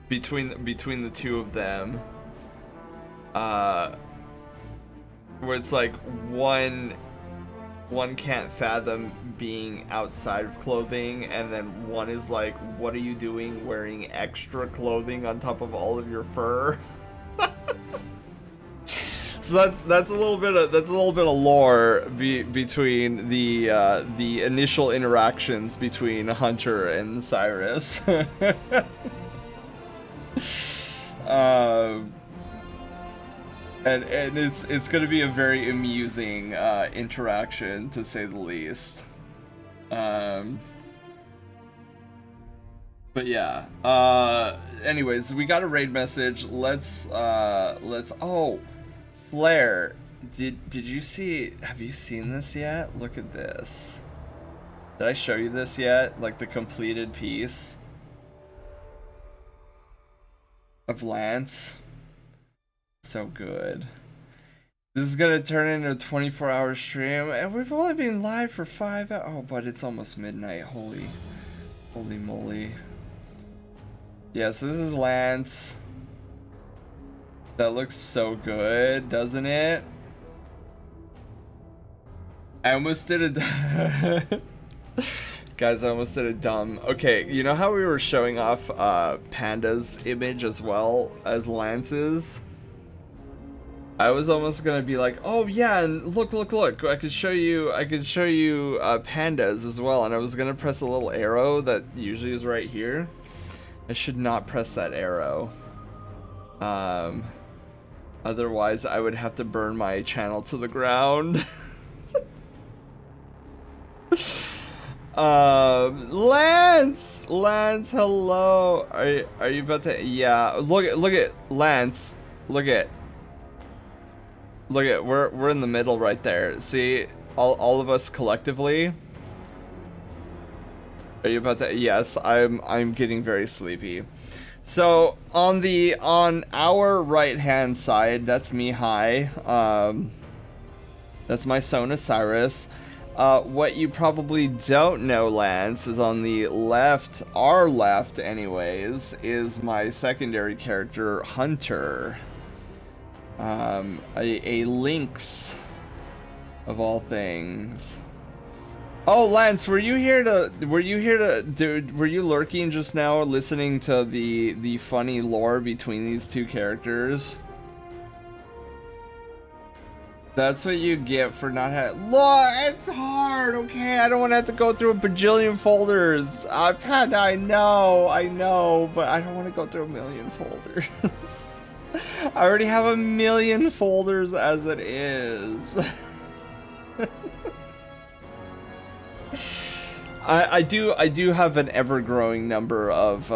between the two of them, where it's like one can't fathom being outside of clothing, and then one is like, what are you doing wearing extra clothing on top of all of your fur? So that's a little bit of lore between the initial interactions between Hunter and Cyrus. And it's gonna be a very amusing interaction, to say the least. But yeah. Anyways, we got a raid message. Let's oh, Flare, did you see? Have you seen this yet? Look at this. Did I show you this yet? Like the completed piece of Lance. So good. This is gonna turn into a 24-hour stream, and we've only been live for 5 hours. Oh, but it's almost midnight. Holy moly. Yeah, so this is Lance. That looks so good, doesn't it? I almost did a guys, I almost did a dumb. Okay, you know how we were showing off Panda's image as well as Lance's? I was almost gonna be like, oh yeah, and look, I could show you Pandas as well, and I was gonna press a little arrow that usually is right here. I should not press that arrow. Otherwise I would have to burn my channel to the ground. Lance, hello. Are you about to? Yeah. Look at Lance. Look at. We're in the middle right there. See, all of us collectively. Are you about to? Yes, I'm getting very sleepy. So on our right hand side, that's me. Hi. That's my son Osiris. What you probably don't know, Lance, is on the left, our left anyways, is my secondary character, Hunter. A lynx of all things. Oh, Lance, were you lurking just now listening to the funny lore between these two characters? That's what you get for not having. Look, it's hard, okay? I don't want to have to go through a bajillion folders. I know, but I don't want to go through a million folders. I already have a million folders as it is. I do have an ever-growing number of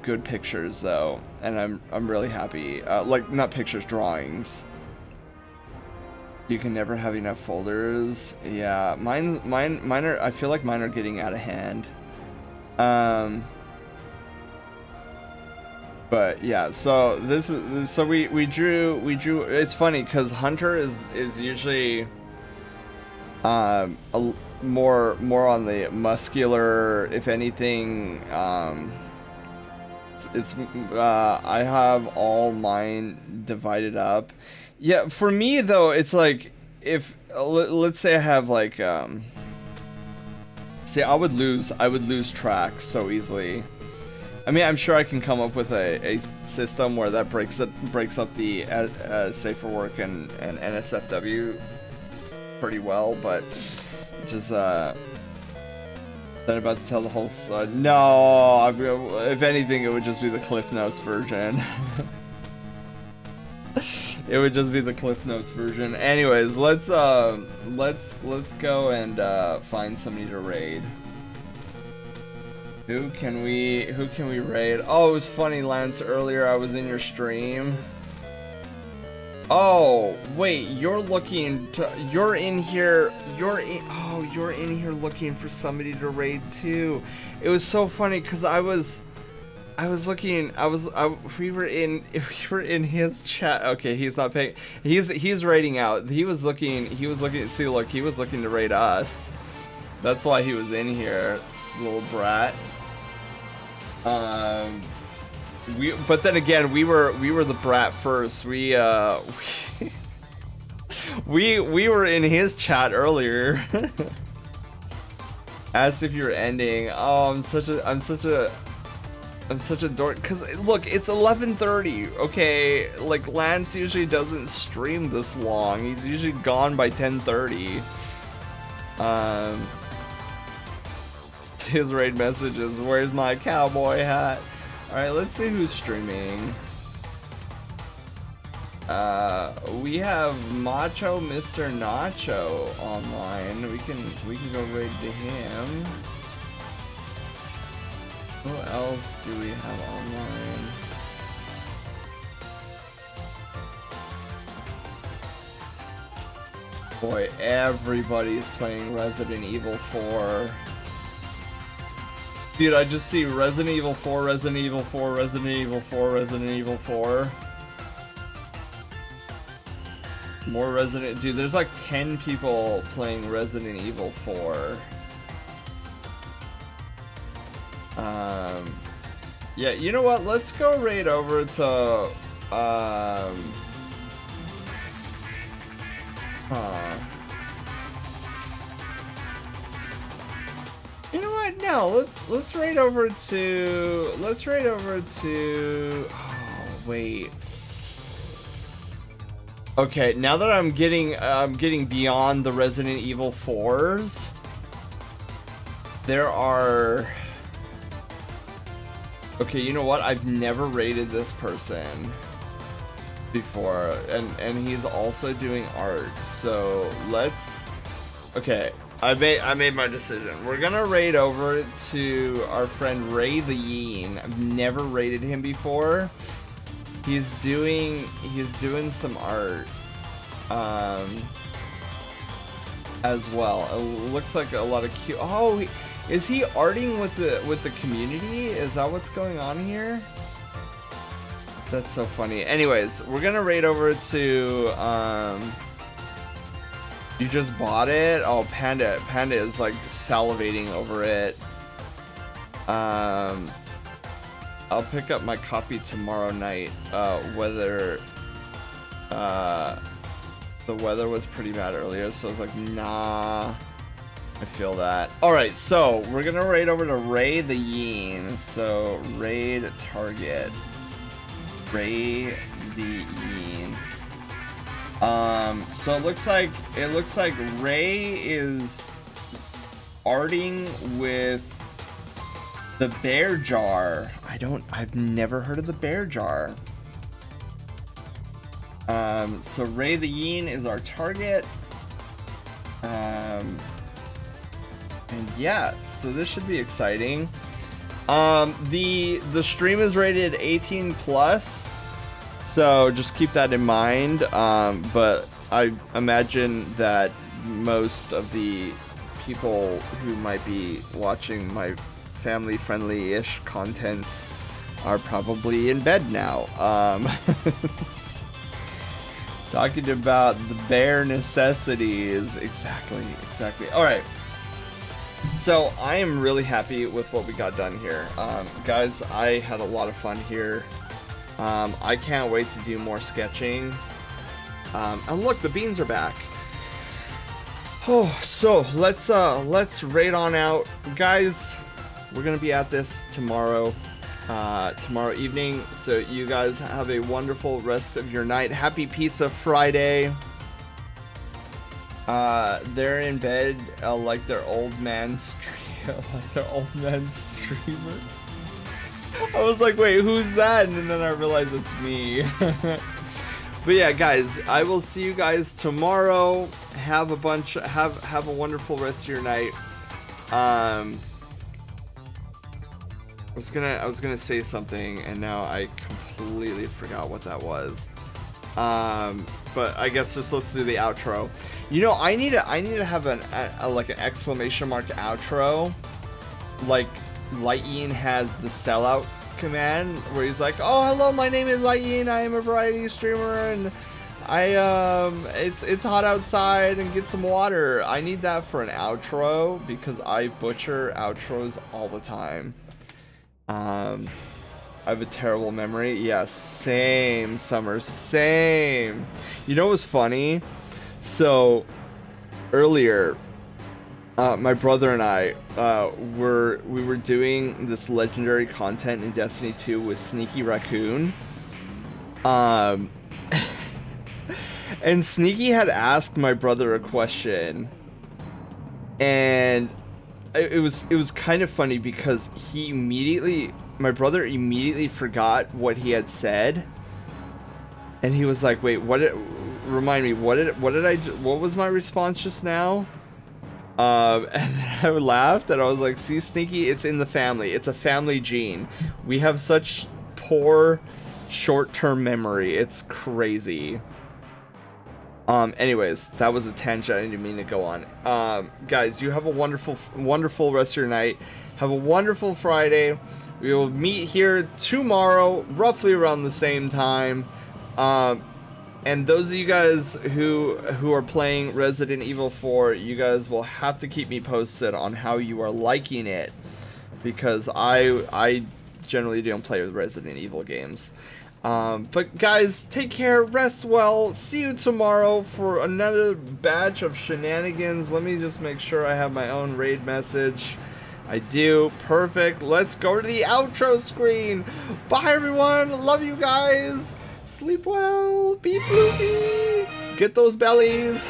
good pictures though, and I'm really happy. Like, not pictures, drawings. You can never have enough folders. Yeah, mine are. I feel like mine are getting out of hand. But yeah, so we drew. It's funny because Hunter is usually more on the muscular. If anything, I have all mine divided up. Yeah, for me though, it's like if let's say I have like see, I would lose track so easily. I mean, I'm sure I can come up with a system where that breaks up the Safe for Work and NSFW pretty well, but just then about to tell the whole no, if anything, it would just be the Cliff Notes version. It would just be the Cliff Notes version. Anyways, let's go and find somebody to raid. Who can we raid? Oh, it was funny, Lance. Earlier I was in your stream. Oh, wait, you're in here looking for somebody to raid too. It was so funny because we were in his chat. Okay, he's not paying. He's raiding out. He was looking. See, look, he was looking to raid us. That's why he was in here, little brat. But then again, we were the brat first. We were in his chat earlier. Asked if you're ending. Oh, I'm such a dork, cause look, it's 11:30. Okay, like Lance usually doesn't stream this long. He's usually gone by 10:30. His raid message is, "Where's my cowboy hat?" All right, let's see who's streaming. We have Macho Mr. Nacho online. We can go raid to him. Who else do we have online? Boy, everybody's playing Resident Evil 4. Dude, I just see Resident Evil 4, Resident Evil 4, Resident Evil 4, Resident Evil 4. More Resident... Dude, there's like 10 people playing Resident Evil 4. Yeah, you know what? Let's go raid over to, You know what? No, let's raid over to, oh, wait. Okay, now that I'm getting beyond the Resident Evil 4s, there are... Okay, you know what? I've never raided this person before, and he's also doing art. So let's. Okay, I made my decision. We're gonna raid over to our friend Ray the Yeen. I've never raided him before. He's doing some art, as well. It looks like a lot of cute. Oh. Is he arting with the community? Is that what's going on here? That's so funny. Anyways, we're gonna raid over to you just bought it? Oh, Panda is like salivating over it. I'll pick up my copy tomorrow night. The weather was pretty bad earlier, so I was like, nah, I feel that. Alright, so we're gonna raid over to Ray the Yeen. So raid target. Ray the Yeen. So it looks like Ray is arting with the bear jar. I've never heard of the bear jar. So Ray the Yeen is our target. And yeah, so this should be exciting. The stream is rated 18 plus, so just keep that in mind. But I imagine that most of the people who might be watching my family-friendly-ish content are probably in bed now. Talking about the bare necessities. Exactly. Alright. So, I am really happy with what we got done here. Guys, I had a lot of fun here. I can't wait to do more sketching. And look, the beans are back. Oh, so let's raid on out. Guys, we're gonna be at this tomorrow evening, so you guys have a wonderful rest of your night. Happy Pizza Friday. They're in bed like their old man streamer. I was like, wait, who's that? And then I realized it's me. But yeah, guys, I will see you guys tomorrow. Have a wonderful rest of your night. I was gonna say something and now I completely forgot what that was. But I guess just let's do the outro. You know, I need to have like an exclamation mark outro, like Lighteen has the sellout command, where he's like, "Oh, hello, my name is Lighteen. I am a variety streamer, and it's hot outside, and get some water." I need that for an outro because I butcher outros all the time. I have a terrible memory. Yes, same, Summer, same. You know what was funny? So, earlier, my brother and I, we were doing this legendary content in Destiny 2 with Sneaky Raccoon. And Sneaky had asked my brother a question, and it was kind of funny because my brother immediately forgot what he had said, and he was like, "Wait, remind me, what was my response just now?" And then I laughed, and I was like, "See, Sneaky, it's in the family. It's a family gene. We have such poor short-term memory. It's crazy." Anyways, that was a tangent I didn't mean to go on. Guys, you have a wonderful rest of your night. Have a wonderful Friday. We will meet here tomorrow, roughly around the same time. And those of you guys who are playing Resident Evil 4, you guys will have to keep me posted on how you are liking it, because I generally don't play with Resident Evil games. But guys, take care, rest well, see you tomorrow for another batch of shenanigans. Let me just make sure I have my own raid message. I do. Perfect. Let's go to the outro screen. Bye everyone, love you guys, sleep well, be floofy, get those bellies.